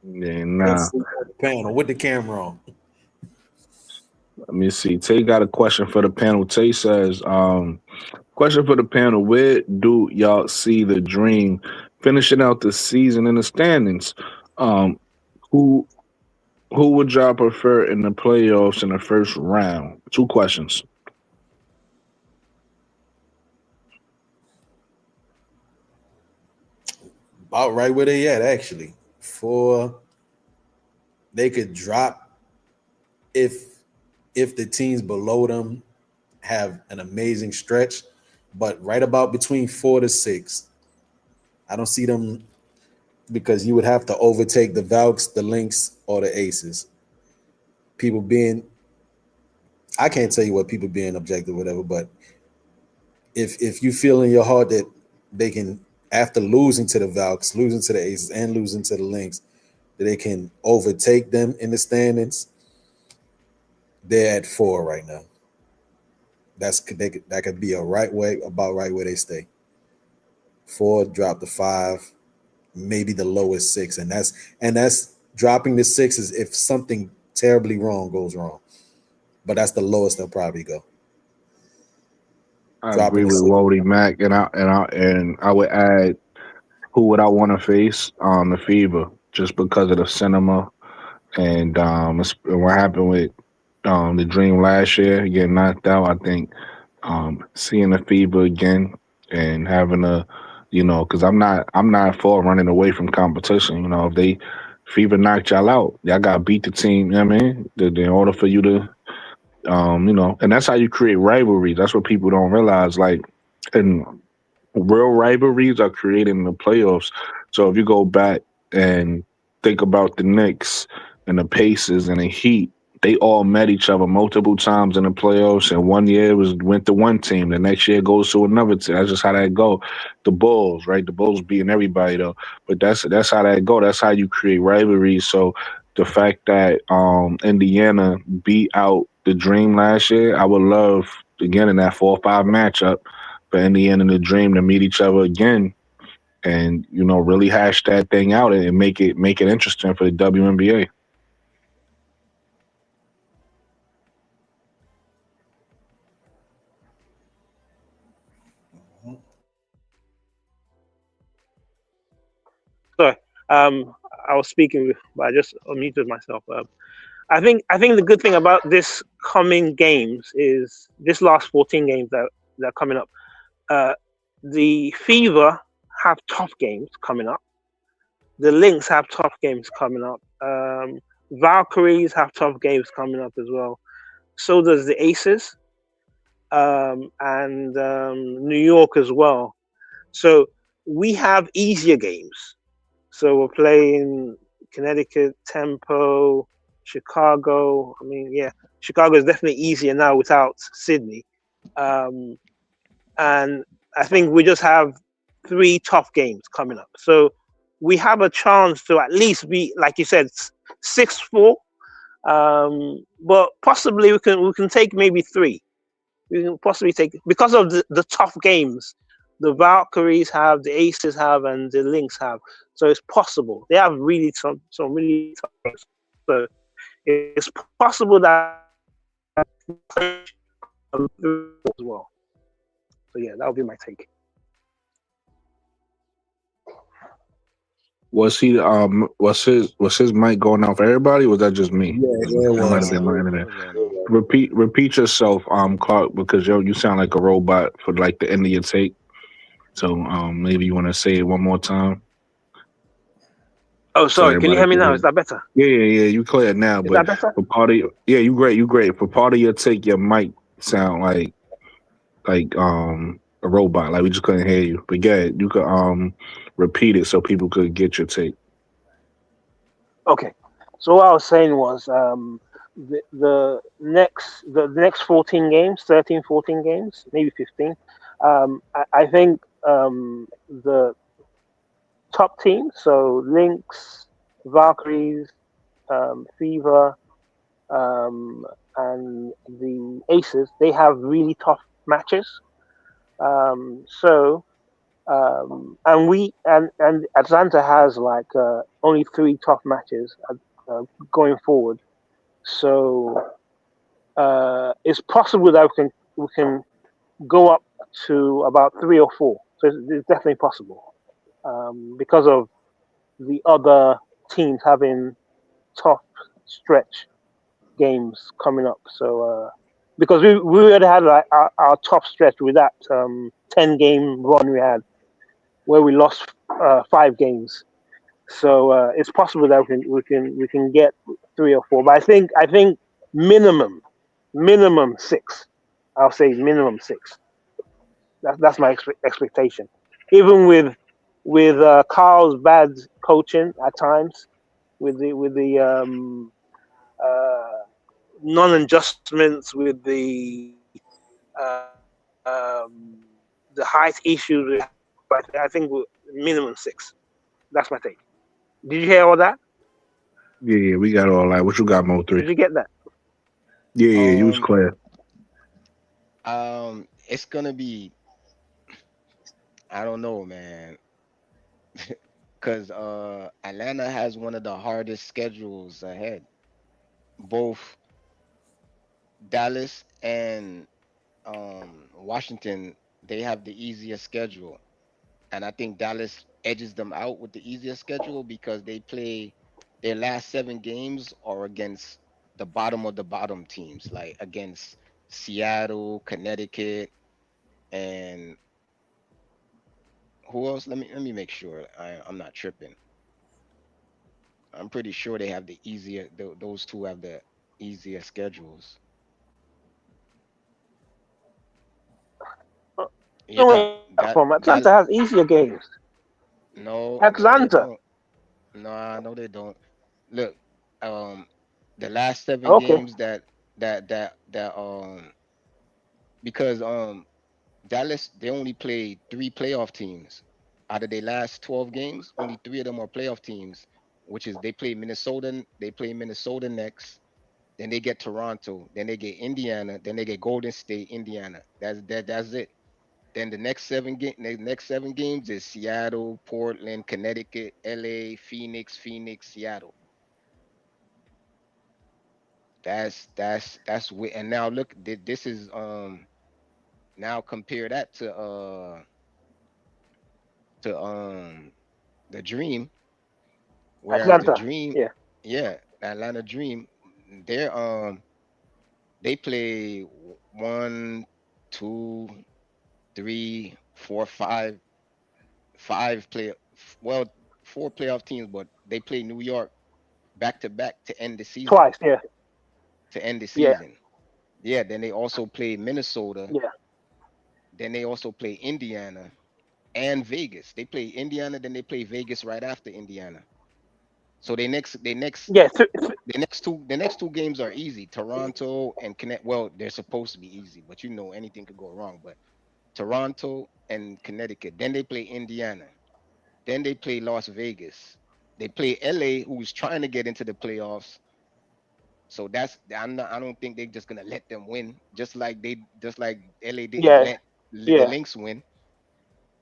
Yeah, nah. On the panel with the camera on. Let me see. Tay got a question for the panel. Tay says, question for the panel, where do y'all see the Dream finishing out the season in the standings? Um, who who would y'all prefer in the playoffs in the first round? Two questions. About right where they at actually. For they could drop if the teams below them have an amazing stretch, but right about between 4 to 6. I don't see them because you would have to overtake the Valks, the Lynx, or the Aces. People being, I can't tell you what people being objective, whatever, but if you feel in your heart that they can, after losing to the Valks, losing to the Aces, and losing to the Lynx, that they can overtake them in the standings, they're at 4 right now. That could be about right where they stay. 4, drop to 5, maybe the lowest 6, and that's dropping the 6 is if something terribly wrong goes wrong, but that's the lowest they'll probably go. I Dropping agree the with 6. Wody Mac, and I would add who would I want to face? The Fever, just because of the cinema and what happened with the Dream last year, getting knocked out. I think seeing the Fever again and having a, because I'm not for running away from competition. If they Fever knocked y'all out, y'all got to beat the team. You know what I mean, in order for you to, and that's how you create rivalries. That's what people don't realize. Like, and real rivalries are created in the playoffs. So if you go back and think about the Knicks and the Pacers and the Heat, they all met each other multiple times in the playoffs. And one year went to one team, the next year goes to another team. That's just how that go. The Bulls, right? The Bulls beating everybody though, but that's how that go. That's how you create rivalries. So the fact that Indiana beat out the Dream last year, I would love again in that 4-5 matchup for Indiana and the Dream to meet each other again and really hash that thing out and make it interesting for the WNBA. Sorry. I was speaking, but I just unmuted myself. I think the good thing about this coming games is this last 14 games that are coming up. The Fever have tough games coming up. The Lynx have tough games coming up. Valkyries have tough games coming up as well. So does the Aces, and New York as well. So we have easier games. So we're playing Connecticut, Tempo, Chicago. I mean, yeah, Chicago is definitely easier now without Sydney. And I think we just have 3 tough games coming up. So we have a chance to at least be, like you said, 6-4. But possibly we can take maybe 3. We can possibly take, because of the tough games the Valkyries have, the Aces have, and the Lynx have. So it's possible. They have really some really tough games. So it's possible that as well. So yeah, that would be my take. Was he was his mic going out for everybody? Or was that just me? Yeah, it That might have was. been my internet. Repeat yourself, Clark, because you sound like a robot for like the end of your take. So maybe you want to say it one more time. Oh, So sorry. Can you hear me now? hear. Is that better? Yeah. You clear now, Is but that better? for part of you great. For part of your take, your mic sound like a robot. Like we just couldn't hear you. But yeah, you could repeat it so people could get your take. Okay. So what I was saying was the next 14 games, 13, 14 games, maybe 15. I think the top teams, so Lynx, Valkyries, Fever, and the Aces, they have really tough matches. And we and Atlanta has like only 3 tough matches going forward. So it's possible that we can go up to about 3 or 4. So it's definitely possible because of the other teams having tough stretch games coming up. So because we already had like our tough stretch with that 10-game run we had, where we lost 5 games. So it's possible that we can get 3 or 4. But I think minimum 6. I'll say minimum 6. That's my expectation. Even with Carl's bad coaching at times, with the non-adjustments, with the height issues we have, I think minimum 6. That's my take. Did you hear all that? Yeah, we got all that. What you got, Mo 3? Did you get that? Yeah, you was clear. It's gonna be, I don't know, man, because Atlanta has one of the hardest schedules ahead. Both Dallas and Washington, they have the easiest schedule, and I think Dallas edges them out with the easiest schedule because they play their last 7 games are against the bottom of the bottom teams, like against Seattle, Connecticut, and who else? Let me make sure I'm not tripping. I'm pretty sure they have the easier. Those 2 have the easier schedules. Yeah, No, from Atlanta has easier games. no, they Atlanta. don't. No, they don't. Look, the last 7 Okay. games that because Dallas, they only played 3 playoff teams out of their last 12 games. Only 3 of them are playoff teams, which is they play Minnesota. They play Minnesota next. Then they get Toronto. Then they get Indiana. Then they get Golden State, Indiana. That's it. Then the next 7 games is Seattle, Portland, Connecticut, LA, Phoenix, Seattle. That's and now look, this is now compare that to the Dream, whereas the Atlanta. Dream, Yeah. yeah, Atlanta Dream, they're They play one, two, three, four, five play. Well, four playoff teams, but they play New York back to back to end the season. Twice, yeah. To end the Yeah. season. Yeah. Then they also play Minnesota. Yeah. Then they also play Indiana and Vegas. They play Indiana, then they play Vegas right after Indiana. So Yeah. the next two games are easy. Toronto and Connecticut. Well, they're supposed to be easy, but you know anything could go wrong. But Toronto and Connecticut. Then they play Indiana. Then they play Las Vegas. They play LA, who's trying to get into the playoffs. So I don't think they're just gonna let them win. Just like LA didn't Yeah. let the Yeah. Lynx win.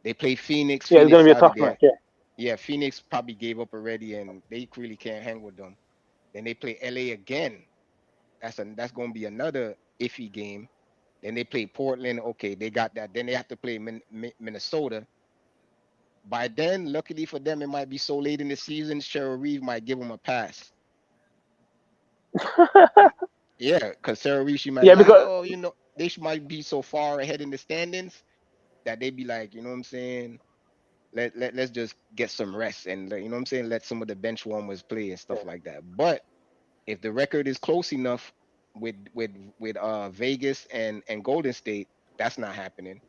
They play Phoenix. Yeah. It's Phoenix gonna be a out of tough there. match. Yeah. Yeah, Phoenix probably gave up already, and they really can't hang with them. Then they play LA again. That's gonna be another iffy game. Then they play Portland. Okay, they got that. Then they have to play Minnesota. By then, luckily for them, it might be so late in the season, Cheryl Reeve might give them a pass. Yeah, because Sarah Reeve, she might Yeah. be like, Because oh, might be so far ahead in the standings that they be like, you know what I'm saying? Let's just get some rest and you know what I'm saying? Let some of the bench warmers play and stuff like that. But if the record is close enough with Vegas and Golden State, that's not happening.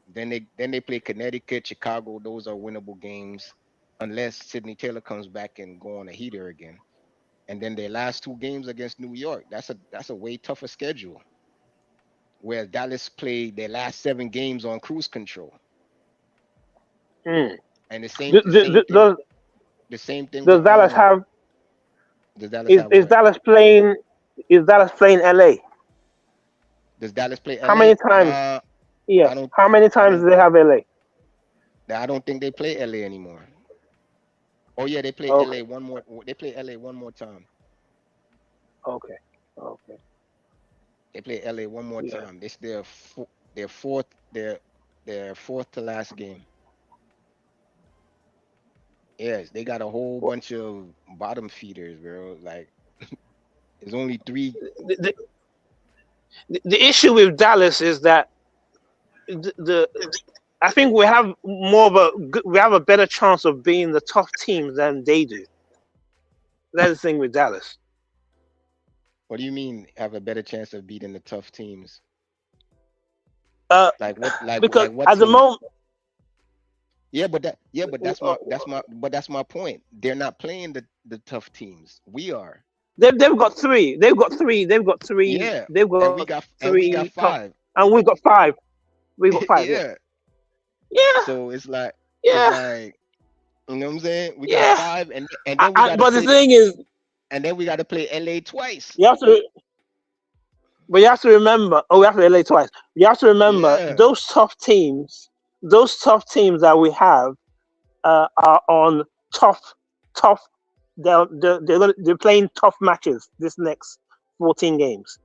Then they play Connecticut, Chicago. Those are winnable games, unless Sydney Taylor comes back and go on a heater again. And then their last two games against New York. That's a way tougher schedule. Where Dallas played their last 7 games on cruise control. mm. And does the same thing does with Dallas have does Dallas have is what? Dallas playing LA? Does Dallas play How LA? many times? Yeah. I don't How many I times don't do they have LA? I don't think they play LA anymore. Oh yeah, they play Okay. LA one more. They play LA one more time. Okay. Okay. They play LA one more Yeah. time. This their fourth their fourth to last game. Yes, they got a whole bunch of bottom feeders, bro. Like there's only 3. The, the issue with Dallas is that the I think we have a better chance of being the tough teams than they do. That's the thing with Dallas. What do you mean have a better chance of beating the tough teams? Uh, Like what? because Like what at the team? moment, That's my point. They're not playing the tough teams. We are. they've got three. They've got three. They've got three. Yeah, They've and got we got three top, 5. and we've got five. We've got five. Yeah. Yeah. Yeah. So it's Yeah. like you know what I'm saying? We got Yeah. 5, and then we got to But the play, thing is, and then we got to play LA twice. you have to. But you have to remember. Oh, we have to LA twice. You have to remember Yeah. those tough teams. Those tough teams that we have are on tough. They're playing tough matches this next 14 games.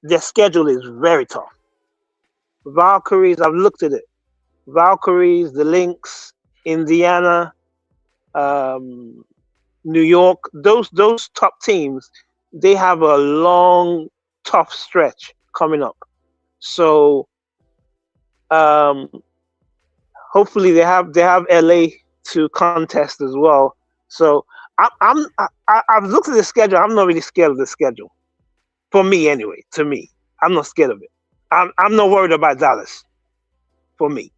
Their schedule is very tough. Valkyries, I've looked at it. Valkyries, the Lynx, Indiana, New York. Those top teams, they have a long, tough stretch coming up. So hopefully they have LA to contest as well. So I've looked at the schedule. I'm not really scared of the schedule. For me, anyway. To me, I'm not scared of it. I'm not worried about Dallas. For me,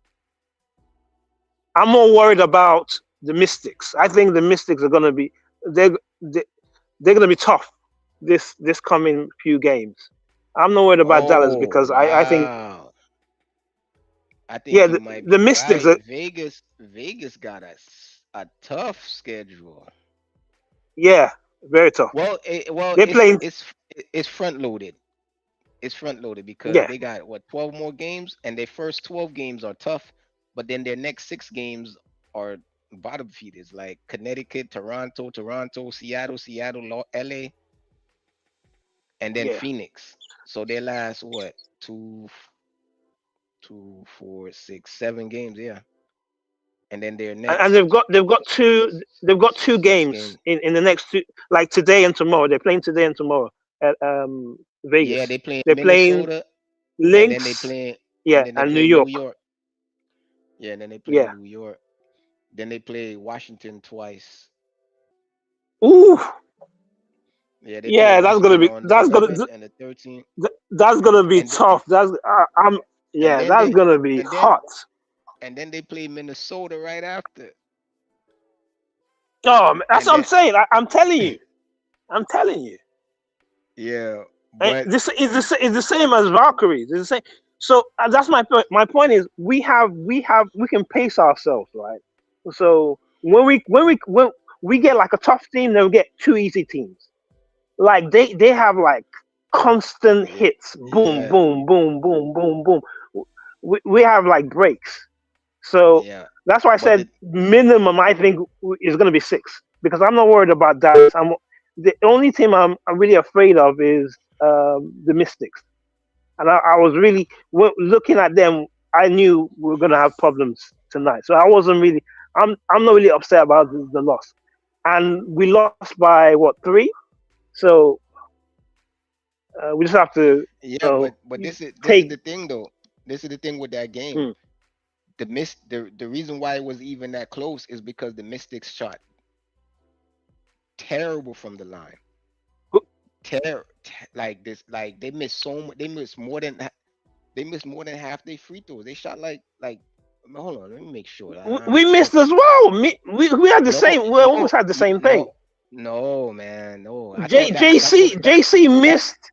I'm more worried about the Mystics. I think the Mystics are gonna be they're gonna be tough this coming few games. I'm not worried about Dallas because I think yeah, you might be the Mystics right. Vegas got a tough schedule. Yeah, very tough. Well, they're playing. It's front loaded. It's front loaded because they got 12 more games, and their first 12 games are tough, but then their next 6 games are bottom feeders like Connecticut, Toronto, Seattle, LA, and then Phoenix. So their last 2, 4, 6, 7 games, yeah. And then their next and they've got two games in the next 2, like today and tomorrow. They're playing today and tomorrow. at Vegas. Yeah, they playing They're playing Minnesota, and then they Lynx, playing, yeah, and then they and New playing New York, York. Yeah, and then they play yeah. New York. Then they play Washington twice. Ooh, Yeah, they play yeah. Washington on the 11th and the 13th, that's gonna be and tough. That's I'm and yeah. then That's they gonna be and then hot. and then they play Minnesota right after. Oh, that's And what I'm then saying. I'm telling you. I'm telling you. yeah, And but this is the same as Valkyries. It's the same. So that's my point. My point is we can pace ourselves, right? So when we get like a tough team, then we get two easy teams. Like they have like constant yeah, hits, boom, yeah, boom, boom, boom, boom, boom. We have like breaks. So yeah. that's why I But said the minimum. I think is going to be six because I'm not worried about that. I'm the only team I'm really afraid of is the Mystics, and I was really looking at them. I knew we were going to have problems tonight, so I wasn't really. I'm not really upset about the loss, and we lost by what, 3? So we just have to yeah, but this is take. the thing though. This is the thing with that game. Hmm. The reason why it was even that close is because the Mystics shot terrible from the line. Like this, like they missed so much. They missed more than half their free throws. They shot like. Hold on, let me make sure. We I'm missed tripping. as well. We had the No, same. We no, almost had the same thing. no, no, man, no. I thought JC missed.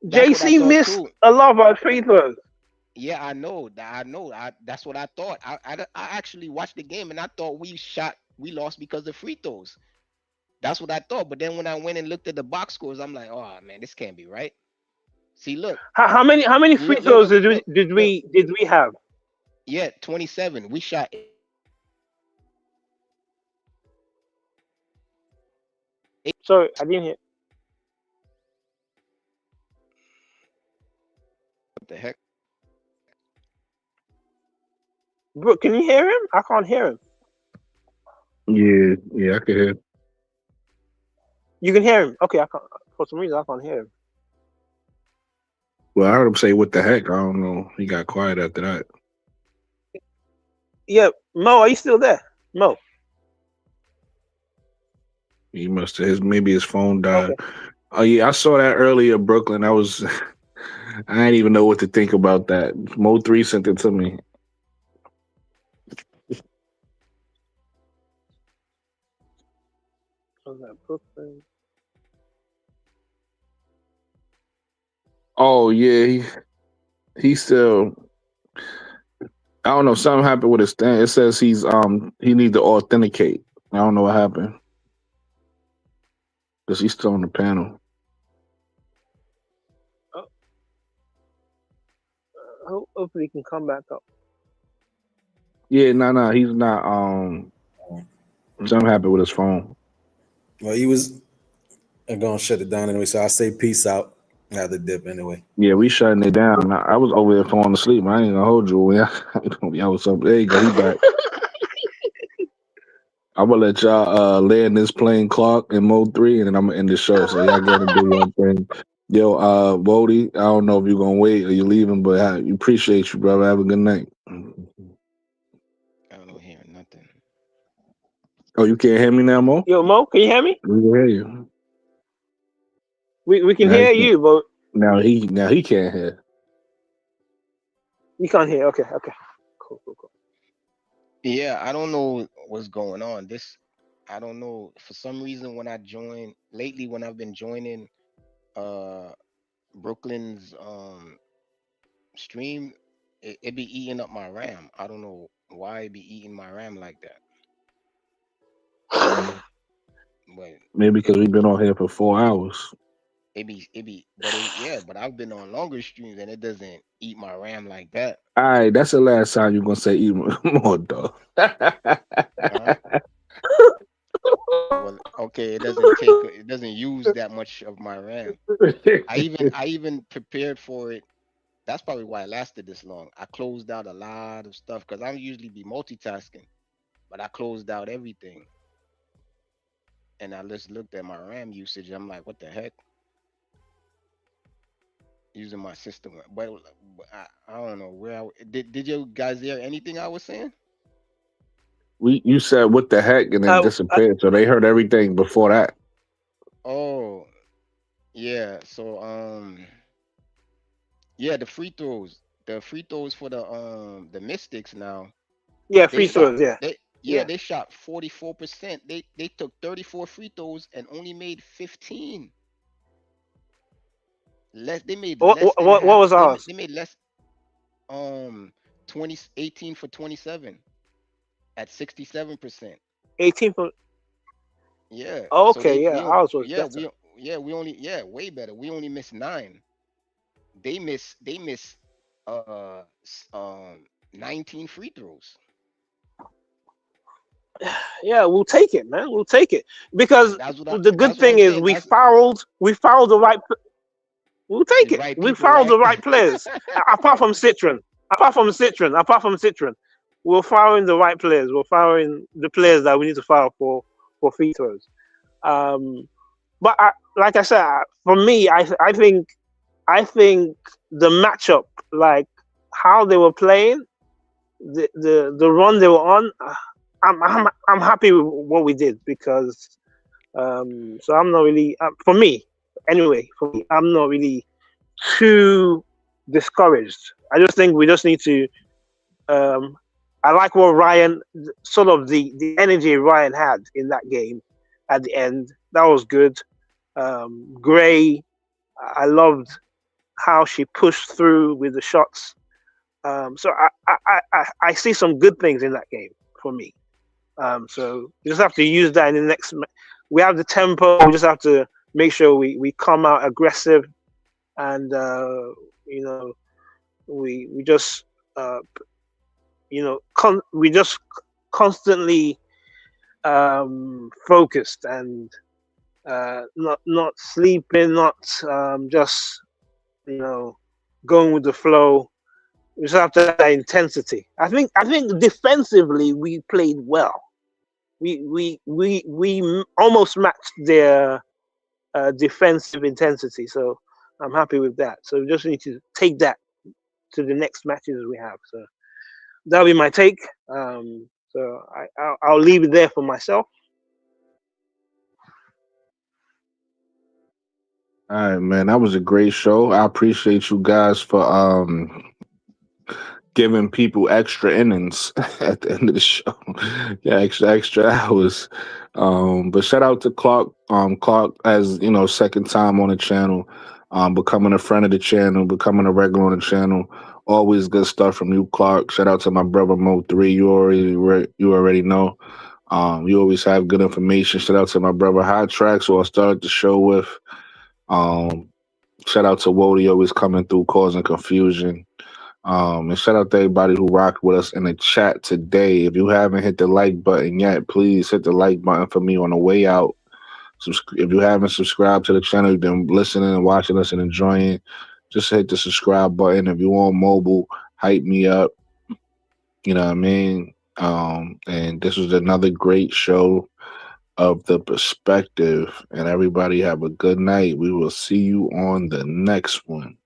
that's what I JC thought missed too. a lot of our free throws. Yeah, I know. I know. That's what I thought. I actually watched the game and I thought we lost because of free throws. That's what I thought. But then when I went and looked at the box scores, I'm like, oh man, this can't be right. See, look, How many free throws did we did look. we did we have? Yeah, 27. We shot eight. Sorry, I didn't hear. What the heck? Bro, can you hear him? I can't hear him. Yeah, I can hear. You can hear him. Okay, I can't. For some reason, I can't hear him. Well, I heard him say, "What the heck?" I don't know. He got quiet after that. Yeah, Mo, are you still there? Mo. He must have maybe his phone died. Okay. Oh yeah, I saw that earlier, Brooklyn. I was, I didn't even know what to think about that. Mo3 sent it to me. Was that Brooklyn? Oh yeah, he still. I don't know. Something happened with his thing. It says he need to authenticate. I don't know what happened because he's still on the panel. Hopefully, he can come back up. Yeah, no, he's not. Something happened with his phone. Well, he was gonna shut it down anyway, so I say peace out. I have to dip anyway. Yeah, we shutting it down. I was over there falling asleep. I ain't gonna hold you. I was up. There you go. He back. I'm gonna let y'all land this plane clock in mode 3, and then I'm gonna end the show. So y'all gotta do your thing. Yo, Wody, I don't know if you're gonna wait or you leaving, but I appreciate you, brother. Have a good night. I don't hear nothing. Oh, you can't hear me now, Mo? Yo, Mo, can you hear me? We can hear you. We can Now hear you, but now he can't hear. you can't hear. Okay. Cool. Yeah, I don't know what's going on. I don't know. For some reason, when I've been joining uh Brooklyn's stream, it be eating up my RAM. I don't know why it be eating my RAM like that. But Maybe because we've been on here for 4 hours. but I've been on longer streams and it doesn't eat my RAM like that. All right, that's the last time you're gonna say even more, dog. Huh? Well, okay, it doesn't use that much of my RAM. I even prepared for it. That's probably why it lasted this long. I closed out a lot of stuff because I usually be multitasking, but I closed out everything. And I just looked at my RAM usage. I'm like, what the heck? using my system. But I don't know where did you guys hear anything I was saying? You said what the heck and then Uh, disappeared. So they heard everything before that. Oh, yeah. So yeah, the free throws for the Mystics now. yeah, They free shot throws. Yeah, they yeah, yeah. they shot 44%. They took 34 free throws and only made 15. Less They made less than What half. was ours? They made less um 18 for 27 at 67%. 18 for. Yeah. Oh, So okay, yeah, ours was yeah, better. we only way better. We only missed 9. They miss uh s- um 19 free throws. Yeah, we'll take it, man. We'll take it because the good That's what thing I'm is saying. That's we fouled the right. We'll the take it. right We people, fouled right? the right players. Apart from Citron, we're fouling the right players. We're fouling the players that we need to foul for free throws. Um, but like I said, for me, I think the matchup, like how they were playing, the run they were on, I'm happy with what we did because so I'm not really for me anyway. For me, I'm not really too discouraged. I just think we just need to. Um, I like what Ryan, sort of the energy Ryan had in that game at the end. That was good. Gray, I loved how she pushed through with the shots. So I see some good things in that game for me. So we just have to use that in the next. We have the tempo. We just have to make sure we come out aggressive and you know we just uh, we just constantly focused and not sleeping, not just you know going with the flow. We just have to have that intensity. I think defensively we played well. We almost matched their defensive intensity. So I'm happy with that. So we just need to take that to the next matches we have. So that'll be my take. So I'll leave it there for myself. All right, man. That was a great show. I appreciate you guys for giving people extra innings at the end of the show. Yeah, extra hours. But shout out to Clark. Clark as second time on the channel, becoming a friend of the channel, becoming a regular on the channel. Always good stuff from you, Clark. Shout out to my brother Mo3. You already know. You always have good information. Shout out to my brother Hot Tracks, who I started the show with. Um, Shout out to Wody, always coming through causing confusion. And shout out to everybody who rocked with us in the chat today. If you haven't hit the like button yet, please hit the like button for me on the way out. If you haven't subscribed to the channel, you've been listening and watching us and enjoying, just hit the subscribe button. If you're on mobile, hype me up. You know what I mean? And this was another great show of the perspective. And everybody have a good night. We will see you on the next one.